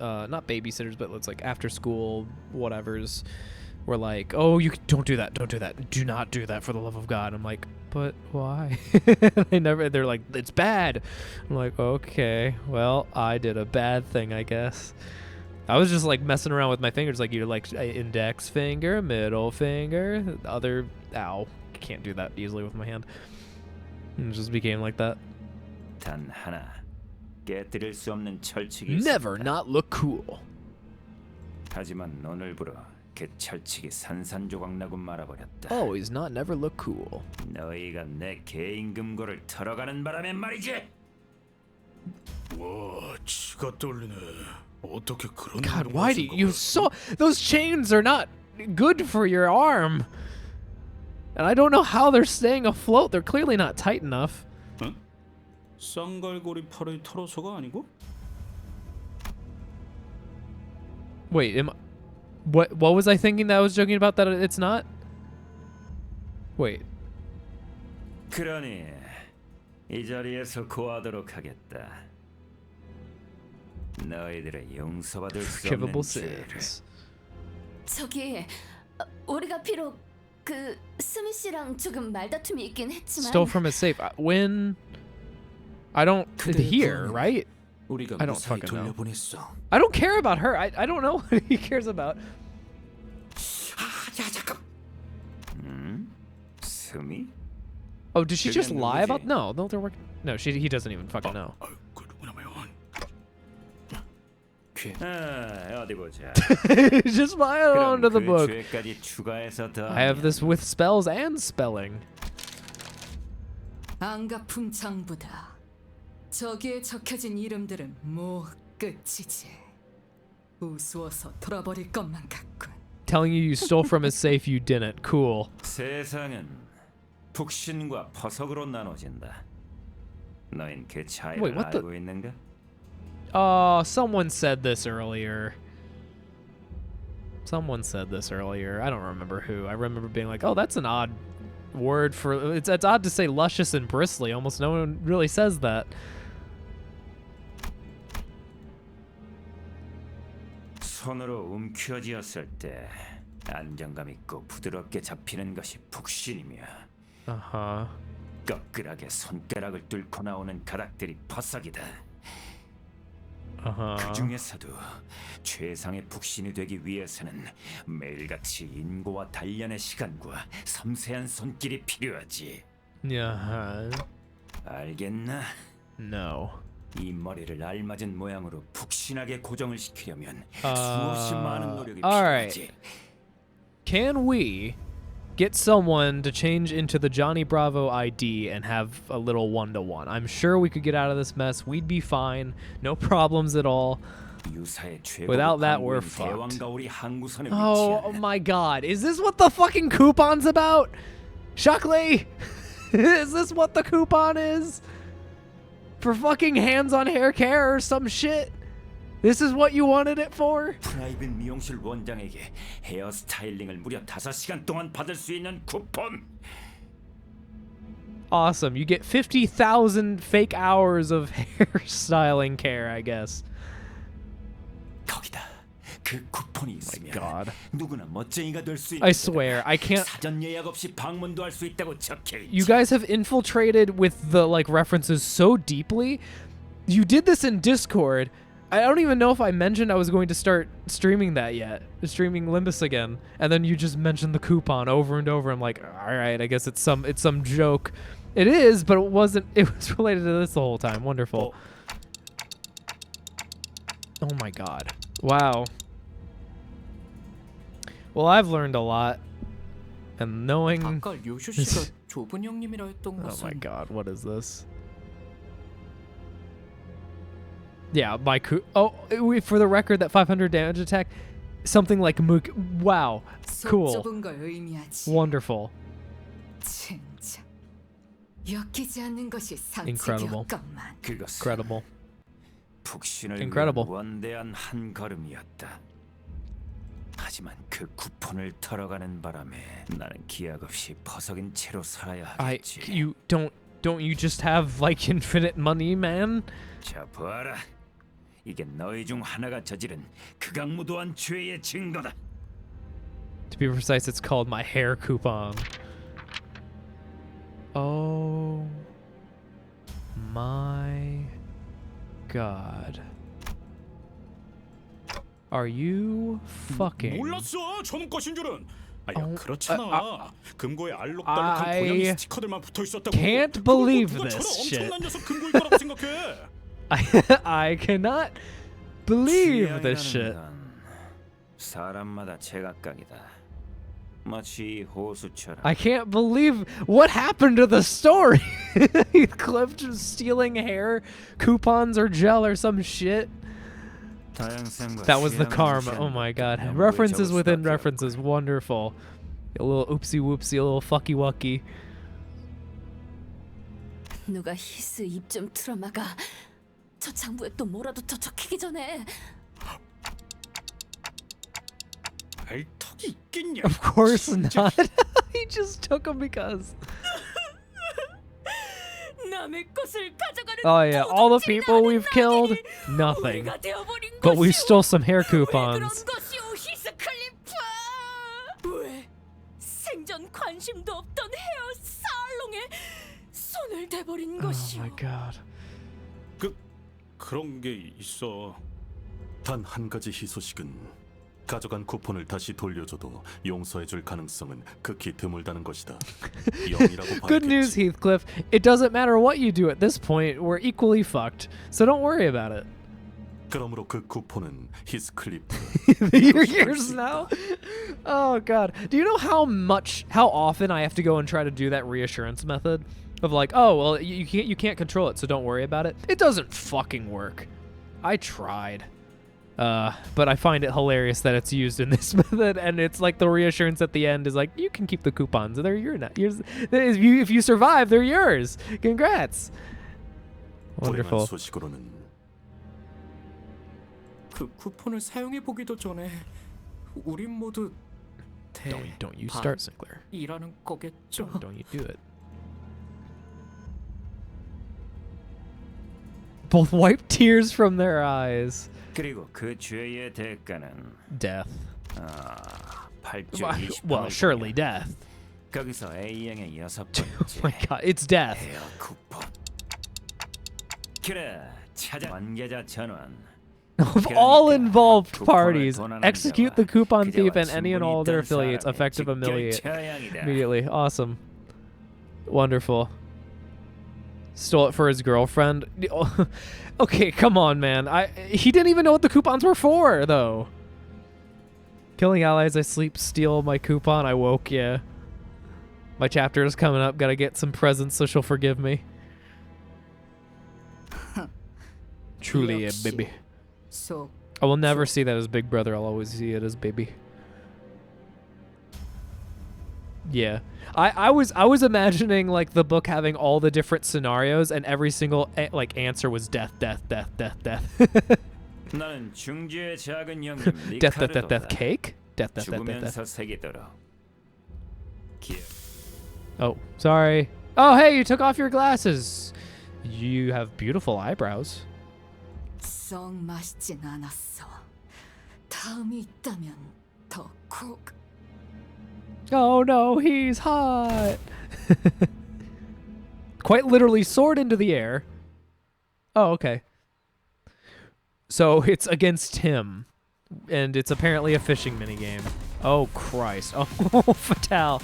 not babysitters, but it's like after school whatevers were like, oh, you don't do that, do not do that for the love of God. I'm like, but why? They're like, it's bad. I'm like, okay, well, I did a bad thing, I guess. I was just like messing around with my fingers, like you're like index finger, middle finger, other, ow, can't do that easily with my hand. And it just became like that. 단 하나 깨뜨릴 수 없는 철칙이 Never not look cool. 하지만 오늘부로 그 철칙이 산산조각나고 말아버렸다. Always not never look cool. 너희가 내 개인 금고를 털어가는 바람에 말이지. 와, 치가 떨리네. 어떻게 그런 God, why do you so? Those chains are not good for your arm. And I don't know how they're staying afloat. They're clearly not tight enough. 응? 쌍갈고리 팔을 털어서가 아니고? Wait, what was I thinking that I was joking about that it's not? Wait. 그러니 이 자리에서 고하도록 하겠다. 너희들의 용서받을 수 없는 Forgivable 죄를. sins. 저기 우리가 비록 그 스미 씨랑 조금 말다툼이 있긴 했지만 Stole from his safe. When I don't hear, right? 우리가 I don't 무사히 fucking know. 돌려보냈어. I don't care about her. I don't know what he cares about. 야 잠깐. 스미? Oh, did she just 그게 lie about? 누구지? No, they're working. No, he doesn't even fucking know. 어디 보자. Just lie it 그럼 onto the 그 book. 죄까지 추가해서 더. I have this with spells and spelling. 안가품 장부다. 저기에 적혀진 이름들은 뭐 끝이지. 우스워서 돌아버릴 것만 같군. Telling you stole from his safe, you didn't. Cool. 세상은 북신과 퍼석으로 나눠진다. 너흰 그 차이를 Wait, what the- 알고 있는가? Someone said this earlier. Someone said this earlier. I don't remember who. I remember being like, "Oh, that's an odd word for it's odd to say luscious and bristly. Almost no one really says that." 손으로 움켜쥐었을 때 안정감 있고 부드럽게 잡히는 것이 북신이며 Uh-huh. 꺾으라게 손가락을 뚫고 나오는 가닥들이 퍼석이다. Uh-huh. 그 중에서도 최상의 북신이 되기 위해서는 매일같이 인고와 단련의 시간과 섬세한 손길이 필요하지. Yeah. 알겠나? No. 이 머리를 알맞은 모양으로 북신하게 고정을 시키려면 수없이 많은 노력이 Alright. 필요하지. Can we get someone to change into the Johnny Bravo ID and have a little one-to-one? I'm sure we could get out of this mess. We'd be fine. No problems at all. Without that, we're fucked. Oh my god. Is this what the fucking coupon's about? Shockley! Is this what the coupon is? For fucking hands-on hair care or some shit? This is what you wanted it for? 프라이빗 미용실 원장에게 헤어 스타일링을 무려 5시간 동안 받을 수 있는 쿠폰. Awesome. You get 50,000 fake hours of hairstyling care, I guess. 거기다 그 쿠폰이 있으면 God. 누구나 멋쟁이가 될 수 있는. I swear, I can't. 사전 예약 없이 방문도 할 수 있다고 적혀 있지. You guys have infiltrated with the like references so deeply. You did this in Discord. I don't even know if I mentioned I was going to start streaming that yet. Streaming Limbus again. And then you just mentioned the coupon over and over. I'm like, all right, I guess it's some joke. It is, but it wasn't. It was related to this the whole time. Wonderful. Oh my god. Wow. Well, I've learned a lot. And knowing... 아까 요쇼 씨가 좁은 형님이라 했던 Oh 것은 my god, what is this? Yeah, my for the record, that 500 damage attack, something like wow, cool, 좁은 걸 의미하지. wonderful, 진짜 엮이지 않는 것이 incredible, 상식이었건만. incredible, 북신을 incredible. 위한 원대한 한 걸음이었다. 하지만 그 쿠폰을 털어가는 바람에 나는 기약 없이 퍼석인 채로 살아야 하겠지. don't you just have like infinite money, man? 자 봐라. 이게 너희 중 하나가 저지른 극악무도한 죄의 증거다. To be precise, it's called my hair coupon. Oh my god. Are you fucking... 몰랐어. 저놈 것인 줄은. 아야 그렇잖아. 금고에 알록달록한 고양이 스티커들만 붙어 있었다고. Can't believe 누가 this 저런 shit. 엄청난 녀석 금고일 거라고 생각해. I cannot believe this shit. 사람마다 제각각이다. 마치 호수처럼. I can't believe what happened to the story. Cliff just stealing hair coupons or gel or some shit. That was the karma. Oh my god. References within references. Wonderful. A little oopsie whoopsie, a little fucky wucky. 누가 히스 입 좀 틀어막아. 저 장부에 또 뭐라도 더 적히기 전에. 알턱이 있겠냐? Of course not. He just took them because. 남의 것을 가져가는 Oh yeah, all the people we've killed, nothing. But we stole some hair coupons. 왜 생전 관심도 없던 헤어 살롱에 손을 대버린 것이오. Oh my god. 그런 게 있어. 단 한 가지 희소식은 가져간 쿠폰을 다시 돌려줘도 용서해줄 가능성은 극히 드물다는 것이다. 0이라고 Good news, 밝혔지. Heathcliff. It doesn't matter what you do at this point. We're equally fucked. So don't worry about it. 그러므로 그 쿠폰은 히스클리프. You're yours now? Oh god. Do you know how often I have to go and try to do that reassurance method? Of like, oh well, you can't control it, so don't worry about it. It doesn't fucking work. I tried. But I find it hilarious that it's used in this method, and it's like the reassurance at the end is like, you can keep the coupons. They're yours. If you survive, they're yours. Congrats. Wonderful. 소식으로는 그 쿠폰을 사용해 보기도 전에 우린 모두 Don't you start, Sinclair. 이라는 거겠죠. Don't you do it. Both wipe tears from their eyes. 그리고 그 죄의 대가는 Death. 8주 Well, surely death. 거기서 A형의 6번째. Oh my god, it's death. 헤어 쿠폰. 그래, 찾아 관계자 전원. Of all involved parties, execute the coupon thief and any and all their affiliates. Effective immediately. Awesome. Wonderful. Stole it for his girlfriend. Okay, come on, man. He didn't even know what the coupons were for, though. Killing allies I sleep, steal my coupon, I woke, yeah. My chapter is coming up, gotta get some presents so she'll forgive me. Truly a baby. So I will never see that as big brother, I'll always see it as baby. Yeah. I was imagining like the book having all the different scenarios and every single like answer was death. 나는 중지의 작은 형님 death cake? Death. 죽으면서 새기도록. Oh, sorry. Oh, hey, you took off your glasses. You have beautiful eyebrows. 썩 맛있진 않았어. 다음이 있다면 더 콕. Oh no, he's hot. Quite literally soared into the air. Oh, okay. So it's against him. And it's apparently a fishing minigame. Oh, Christ. Oh, Fatal.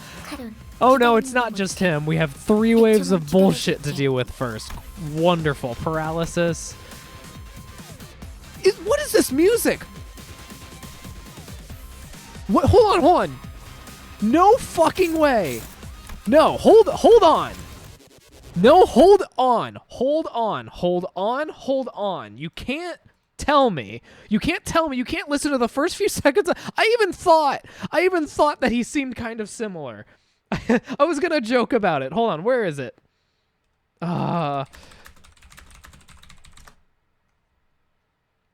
Oh no, it's not just him. We have 3 waves of bullshit to deal with first. Wonderful. Paralysis. What is this music? What? Hold on. No fucking way. No, hold on. No, hold on. You can't tell me. You can't listen to the first few seconds. I even thought that he seemed kind of similar. I was gonna joke about it. Hold on, where is it?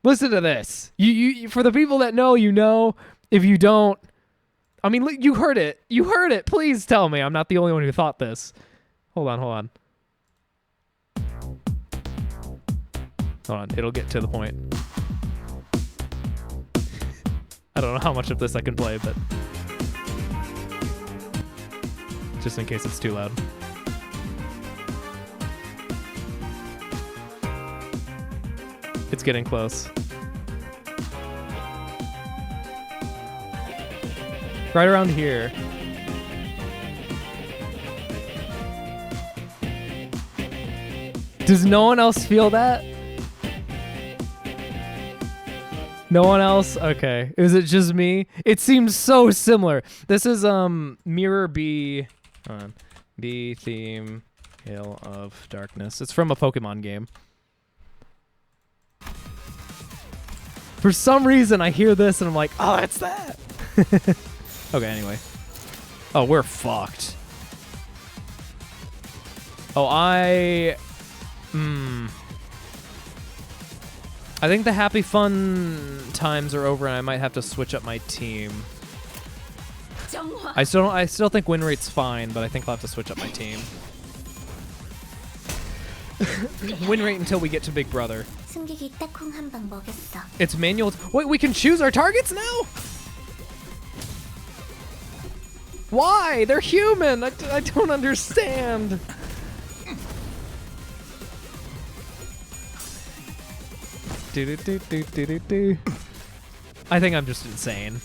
Listen to this. You for the people that know, you know. If you don't, I mean, you heard it. Please tell me I'm not the only one who thought this. Hold on. Hold on. It'll get to the point. I don't know how much of this I can play, but just in case it's too loud. It's getting close. Right around here. Does no one else feel that? No one else? Okay. Is it just me? It seems so similar. This is Mirror B. Hold on. B theme Hail of Darkness. It's from a Pokemon game. For some reason I hear this and I'm like, oh, it's that. Okay, anyway. Oh, we're fucked. Oh, I think the happy fun times are over, and I might have to switch up my team. I still think win rate's fine, but I think I'll have to switch up my team. Win rate until we get to Big Brother. It's manual. Wait, we can choose our targets now? Why? They're human. I don't understand. Do. I think I'm just insane.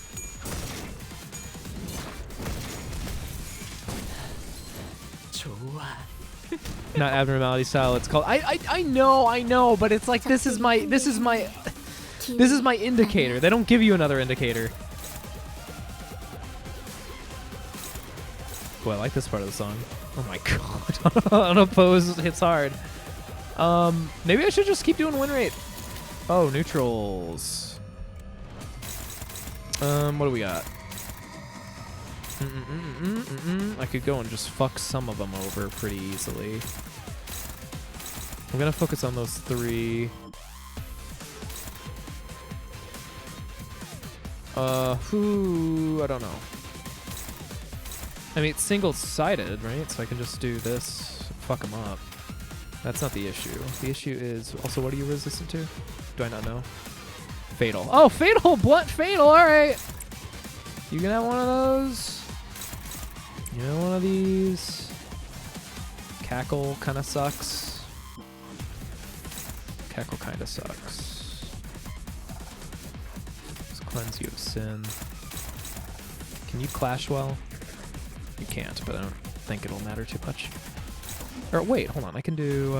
Not abnormality style. It's called. I know, but it's like this is my indicator. They don't give you another indicator. Oh, I like this part of the song. Oh my god. Unopposed hits hard. Maybe I should just keep doing win rate. Oh, neutrals. What do we got? I could go and just fuck some of them over pretty easily. I'm gonna focus on those 3. I don't know. I mean, it's single-sided, right? So I can just do this, fuck them up. That's not the issue. The issue is, also, what are you resistant to? Do I not know? Fatal. Oh, fatal! Blunt fatal, alright! You can have one of those. You know, one of these. Cackle kind of sucks. Cackle kind of sucks. Let's cleanse you of sin. Can you clash well? You can't, but I don't think it'll matter too much. Or wait, hold on. I can do.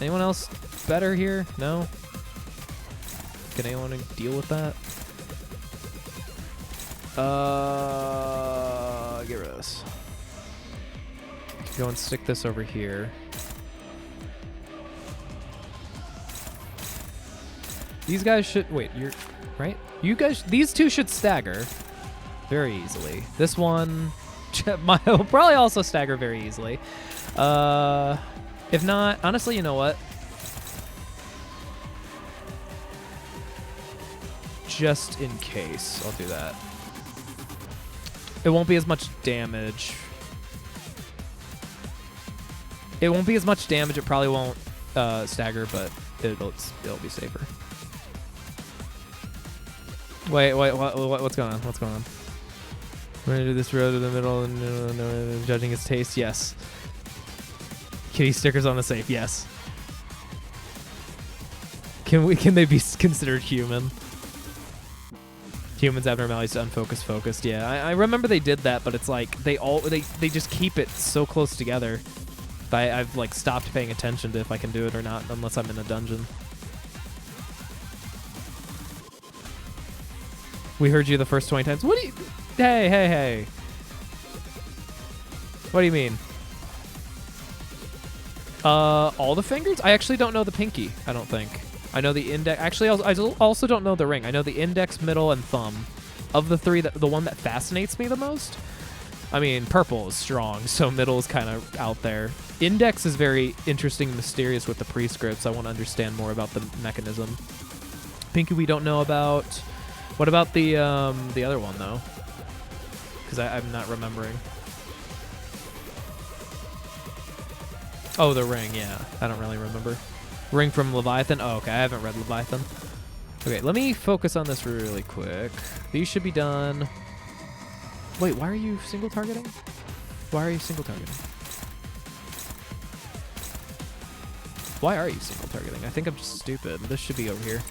Anyone else better here? No? Can anyone deal with that? Get rid of this. Go and stick this over here. These guys should wait. You're right. You guys. These two should stagger very easily. This one will probably also stagger very easily. If not, honestly, you know what? Just in case, I'll do that. It won't be as much damage. It won't be as much damage. It probably won't stagger, but it'll be safer. Wait, what's going on? What's going on? We're gonna do this road to the middle and judging its taste. Yes. Kitty stickers on the safe. Yes. Can they be considered human? Humans abnormalities to unfocused focused. Yeah, I remember they did that, but it's like they just keep it so close together. I've like stopped paying attention to if I can do it or not unless I'm in a dungeon. We heard you the first 20 times. What do you? Hey. What do you mean? All the fingers? I actually don't know the pinky. I don't think. I know the index. Actually, I also don't know the ring. I know the index, middle, and thumb. Of the 3, the one that fascinates me the most. I mean, purple is strong, so middle is kind of out there. Index is very interesting and mysterious with the prescripts. I want to understand more about the mechanism. Pinky we don't know about. What about the other one, though? Because I'm not remembering. Oh, the ring, yeah. I don't really remember. Ring from Leviathan? Oh, okay. I haven't read Leviathan. Okay, let me focus on this really quick. These should be done. Wait, why are you single targeting? Why are you single targeting? Why are you single targeting? I think I'm just stupid. This should be over here.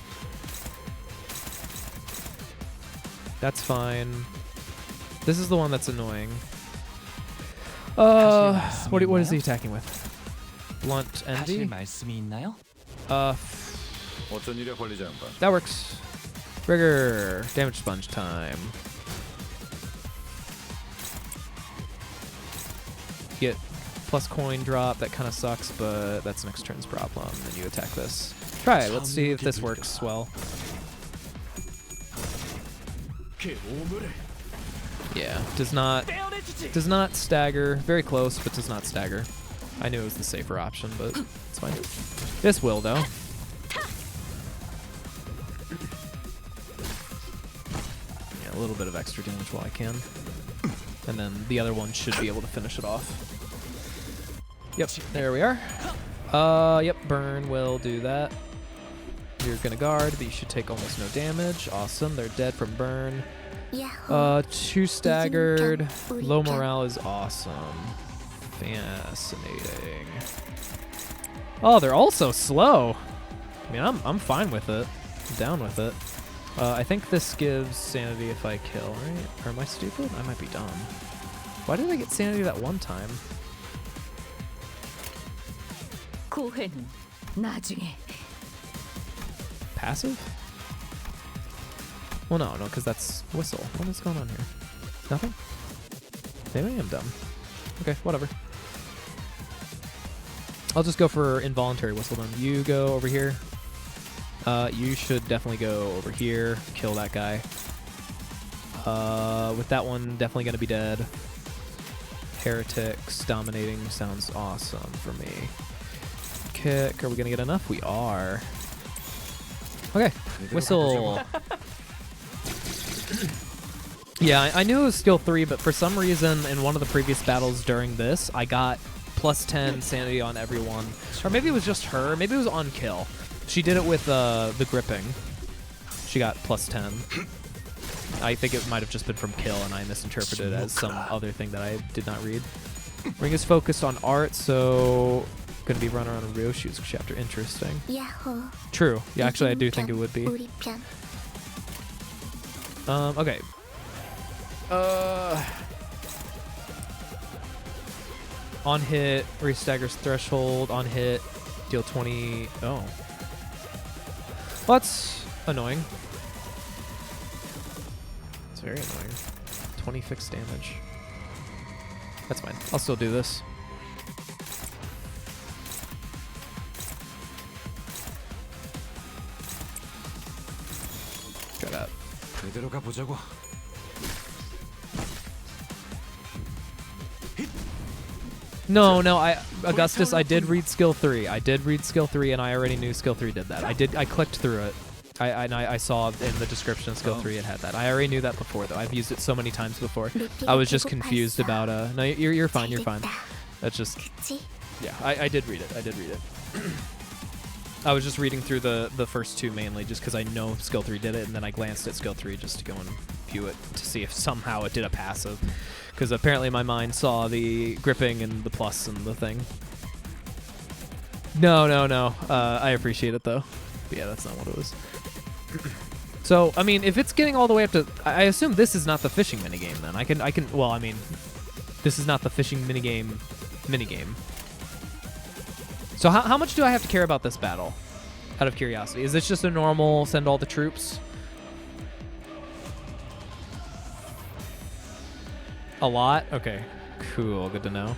That's fine. This is the one that's annoying. What is he attacking with? Blunt Envy? That works. Rigor. Damage sponge time. Get plus coin drop. That kind of sucks, but that's next turn's problem. Then you attack this. Try it. Let's see if this works well. Yeah, does not Does not stagger. Very close, but does not stagger. I knew it was the safer option, but it's fine. This will, though. Yeah, a little bit of extra damage while I can. And then the other one should be able to finish it off. Yep, there we are. Yep, burn will do that. You're gonna guard, but you should take almost no damage. Awesome, they're dead from burn. 2 staggered. Low morale is awesome. Fascinating. Oh, they're also slow. I mean, I'm fine with it. I'm down with it. I think this gives sanity if I kill, right? Or am I stupid? I might be dumb. Why did I get sanity that one time? 고해는 나중에. Passive? Well, no, because that's whistle. What is going on here? Nothing? Maybe I am dumb. Okay, whatever. I'll just go for involuntary whistle then. You go over here. You should definitely go over here. Kill that guy. With that one, definitely going to be dead. Heretics dominating sounds awesome for me. Kick. Are we going to get enough? We are. Okay. Whistle. Yeah, I knew it was skill 3, but for some reason in one of the previous battles during this, I got +10 sanity on everyone. Or maybe it was just her. Maybe it was on kill. She did it with the gripping. She got +10. I think it might have just been from kill, and I misinterpreted it as some other thing that I did not read. Ring is focused on art, so gonna be run around a Ryoshu's chapter. Interesting. True. Yeah, actually, I do think it would be. Okay. On hit, re-staggers threshold. On hit, deal 20. Oh. Well, that's annoying. It's very annoying. 20 fixed damage. That's fine. I'll still do this. Got that. No, Augustus, I did read skill 3. I did read skill 3, and I already knew skill 3 did that. I clicked through it. I saw in the description of skill 3 it had that. I already knew that before, though. I've used it so many times before. I was just confused about, no, you're fine, you're fine. That's just, yeah, I did read it. I did read it. I was just reading through the first 2 mainly, just because I know skill 3 did it, and then I glanced at skill 3 just to go and view it to see if somehow it did a passive. Because apparently my mind saw the gripping and the plus and the thing. No. I appreciate it, though. But yeah, that's not what it was. So, I mean, if it's getting all the way up to... I assume this is not the fishing minigame, then. I can... Well, I mean, this is not the fishing minigame. So how much do I have to care about this battle? Out of curiosity. Is this just a normal send all the troops? A lot? Okay. Cool. Good to know.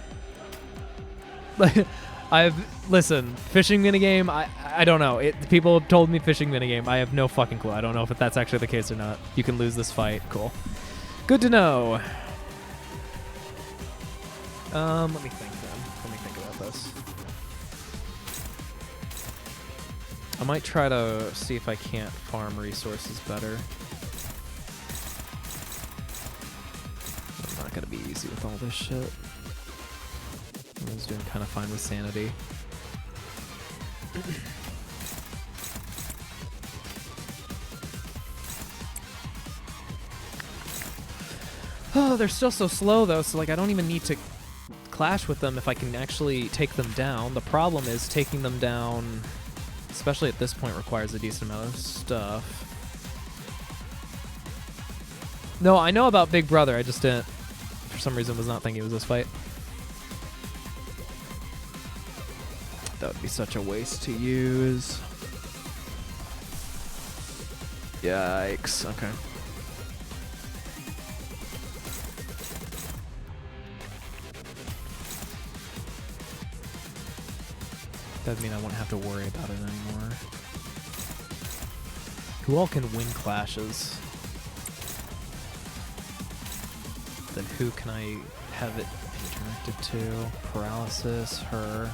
Listen, fishing minigame, I don't know. People have told me fishing minigame. I have no fucking clue. I don't know if that's actually the case or not. You can lose this fight. Cool. Good to know. Let me think then. Let me think about this. I might try to see if I can't farm resources better. Not gonna be easy with all this shit. I was doing kind of fine with sanity. Oh, they're still so slow though, so like I don't even need to clash with them if I can actually take them down. The problem is taking them down, especially at this point, requires a decent amount of stuff. No, I know about Big Brother, I just didn't, for some reason, was not thinking it was this fight. That would be such a waste to use. Yikes, okay. Doesn't mean I won't have to worry about it anymore. Who all can win clashes? Then who can I have it be directed to? Paralysis, her.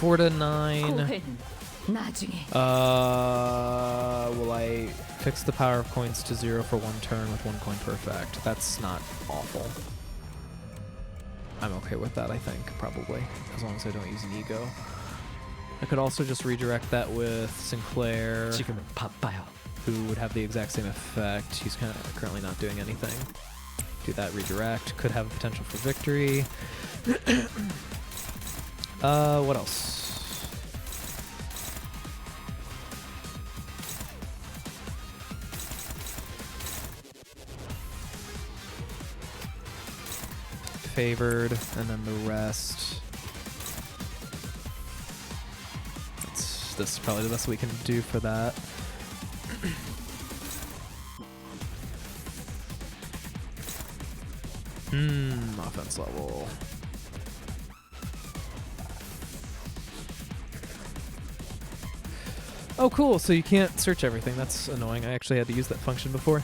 4 to 9. Will I fix the power of coins to 0 for 1 turn with 1 coin per effect? That's not awful. I'm okay with that, I think, probably, as long as I don't use an ego. I could also just redirect that with Sinclair, who would have the exact same effect. He's currently not doing anything. Do that, redirect. Could have potential for victory. What else? Favored, and then the rest. This is probably the best we can do for that. Offense level. Oh, cool. So you can't search everything. That's annoying. I actually had to use that function before.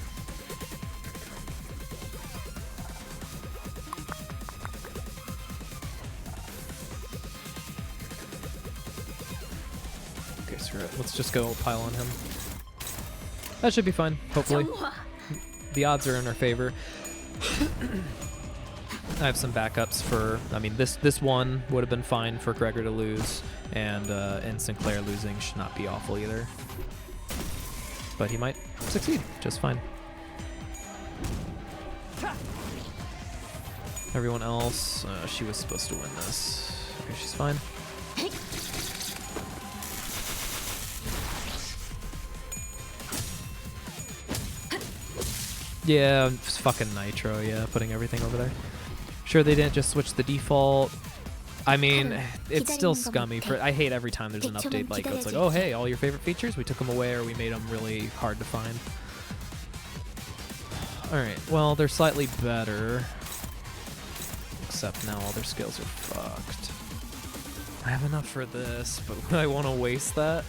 Okay, screw it. Let's just go pile on him. That should be fine, hopefully. The odds are in our favor. I have some backups for, I mean, this one would have been fine for Gregor to lose, and Sinclair losing should not be awful either. But he might succeed just fine. Everyone else, she was supposed to win this. Okay, she's fine. Yeah, it's fucking Nitro, yeah, putting everything over there. Sure, they didn't just switch the default. I mean, it's still scummy. I hate every time there's an update like it's like, oh hey, all your favorite features, we took them away or we made them really hard to find. Alright, well, they're slightly better. Except now all their skills are fucked. I have enough for this, but would I want to waste that?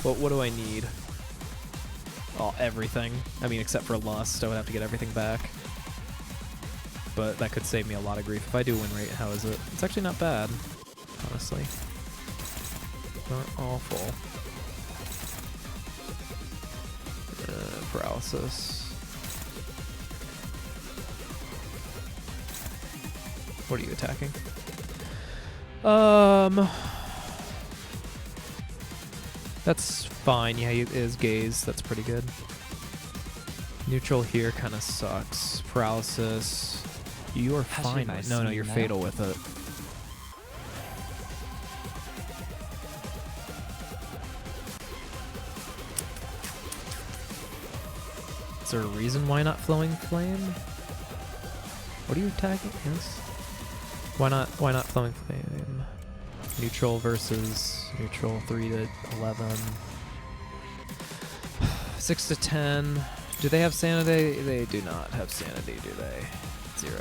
What do I need? Oh, everything. I mean, except for Lust, I would have to get everything back. But that could save me a lot of grief. If I do win rate, how is it? It's actually not bad, honestly. Not awful. Paralysis. What are you attacking? That's fine. Yeah, he is gaze. That's pretty good. Neutral here kind of sucks. Paralysis. You are fine. No, you're fatal with it. Is there a reason why not Flowing Flame? What are you attacking? Yes. Why not Flowing Flame? Neutral versus neutral, 3 to 11. 6 to 10. Do they have sanity? They do not have sanity, do they? 0.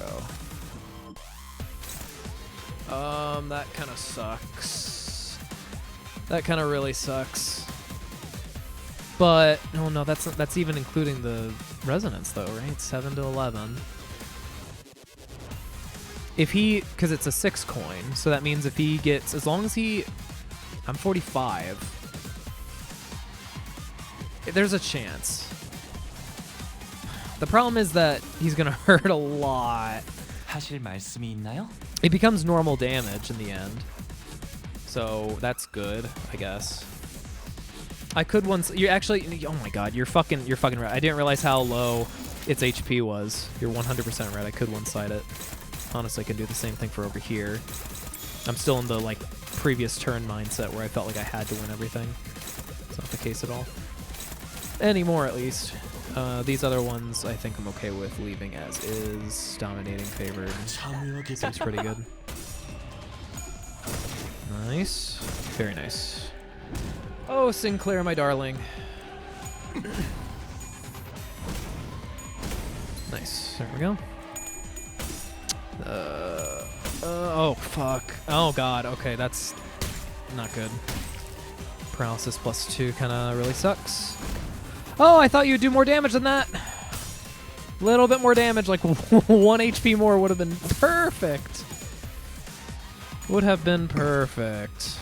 That kind of sucks. That kind of really sucks. But oh no, that's even including the resonance though, right? 7 to 11. If he, because it's a 6 coin, so that means if he gets, as long as he, I'm 45. There's a chance. The problem is that he's gonna hurt a lot. 하실 말씀이 있나요? It becomes normal damage in the end, so that's good, I guess. I could once. You actually. Oh my god, you're fucking right. I didn't realize how low its HP was. You're 100% right. I could one-side it. Honestly, I can do the same thing for over here. I'm still in the like previous turn mindset where I felt like I had to win everything. It's not the case at all. Anymore, at least. These other ones, I think I'm okay with leaving as is. Dominating favored. Seems pretty good. Nice. Very nice. Oh, Sinclair, my darling. Nice. There we go. Oh, fuck. Oh, God. Okay, that's not good. Paralysis +2 kind of really sucks. Oh, I thought you'd do more damage than that. Little bit more damage, like 1 HP more would have been perfect. Would have been perfect.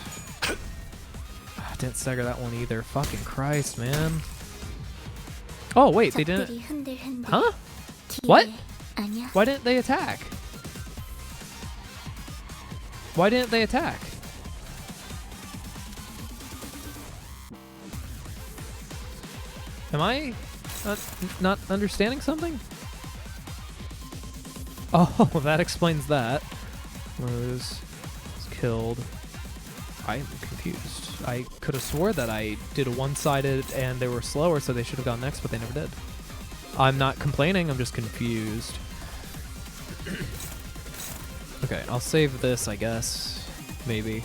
Didn't stagger that one either. Fucking Christ, man. Oh, wait, they didn't. Huh? What? Why didn't they attack? Why didn't they attack? Am I not understanding something? Oh, that explains that. Was killed. I am confused. I could have swore that I did a one-sided and they were slower, so they should have gone next, but they never did. I'm not complaining, I'm just confused. Okay, I'll save this, I guess. Maybe.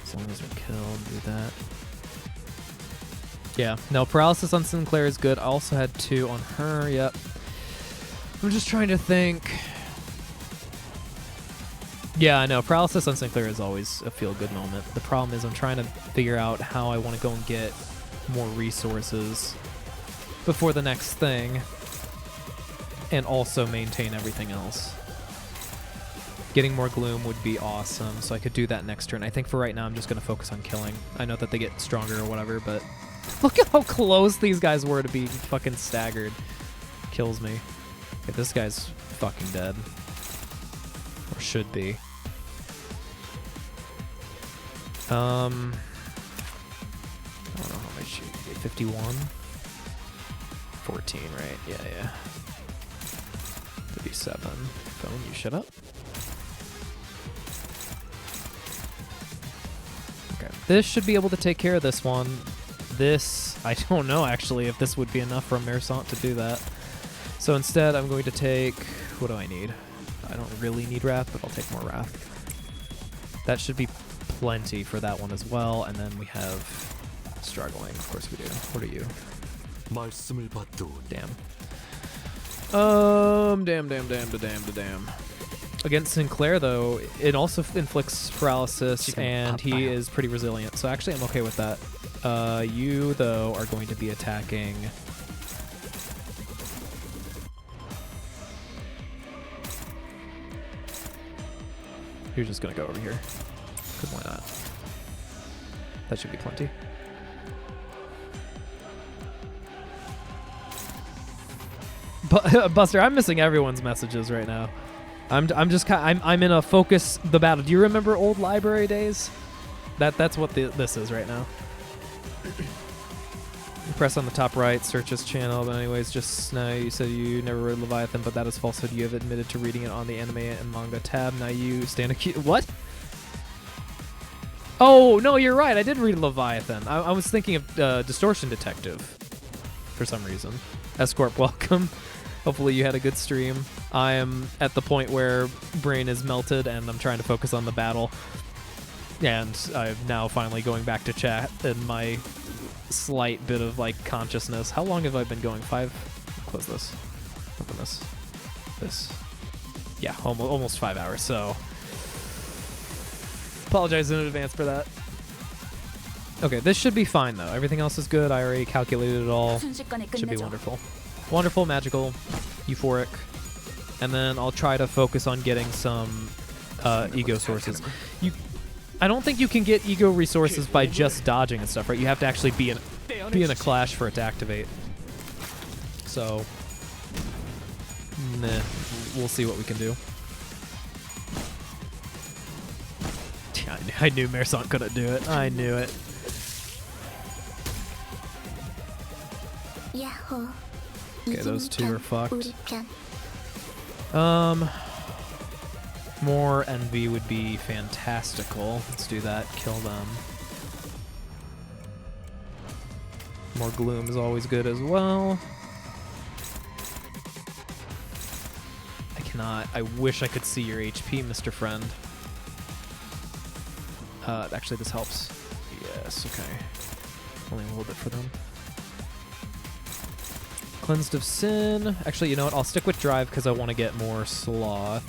As long as they're killed, do that. Yeah, no, paralysis on Sinclair is good. I also had 2 on her, yep. I'm just trying to think. Yeah, I know. Paralysis on Sinclair is always a feel-good moment. The problem is I'm trying to figure out how I want to go and get more resources before the next thing and also maintain everything else. Getting more gloom would be awesome, so I could do that next turn. I think for right now I'm just going to focus on killing. I know that they get stronger or whatever, but look at how close these guys were to being fucking staggered. Kills me. Okay, this guy's fucking dead. Or should be. I don't know how much you get. 51? 14, right? Yeah, yeah. 57. Phone, you shut up. Okay. This should be able to take care of this one. This, I don't know actually if this would be enough for Mersant to do that. So instead I'm going to take, what do I need? I don't really need Wrath, but I'll take more Wrath. That should be plenty for that one as well, and then we have struggling. Of course we do. What are you? Damn. Against Sinclair, though, it also inflicts paralysis, and he is pretty resilient. So actually, I'm okay with that. You, though, are going to be attacking. You're just going to go over here. Because why not? That should be plenty. But Buster, I'm missing everyone's messages right now. I'm in a focus the battle. Do you remember old library days? That's what this is right now. You press on the top right, search this channel. But anyways, just now you said you never read Leviathan, but that is falsehood. You have admitted to reading it on the anime and manga tab. Now you stand accused. What? Oh no, you're right. I did read Leviathan. I was thinking of Distortion Detective for some reason. Escort, welcome. Hopefully you had a good stream. I am at the point where brain is melted and I'm trying to focus on the battle. And I'm now finally going back to chat in my slight bit of like consciousness. How long have I been going? 5? Close this. Open this. This. Yeah, almost 5 hours, so apologize in advance for that. Okay, this should be fine though. Everything else is good. I already calculated it all. Should be wonderful. Wonderful, magical, euphoric. And then I'll try to focus on getting some ego sources. I don't think you can get ego resources by just dodging and stuff, right? You have to actually be in a clash for it to activate. So, meh. We'll see what we can do. Yeah, I knew Mersant couldn't do it. I knew it. Okay, those two are fucked. More envy would be fantastical. Let's do that. Kill them. More gloom is always good as well. I cannot. I wish I could see your HP, Mr. Friend. Actually, this helps. Yes, okay. Only a little bit for them. Cleansed of Sin. Actually, you know what? I'll stick with Drive because I want to get more Sloth.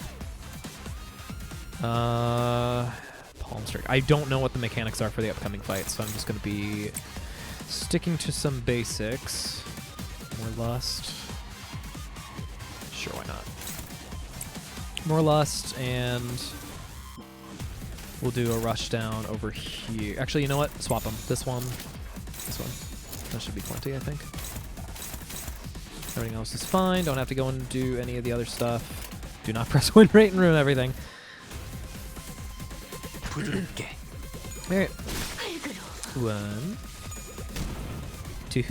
Palm Strike. I don't know what the mechanics are for the upcoming fight, so I'm just going to be sticking to some basics. More lust. Sure, why not? More lust, and we'll do a rush down over here. Actually, you know what? Swap them. This one. That should be plenty, I think. Everything else is fine. Don't have to go and do any of the other stuff. Do not press win rate and ruin everything. Alright. 1, 2.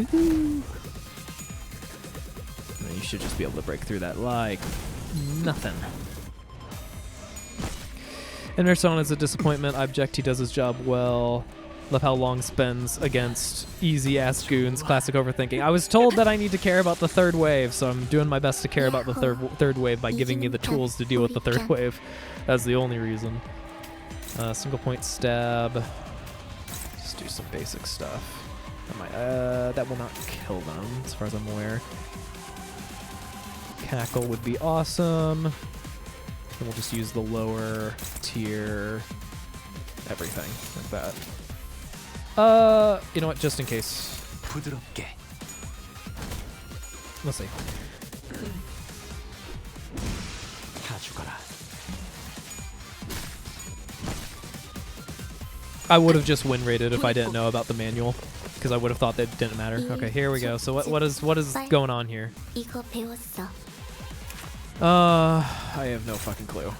You should just be able to break through that like nothing. Inversona is a disappointment. I object he does his job well. Love how Long spends against easy-ass goons. Classic overthinking. I was told that I need to care about the third wave, so I'm doing my best to care about the third wave by giving you the tools to deal with the third wave. That's the only reason. Single point stab. Just do some basic stuff. That will not kill them, as far as I'm aware. Cackle would be awesome. And we'll just use the lower tier everything like that. You know what? Just in case. Let's see. I would have just win rated if I didn't know about the manual, because I would have thought that it didn't matter. Okay, here we go. So what is going on here? I have no fucking clue.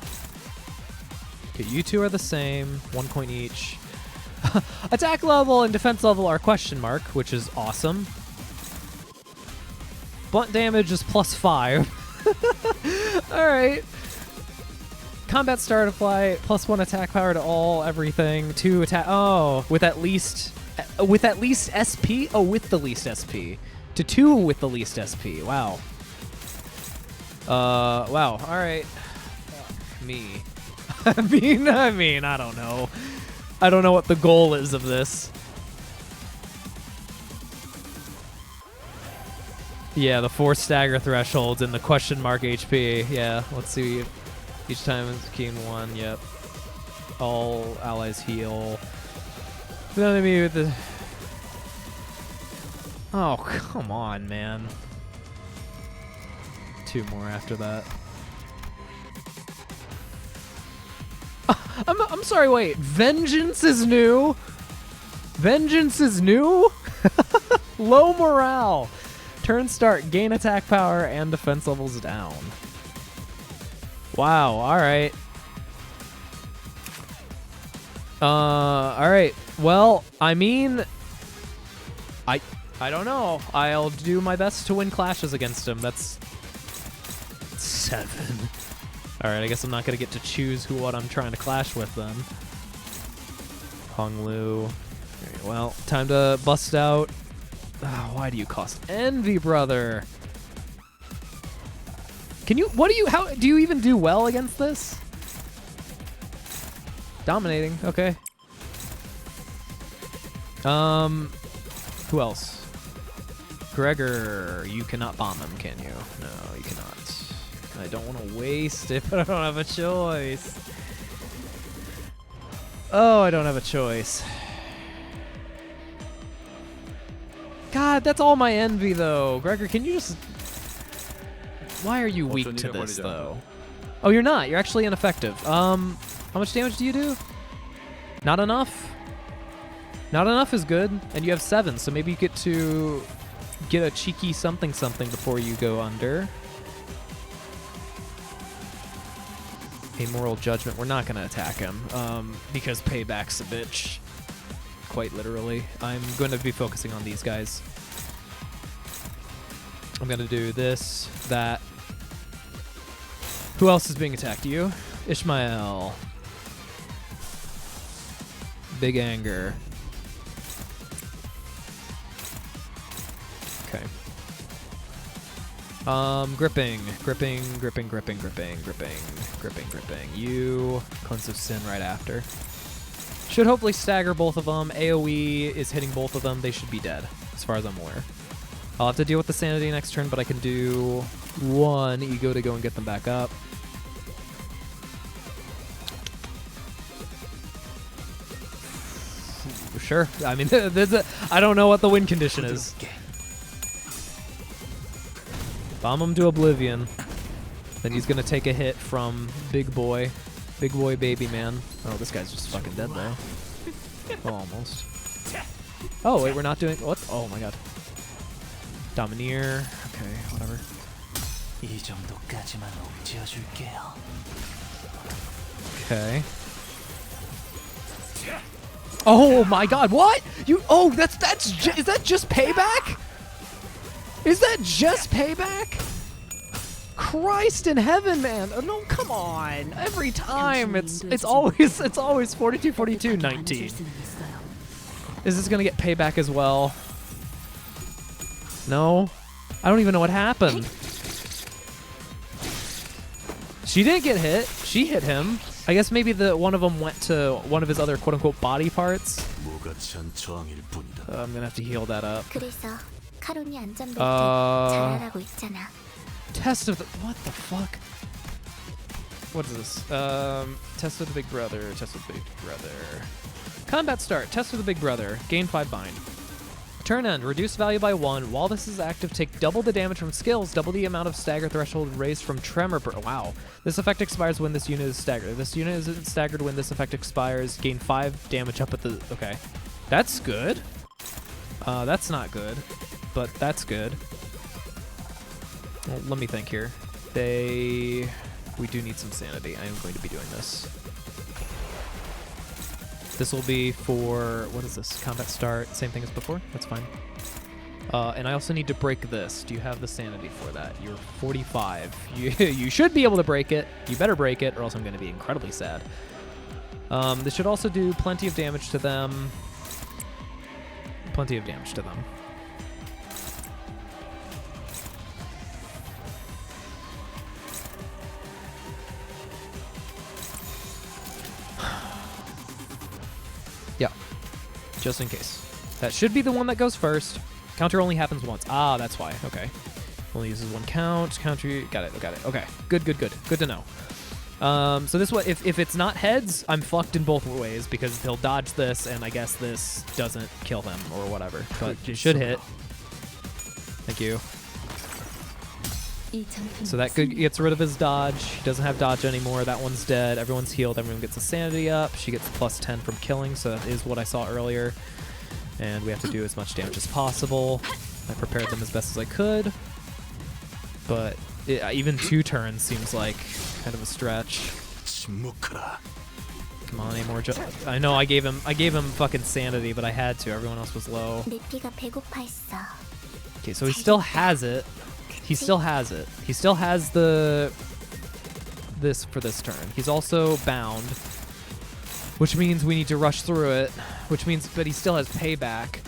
Okay, you two are the same. 1 point each. Attack level and defense level are question mark, which is awesome. Blunt damage is +5. Alright. Combat start apply +1 attack power to all everything. 2 attack. Oh, with at least SP. Oh, with the least SP. To 2 with the least SP. Wow. Wow. All right. Me. I mean, I don't know. I don't know what the goal is of this. Yeah, the 4 stagger thresholds and the question mark HP. Yeah, let's see. Each time it's keen 1. Yep. All allies heal. The enemy with the. Oh, come on, man. 2 more after that. I'm sorry, wait. Vengeance is new? Vengeance is new? Low morale. Turn start, gain attack power and defense levels down. Wow, alright. Alright. Well, I mean, I don't know. I'll do my best to win clashes against him. That's 7. Alright, I guess I'm not going to get to choose what I'm trying to clash with then. Hong Lu. Right, well, time to bust out. Oh, why do you cost envy, brother? Can you, how do you even do well against this? Dominating, okay. Who else? Gregor, you cannot bomb him, can you? No, you cannot. I don't want to waste it, but I don't have a choice. Oh, I don't have a choice. God, that's all my envy, though. Gregor, can you just... Why are you weak to this, though? Oh, you're not. You're actually ineffective. How much damage do you do? Not enough? Not enough is good, and you have 7, so maybe you get to get a cheeky something before you go under. Amoral Judgment. We're not going to attack him, because Payback's a bitch. Quite literally. I'm going to be focusing on these guys. I'm going to do this, that. Who else is being attacked? You? Ishmael. Big Anger. Okay. Gripping. You. Cleanse of Sin right after. Should hopefully stagger both of them. AoE is hitting both of them. They should be dead, as far as I'm aware. I'll have to deal with the Sanity next turn, but I can do 1 Ego to go and get them back up. Sure. I mean, I don't know what the win condition is. Bomb him to oblivion. Then he's gonna take a hit from Big Boy Baby Man. Oh, this guy's just fucking dead though. Oh, almost. Oh wait, we're not doing what? Oh my god. Domineer. Okay, whatever. 이 정도까지만 옥죄어줄게요. Okay. Oh my god, what? You oh is that just payback? Is that just payback? Christ in heaven, man. Oh, no, come on. Every time it's always 42 42 19. Is this going to get payback as well? No. I don't even know what happened. She didn't get hit. She hit him. I guess maybe one of them went to one of his other quote-unquote body parts. I'm gonna have to heal that up. Test of the what the fuck? What is this? Test of the Big Brother. Test of the Big Brother. Combat start. Test of the Big Brother. Gain 5 bind. Turn end. Reduce value by 1. While this is active, take double the damage from skills, double the amount of stagger threshold raised from tremor. Wow. This effect expires when this unit is staggered. This unit isn't staggered when this effect expires. Gain 5 damage up at the... Okay. That's good. That's not good, but that's good. Well, let me think here. We do need some sanity. I am going to be doing this. This will be for, what is this? Combat start, same thing as before? That's fine. And I also need to break this. Do you have the sanity for that? You're 45. You should be able to break it. You better break it or else I'm going to be incredibly sad. This should also do plenty of damage to them. Plenty of damage to them. Yeah, just in case. That should be the one that goes first. Counter only happens once. Ah, that's why. Okay. Only uses 1 count. Counter, got it. Okay, good to know. So this way, if it's not heads, I'm fucked in both ways because he'll dodge this, and I guess this doesn't kill him or whatever. But it should hit. Thank you. So that gets rid of his dodge. He doesn't have dodge anymore. That one's dead. Everyone's healed. Everyone gets a sanity up. She gets +10 from killing, so that is what I saw earlier. And we have to do as much damage as possible. I prepared them as best as I could. But even 2 turns seems like kind of a stretch. Come on, any more I know I gave him fucking sanity, but I had to. Everyone else was low. Okay, so he still has it. He still has it. He still has this for this turn. He's also bound, which means we need to rush through it. Which means, but he still has payback.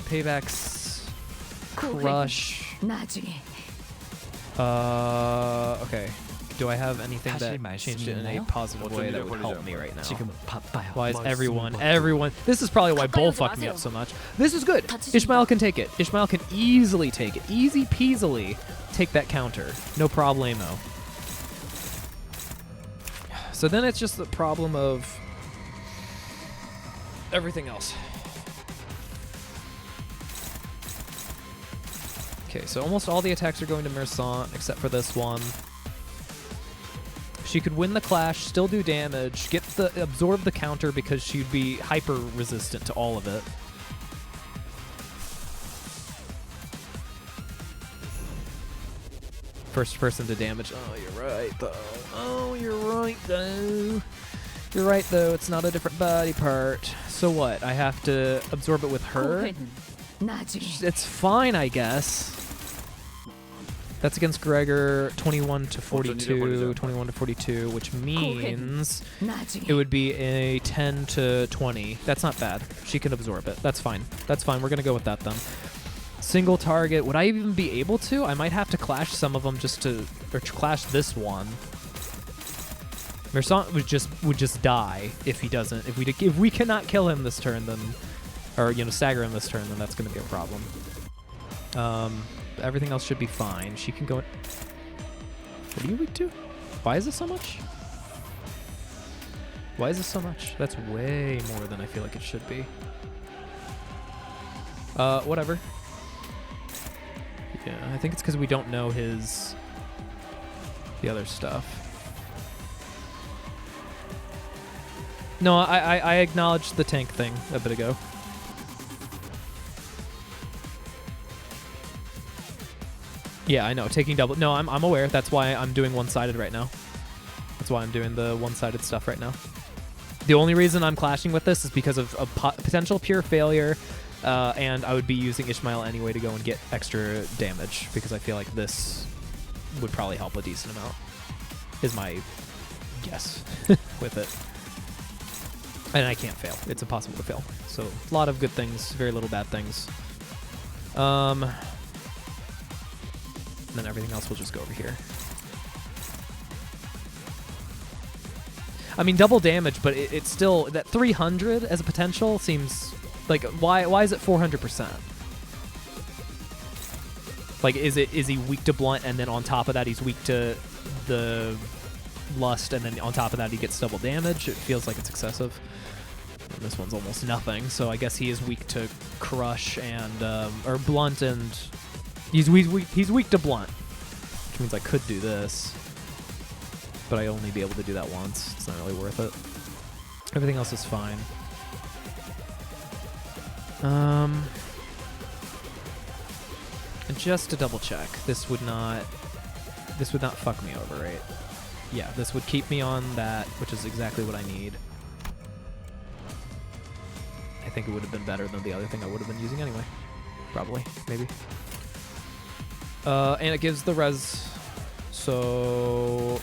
Payback's crush. Okay. Do I have anything that changed it in a positive way that would help me right now? Why is everyone... This is probably why Bull fucked me up so much. This is good. Ishmael can take it. Ishmael can easily take it. Easy peasily take that counter. No problemo. So then it's just the problem of everything else. Okay, so almost all the attacks are going to Mersant except for this one. She could win the clash, still do damage, absorb the counter because she'd be hyper resistant to all of it. First person to damage. Oh, you're right though. Oh, you're right though. You're right though. It's not a different body part. So what? I have to absorb it with her? It's fine, I guess. That's against Gregor, 21 to 42, which means it would be a 10 to 20. That's not bad. She can absorb it. That's fine. That's fine. We're going to go with that then. Single target. Would I even be able to? I might have to clash some of them or clash this one. Mersant would just die if he doesn't. If we cannot kill him this turn, then, or stagger him this turn, then that's going to be a problem. Everything else should be fine. She can go in. What are you weak to? Why is this so much? Why is this so much? That's way more than I feel like it should be. Whatever. Yeah, I think it's because we don't know the other stuff. No, I acknowledged the tank thing a bit ago. Yeah, I know. Taking double... No, I'm aware. That's why I'm doing one-sided right now. That's why I'm doing the one-sided stuff right now. The only reason I'm clashing with this is because of a potential pure failure, and I would be using Ishmael anyway to go and get extra damage, because I feel like this would probably help a decent amount, is my guess with it. And I can't fail. It's impossible to fail. So, a lot of good things, very little bad things. And then everything else will just go over here. I mean, double damage, but it's still... That 300 as a potential seems... Like, why is it 400%? Like, is he weak to blunt, and then on top of that he's weak to the lust, and then on top of that he gets double damage? It feels like it's excessive. And this one's almost nothing, so I guess he is weak to crush and... or blunt and... He's weak to blunt, which means I could do this, but I only be able to do that once. It's not really worth it. Everything else is fine. And just to double check, this would not fuck me over, right? Yeah, this would keep me on that, which is exactly what I need. I think it would have been better than the other thing I would have been using anyway. Probably, maybe. And it gives the res, so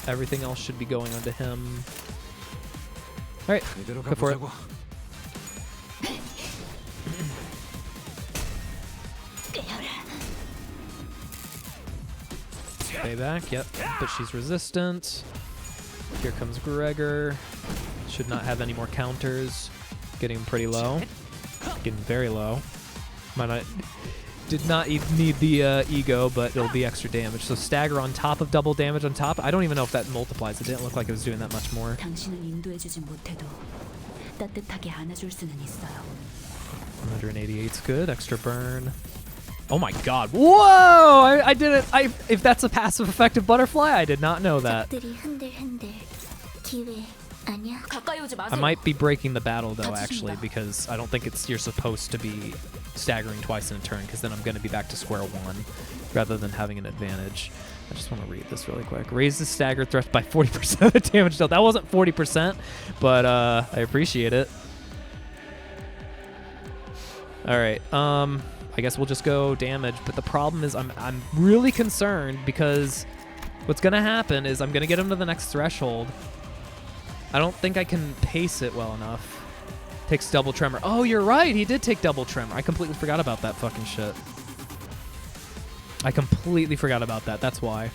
everything else should be going onto him. All right, go for it. Stay back, yep, but she's resistant. Here comes Gregor. Should not have any more counters. Getting pretty low. Getting very low. Might not... Did not need the ego, but it'll be extra damage. So stagger on top of double damage on top. I don't even know if that multiplies. It didn't look like it was doing that much more. 188's good. Extra burn. Oh my god. Whoa! I didn't... if that's a passive effective butterfly, I did not know that. I might be breaking the battle though, actually, because I don't think you're supposed to be staggering twice in a turn, because then I'm going to be back to square one rather than having an advantage. I just want to read this really quick. Raise the stagger threat by 40% of the damage dealt. That wasn't 40%, but I appreciate it. All right. I guess we'll just go damage, but the problem is I'm really concerned, because what's going to happen is I'm going to get him to the next threshold. I don't think I can pace it well enough. Takes double tremor. Oh, you're right. He did take double tremor. I completely forgot about that fucking shit. I completely forgot about that. That's why.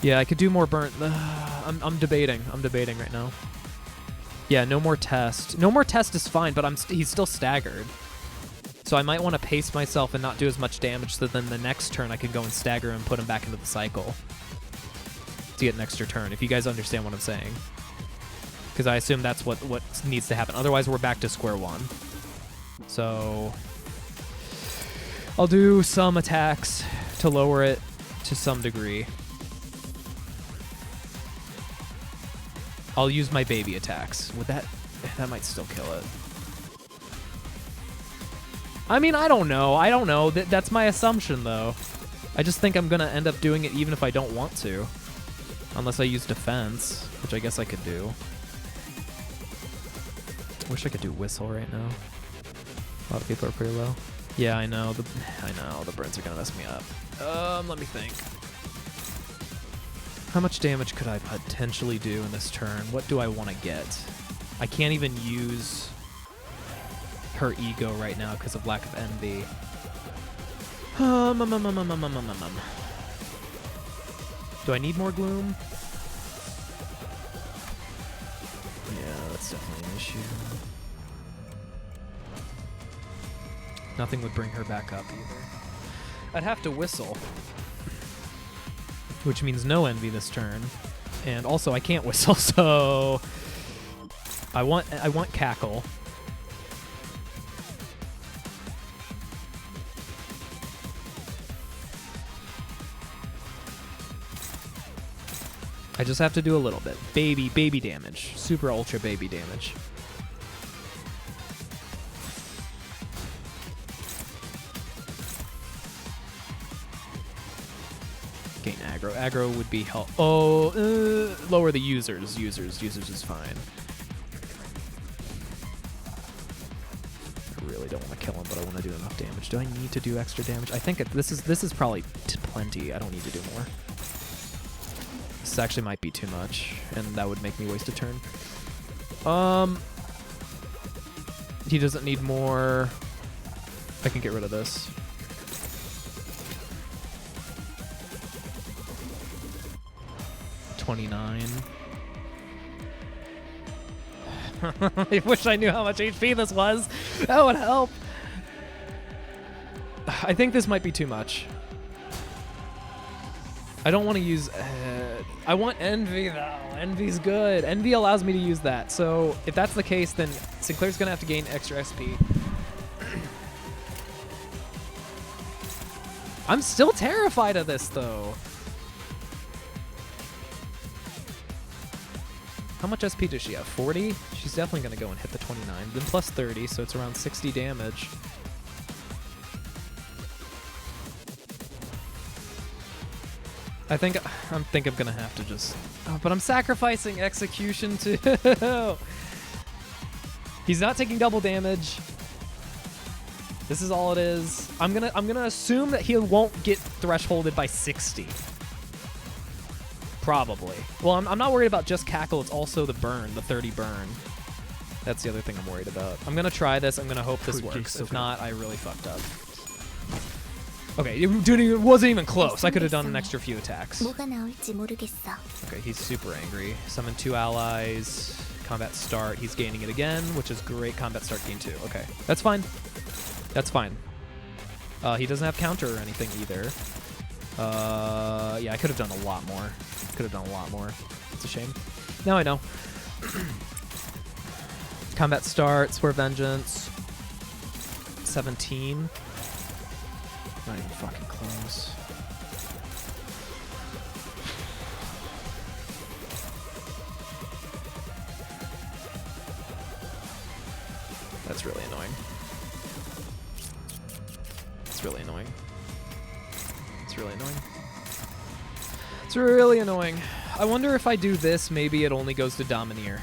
Yeah, I could do more burn. I'm debating. I'm debating right now. Yeah, no more test. No more test is fine, but he's still staggered. So I might want to pace myself and not do as much damage, so then the next turn I can go and stagger and put him back into the cycle to get an extra turn, if you guys understand what I'm saying. Because I assume that's what needs to happen. Otherwise, we're back to square one. So I'll do some attacks to lower it to some degree. I'll use my baby attacks. Would that might still kill it. I mean, I don't know. I don't know. That's my assumption, though. I just think I'm going to end up doing it even if I don't want to. Unless I use defense, which I guess I could do. Wish I could do whistle right now. A lot of people are pretty low. Yeah, I know. The burns are going to mess me up. Let me think. How much damage could I potentially do in this turn? What do I want to get? I can't even use her ego right now because of lack of envy. Do I need more gloom? Yeah, that's definitely an issue. Nothing would bring her back up either. I'd have to whistle, which means no envy this turn, and also I can't whistle, so I want cackle. I just have to do a little bit. Baby damage. Super ultra baby damage. Gain aggro. Aggro would be help. Oh, lower the users. Users is fine. I really don't want to kill him, but I want to do enough damage. Do I need to do extra damage? I think this is probably plenty. I don't need to do more. This actually might be too much, and that would make me waste a turn. He doesn't need more. I can get rid of this. I wish I knew how much HP this was. That would help. I think this might be too much. I don't want to use... I want Envy, though. Envy's good. Envy allows me to use that. So if that's the case, then Sinclair's going to have to gain extra SP. I'm still terrified of this, though. How much SP does she have? 40? She's definitely going to go and hit the 29. Then plus 30, so it's around 60 damage. I think I'm gonna have to just... Oh, but I'm sacrificing execution too. He's not taking double damage. This is all it is. I'm gonna assume that he won't get thresholded by 60. Probably. Well, I'm not worried about just Cackle. It's also the burn, the 30 burn. That's the other thing I'm worried about. I'm gonna try this. I'm gonna hope this works. If not, I really fucked up. Okay, it wasn't even close. I could have done an extra few attacks. Okay, he's super angry. Summon 2 allies. Combat start. He's gaining it again, which is great. Combat start gain 2. Okay, that's fine. That's fine. He doesn't have counter or anything either. Yeah, I could have done a lot more. Could have done a lot more. It's a shame. Now I know. Combat start. Swear Vengeance. 17. Not even fucking close. That's really annoying. It's really annoying. It's really annoying. It's really annoying. I wonder if I do this, maybe it only goes to Domineer.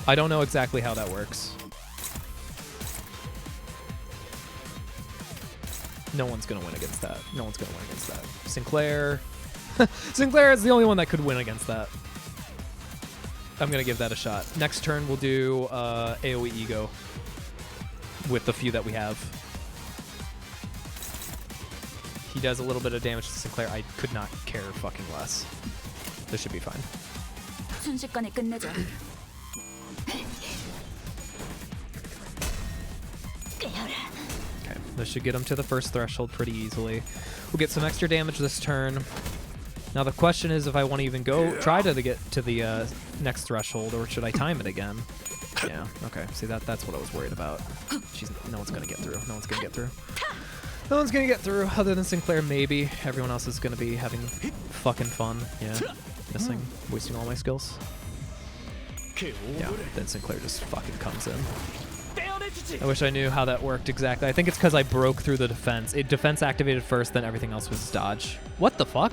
I don't know exactly how that works. No one's going to win against that. No one's going to win against that. Sinclair. Sinclair is the only one that could win against that. I'm going to give that a shot. Next turn, we'll do AoE Ego with the few that we have. He does a little bit of damage to Sinclair. I could not care fucking less. This should be fine. Okay, this should get him to the first threshold pretty easily. We'll get some extra damage this turn. Now the question is if I want to even try to get to the next threshold, or should I time it again? Yeah, okay. See, that's what I was worried about. No one's gonna get through. No one's gonna get through. No one's gonna get through, other than Sinclair, maybe. Everyone else is gonna be having fucking fun. Yeah, missing, wasting all my skills. Yeah, then Sinclair just fucking comes in. I wish I knew how that worked exactly. I think it's because I broke through the defense. Defense activated first, then everything else was dodge. What the fuck?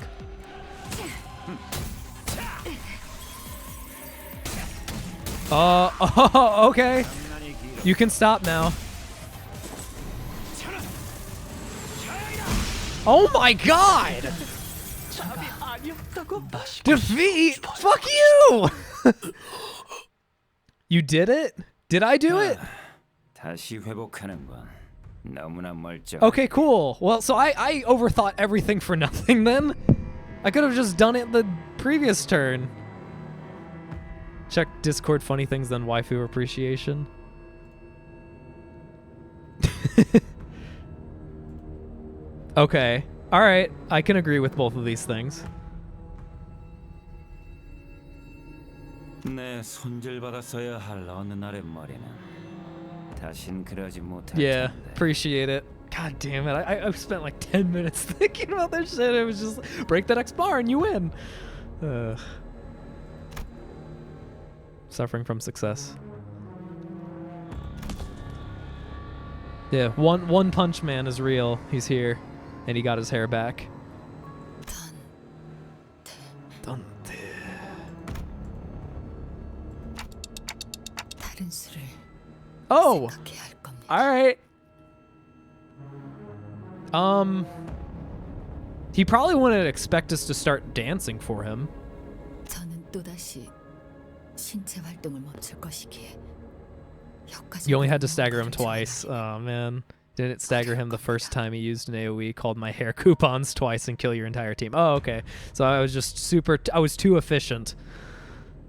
Oh, okay. You can stop now. Oh my god! Defeat? Fuck you! You did it? Did I do it? Okay, cool. Well, so I overthought everything for nothing then. I could have just done it the previous turn. Check Discord funny things, then waifu appreciation. Okay. All right. I can agree with both of these things. Yeah, appreciate it. God damn it. I've spent like 10 minutes thinking about this shit. It was just break the next bar and you win. Suffering from success. Yeah, one punch man is real. He's here, and he got his hair back. Dante. Oh, all right. He probably wouldn't expect us to start dancing for him. 저는 또다시 신체 활동을 멈출 것이기에 You only had to stagger him twice. Oh man. Didn't stagger him the first time he used an AoE called my hair coupons twice and kill your entire team. Oh, okay. So I was just I was too efficient.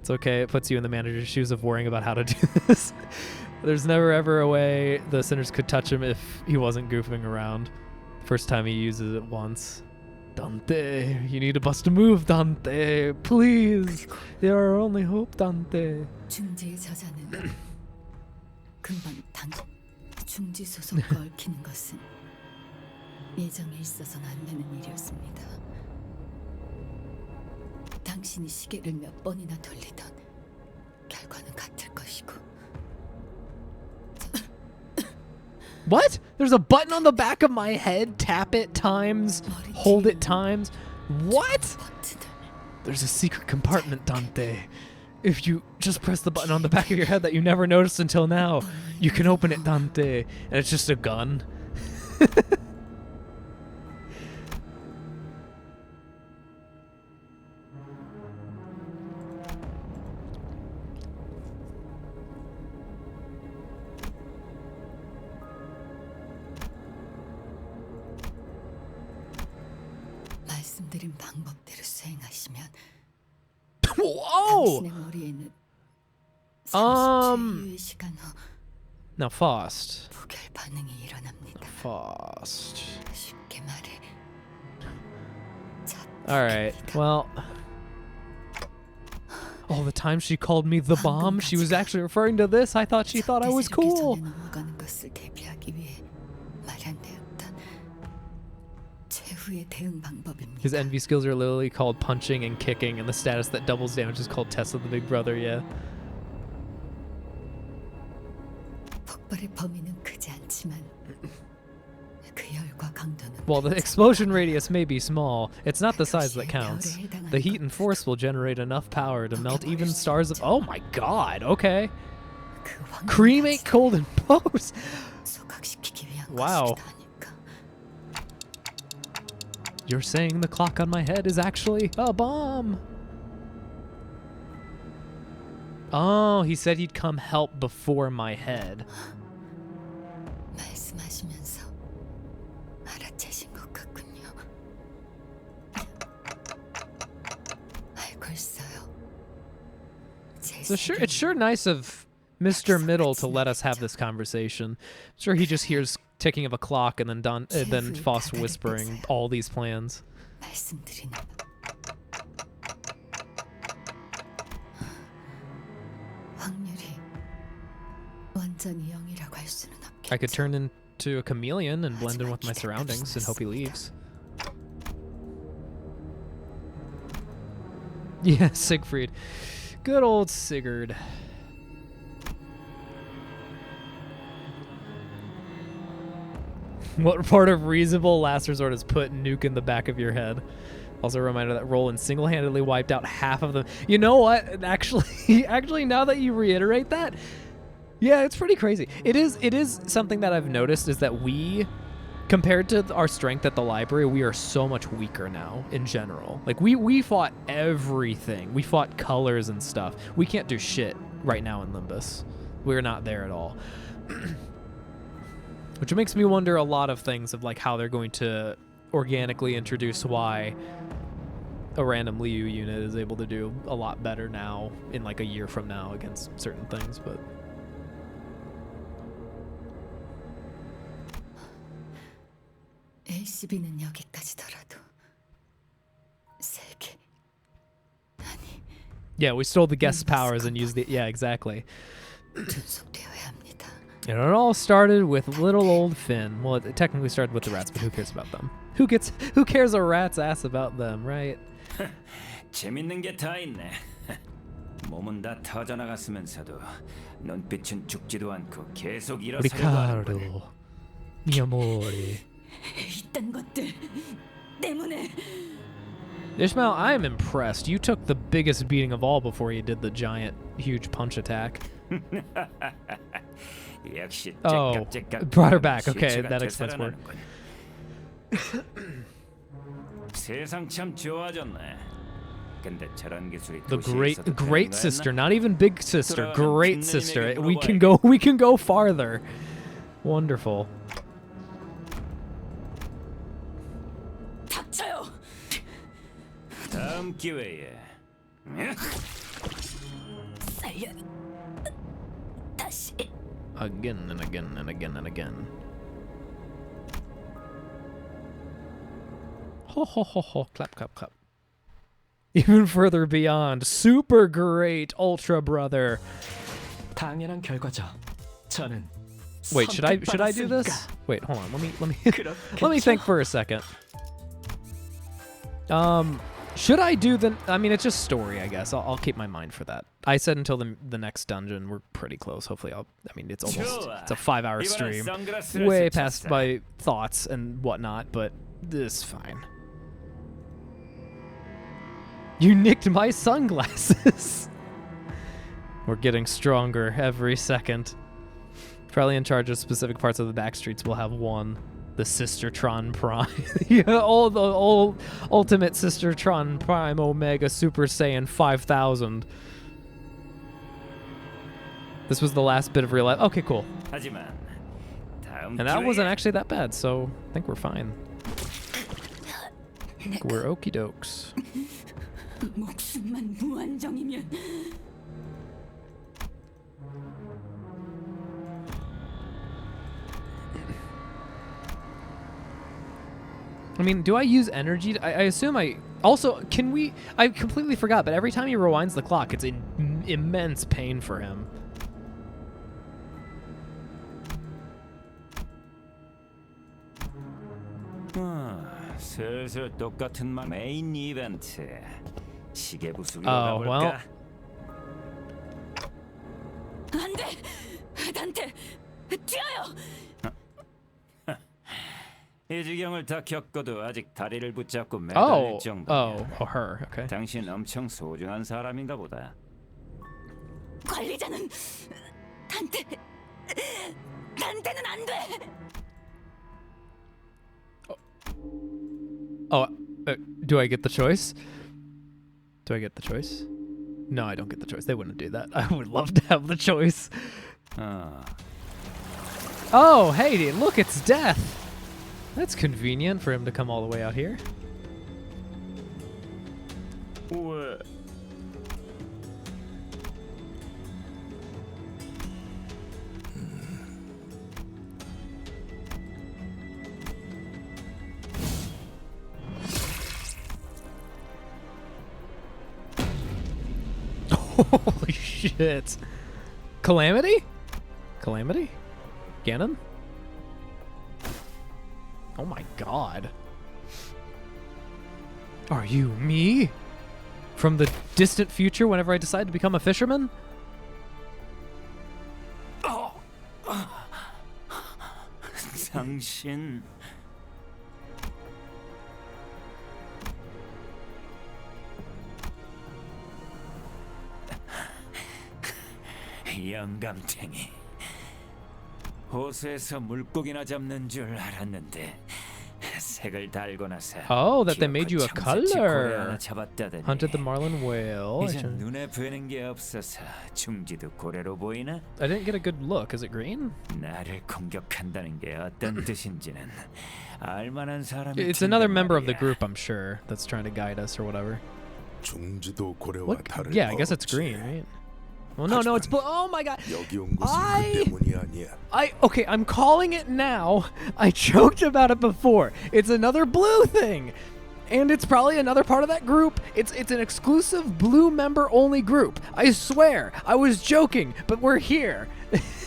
It's okay. It puts you in the manager's shoes of worrying about how to do this. There's never ever a way the Sinners could touch him if he wasn't goofing around. First time he uses it once. Dante, you need to bust a move, Dante. Please. You're our only hope, Dante. 중지의 저자는 금방 중지 소속과 얽히는 것은 예정에 있어서는 안 되는 일이었습니다. 당신이 시계를 몇 번이나 돌리던 결과는 같을 것이고. What? There's a button on the back of my head. Tap it times. Hold it times. What? There's a secret compartment, Dante. If you just press the button on the back of your head that you never noticed until now, you can open it, Dante. And it's just a gun. 말씀드린 방법대로 수행하시면 Whoa! 당신의 머리에는 30초 이후의 시간 후 Now fast. 부결 반응이 일어납니다. Fast. 쉽게 말해. Alright, well. All the time she called me the bomb, she was actually referring to this. I thought she thought I was cool. 넘어가는 것을 대비하기 위해 마련되었던 최후의 대응 방법입니다. His envy skills are literally called punching and kicking, and the status that doubles damage is called Test of the Big Brother, yeah. 폭발의 범위는 크지 않지만 그 열과 강도는 While the explosion radius may be small, it's not the size that counts. The heat and force will generate enough power to melt even stars of— Oh my god, okay. Cremate cold and pose. Wow. You're saying the clock on my head is actually a bomb. Oh, he said he'd come help before my head. 말씀하시면서 알아채신 것 같군요. 알고 있어요. It's sure nice of Mr. Middle to let us have this conversation. I'm sure he just hears ticking of a clock and then Faust whispering all these plans. 말씀드리는 확률이 완전히 0이라고 할 수는 없겠죠. I could turn into a chameleon and blend in with my surroundings and hope he leaves. Yeah, Siegfried. Good old Sigurd. What part of reasonable last resort is put nuke in the back of your head? Also a reminder that Roland single-handedly wiped out half of them. You know what? Actually, now that you reiterate that, yeah, it's pretty crazy. It is something that I've noticed is that we, compared to our strength at the library, we are so much weaker now in general. Like we fought everything. We fought colors and stuff. We can't do shit right now in Limbus. We're not there at all. Which makes me wonder a lot of things of like how they're going to organically introduce why a random Liu unit is able to do a lot better now in like a year from now against certain things, but LCB는 여기까지더라도 3개 아니 yeah, we stole the guest powers and used the— yeah, exactly. 존속되어야 합니다. And it all started with little old Finn. Well, it technically started with the rats, but who cares about them? Who cares a rat's ass about them, right? 재밌는 게 다 있네. 몸은 다 터져 나갔으면서도 눈빛은 죽지도 않고 계속 일어서려고 하는 거네. Riccardo, mi amore. 이딴 것들 때문에. Ishmael, I am impressed. You took the biggest beating of all before you did the giant, huge punch attack. 역시 Oh, 째깍째깍 brought her back. 실체가 Okay, that explains more. 되살아나는군. 세상 참 좋아졌네. 근데 저런 기술이 The 도시에서도 great 되는 sister, 거였나? not even big sister, 돌아가는 great 빈내님에게 sister. 물어봐야겠다. We can go farther. Wonderful. 닥쳐요. 다음 기회에. 살려. 다시. Again and again and again and again. Ho ho ho ho! Clap clap clap. Even further beyond, super great ultra brother. 당연한 결과죠. 저는 Wait, should I do this? Wait, hold on. Let me think for a second. Should I do the? I mean, it's just story, I guess. I'll keep my mind for that. I said until the next dungeon. We're pretty close. Hopefully, I mean, it's a 5-hour stream, way past my thoughts and whatnot. But this is fine. You nicked my sunglasses. We're getting stronger every second. Probably in charge of specific parts of the back streets. We'll have one. The Sistertron Prime. Yeah, all the ultimate Sistertron Prime Omega Super Saiyan 5000. This was the last bit of real life. Okay, cool. And that wasn't actually that bad, so I think we're fine. We're okie dokes. 목숨만 무한정이면. I mean, do I use energy? I assume I... Also, can we... I completely forgot, but every time he rewinds the clock, it's in immense pain for him. 슬슬 똑같은 메인 이벤트. 시계 부수기로 Oh, well. 가볼까? 안 돼. 단테 뛰어요. 이 지경을 다 겪어도 아직 다리를 붙잡고 매달릴 정도야. her. Okay. 당신 엄청 소중한 사람인가 보다. 관리자는 단테는 안 돼. Oh, do I get the choice? Do I get the choice? No, I don't get the choice. They wouldn't do that. I would love to have the choice. Oh, hey, look, it's Death. That's convenient for him to come all the way out here. 왜? Holy shit. Calamity? Calamity? Ganon? Oh my god. Are you me? From the distant future whenever I decide to become a fisherman? 당신 영감탱이. 호수에서 물고기나 잡는 줄 알았는데 색을 달고 나서 Oh, that they made you a color. 하나 잡았다더니 Hunted the marlin whale. 이제 눈에 뵈는 게 없어서 중지도 고래로 보이나? I didn't get a good look. Is it green? 나를 공격한다는 게 어떤 뜻인지는 알만한 사람이. It's another member of the group, I'm sure, that's trying to guide us or whatever. 중지도 고래와 What? 다를 Yeah, I guess it's green, right? Well, no, it's blue. Oh my god. 여기 온 것은 그 때문이 아니야. Okay, I'm calling it now. I joked about it before. It's another blue thing. And it's probably another part of that group. It's an exclusive blue member only group. I swear. I was joking, but we're here.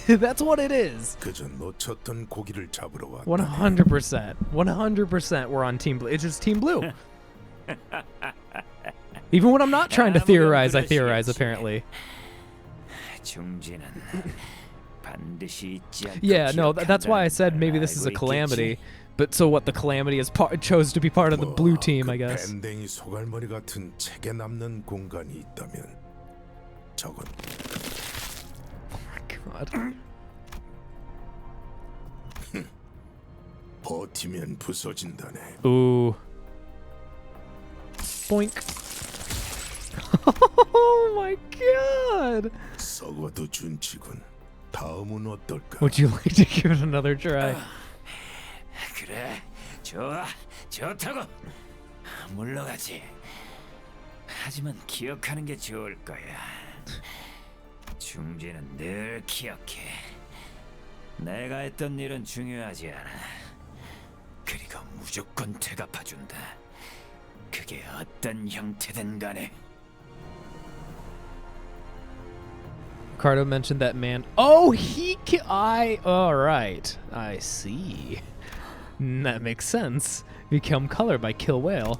That's what it is. 그저 놓쳤던 고기를 잡으러 왔다. 100%. 100% we're on Team Blue. It's just Team Blue. Even when I'm not trying to theorize, I theorize apparently. Yeah, no, that's why I said maybe this is a calamity. But so what? The calamity is chose to be part of the blue team, I guess. 밴댕이 소갈머리 같은 책에 남는 공간이 있다면 저건. God. 버티면 부서진다네. Ooh. Boink. Oh my god. 썩어도 준치군. 다음은 어떨까? Would you like to give it another try? 그래, 좋아, 좋다고. 물러가지. 하지만 기억하는 게 좋을 거야. 중재는 늘 기억해. 내가 했던 일은 중요하지 않아. 그리고 무조건 되갚아준다. 그게 어떤 형태든 간에. Ricardo mentioned that man. Oh, all right. I see. That makes sense. Become color by kill whale.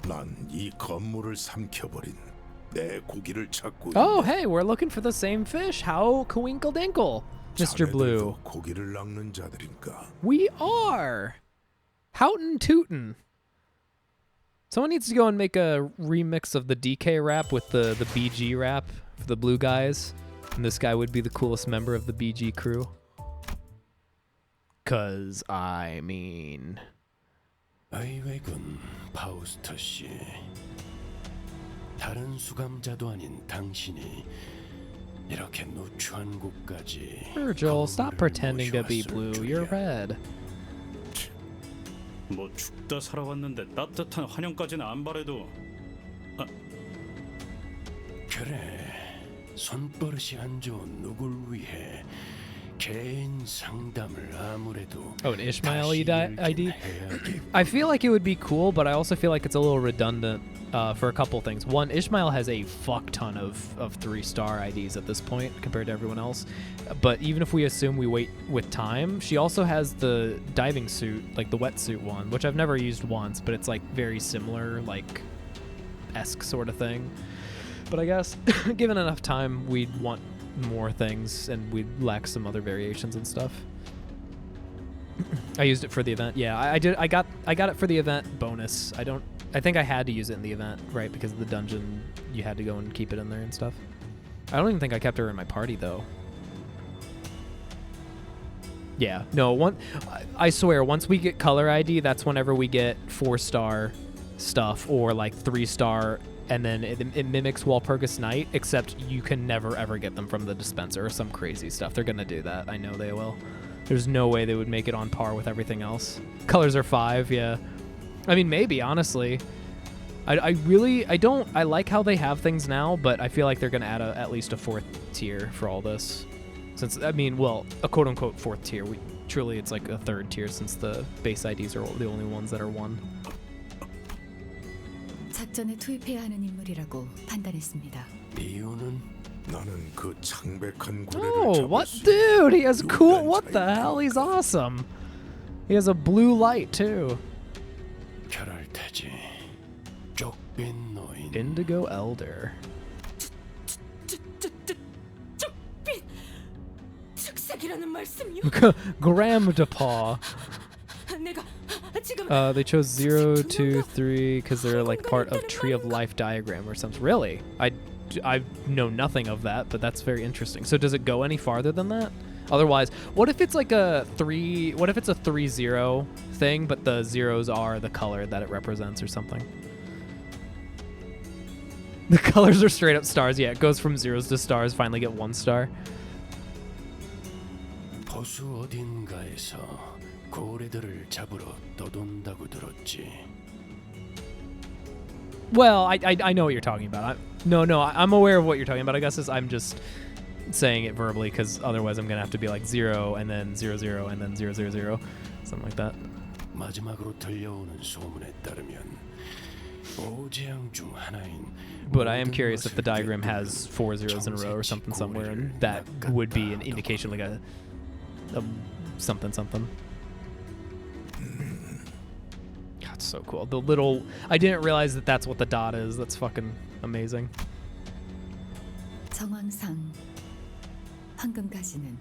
난 이 건물을 삼켜버린 내 고기를 찾고. Oh, hey, we're looking for the same fish. How coinkle dinkle, Mr. Blue. 고기를 낚는 자들인가? We are. Houghton Tootin'. Someone needs to go and make a remix of the DK rap with the BG rap for the blue guys. And this guy would be the coolest member of the BG crew. 'Cause, I mean... 아이웨군 파우스터 씨. 다른 수감자도 아닌 당신이 이렇게 누추한 곳까지. Virgil, stop pretending to be blue. You're red. 뭐 죽다 살아왔는데 따뜻한 환영까지는 안 바래도. 아. 그래, 손버릇이 안 좋은 누굴 위해 개인 상담을 아무래도. Oh, an Ishmael ID? I feel like it would be cool, but I also feel like it's a little redundant for a couple things. One, Ishmael has a fuck ton of 3-star IDs at this point compared to everyone else. But even if we assume we wait with time, she also has the diving suit, like the wetsuit one, which I've never used once, but it's like very similar, like esque sort of thing. But I guess given enough time, we'd want more things and we'd lack some other variations and stuff. I used it for the event. Yeah, I did. I got it for the event bonus. I think I had to use it in the event, right? Because of the dungeon, you had to go and keep it in there and stuff. I don't even think I kept her in my party though. Yeah, no, I swear, once we get color ID, that's whenever we get 4-star stuff or like 3-star, and then it mimics Walpurgis Night, except you can never ever get them from the dispenser or some crazy stuff. They're gonna do that. I know they will. There's no way they would make it on par with everything else. Colors are 5, yeah. I mean, maybe, honestly. I like how they have things now, but I feel like they're gonna add at least a 4th tier for all this. Since, I mean, well, a quote-unquote 4th tier. Truly, it's like a 3rd tier since the base IDs are the only ones that are 1. 작전에 투입해야 하는 인물이라고 판단했습니다. 이유는? 나는 그 창백한 고래를 Oh, what dude? He has cool. What the hell? He's awesome. He has a blue light too. 결할 테지. 쪽빈 노인. Indigo Elder. 쪽빈 즉색이라는 말씀이요? Graham DePaw. 내가 지금 They chose 0, 2, 3 because they're like part of Tree of Life diagram or something. Really? I know nothing of that, but that's very interesting. So does it go any farther than that? Otherwise, what if it's like a 3? What if it's a 3-0 thing, but the zeros are the color that it represents or something? The colors are straight up stars. Yeah, it goes from zeros to stars. Finally get 1 star. 보수 어딘가에서 고래들을 잡으러 떠돈다고 들었지. Well, I know what you're talking about. I'm aware of what you're talking about. I guess I'm just saying it verbally because otherwise I'm gonna have to be like 0 and then 0 0 and then 0 0 0, something like that. 마지막으로 들려오는 소문에 따르면 오재앙 중 하나인. But I am curious if the diagram has 4 zeros in a row or something somewhere, and that would be an indication, like a something. God, so cool. The little, I didn't realize that that's what the dot is. That's fucking amazing. 정황상 황금가지는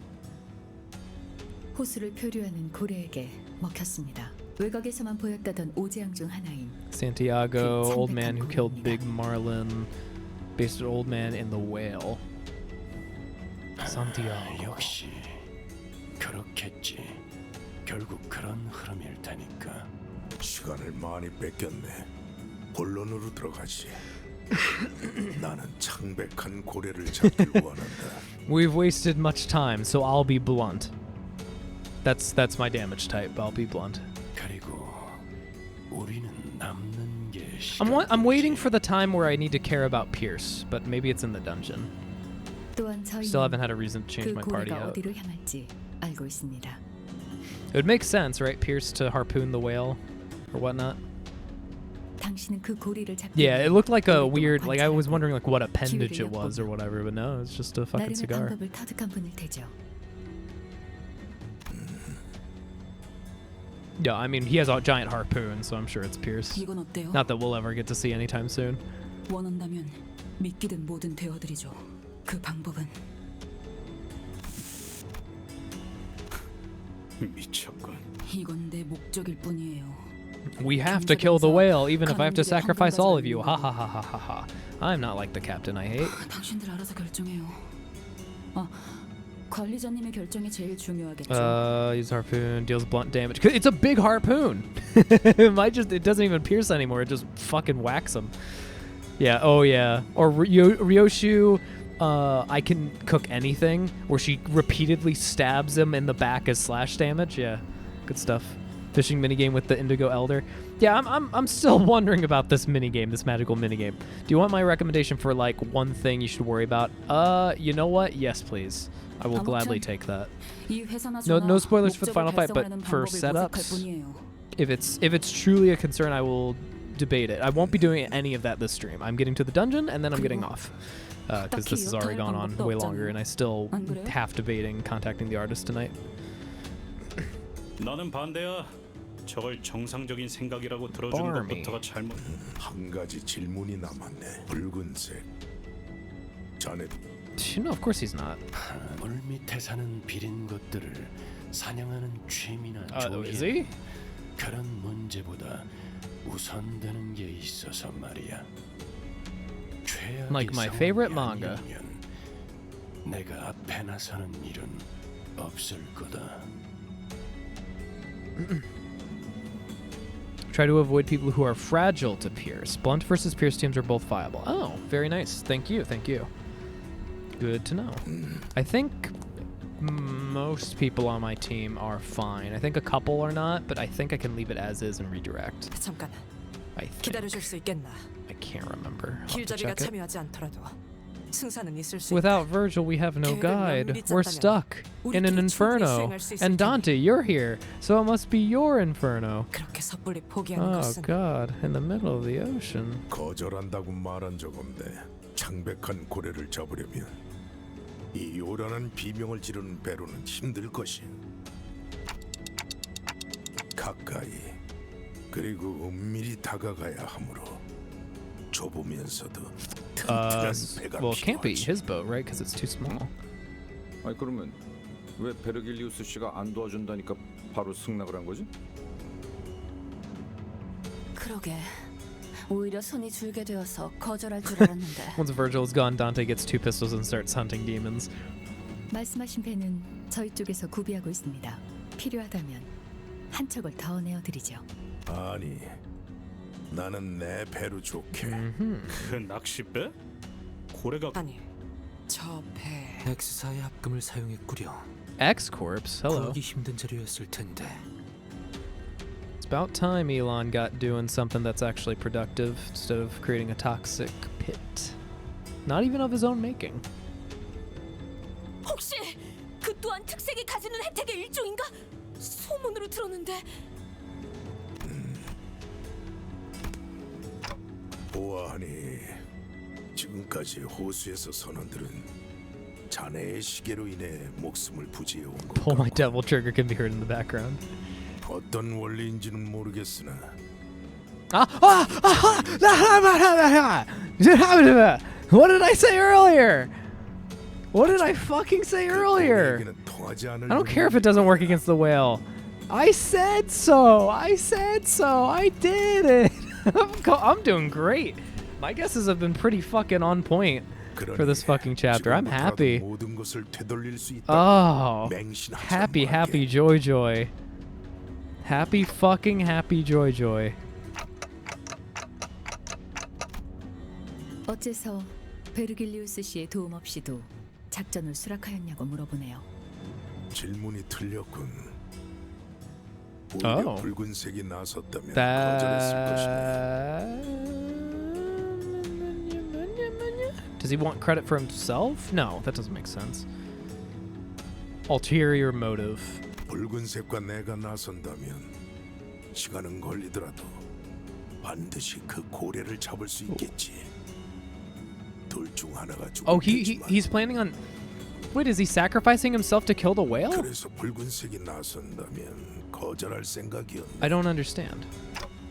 호수를 표류하는 고래에게 먹혔습니다. 외곽에서만 보였다던 오재앙 중 하나인 Santiago, old man who killed Big Marlin, based on old man in the whale. Santiago. 역시 그렇겠지. 결국 그런 흐름일 테니까. 시간을 많이 뺏겼네. 본론으로 들어가지. 나는 창백한 고래를 잡길 원한다. We've wasted much time, so I'll be blunt. That's my damage type. I'll be blunt. 그리고 우리는 남는 게 I'm waiting for the time where I need to care about Pierce, but maybe it's in the dungeon. 또한 Still haven't had a reason to change 그 my party 고래가 out. 어디로 향할지 알고 있습니다. It would make sense, right? Pierce to harpoon the whale or whatnot. 당신은 그 고리를 잡기 Yeah, it looked like a 오랫동안 weird, like I was 관찰하고 wondering like what appendage it 기회를 was or whatever, but no, it's just a fucking 나름의 cigar. 방법을 터득한 분일 테죠. Yeah, I mean, he has a giant harpoon, so I'm sure it's Pierce. 이건 어때요? Not that we'll ever get to see anytime soon. 원한다면 믿기든 뭐든 되어드리죠. 그 방법은 미쳤군. 이건 내 목적일 뿐이에요. We have to kill the whale, even if I have to sacrifice all of you. Ha ha ha ha ha ha. I'm not like the captain I hate. 당신들 알아서 결정해요. 관리자님의 결정이 제일 중요하겠죠. Use harpoon, deals blunt damage. It's a big harpoon. It doesn't even pierce anymore. It just fucking whacks him. Yeah, oh yeah. Or Ryoshu, I can cook anything, where she repeatedly stabs him in the back as slash damage. Yeah, good stuff. Fishing minigame with the Indigo Elder. Yeah, I'm still wondering about this minigame, this magical minigame. Do you want my recommendation for like one thing you should worry about? You know what? Yes, please. I will gladly take that. No spoilers for the final fight, but for setups, if it's truly a concern, I will debate it. I won't be doing any of that this stream. I'm getting to the dungeon and then I'm getting off. Because this has already gone on way longer and I still half debating contacting the artist tonight. 나는 반대야. 저걸 정상적인 생각이라고 들어주는 것부터가 잘못. 한 가지 질문이 남았네. 붉은색. 자네도. No, of course he's not. 물 밑에 사는 비린 것들을 사냥하는 취미나 is he? 그런 문제보다 우선되는 게 있어서 말이야. Like my favorite manga. 내가 앞에 나서는 일은 없을 거다. Try to avoid people who are fragile to Pierce. Blunt versus Pierce teams are both viable. Oh, very nice. Thank you. Thank you. Good to know. I think most people on my team are fine. I think a couple are not, but I think I can leave it as is and redirect. 잠깐. I think. 기다려줄 수 있겠나? I can't remember. I'll have to 길잡이가 check it. 참여하지 않더라도 승산은 있을 수 있다. Without Virgil, we have no 계획을 guide. 면밀히 We're 짰다면 stuck in an 우리끼리 충분히 inferno. 수행할 수 있을 And 테니. Dante, you're here, so it must be your inferno. 그렇게 섣불리 포기하는 Oh 것은 God, in the middle of the ocean. 거절한다고 말한 적 없네. 창백한 고래를 잡으려면 이 요란한 비명을 지르는 배로는 힘들 것이. 가까이 그리고 은밀히 다가가야 하므로 좁으면서도 튼튼한 배가 Well, it can't be 필요하지. his boat, right? Because it's too small. 아니 그러면 왜 베르길리우스 씨가 안 도와준다니까 바로 승낙을 한 거지? 그러게. 오히려 손이 줄게 되어서 거절할 줄 알았는데. Once Virgil is gone, Dante gets two pistols and starts hunting demons. 말씀하신 배는 저희 쪽에서 구비하고 있습니다. 필요하다면 한 척을 더 내어드리죠. 아니, 나는 내 배로 좋게. 그 낚싯배? 고래가 아니 저 배. 엑스사의 합금을 사용했구려. X-Corps, hello. 구하기 힘든 재료였을 텐데. It's about time Elon got doing something that's actually productive instead of creating a toxic pit. Not even of his own making. 혹시 그 또한 특색이 가지는 혜택의 일종인가? 소문으로 들었는데. 보아하니 지금까지 호수에서 선원들은 자네의 시계로 인해 목숨을 부지해온 것 Pull my devil trigger can be heard in the background. 어떤 원리인지는 모르겠으나 What did I say earlier? What did I fucking say earlier? I don't care if it doesn't work against the whale. I said so. I did it. I'm doing great. My guesses have been pretty fucking on point for this fucking chapter. I'm happy. Oh, happy, joy. Happy fucking happy, joy. 어째서 베르길리우스 씨의 도움 없이도 작전을 수락하였냐고 물어보네요. 질문이 틀렸군. 오히려 붉은색이 나섰다면 거절했을 것이네. Does he want credit for himself? No, that doesn't make sense. Ulterior motive. 붉은색과 내가 나선다면 시간은 걸리더라도 반드시 그 고래를 잡을 수 있겠지. 둘 중 하나가 죽겠지만. Oh, he's planning on. Wait, is he sacrificing himself to kill the whale? 그래서 붉은색이 나선다면 거절할 생각이었나? I don't understand.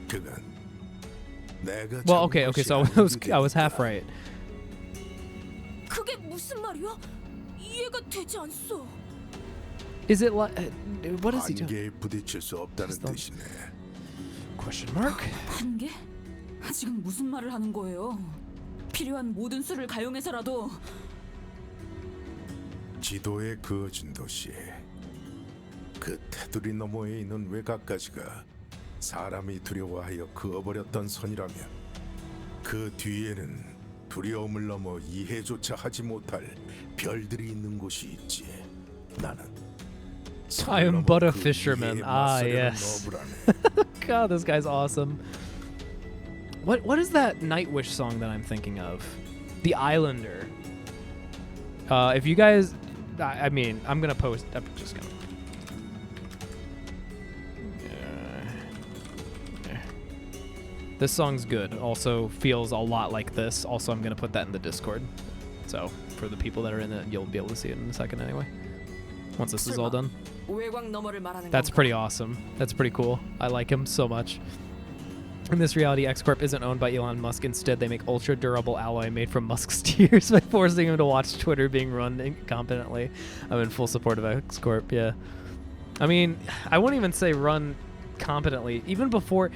그건 내가. Well, okay, so I was half right. 그게 무슨 말이야? 이해가 되지 않소. Is it like what is he doing? 한계에 부딪힐 수 없다는 뜻이네. Question mark? 한계? 지금 무슨 말을 하는 거예요? 필요한 모든 수를 가용해서라도. 지도에 그어진 도시. 그 테두리 너머에 있는 외곽까지가 사람이 두려워하여 그어버렸던 선이라면 그 뒤에는 두려움을 넘어 이해조차 하지 못할 별들이 있는 곳이 있지. 나는 I am but a fisherman. Ah, yes. God, this guy's awesome. What is that Nightwish song that I'm thinking of? The Islander. If you guys, I mean, I'm gonna post. I'm just gonna. This song's good. Also feels a lot like this. Also, I'm gonna put that in the Discord. So for the people that are in it, you'll be able to see it in a second anyway. Once this is all done. That's pretty awesome. That's pretty cool. I like him so much. In this reality, X-Corp isn't owned by Elon Musk. Instead, they make ultra-durable alloy made from Musk's tears by forcing him to watch Twitter being run incompetently. I'm in full support of X-Corp, yeah. I mean, I wouldn't even say run competently. Even before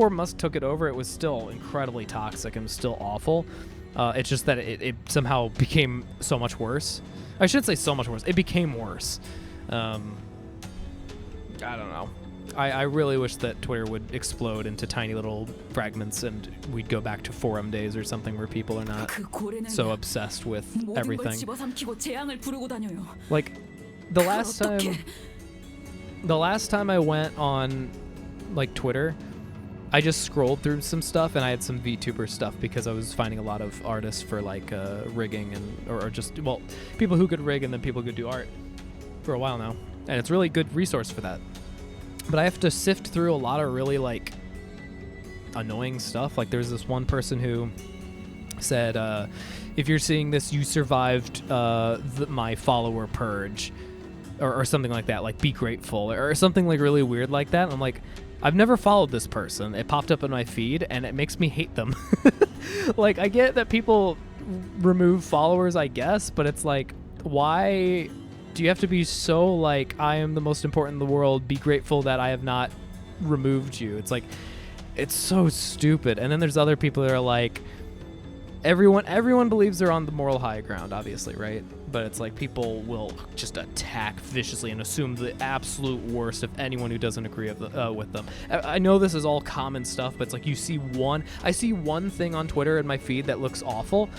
Musk took it over, it was still incredibly toxic and still awful. It's just that it somehow became so much worse. I should say so much worse. It became worse. I don't know. I really wish that Twitter would explode into tiny little fragments and we'd go back to forum days or something where people are not so obsessed with everything. Like the last time I went on like Twitter, I just scrolled through some stuff and I had some VTuber stuff because I was finding a lot of artists for like rigging and or just people who could rig and then people who could do art for a while now, and it's a really good resource for that. But I have to sift through a lot of really like annoying stuff. Like there's this one person who said, if you're seeing this, you survived my follower purge or something like that. Like be grateful or something like really weird like that. And I'm like, I've never followed this person. It popped up in my feed and it makes me hate them. Like I get that people remove followers, I guess, but it's like, why do you have to be so like, I am the most important in the world, be grateful that I have not removed you? It's like, it's so stupid. And then there's other people that are like, everyone believes they're on the moral high ground, obviously, right? But it's like people will just attack viciously and assume the absolute worst of anyone who doesn't agree with them. I know this is all common stuff, but it's like I see one thing on Twitter in my feed that looks awful,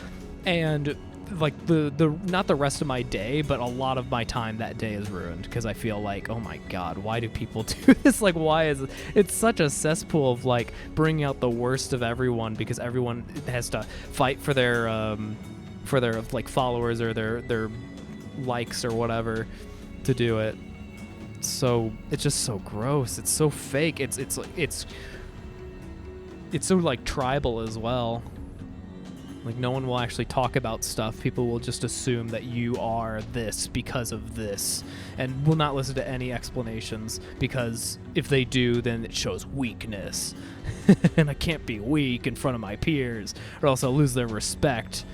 and like the not the rest of my day, but a lot of my time that day is ruined because I feel like, oh my god, why do people do this? Like, why is it's such a cesspool of like bringing out the worst of everyone because everyone has to fight for their like followers or their likes or whatever to do it. So it's just so gross. It's so fake. It's so like tribal as well. Like, no one will actually talk about stuff. People will just assume that you are this because of this, and will not listen to any explanations, because if they do, then it shows weakness. And I can't be weak in front of my peers, or else I'll lose their respect,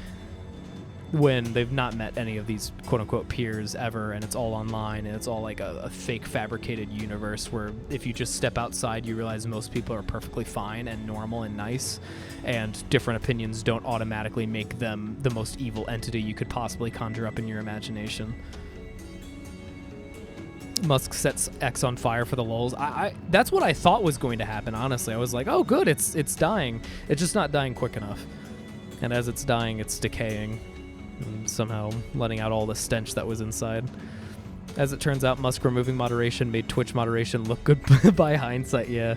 when they've not met any of these quote-unquote peers ever, and it's all online, and it's all like a fake fabricated universe where if you just step outside, you realize most people are perfectly fine and normal and nice, and different opinions don't automatically make them the most evil entity you could possibly conjure up in your imagination. Musk sets X on fire for the lulz. That's what I thought was going to happen, honestly. I was like, oh good, it's dying. It's just not dying quick enough. And as it's dying, it's decaying, and somehow letting out all the stench that was inside. As it turns out, Musk removing moderation made Twitch moderation look good by hindsight, yeah,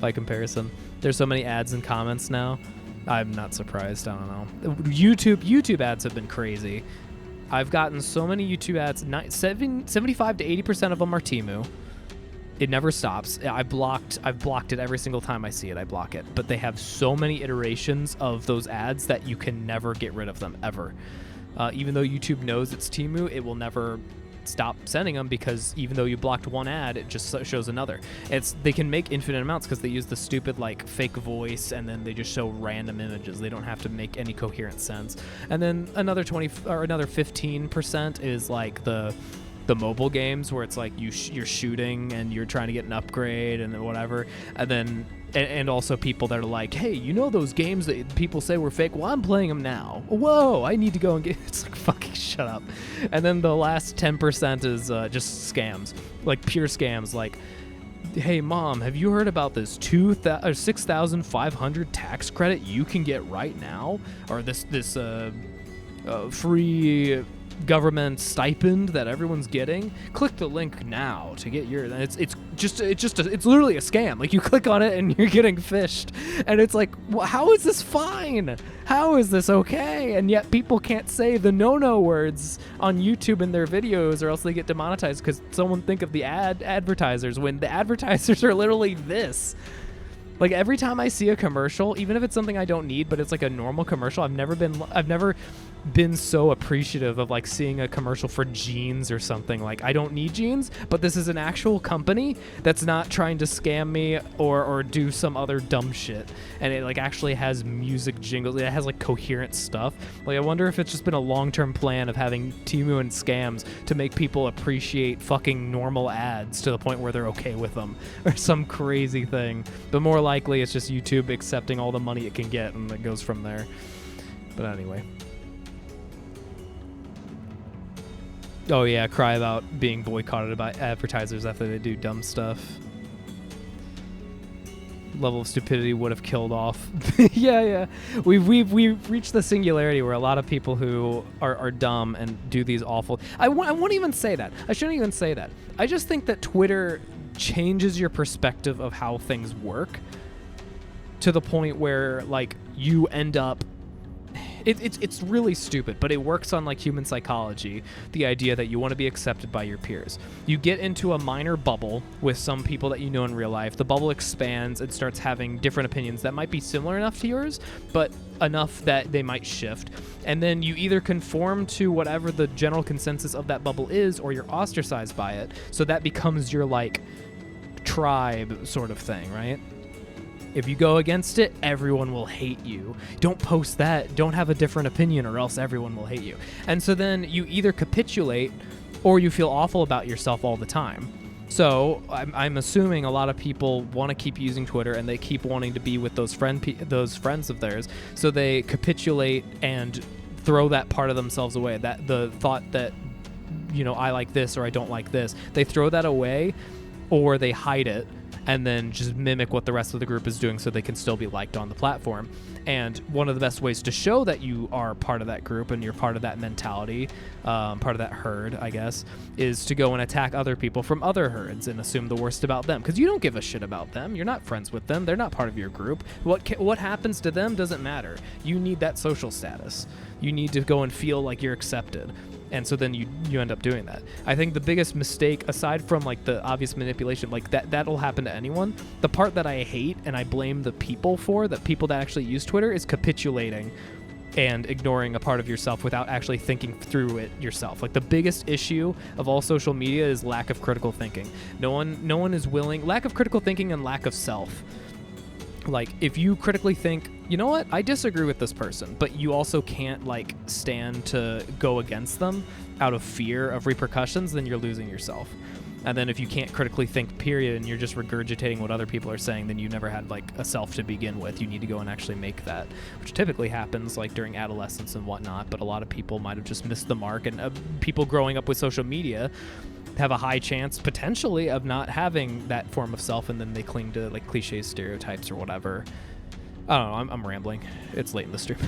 by comparison. There's so many ads and comments now. I'm not surprised, I don't know. YouTube ads have been crazy. I've gotten so many YouTube ads, 75 to 80% of them are Temu. It never stops. I've blocked it every single time I see it. I block it. But they have so many iterations of those ads that you can never get rid of them, ever. Even though YouTube knows it's Temu, it will never stop sending them, because even though you blocked one ad, it just shows another. They can make infinite amounts because they use the stupid like fake voice, and then they just show random images. They don't have to make any coherent sense. And then another 15% is like the mobile games where it's like you're shooting and you're trying to get an upgrade and whatever, and then and also people that are like, hey, you know those games that people say were fake? Well, I'm playing them now. Whoa, I need to go and get... It's like, fucking shut up. And then the last 10% is just scams, like pure scams, like, hey mom, have you heard about this 6,500 tax credit you can get right now, or this free government stipend that everyone's getting? Click the link now to get your... It's literally a scam. Like, you click on it and you're getting fished, and it's like, well, how is this fine? How is this okay? And yet people can't say the no words on YouTube in their videos, or else they get demonetized, because someone think of the advertisers, when the advertisers are literally this. Like, every time I see a commercial, even if it's something I don't need, but it's like a normal commercial, I've never been so appreciative of like seeing a commercial for jeans or something. Like, I don't need jeans, but this is an actual company that's not trying to scam me or do some other dumb shit, and it like actually has music jingles. It has like coherent stuff. Like, I wonder if it's just been a long-term plan of having Temu and scams to make people appreciate fucking normal ads to the point where they're okay with them, or some crazy thing. But more likely it's just YouTube accepting all the money it can get, and it goes from there. But anyway. Oh yeah, cry about being boycotted by advertisers after they do dumb stuff. Level of stupidity would have killed off. yeah. We've reached the singularity where a lot of people who are dumb and do these awful... I won't even say that. I shouldn't even say that. I just think that Twitter changes your perspective of how things work to the point where, like, you end up... It's really stupid, but it works on like human psychology, the idea that you want to be accepted by your peers. You get into a minor bubble with some people that you know in real life. The bubble expands and starts having different opinions that might be similar enough to yours, but enough that they might shift. And then you either conform to whatever the general consensus of that bubble is, or you're ostracized by it. So that becomes your like tribe sort of thing, right? If you go against it, everyone will hate you. Don't post that. Don't have a different opinion, or else everyone will hate you. And so then you either capitulate or you feel awful about yourself all the time. So I'm assuming a lot of people want to keep using Twitter, and they keep wanting to be with those friends of theirs. So they capitulate and throw that part of themselves away. That the thought that, you know, I like this or I don't like this. They throw that away, or they hide it, and then just mimic what the rest of the group is doing so they can still be liked on the platform. And one of the best ways to show that you are part of that group and you're part of that mentality, part of that herd, I guess, is to go and attack other people from other herds and assume the worst about them. Because you don't give a shit about them. You're not friends with them. They're not part of your group. What happens to them doesn't matter. You need that social status. You need to go and feel like you're accepted. And so then you end up doing that. I think the biggest mistake, aside from like the obvious manipulation, like that'll happen to anyone. The part that I hate and I blame the people for, the people that actually use Twitter, is capitulating and ignoring a part of yourself without actually thinking through it yourself. Like the biggest issue of all social media is lack of critical thinking. No one is willing. Lack of critical thinking and lack of self. Like if you critically think, you know what, I disagree with this person, but you also can't like stand to go against them out of fear of repercussions, then you're losing yourself. And then if you can't critically think, period, and you're just regurgitating what other people are saying, then you never had like a self to begin with. You need to go and actually make that, which typically happens like during adolescence and whatnot. But a lot of people might have just missed the mark. And people growing up with social media have a high chance potentially of not having that form of self, and then they cling to like cliches, stereotypes, or whatever. I don't know. I'm rambling. It's late in the stream.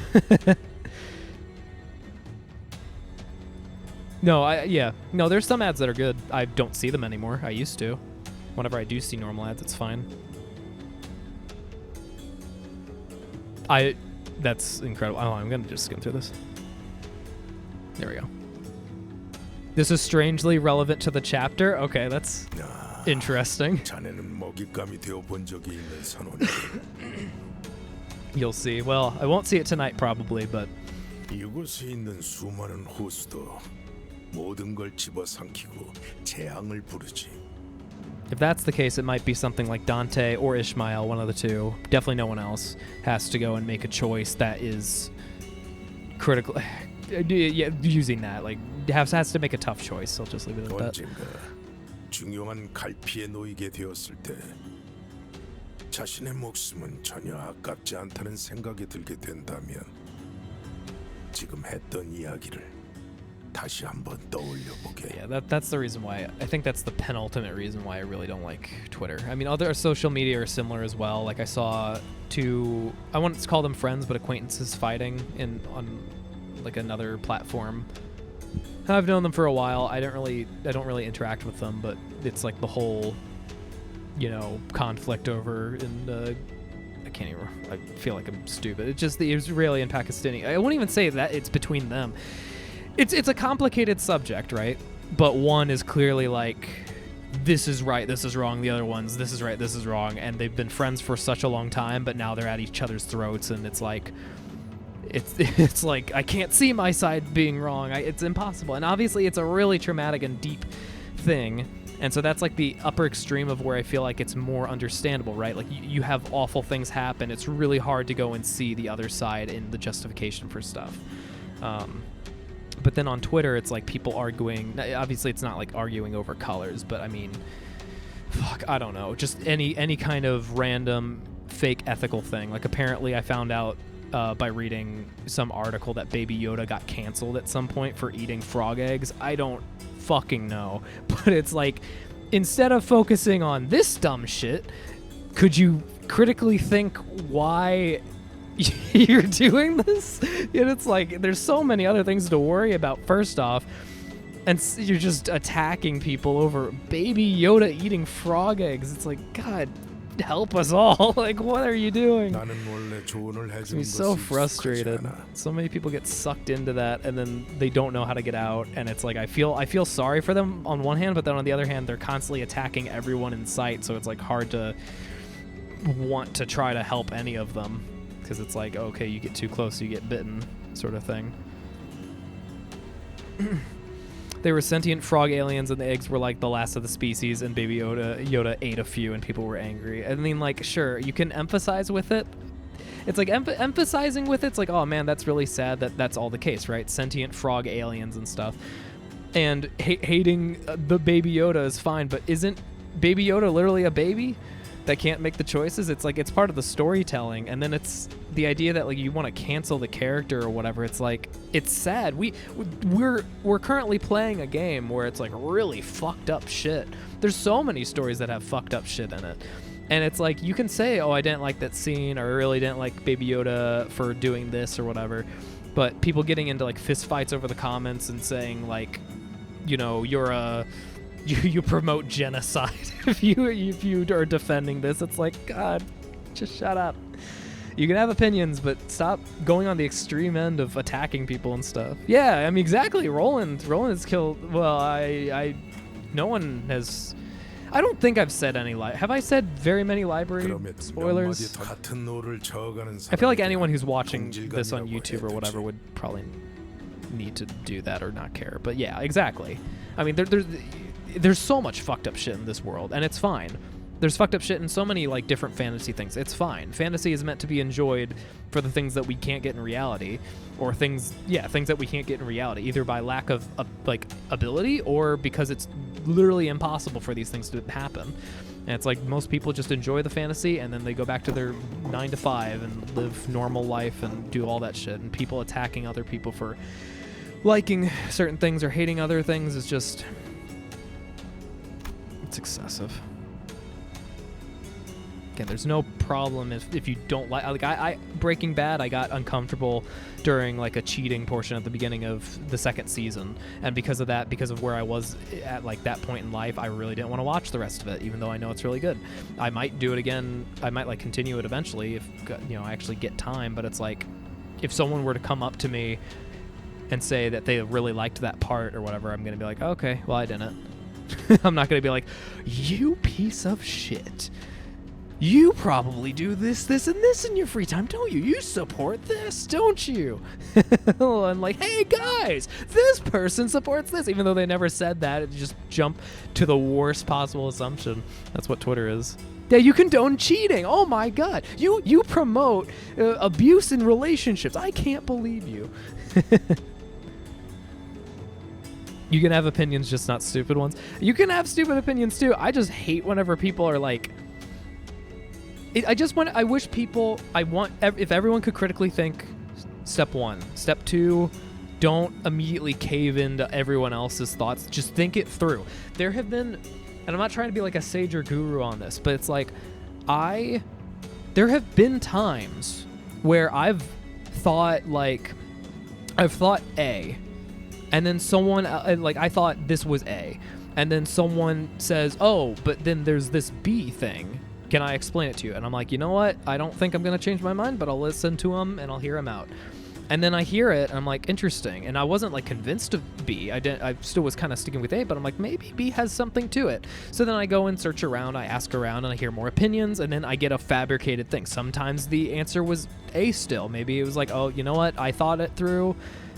No, there's some ads that are good. I don't see them anymore. I used to. Whenever I do see normal ads, it's fine. That's incredible. Oh, I'm gonna just skim through this. There we go. This is strangely relevant to the chapter. Okay, that's interesting. 자네는 먹잇감이 되어 본 적이 있는 선원이. You'll see. Well, I won't see it tonight probably, but 이곳에 있는 수많은 호수도 모든 걸 집어삼키고 재앙을 부르지. if that's the case, it might be something like Dante or Ishmael, one of the two. Definitely no one else has to go and make a choice that is critical. Yeah, using that, like, has to make a tough choice. I'll just leave it at that. 언젠가 중요한 갈피에 놓이게 되었을 때 자신의 목숨은 전혀 아깝지 않다는 생각이 들게 된다면 지금 했던 이야기를 다시 한번 떠올려 보게. Yeah, that's the reason why. I think that's the penultimate reason why I really don't like Twitter. I mean, other social media are similar as well. Like I saw two, I wouldn't call them friends, but acquaintances fighting on like another platform. I've known them for a while. I don't really interact with them, but it's like the whole, you know, conflict over in I can't even, I feel like I'm stupid. It's just the Israeli and Pakistani. I won't even say that it's between them. It's a complicated subject, right? But one is clearly like, this is right, this is wrong. The other one's, this is right, this is wrong. And they've been friends for such a long time, but now they're at each other's throats, and it's like, it's like, I can't see my side being wrong. It's impossible. And obviously it's a really traumatic and deep thing. And so that's like the upper extreme of where I feel like it's more understandable, right? Like you have awful things happen. It's really hard to go and see the other side in the justification for stuff. But then on Twitter, it's like people arguing. Obviously, it's not like arguing over colors, but I mean, fuck, I don't know. Just any kind of random fake ethical thing. Like apparently I found out by reading some article that Baby Yoda got canceled at some point for eating frog eggs. I don't fucking know. But it's like, instead of focusing on this dumb shit, could you critically think why you're doing this? And it's like, there's so many other things to worry about first off, and you're just attacking people over Baby Yoda eating frog eggs. It's like, God help us all. Like, what are you doing? Makes me so frustrated. So many people get sucked into that, and then they don't know how to get out. And it's like, I feel sorry for them on one hand, but then on the other hand, they're constantly attacking everyone in sight. So it's like hard to want to try to help any of them, because it's like, okay, you get too close, you get bitten, sort of thing. They were sentient frog aliens, and the eggs were like the last of the species, and Baby Yoda ate a few, and people were angry. I mean, like, sure, you can emphasize with it. It's like emphasizing with it's like, oh man, that's really sad that that's all the case, right? Sentient frog aliens and stuff. And hating the Baby Yoda is fine, but isn't Baby Yoda literally a baby that can't make the choices? It's like, it's part of the storytelling. And then it's the idea that like you want to cancel the character or whatever. It's like, it's sad. We're currently playing a game where it's like really fucked up shit. There's so many stories that have fucked up shit in it. And it's like, you can say, oh, I didn't like that scene, or I really didn't like Baby Yoda for doing this or whatever. But people getting into like fist fights over the comments and saying like, you know, you promote genocide if you are defending this. It's like, God, just shut up. You can have opinions, but stop going on the extreme end of attacking people and stuff. Yeah, I mean, exactly. Roland has killed. Well, no one has. I don't think I've said any have I said very many library spoilers? 같은 노를 저어가는 I feel like anyone who's watching this on YouTube or whatever would probably need to do that or not care. But yeah, exactly. I mean, there's so much fucked up shit in this world, and it's fine. There's fucked up shit in so many like different fantasy things. It's fine. Fantasy is meant to be enjoyed for the things that we can't get in reality, or things that we can't get in reality, either by lack of like ability or because it's literally impossible for these things to happen. And it's like most people just enjoy the fantasy and then they go back to their 9 to 5 and live normal life and do all that shit. And people attacking other people for liking certain things or hating other things is just, it's excessive. Again, there's no problem if you don't like I Breaking Bad, I got uncomfortable during like a cheating portion at the beginning of the second season, and because of that, because of where I was at like that point in life, I really didn't want to watch the rest of it, even though I know it's really good. I might do it again. I might like continue it eventually if I actually get time. But it's like if someone were to come up to me and say that they really liked that part or whatever, I'm gonna be like, okay, well I didn't. I'm not gonna be like, you piece of shit. You probably do this, this, and this in your free time, don't you? You support this, don't you? And like, hey guys, this person supports this, even though they never said that. It just jump to the worst possible assumption. That's what Twitter is. Yeah, you condone cheating. Oh my God, you promote abuse in relationships. I can't believe you. You can have opinions, just not stupid ones. You can have stupid opinions too. I just hate whenever people are like. I wish people, if everyone could critically think, step 1. Step 2, don't immediately cave into everyone else's thoughts. Just think it through. There have been, and I'm not trying to be like a sage or guru on this, but it's like, there have been times where I've thought A, and then someone, like I thought this was A, and then someone says, oh, but then there's this B thing. Can I explain it to you? And I'm like, you know what? I don't think I'm going to change my mind, but I'll listen to him and I'll hear him out. And then I hear it and I'm like, interesting. And I wasn't like convinced of B. I still was kind of sticking with A, but I'm like, maybe B has something to it. So then I go and search around, I ask around, and I hear more opinions, and then I get a fabricated thing. Sometimes the answer was A still. Maybe it was like, oh, you know what? I thought it through.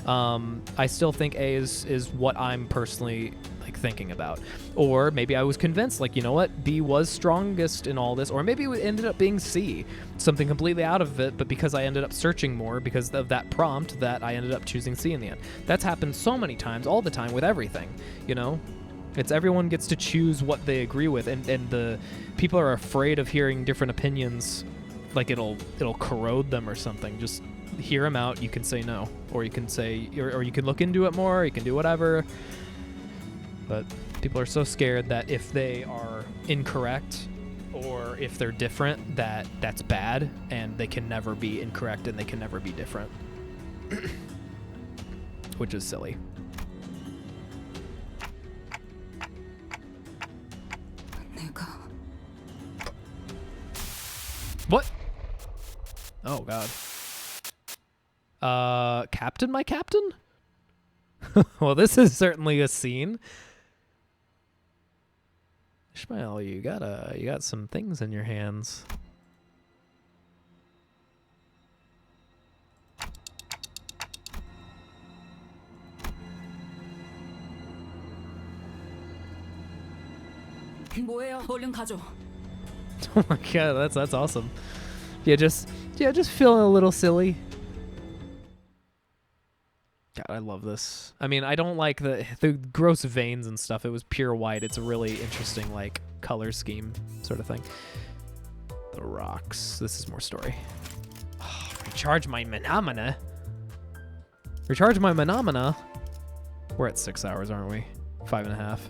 I still think A is what I'm personally like thinking about. Or maybe I was convinced, like, you know what, B was strongest in all this. Or maybe it ended up being C, something completely out of it, but because I ended up searching more because of that prompt, that I ended up choosing C in the end. That's happened so many times, all the time, with everything, you know? It's everyone gets to choose what they agree with, and the people are afraid of hearing different opinions, like it'll corrode them or something. Just hear them out. You can say no, or you can say, or you can look into it more, or you can do whatever. But people are so scared that if they are incorrect or if they're different, that's bad, and they can never be incorrect and they can never be different. Which is silly. What? Oh God. Captain, my captain? Well, this is certainly a scene. Ishmael, you got some things in your hands. 뭐예요? 얼른 가져. Oh my God, that's awesome. Yeah, just feeling a little silly. God, I love this. I mean, I don't like the gross veins and stuff. It was pure white. It's a really interesting, like, color scheme sort of thing. The rocks. This is more story. Oh, recharge my phenomena. Recharge my phenomena. We're at 6 hours, aren't we? 5.5.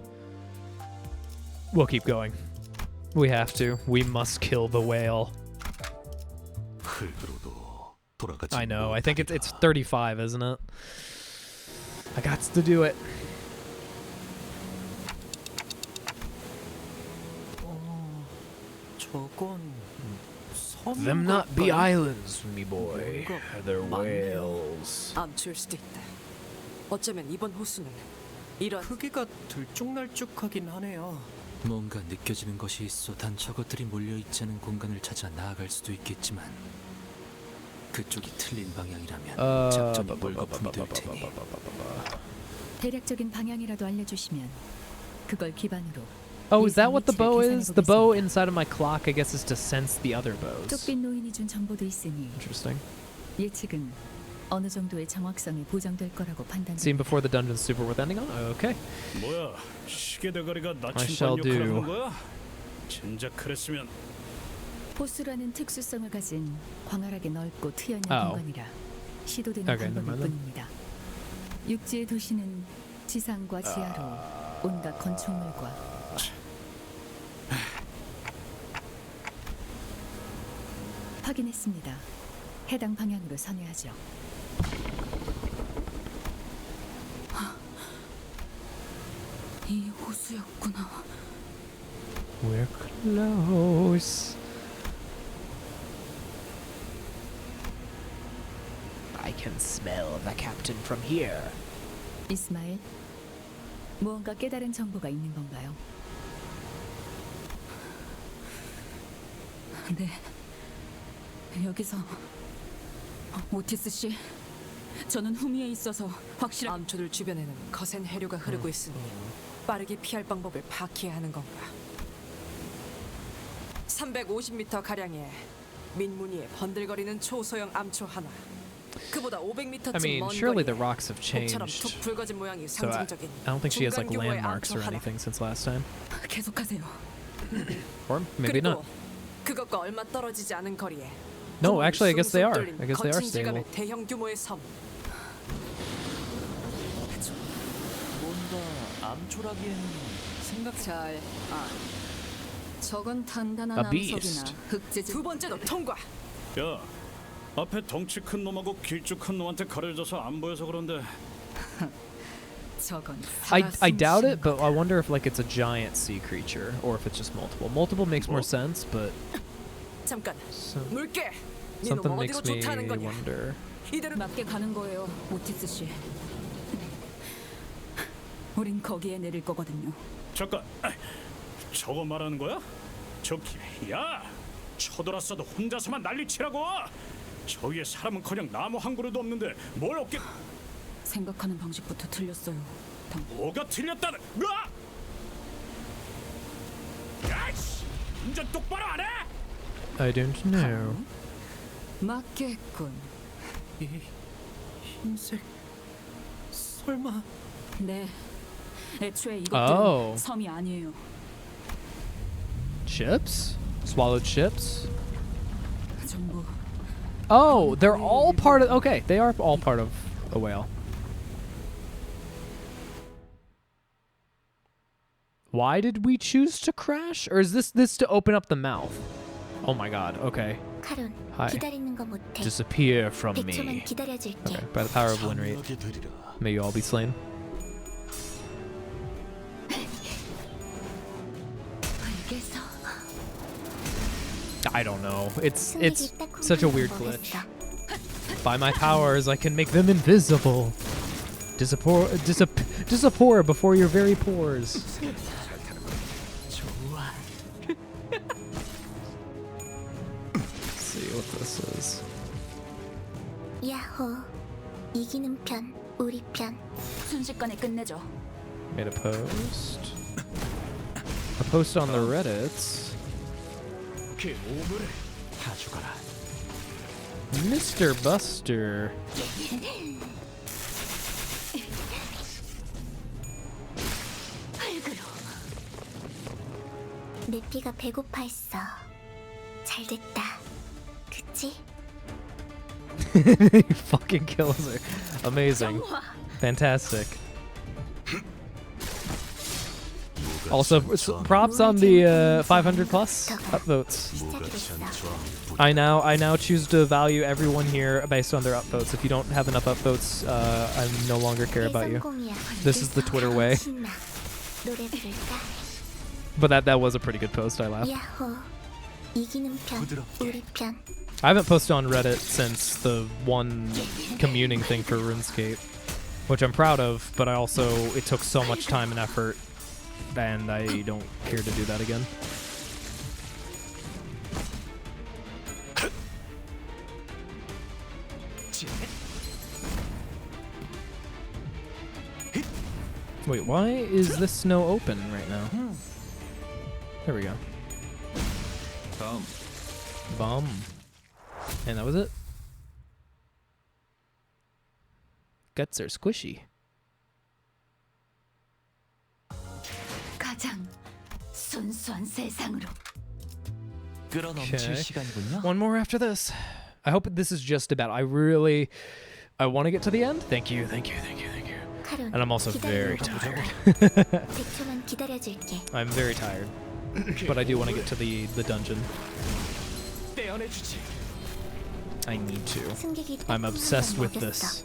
We'll keep going. We have to. We must kill the whale. I know. I think it's 35, isn't it? I got to do it. Them not be islands, me boy. They're whales. 안 추울 수도 있다. 어쩌면 이번 호수는 이런 크기가 들쭉날쭉하긴 하네요. 뭔가 느껴지는 것이 있어 단 저것들이 몰려있지 않은 공간을 찾아 나아갈 수도 있겠지만 그쪽이 틀린 방향이라면 작전이 물거품될 테니 대략적인 방향이라도 알려주시면 그걸 기반으로 Oh, is that what the bow is? The bow inside of my clock, I guess, is to sense the other bows. 쪽빛 노인이 준 정보도 있으니 Interesting. 예측은 어느 정도의 정확성이 보장될 거라고 판단됩니다. Seen before the dungeon's super worth ending on? Okay. 뭐야? 시계 대가리가 I shall 나침반 역할을 하는 do. 거야? 진작 그랬으면 보스라는 특수성을 가진 광활하게 넓고 트여있는 Oh. 공간이라 시도되는 Okay, 방법일 never mind 뿐입니다. 육지의 도시는 지상과 지하로 온갖 건축물과 확인했습니다. 해당 방향으로 선회하죠. 이 호수였구나. We're close. I can smell the captain from here. 이스마일, 무언가 깨달은 정보가 있는 건가요? 네. 여기서 오티스 씨, 저는 후미에 있어서 확실한 암초들 주변에는 거센 해류가 흐르고 있으니 빠르게 피할 방법을 파악해야 하는 건가? 350m 가량의 민무늬에 번들거리는 초소형 암초 하나. 그보다 500m쯤 I mean, 먼 surely 거리에 the rocks have 복처럼 changed. 툭 붉어진 모양이 So I 상징적인 don't think she has like 중간 규모의 landmarks 암초 or 하나. anything since last time. 계속하세요. Or maybe 그리고 not. 그것과 얼마 떨어지지 않은 거리에 No, actually, I guess they are. 뚫린 I guess they are 거친 질감의 stable. 대형 규모의 섬. 뭔가 암초라기에는 생각 잘. 저건 단단한 A beast. 암석이나 흑재질. 두 번째도 통과. 야, 앞에 덩치 큰 놈하고 길쭉한 놈한테 가려져서 안 보여서 그런데 저건 I doubt it, but I wonder if like it's a giant sea creature or if it's just multiple. Multiple makes more sense, but 잠깐. So- 물개. 네 something 놈 makes 어디로 me 좋다는 거냐? wonder. 이대로 맞게 가는 거예요, 오티스 씨. 우린 거기에 내릴 거거든요. 잠깐, 저거 말하는 거야? 저기, 야, 쳐들었어도 혼자서만 난리치라고. 저기에 사람은커녕 나무 한 그루도 없는데 뭘 없게? 생각하는 방식부터 틀렸어요. 뭐가 틀렸다는? 야이씨, 운전 똑바로 안 해? I don't know. 맞겠군. 이 흰색 설마 네. 애초에 이것들은 Oh. 섬이 아니에요. Chips? Swallowed chips? 전부 Oh, they're all part of. Okay, they are all part of a whale. Why did we choose to crash? Or is this to open up the mouth? Oh my god, okay. 카론, Hi. 기다리는 거 못해. Disappear from 100초만 me. 기다려줄게. Okay, by the power of wind rate. May you all be slain. 알겠어. I don't know. It's 승리를 딱 such a 홈런을 weird 먹었어. glitch. By my powers, I can make them invisible. Disappear before your very pores. Let's see what this is. 야호. 이기는 편, 우리 편. 순식간에 끝내죠. Made a post. A post on the Reddits. Mr. Buster. 내 피가 배고파했어. 잘 됐다. 그치? He fucking kills her. Amazing. Fantastic. Also, props on the 500 plus upvotes. I now choose to value everyone here based on their upvotes. If you don't have enough upvotes, I no longer care about you. This is the Twitter way. 노래 부를까? But that was a pretty good post. I laughed. 야호. 이기는 편, 우리 편. I haven't posted on Reddit since the one communing thing for RuneScape, which I'm proud of, but it took so much time and effort and I don't care to do that again. Wait, why is this snow open right now? There we go. Bum. And that was it. Guts are squishy. 가장 순수한 세상으로. 끌어넘칠 시간이군요. One more after this. I hope this is just about. I want to get to the end. Thank you. And I'm also very tired. I'm very tired. But I do want to get to the dungeon. I need to. I'm obsessed with this.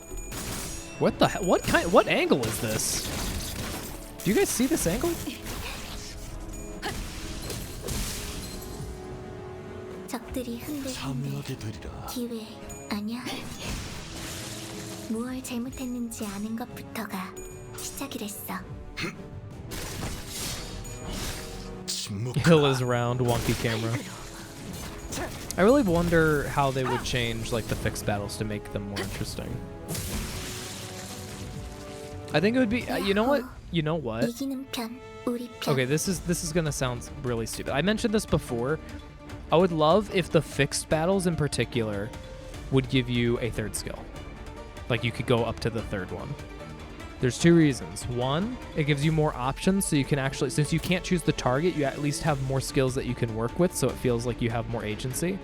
What the hell? What angle is this? Do you guys see this angle? 적들이 흔들흔들 기회 아니야. 무얼 잘못했는지 아는 것부터가 시작이랬어. Hill is round, wonky camera. I really wonder how they would change like the fixed battles to make them more interesting. I think it would be. You know what? 이기는 편, 우리 편. Okay, this is gonna sound really stupid. I mentioned this before. I would love if the fixed battles in particular would give you a third skill. Like you could go up to the third one. There's two reasons. One, it gives you more options, so you can actually, since you can't choose the target, you at least have more skills that you can work with, so it feels like you have more agency.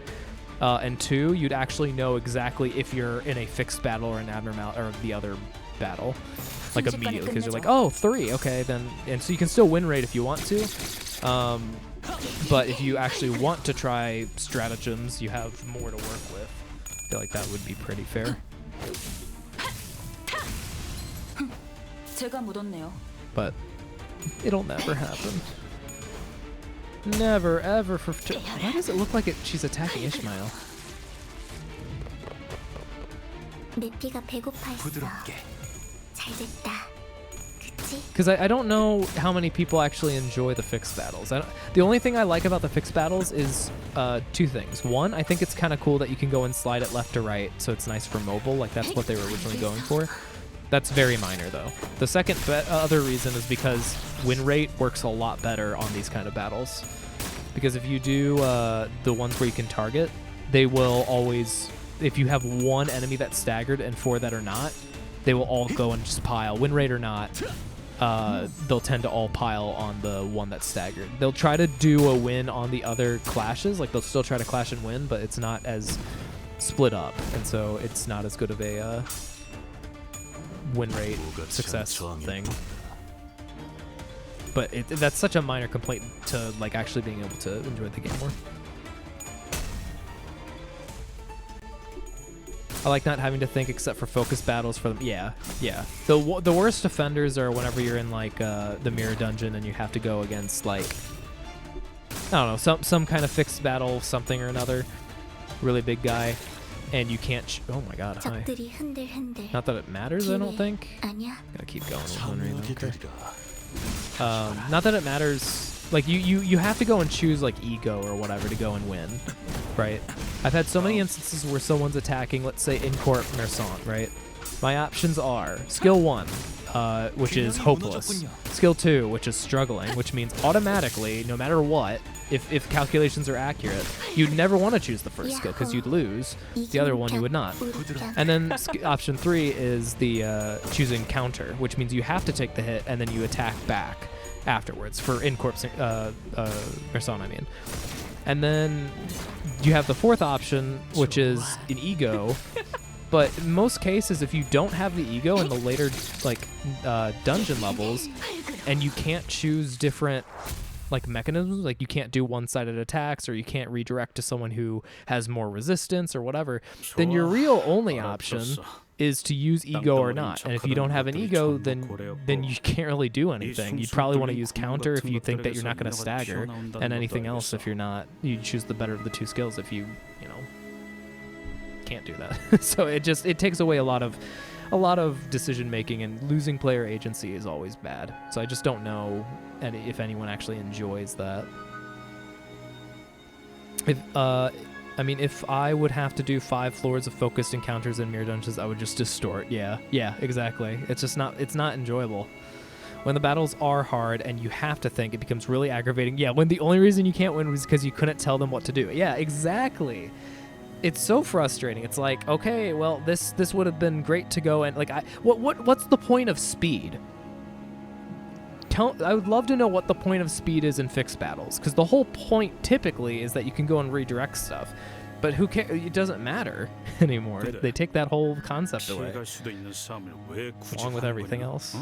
And two, you'd actually know exactly if you're in a fixed battle or an abnormal or the other battle, like immediately, because you're like, oh, 3, okay, then, and so you can still win rate if you want to. But if you actually want to try stratagems, you have more to work with. I feel like that would be pretty fair. 제가 묻었네요. But it'll never happen. Never, ever. Why does it look like she's attacking Ishmael? 내 피가 배고파했어. 잘됐다. Because I don't know how many people actually enjoy the fixed battles. The only thing I like about the fixed battles is two things. One, I think it's kind of cool that you can go and slide it left to right, so it's nice for mobile. Like that's what they were originally going for. That's very minor, though. The second other reason is because win rate works a lot better on these kind of battles. Because if you do the ones where you can target, they will always, if you have one enemy that's staggered and 4 that are not, they will all go and just pile. Win rate or not, they'll tend to all pile on the one that's staggered. They'll try to do a win on the other clashes, like they'll still try to clash and win, but it's not as split up, and so it's not as good of a win rate success thing. But that's such a minor complaint to like actually being able to enjoy the game more. I like not having to think except for focus battles for them. Yeah. The worst offenders are whenever you're in like the mirror dungeon and you have to go against like, I don't know, some kind of fixed battle, something or another, really big guy, and you can't. Oh my God! Hi. Not that it matters, I don't think. Gotta keep going with one reason. Okay. Not that it matters. Like you have to go and choose like ego or whatever to go and win, right? I've had so many instances where someone's attacking, let's say Incorp Mersant, right? My options are skill 1, which is hopeless. Skill 2, which is struggling, which means automatically, no matter what, if calculations are accurate, you'd never want to choose the first skill because you'd lose. The other one you would not. And then option 3 is the choosing counter, which means you have to take the hit and then you attack back afterwards for Incorp Mersant, I mean. And then you have the 4th option, which is an ego. But in most cases, if you don't have the ego in the later like dungeon levels, and you can't choose different like mechanisms, like you can't do one-sided attacks or you can't redirect to someone who has more resistance or whatever, then your real only option is to use ego or not. And if you don't have an ego, then you can't really do anything. You'd probably want to use counter if you think that you're not going to stagger, and anything else if you're not. You choose the better of the 2 skills if you know, can't do that. So it takes away a lot of a lot of decision making, and losing player agency is always bad. So I just don't know if anyone actually enjoys that. If I would have to do 5 floors of focused encounters in mirror dungeons, I would just distort. Yeah, exactly. It's not enjoyable. When the battles are hard and you have to think, it becomes really aggravating. Yeah, when the only reason you can't win was because you couldn't tell them what to do. Yeah, exactly. It's so frustrating. It's like, okay, well, this would have been great to go and like, what's the point of speed? I would love to know what the point of speed is in fixed battles, because the whole point typically is that you can go and redirect stuff, but who cares? It doesn't matter anymore. They take that whole concept away, along with everything else.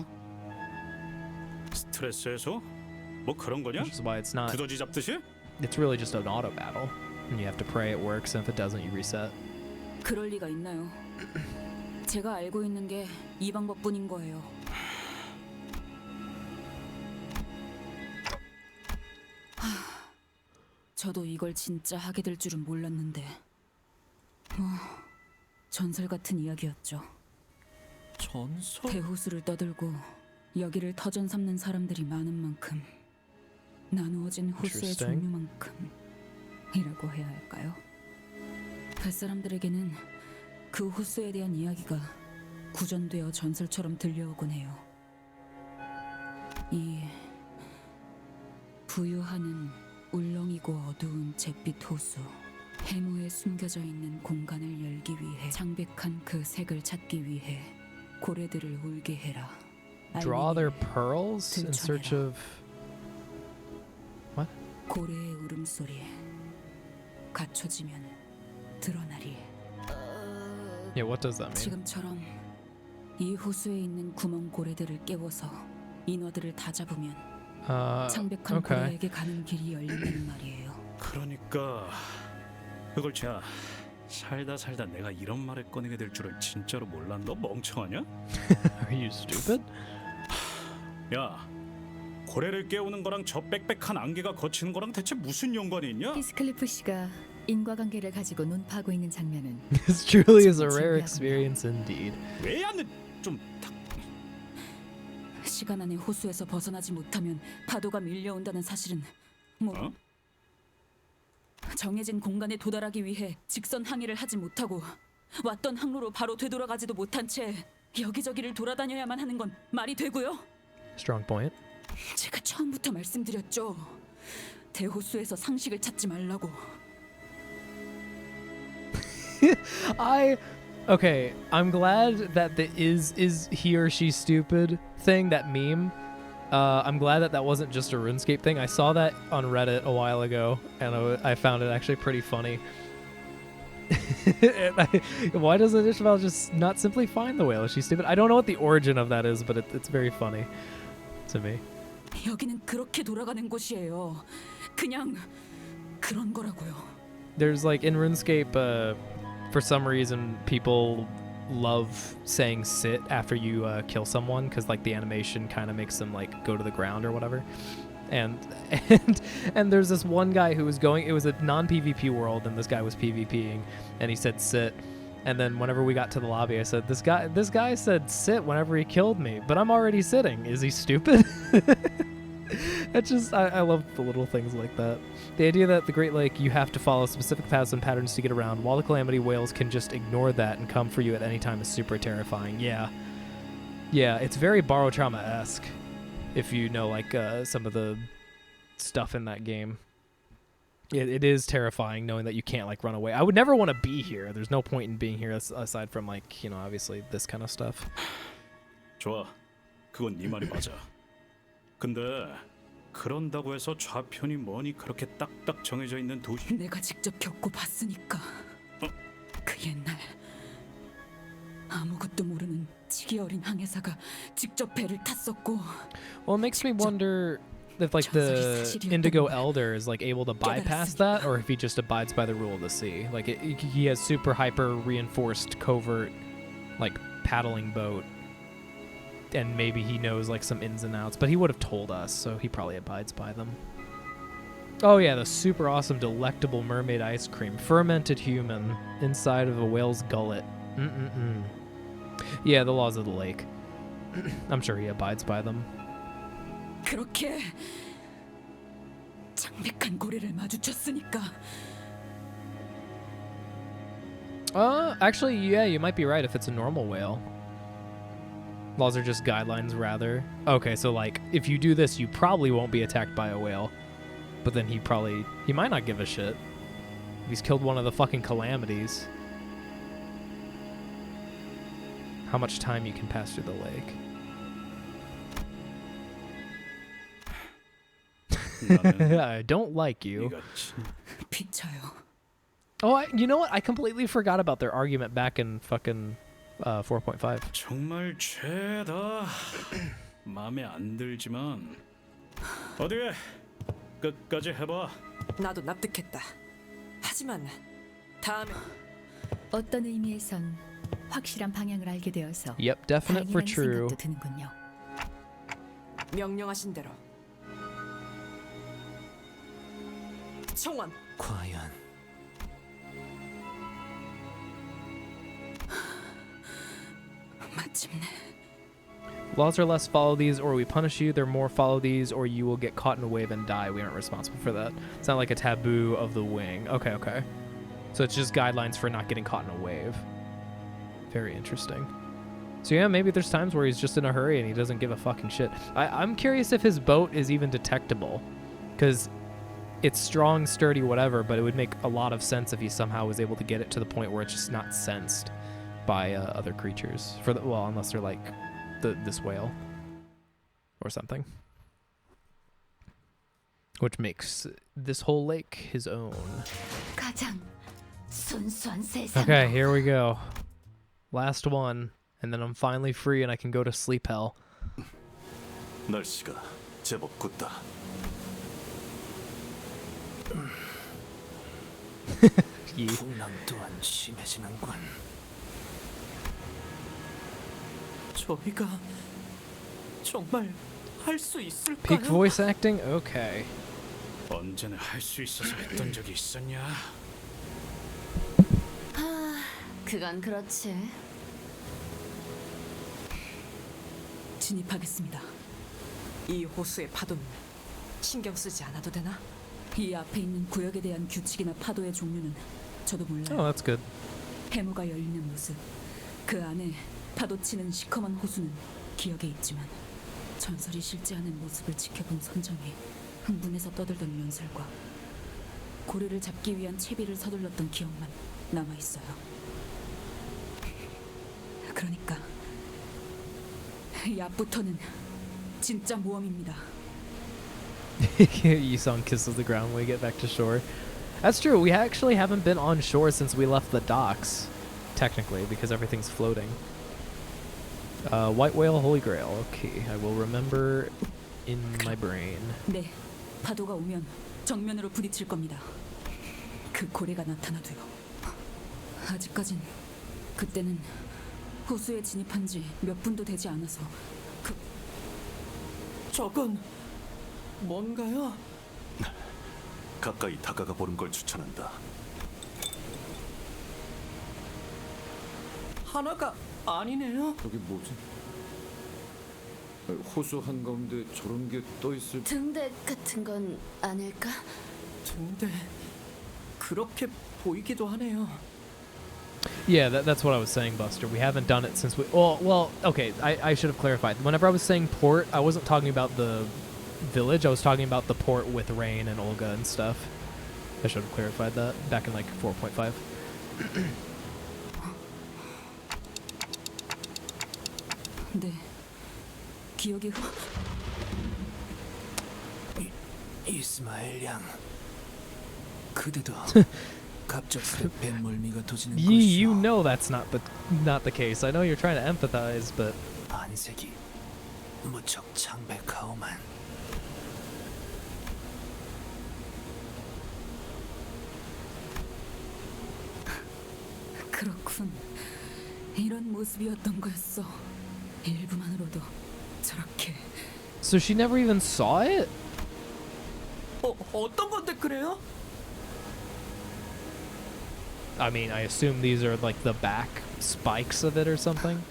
스트레스해서? 뭐 그런 거냐? Which is why it's not. 두더지 잡듯이? It's really just an auto battle, and you have to pray it works, and if it doesn't, you reset. 그럴 리가 있나요? 제가 알고 있는 게 이 방법뿐인 거예요. 저도 이걸 진짜 하게 될 줄은 몰랐는데 전설 같은 이야기였죠. 전설? 대호수를 떠들고 여기를 터전 삼는 사람들이 많은 만큼 나누어진 호수의 종류만큼이라고 해야 할까요? 뱃사람들에게는 그 호수에 대한 이야기가 구전되어 전설처럼 들려오곤 해요. 이 부유하는 울렁이고 어두운 잿빛 호수, 해무에 숨겨져 있는 공간을 열기 위해 창백한 그 색을 찾기 위해 고래들을 울게 해라. Draw their pearls in search of what? 고래의 울음소리 갖춰지면 드러나리. Yeah, what does that mean? 지금처럼 이 호수에 있는 구멍 고래들을 깨워서 인어들을 다 잡으면 창백한 고래에게 가는 길이 열린다는 말이에요. 그러니까 그걸 제가 살다 내가 이런 말을 꺼내게 될 줄은 진짜로 몰라. 너 멍청하냐? Are you stupid? 야, 고래를 깨우는 거랑 저 빽빽한 안개가 거치는 거랑 대체 무슨 연관이 있냐? 히스클리프 씨가 인과관계를 가지고 논파하고 있는 장면은 This truly is a rare experience indeed. 왜 안 좀 시간 안에 호수에서 벗어나지 못하면 파도가 밀려온다는 사실은 정해진 공간에 도달하기 위해 직선 항해를 하지 못하고 왔던 항로로 바로 되돌아가지도 못한 채 여기저기를 돌아다녀야만 하는 건 말이 되고요. Strong point. 제가 처음부터 말씀드렸죠. 대호수에서 상식을 찾지 말라고. Okay, I'm glad that the is he or she stupid thing, that meme. I'm glad that wasn't just a RuneScape thing. I saw that on Reddit a while ago, and I found it actually pretty funny. Why doesn't Ishmael just not simply find the whale? Is she stupid? I don't know what the origin of that is, but it's very funny to me. 여기는 그렇게 돌아가는 곳이에요. 그냥 그런 거라고요. There's like in RuneScape, for some reason, people love saying "sit" after you kill someone, because like the animation kind of makes them like go to the ground or whatever. And there's this one guy who was going. It was a non-PvP world, and this guy was PvPing, and he said "sit." And then whenever we got to the lobby, I said, "This guy said sit whenever he killed me, but I'm already sitting. Is he stupid?" It's just I love the little things like that. The idea that the Great Lake, you have to follow specific paths and patterns to get around, while the Calamity whales can just ignore that and come for you at any time is super terrifying. Yeah, it's very Borrow Trauma-esque, if you know like some of the stuff in that game. It is terrifying knowing that you can't like run away. I would never want to be here. There's no point in being here aside from like, you know, obviously this kind of stuff. 좋아, 그건 네 말이 맞아. 근데 그런다고 해서 좌편이 뭐니 그렇게 딱딱 정해져 있는 도시? 내가 직접 겪고 봤으니까. 그 옛날 아무것도 모르는 치기 어린 항해사가 직접 배를 탔었고. Well, it makes me wonder if like the Indigo Elder is like able to bypass that, or if he just abides by the rule of the sea. Like he has super hyper reinforced covert like paddling boat, and maybe he knows like some ins and outs, but he would have told us, so he probably abides by them. Oh yeah, the super awesome delectable mermaid ice cream, fermented human inside of a whale's gullet. Yeah, the laws of the lake. I'm sure he abides by them. 그렇게 창백한 고래를 마주쳤으니까. Actually, yeah, you might be right if it's a normal whale. Laws are just guidelines, rather. Okay, so like, if you do this, you probably won't be attacked by a whale. But then he might not give a shit. He's killed one of the fucking calamities. How much time you can pass through the lake. I don't like you. 비쳐요. Oh, you know what? I completely forgot about their argument back in fucking 4.5. 정말 죄다. 마음에 안 들지만 어디 끝까지 해봐. 나도 납득했다. 하지만 다음에 어떤 의미에선 확실한 방향을 알게 되어서 Yep, definite for 다행이라는 true. 생각도 드는군요. 명령하신 대로. 청원. 과연 마침내. Laws are less follow these or we punish you. They're more follow these or you will get caught in a wave and die. We aren't responsible for that. It's not like a taboo of the wing. Okay, okay. So it's just guidelines for not getting caught in a wave. Very interesting. So yeah, maybe there's times where he's just in a hurry and he doesn't give a fucking shit. I'm curious if his boat is even detectable. Because it's strong, sturdy, whatever, but it would make a lot of sense if he somehow was able to get it to the point where it's just not sensed by other creatures. Well, unless they're like this whale or something. Which makes this whole lake his own. 가장 순수한 세상. Okay, here we go. Last one, and then I'm finally free and I can go to sleep hell. 날씨가 제법 굳다. 풍랑 또한 심해지는군. 저희가 정말 할 수 있을까요? Peak voice acting? Okay. 언제나 할 수 있어서 했던 적이 있었냐? 그건 그렇지. 진입하겠습니다. 이 호수의 파도는 신경 쓰지 않아도 되나? 이 앞에 있는 구역에 대한 규칙이나 파도의 종류는 저도 몰라요. Oh, that's good. 해무가 열리는 모습, 그 안에 파도치는 시커먼 호수는 기억에 있지만 전설이 실제하는 모습을 지켜본 선장이 흥분해서 떠들던 연설과 고래를 잡기 위한 채비를 서둘렀던 기억만 남아있어요. 그러니까 이 앞부터는 진짜 모험입니다. Yusong kisses the ground when we get back to shore. That's true. We actually haven't been on shore since we left the docks, technically, because everything's floating. White whale, holy grail. Okay, I will remember in my brain. 네, 파도가 오면 정면으로 부딪힐 겁니다. 그 고래가 나타나도요. 아직까진 그때는 호수에 진입한 지 몇 분도 되지 않아서 저건 뭔가요? 가까이 다가가 보는 걸 추천한다. 하나가 아니네요. 저게 뭐지? 호수 한가운데 저런 게 떠 있을. 등대 같은 건 아닐까? 등대 그렇게 보이기도 하네요. Yeah, that's what I was saying, Buster. We haven't done it since we... Well, okay, I should have clarified. Whenever I was saying port, I wasn't talking about the village. I was talking about the port with Rain and Olga and stuff. I should have clarified that back in, like, 4.5. 네, 기억이 이스마엘 양 그대도 갑작스레 뱃멀미가 도지는 You know that's not the case. I know you're trying to empathize, but 안색이 무척 창백하오만. 그렇군. 이런 모습이었던 거였어. 일부만으로도 저렇게. So she never even saw it? 어떤 건데 그래요? I mean, I assume these are like the back spikes of it or something.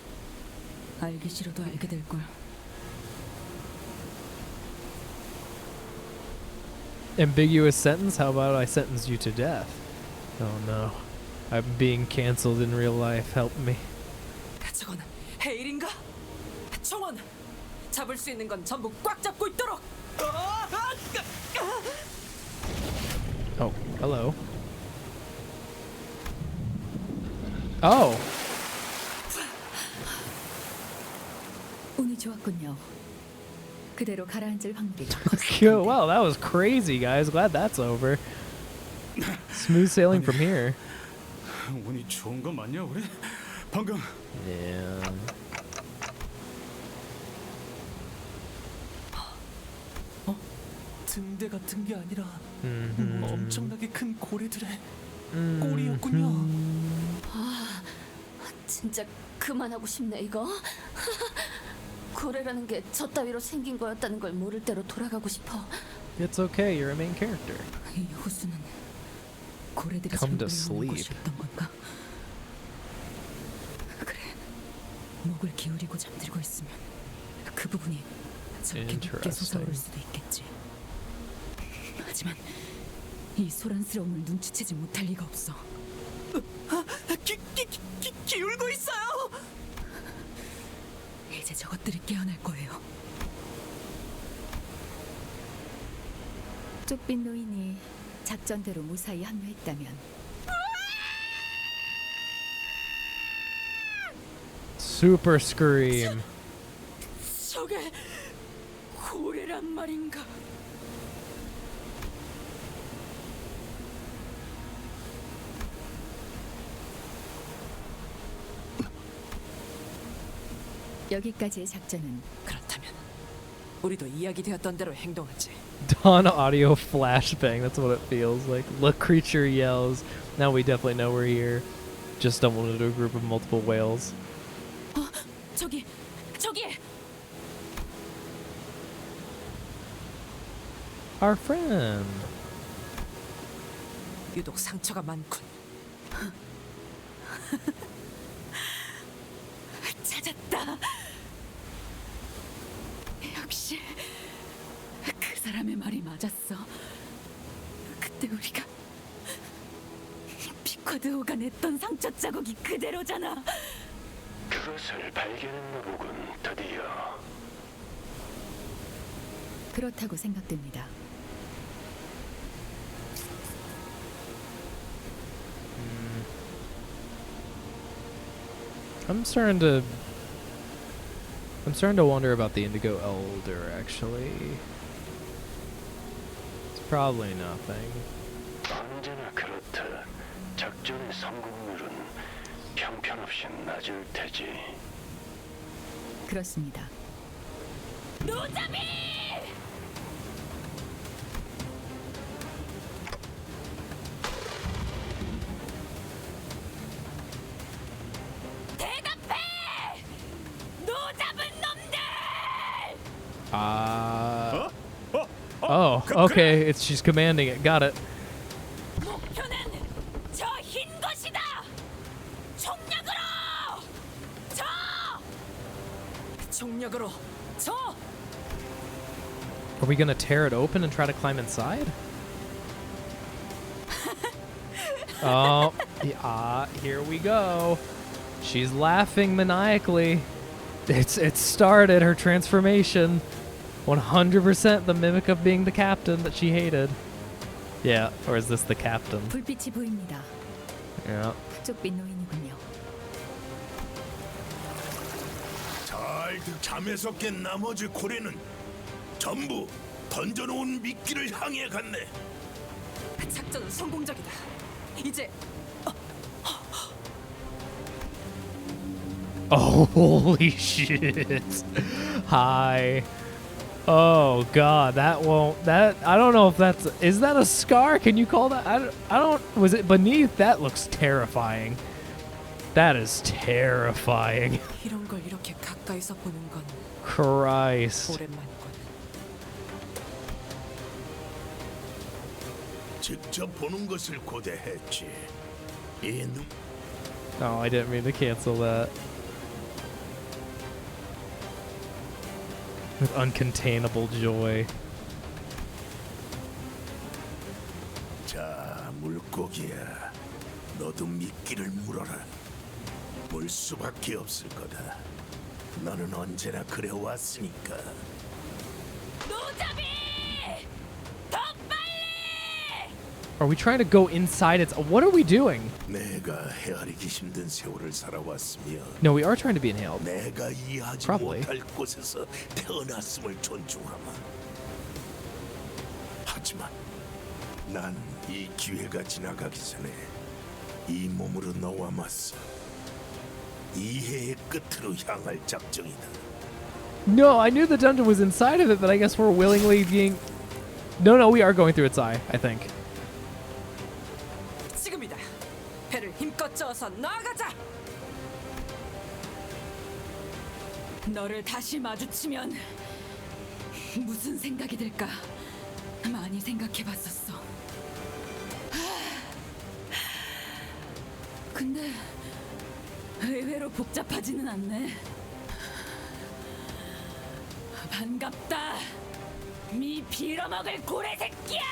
알기 싫어도 알게 될 걸. Ambiguous sentence? How about I sentence you to death? Oh no. I'm being cancelled in real life. Help me. 저건 헤일인가? 청원! 잡을 수 있는 건 전부 꽉 잡고 있도록! Oh, hello. Oh. 운이 좋았군요. 그대로 가라앉을 확률이 Wow, that was crazy, guys. Glad that's over. Smooth sailing from here. 운이 좋은 거 맞냐 우리? 방금. Yeah. 등대 같은 게 아니라 Mm-hmm. 엄청나게 큰 고래들의 꼬리였군요. 아, 진짜 그만하고 싶네 이거. 고래라는 게 저 따위로 생긴 거였다는 걸 모를 대로 돌아가고 싶어. It's okay. You're a main character. 이 호수는 고래들이 Come to 잠들어 오는 sleep. 곳이었던 건가? 그래, 목을 기울이고 잠들고 있으면 그 부분이 저렇게 높게 Interesting. 솟아오를 수도 있겠지. 하지만 이 소란스러움을 눈치채지 못할 리가 없어. 기울고 있어요! 이제 저것들이 깨어날 거예요. 쪽빛 노인이 작전대로 무사히 합류했다면 Super scream. 저게 고래란 말인가? 여기까지의 작전은 그렇다면 우리도 이야기되었던 대로 행동하지. Dawn audio flashbang. That's what it feels like. Look, creature yells. Now we definitely know we're here. Just stumbled into a group of multiple whales. 저기! Our friend. 유독 상처가 많군. 찾았다. 역시 그 사람의 말이 맞았어. 그때 우리가 피쿼드호가 냈던 상처 자국이 그대로잖아. 그것을 발견했나 보군, 드디어. 그렇다고 생각됩니다. I'm starting to wonder about the Indigo Elder, actually. It's probably nothing. 언제나 그렇다. 작전의 성공률은 형편없이 낮을 테지. 그렇습니다. 노자비! 대답해! 노잡은 놈들! Oh, okay. She's commanding it. Got it. 목표는 저 흰 것이다! 총력으로! 총력으로 저! Are we gonna tear it open and try to climb inside? Oh, yeah, here we go. She's laughing maniacally. It's started her transformation. 100% the mimic of being the captain that she hated. Yeah, or is this the captain? 불빛이 보입니다. Yeah. 쪽빛 노인이군요. 잘 잠에서 깬 나머지 고래는 전부 던져놓은 미끼를 향해 갔네. 작전은 성공적이다. 이제 Oh, holy shit. Hi. Oh god, I don't know if is that a scar? Can you call that? I don't, was it beneath? That looks terrifying. That is terrifying. 이런 걸 이렇게 가까이서 보는 건 Christ. 오랜만이군. 직접 보는 것을 고대했지. 이 눈. Oh, I didn't mean to cancel that. With uncontainable joy. 자, 물고기야. 너도 미끼를 물어라. 물 수밖에 없을 거다. 너는 언제나 그래 왔으니까. 노자비! 더 빨리! Are we trying to go inside its... What are we doing? 내가 헤아리기 힘든 세월을 살아왔으며 No, we are trying to be inhaled. 내가 이해하지 Probably. 못할 곳에서 태어났음을 존중하마. 하지만 난 이 기회가 지나가기 전에 이 몸으로 너와 맞서 이해의 끝으로 향할 작정이다. No, I knew the dungeon was inside of it, but I guess we're willingly being... No, we are going through its eye, I think. 지금이다. 배를 힘껏 저어서 나아가자. 너를 다시 마주치면 무슨 생각이 들까? 많이 생각해봤었어. 근데 의외로 복잡하지는 않네. 반갑다, 미 빌어먹을 고래 새끼야!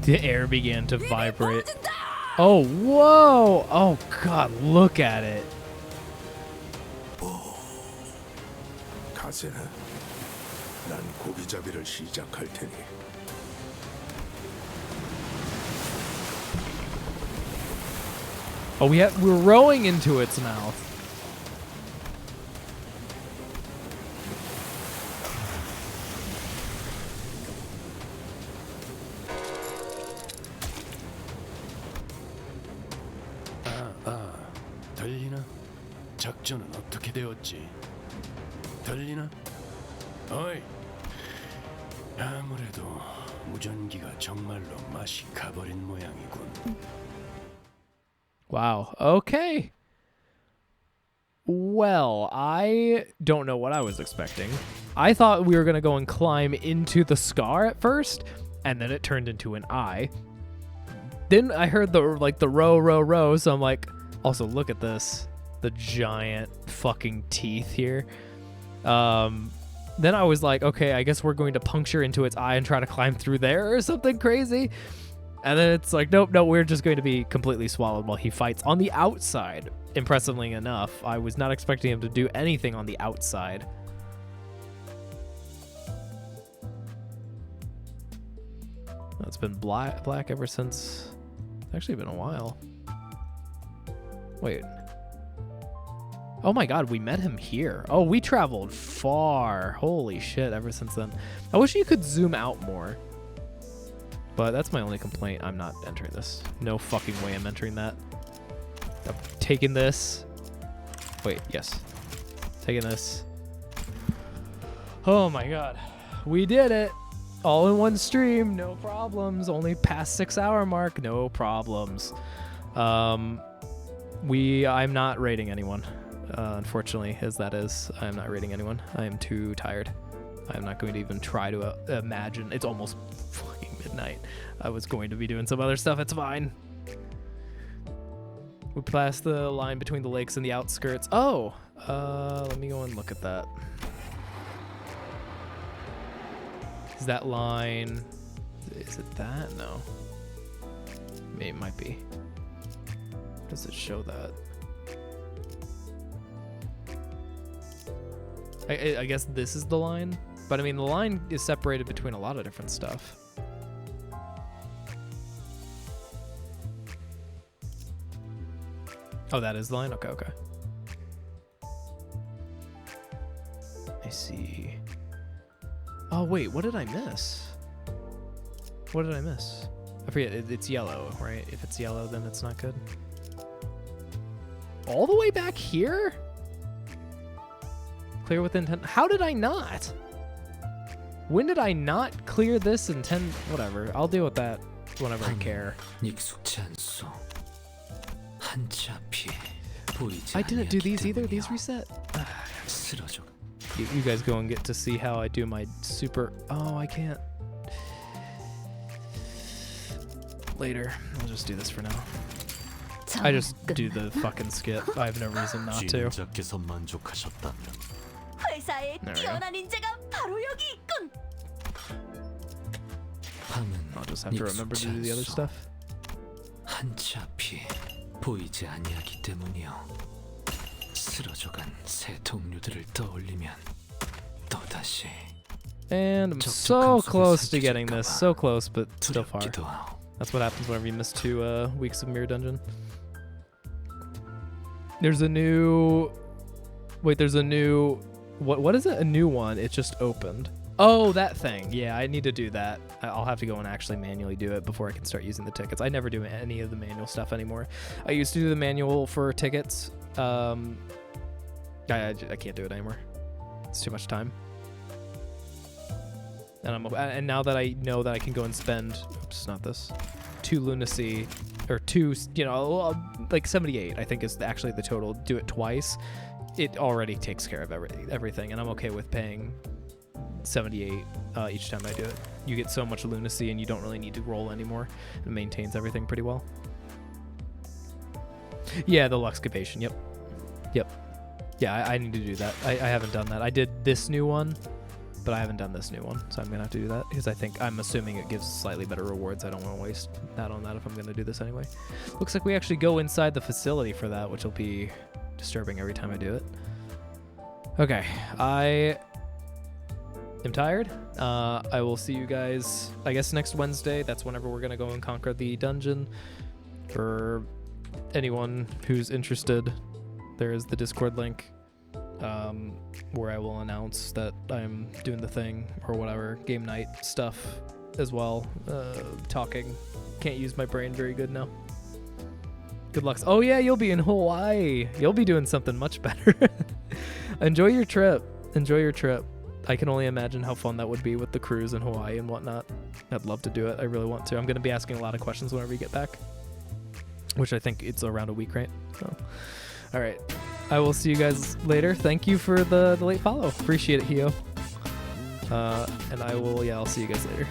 The air began to vibrate. Oh, whoa! Oh, God, look at it. 가세나, 난 고기잡이를 시작할 테니. Oh, we're rowing into its mouth. 들리나? 작전은 어떻게 되었지? 들리나? 어이! 아무래도 무전기가 정말로 맛이 가버린 모양이군. Wow. Okay. Well, I don't know what I was expecting. I thought we were going to go and climb into the scar at first, and then it turned into an eye. Then I heard the row, so I'm like, also look at this. The giant fucking teeth here. Then I was like, okay, I guess we're going to puncture into its eye and try to climb through there or something crazy. And then it's like, nope, we're just going to be completely swallowed while he fights on the outside. Impressively enough, I was not expecting him to do anything on the outside. It's been black ever since... It's actually been a while. Wait. Oh my god, we met him here. Oh, we traveled far. Holy shit, ever since then. I wish you could zoom out more. But that's my only complaint. I'm not entering this. No fucking way I'm entering that. I'm taking this. Wait, yes. Taking this. Oh my god. We did it. All in one stream. No problems. Only past 6-hour mark. No problems. I'm not rating anyone. Unfortunately, as that is, I'm not rating anyone. I am too tired. I'm not going to even try to imagine. It's almost fucking midnight. I was going to be doing some other stuff. It's fine. We passed the line between the lakes and the outskirts. Oh, let me go and look at that. Is that line... Is it that? No. Maybe it might be. Does it show that? I guess this is the line, but I mean the line is separated between a lot of different stuff. Oh, that is the line? Okay. I see. Oh wait, what did I miss? What did I miss? I forget, it's yellow, right? If it's yellow, then it's not good. All the way back here? Clear within 10. How did I not? When did I not clear this in 10? Whatever. I'll deal with that whenever I care. I didn't do these either. These reset. You guys go and get to see how I do my super. Oh, I can't. later. I'll just do this for now. I just do the fucking skip. I have no reason not to. 주인자께서 만족하셨다면 회사에 뛰어난 인재가 바로 여기 있군. I'll just have to remember to do the other stuff. 한치 앞이 보이지 아니하기 때문이요. 쓰러져간 새 동료들을 떠올리면 또다시. And I'm so close to getting this. So close, but still far. That's what happens whenever you miss 2 weeks of Mirror Dungeon. There's a new... Wait, there's a new... What is it? A new one. It just opened. Oh, that thing. Yeah, I need to do that. I'll have to go and actually manually do it before I can start using the tickets. I never do any of the manual stuff anymore. I used to do the manual for tickets. I can't do it anymore. It's too much time. And now that I know that I can go and spend, oops, not this, 2 lunacy, or 2, like 78, I think is actually the total. Do it twice. It already takes care of everything, and I'm okay with paying 78 each time I do it. You get so much lunacy, and you don't really need to roll anymore. It maintains everything pretty well. Yeah, the Luxcavation. Yep. Yeah, I need to do that. I haven't done that. I did this new one, but I haven't done this new one, so I'm gonna have to do that because I'm assuming it gives slightly better rewards. I don't want to waste that on that if I'm gonna do this anyway. Looks like we actually go inside the facility for that, which will be disturbing every time I do it. Okay, I am tired. I will see you guys, I guess, next Wednesday. That's whenever we're gonna go and conquer the dungeon. For anyone who's interested, there is the Discord link. Where I will announce that I'm doing the thing or whatever, game night stuff as well. Talking. Can't use my brain very good now. Good luck. Oh yeah, you'll be in Hawaii. You'll be doing something much better. Enjoy your trip. Enjoy your trip. I can only imagine how fun that would be with the cruise in Hawaii and whatnot. I'd love to do it. I really want to. I'm going to be asking a lot of questions whenever you get back, which I think it's around a week, right? So, all right. I will see you guys later. Thank you for the late follow. Appreciate it, Hio. And I'll see you guys later.